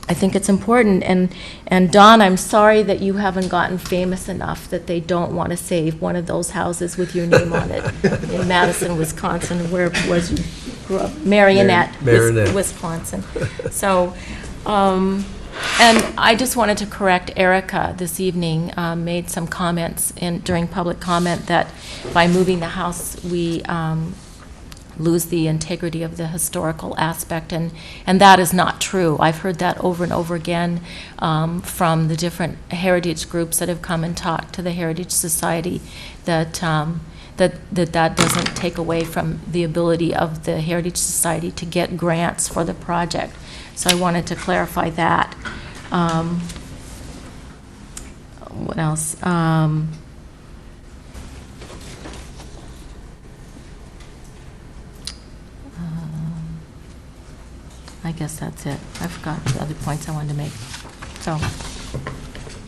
I think it's important, and Don, I'm sorry that you haven't gotten famous enough that they don't want to save one of those houses with your name on it in Madison, Wisconsin, where was you grew up? Marionette, Wisconsin. So, and I just wanted to correct Erica this evening, made some comments during public comment that by moving the house, we lose the integrity of the historical aspect, and that is not true. I've heard that over and over again from the different heritage groups that have come and talked to the Heritage Society, that that doesn't take away from the ability of the Heritage Society to get grants for the project. So I wanted to clarify that. What else? I guess that's it. I forgot the other points I wanted to make. So,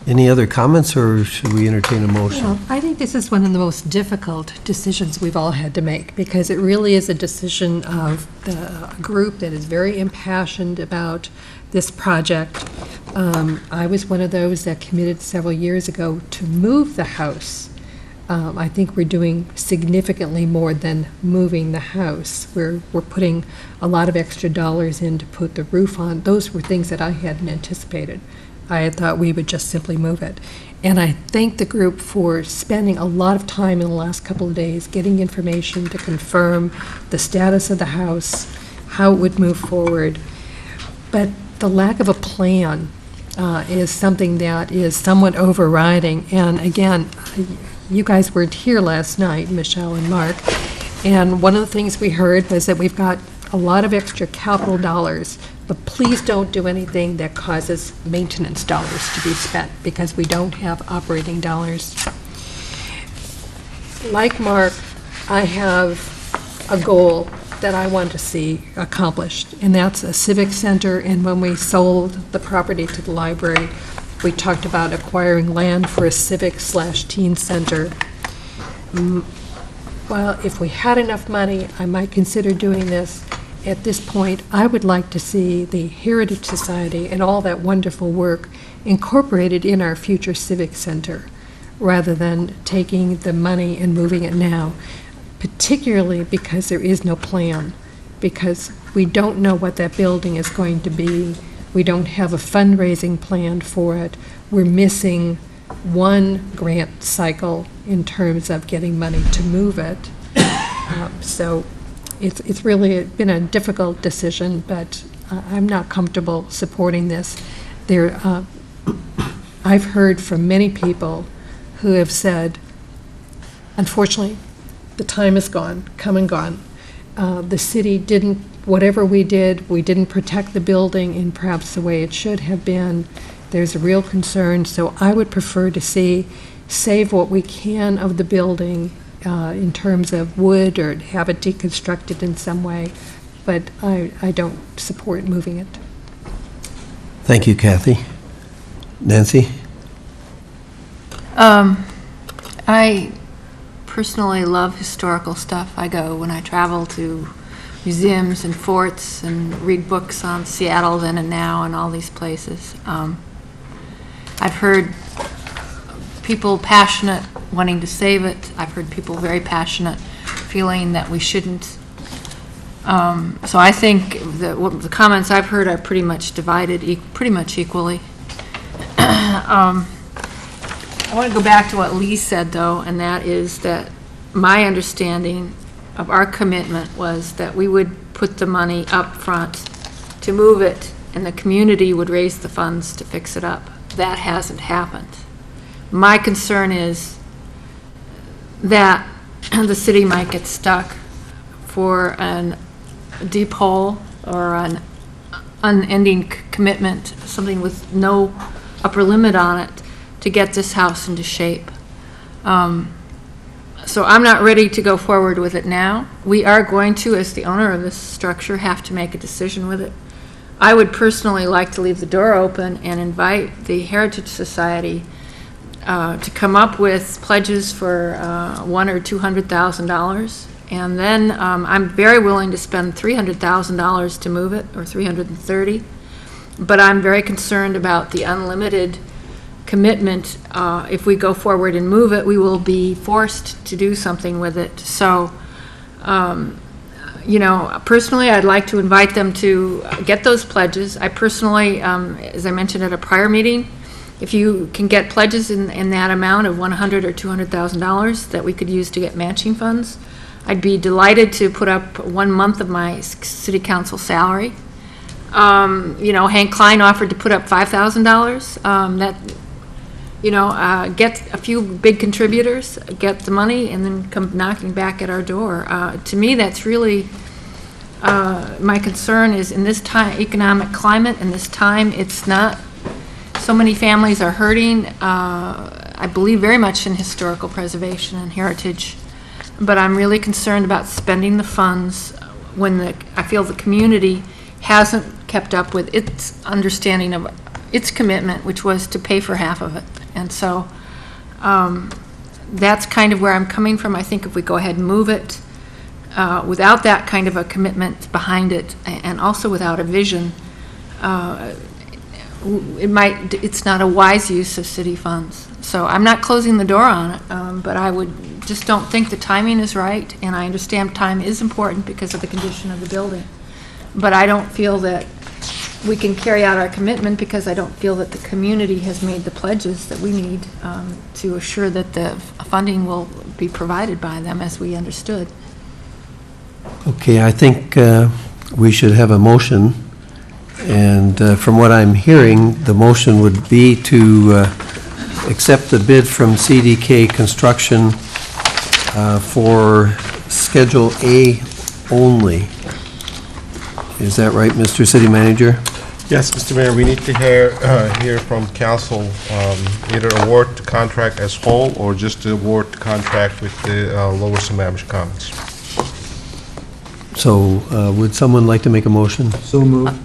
Any other comments, or should we entertain a motion? Well, I think this is one of the most difficult decisions we've all had to make, because it really is a decision of the group that is very impassioned about this project. I was one of those that committed several years ago to move the house. I think we're doing significantly more than moving the house. We're putting a lot of extra dollars in to put the roof on. Those were things that I hadn't anticipated. I had thought we would just simply move it. And I thank the group for spending a lot of time in the last couple of days getting information to confirm the status of the house, how it would move forward. But the lack of a plan is something that is somewhat overriding. And again, you guys weren't here last night, Michelle and Mark, and one of the things we heard was that we've got a lot of extra capital dollars, but please don't do anything that causes maintenance dollars to be spent, because we don't have operating dollars. Like Mark, I have a goal that I want to see accomplished, and that's a civic center. And when we sold the property to the library, we talked about acquiring land for a civic/teen center. Well, if we had enough money, I might consider doing this. At this point, I would like to see the Heritage Society and all that wonderful work incorporated in our future civic center, rather than taking the money and moving it now, particularly because there is no plan, because we don't know what that building is going to be. We don't have a fundraising plan for it. We're missing one grant cycle in terms of getting money to move it. So it's really been a difficult decision, but I'm not comfortable supporting this. I've heard from many people who have said, unfortunately, the time is gone, come and gone. The city didn't, whatever we didn't protect the building in perhaps the way it should have been. There's a real concern, so I would prefer to save what we can of the building in terms of wood, or have it deconstructed in some way, but I don't support moving it. Thank you, Kathy. Nancy? I personally love historical stuff. I go when I travel to museums and forts and read books on Seattle then and now and all these places. I've heard people passionate wanting to save it. I've heard people very passionate feeling that we shouldn't. So I think that the comments I've heard are pretty much divided pretty much equally. I want to go back to what Lee said, though, and that is that my understanding of our commitment was that we would put the money up front to move it, and the community would raise the funds to fix it up. That hasn't happened. My concern is that the city might get stuck for a deep hole or an unending commitment, something with no upper limit on it, to get this house into shape. So I'm not ready to go forward with it now. We are going to, as the owner of this structure, have to make a decision with it. I would personally like to leave the door open and invite the Heritage Society to come up with pledges for $100,000 or $200,000, and then I'm very willing to spend $300,000 to move it, or $330,000. But I'm very concerned about the unlimited commitment. If we go forward and move it, we will be forced to do something with it. So, you know, personally, I'd like to invite them to get those pledges. I personally, as I mentioned at a prior meeting, if you can get pledges in that amount of $100,000 or $200,000 that we could use to get matching funds, I'd be delighted to put up 1 month of my city council salary. You know, Hank Klein offered to put up $5,000. That, you know, get a few big contributors, get the money, and then come knocking back at our door. To me, that's really my concern is in this time, economic climate, in this time, it's not, so many families are hurting. I believe very much in historical preservation and heritage, but I'm really concerned about spending the funds when I feel the community hasn't kept up with its understanding of its commitment, which was to pay for half of it. And so that's kind of where I'm coming from. I think if we go ahead and move it without that kind of a commitment behind it, and also without a vision, it's not a wise use of city funds. So I'm not closing the door on it, but I would just don't think the timing is right, and I understand time is important because of the condition of the building. But I don't feel that we can carry out our commitment because I don't feel that the community has made the pledges that we need to assure that the funding will be provided by them as we understood. Okay, I think we should have a motion, and from what I'm hearing, the motion would be to accept the bid from CDK Construction for Schedule A only. Is that right, Mr. City Manager? Yes, Mr. Mayor, we need to hear from council, either award the contract as whole or just to award the contract with the Lower Sammamish Commons. So would someone like to make a motion? So moved.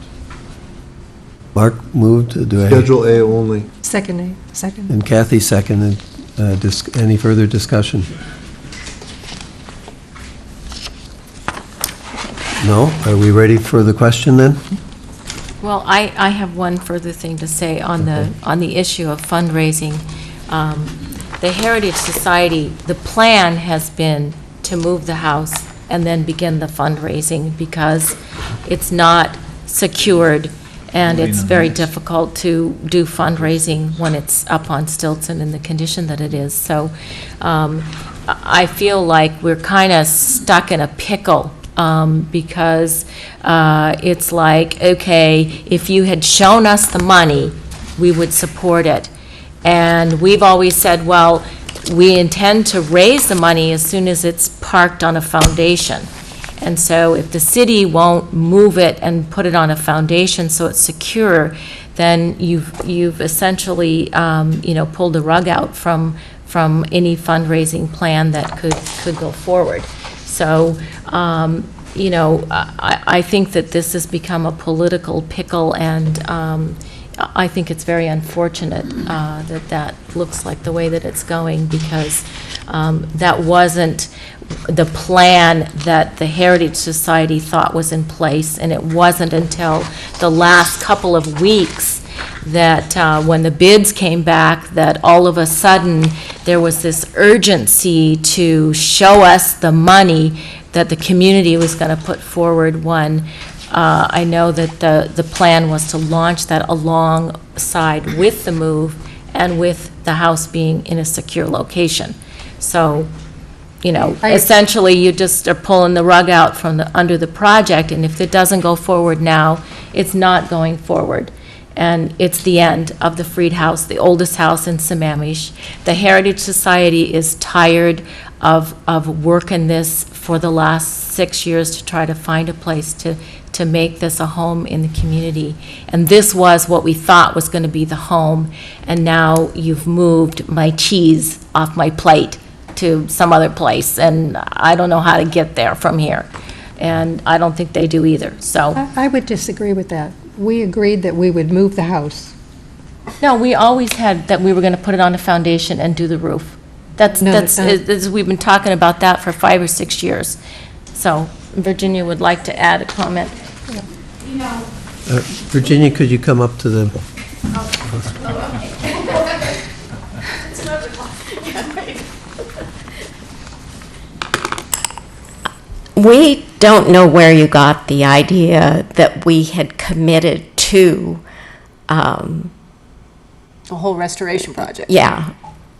Mark moved. Do I? Schedule A only. Second. And Kathy seconded. Any further discussion? No? Are we ready for the question then? Well, I have one further thing to say on the issue of fundraising. The Heritage Society, the plan has been to move the house and then begin the fundraising because it's not secured and it's very difficult to do fundraising when it's up on stilts and in the condition that it is. So I feel like we're kind of stuck in a pickle because it's like, okay, if you had shown us the money, we would support it. And we've always said, well, we intend to raise the money as soon as it's parked on a foundation. And so if the city won't move it and put it on a foundation so it's secure, then you've essentially, pulled the rug out from any fundraising plan that could go forward. So, I think that this has become a political pickle, and I think it's very unfortunate that looks like the way that it's going, because that wasn't the plan that the Heritage Society thought was in place, and it wasn't until the last couple of weeks that when the bids came back, that all of a sudden there was this urgency to show us the money that the community was going to put forward. One, I know that the plan was to launch that alongside with the move and with the house being in a secure location. So, essentially you just are pulling the rug out from under the project, and if it doesn't go forward now, it's not going forward. And it's the end of the Freed House, the oldest house in Sammamish. The Heritage Society is tired of working this for the last 6 years to try to find a place to make this a home in the community. And this was what we thought was going to be the home, and now you've moved my cheese off my plate to some other place, and I don't know how to get there from here. And I don't think they do either, so. I would disagree with that. We agreed that we would move the house. No, we always had that we were going to put it on a foundation and do the roof. We've been talking about that for 5 or 6 years. So Virginia would like to add a comment. Virginia, could you come up to the... We don't know where you got the idea that we had committed to... a whole restoration project. Yeah.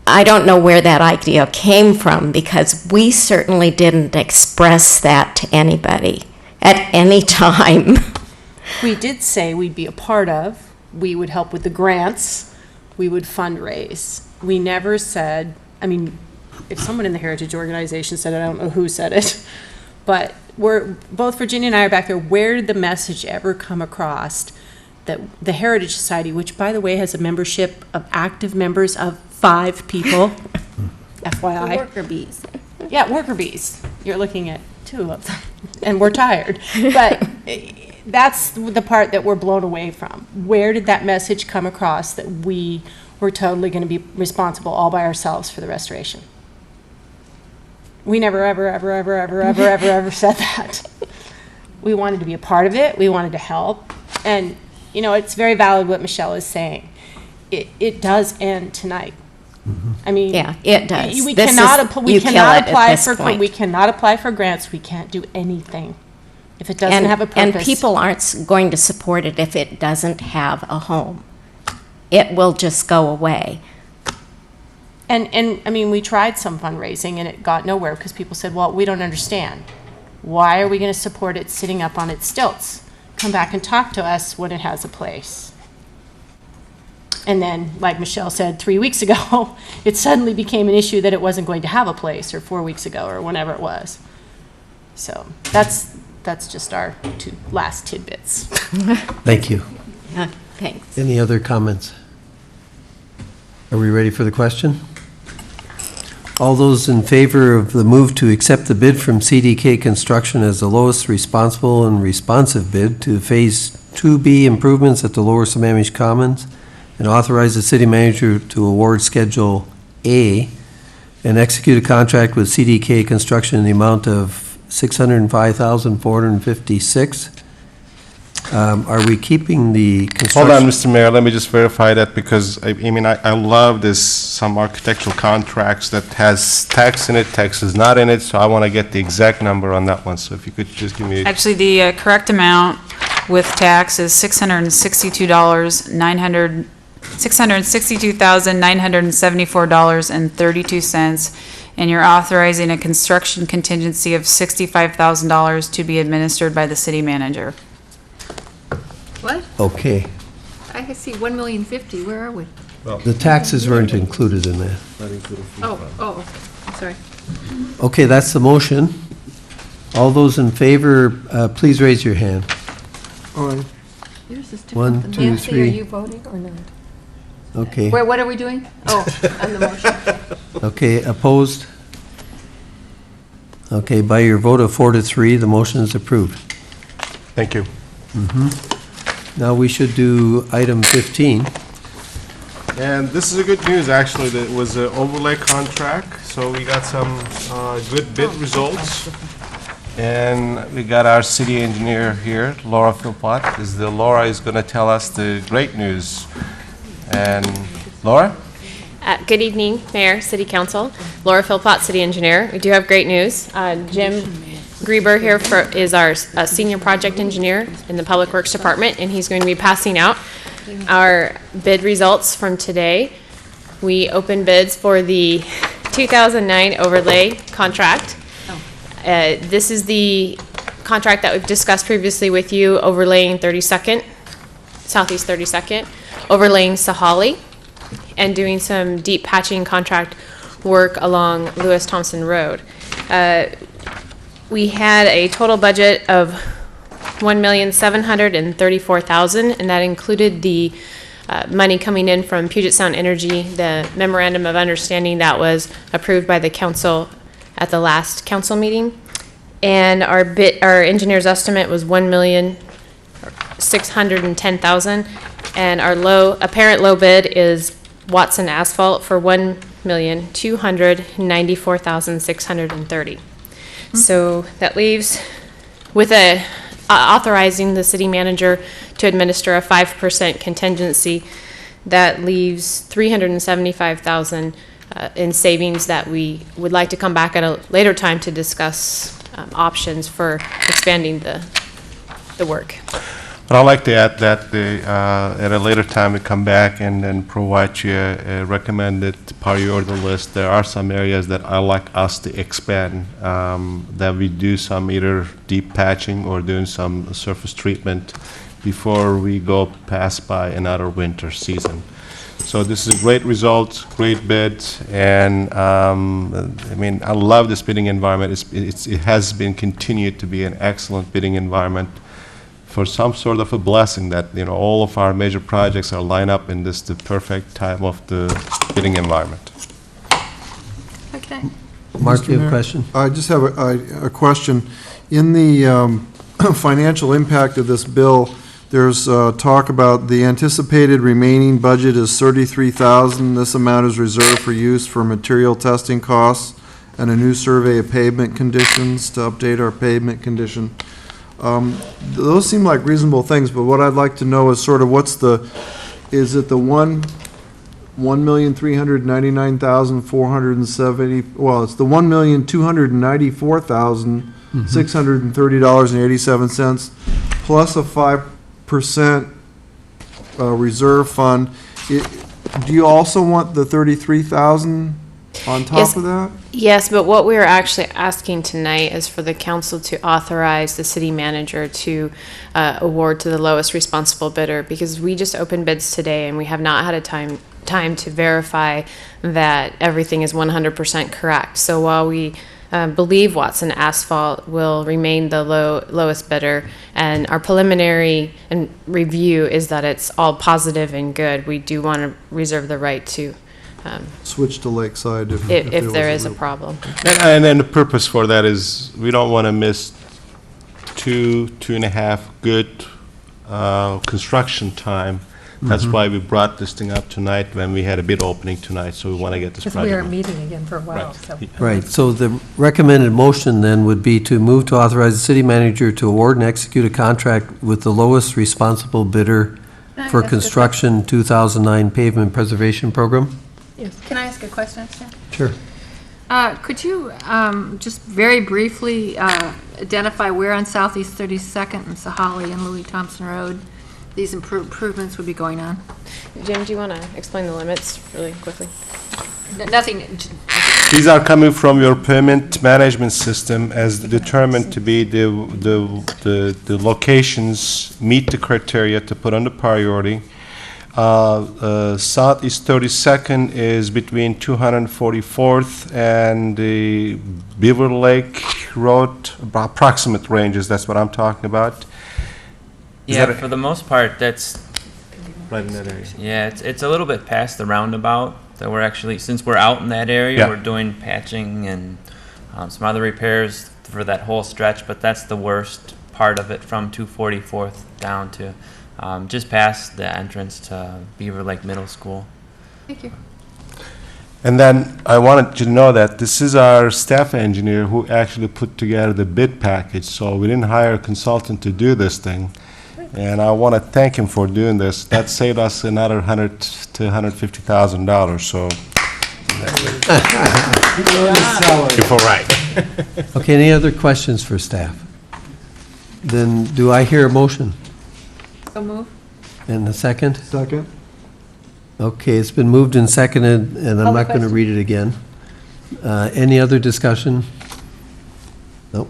I don't know where that idea came from, because we certainly didn't express that to anybody at any time. We did say we'd be a part of, we would help with the grants, we would fundraise. We never said, if someone in the Heritage Organization said it, I don't know who said it, but both Virginia and I are back there, where did the message ever come across that the Heritage Society, which by the way has a membership of active members of 5 people, FYI. The worker bees. Yeah, worker bees. You're looking at 2 of them, and we're tired. But that's the part that we're blown away from. Where did that message come across that we were totally going to be responsible all by ourselves for the restoration? We never, ever, ever, ever, ever, ever, ever, ever said that. We wanted to be a part of it. We wanted to help. And, it's very valid what Michelle is saying. It does end tonight. Yeah, it does. We This cannot, is- we you cannot kill it at apply this for point. we cannot apply for grants. We can't do anything if it doesn't have a purpose. And people aren't going to support it if it doesn't have a home. It will just go away. And we tried some fundraising and it got nowhere because people said, well, we don't understand. Why are we going to support it sitting up on its stilts? Come back and talk to us when it has a place. And then, like Michelle said 3 weeks ago, it suddenly became an issue that it wasn't going to have a place, or 4 weeks ago, or whenever it was. So that's that's just our last tidbits. Thank you. Thanks. Any other comments? Are we ready for the question? All those in favor of the move to accept the bid from CDK Construction as the lowest responsible and responsive bid to Phase 2B improvements at the Lower Sammamish Commons and authorize the city manager to award Schedule A and execute a contract with CDK Construction in the amount of $605,456. Are we keeping the construction? Hold on, Mr. Mayor, let me just verify that, because, I mean, I love this, some architectural contracts that has tax in it, tax is not in it, so I want to get the exact number on that one, so if you could just give me. Actually, the correct amount with tax is $662,974.32, and you're authorizing a construction contingency of $65,000 to be administered by the city manager. What? Okay. I can see 1,050,000. Where are we? The taxes weren't included in that. Oh, okay. I'm sorry. Okay, that's the motion. All those in favor, please raise your hand. Aye. Yours is different One, than two, Nancy, three. are you voting or not? Okay. Wait, what are we doing? Oh, on the motion. Okay, opposed? Okay, by your vote of 4-3, the motion is approved. Thank you. Now we should do item 15. And this is a good news, actually, that it was an overlay contract, so we got some good bid results. And we got our city engineer here, Laura Philpott. Laura is going to tell us the great news. And Laura? Good evening, Mayor, City Council. Laura Philpott, City Engineer. We do have great news. Jim Grieber here is our Senior Project Engineer in the Public Works Department, and he's going to be passing out our bid results from today. We opened bids for the 2009 overlay contract. This is the contract that we've discussed previously with you, overlaying 32nd, Southeast 32nd, overlaying Sahali, and doing some deep patching contract work along Lewis Thompson Road. We had a total budget of $1,734,000, and that included the money coming in from Puget Sound Energy, the memorandum of understanding that was approved by the council at the last council meeting. And our engineer's estimate was $1,610,000, and our apparent low bid is Watson Asphalt for $1,294,630. So that leaves, with authorizing the city manager to administer a 5% contingency, that leaves $375,000 in savings that we would like to come back at a later time to discuss options for expanding the work. But I'd like to add that at a later time we come back and then provide you a recommended priority list. There are some areas that I like us to expand, that we do some either deep patching or doing some surface treatment before we go pass by another winter season. So this is a great result, great bid, and I mean, I love this bidding environment. It has been continued to be an excellent bidding environment for some sort of a blessing that, you know, all of our major projects are lined up in the perfect time of the bidding environment. Okay. Mark, you have a Mr. Mayor, question? I just have a question. In the financial impact of this bill, there's talk about the anticipated remaining budget is $33,000. This amount is reserved for use for material testing costs and a new survey of pavement conditions to update our pavement condition. Those seem like reasonable things, but what I'd like to know is sort of is it the $1,399,470, well, it's the $1,294,630.87 plus a 5% reserve fund. Do you also want the $33,000 on top of that? Yes, but what we're actually asking tonight is for the council to authorize the city manager to award to the lowest responsible bidder, because we just opened bids today and we have not had a time to verify that everything is 100% correct. So while we believe Watson Asphalt will remain the lowest bidder, and our preliminary review is that it's all positive and good. We do want to reserve the right to Switch to Lakeside if if there was is a problem. And then the purpose for that is we don't want to miss 2.5 good construction time. That's why we brought this thing up tonight when we had a bid opening tonight, so we want to get this Because project. we aren't meeting again for a while, Right. so. Right, so the recommended motion then would be to move to authorize the city manager to award and execute a contract with the lowest responsible bidder for construction 2009 pavement preservation program? Yes. Can I ask a question, Stan? Sure. Could you just very briefly identify where on Southeast 32nd and Sahalee and Louis Thompson Road these improvements would be going on? Jim, do you want to explain the limits really quickly? Nothing. These are coming from your permit management system as determined to be the locations meet the criteria to put on the priority. Southeast 32nd is between 244th and the Beaver Lake Road, approximate ranges, that's what I'm talking about. Is Yeah, that a- for the most part, that's, Right in that area. yeah, it's a little bit past the roundabout that we're actually, since we're out in that area, Yeah. we're doing patching and some other repairs for that whole stretch, but that's the worst part of it from 244th down to just past the entrance to Beaver Lake Middle School. Thank you. And then I wanted you to know that this is our staff engineer who actually put together the bid package, so we didn't hire a consultant to do this thing. And I want to thank him for doing this. That saved us another $100,000 to $150,000, so. You're right. Okay, any other questions for staff? Then do I hear a motion? So move. And a second? Second? Okay, it's been moved and seconded, and I'm Call the not going to question. read it again. Any other discussion? Nope.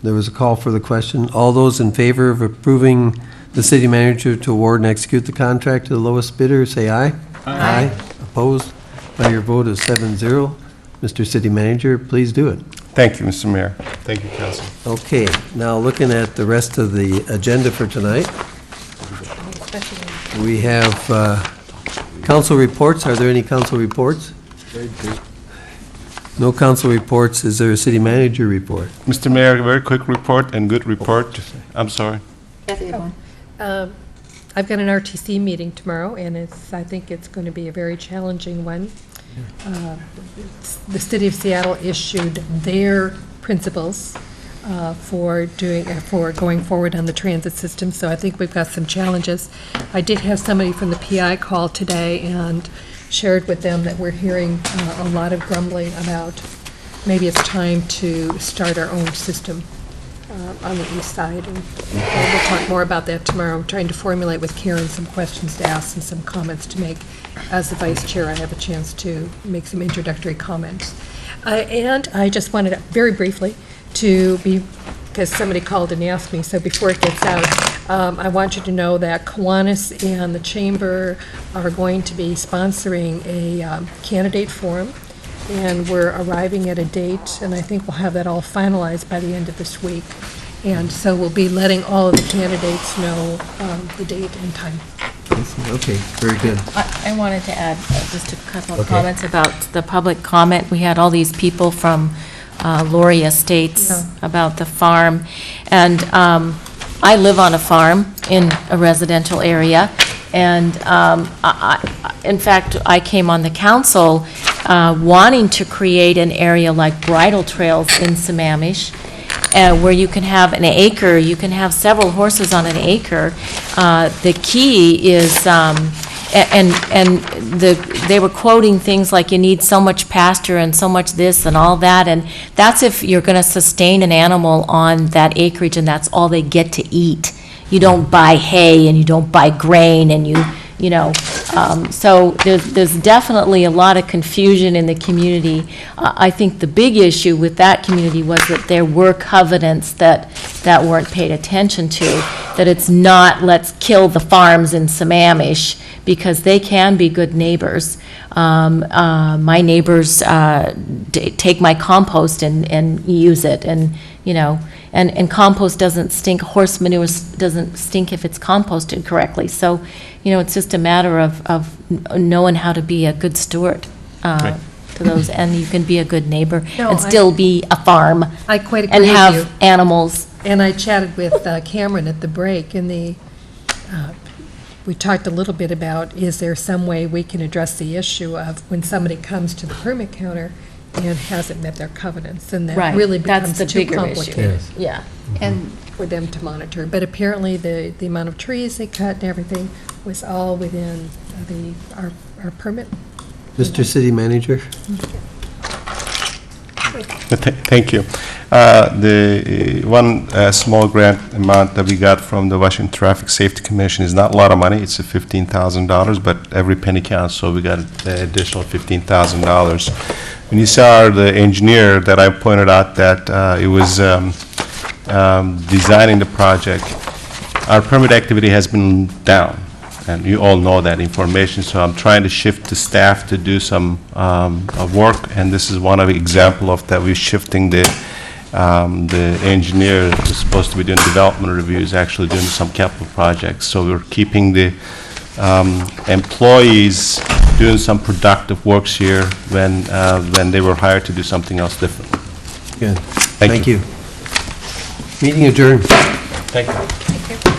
There was a call for the question. All those in favor of approving the city manager to award and execute the contract to the lowest bidder, say aye. Aye. Opposed by your vote of 7-0. Mr. City Manager, please do it. Thank you, Mr. Mayor. Thank you, Council. Okay, now looking at the rest of the agenda for tonight, we have council reports. Are there any council reports? No council reports. Is there a city manager report? Mr. Mayor, a very quick report and good report. I'm sorry. I've got an RTC meeting tomorrow, and I think it's going to be a very challenging one. The City of Seattle issued their principles for going forward on the transit system, so I think we've got some challenges. I did have somebody from the PI call today and shared with them that we're hearing a lot of grumbling about maybe it's time to start our own system on the east side, and we'll talk more about that tomorrow. I'm trying to formulate with Karen some questions to ask and some comments to make. As the vice chair, I have a chance to make some introductory comments. And I just wanted, very briefly, because somebody called and asked me, so before it gets out, I want you to know that Kiwanis and the Chamber are going to be sponsoring a candidate forum, and we're arriving at a date, and I think we'll have that all finalized by the end of this week. And so we'll be letting all of the candidates know the date and time. Okay, very good. I wanted to add just a couple of Okay. comments about the public comment. We had all these people from Laurie Estates Yeah. about the farm. And I live on a farm in a residential area. And in fact, I came on the council wanting to create an area like bridle trails in Sammamish, where you can have an acre, you can have several horses on an acre. The key is, they were quoting things like you need so much pasture and so much this and all that, and that's if you're going to sustain an animal on that acreage and that's all they get to eat. You don't buy hay and you don't buy grain and you know, So there's definitely a lot of confusion in the community. I think the big issue with that community was that there were covenants that weren't paid attention to, that it's not, let's kill the farms in Sammamish, because they can be good neighbors. My neighbors take my compost and use it, and, you know, and compost doesn't stink, horse manure doesn't stink if it's composted correctly. So, you know, it's just a matter of knowing how to be a good steward to those, and you can be a good neighbor No, and still be a farm. I quite agree and with have you. animals. And I chatted with Cameron at the break, and we talked a little bit about, is there some way we can address the issue of when somebody comes to the permit counter and hasn't met their covenants, and that Right, really that's becomes the too bigger issue. complicated. Yeah. And for them to monitor. But apparently, the amount of trees they cut and everything was all within our permit. Mr. City Manager? Thank you. The one small grant amount that we got from the Washington Traffic Safety Commission is not a lot of money. It's $15,000, but every penny counts, so we got an additional $15,000. When you saw the engineer that I pointed out that it was designing the project, our permit activity has been down, and you all know that information, so I'm trying to shift the staff to do some work, and this is one of the example of that. We're shifting the engineer who's supposed to be doing development reviews, actually doing some capital projects. So we're keeping the employees doing some productive works here when they were hired to do something else different. Good. Thank you. Meeting adjourned. Thank you.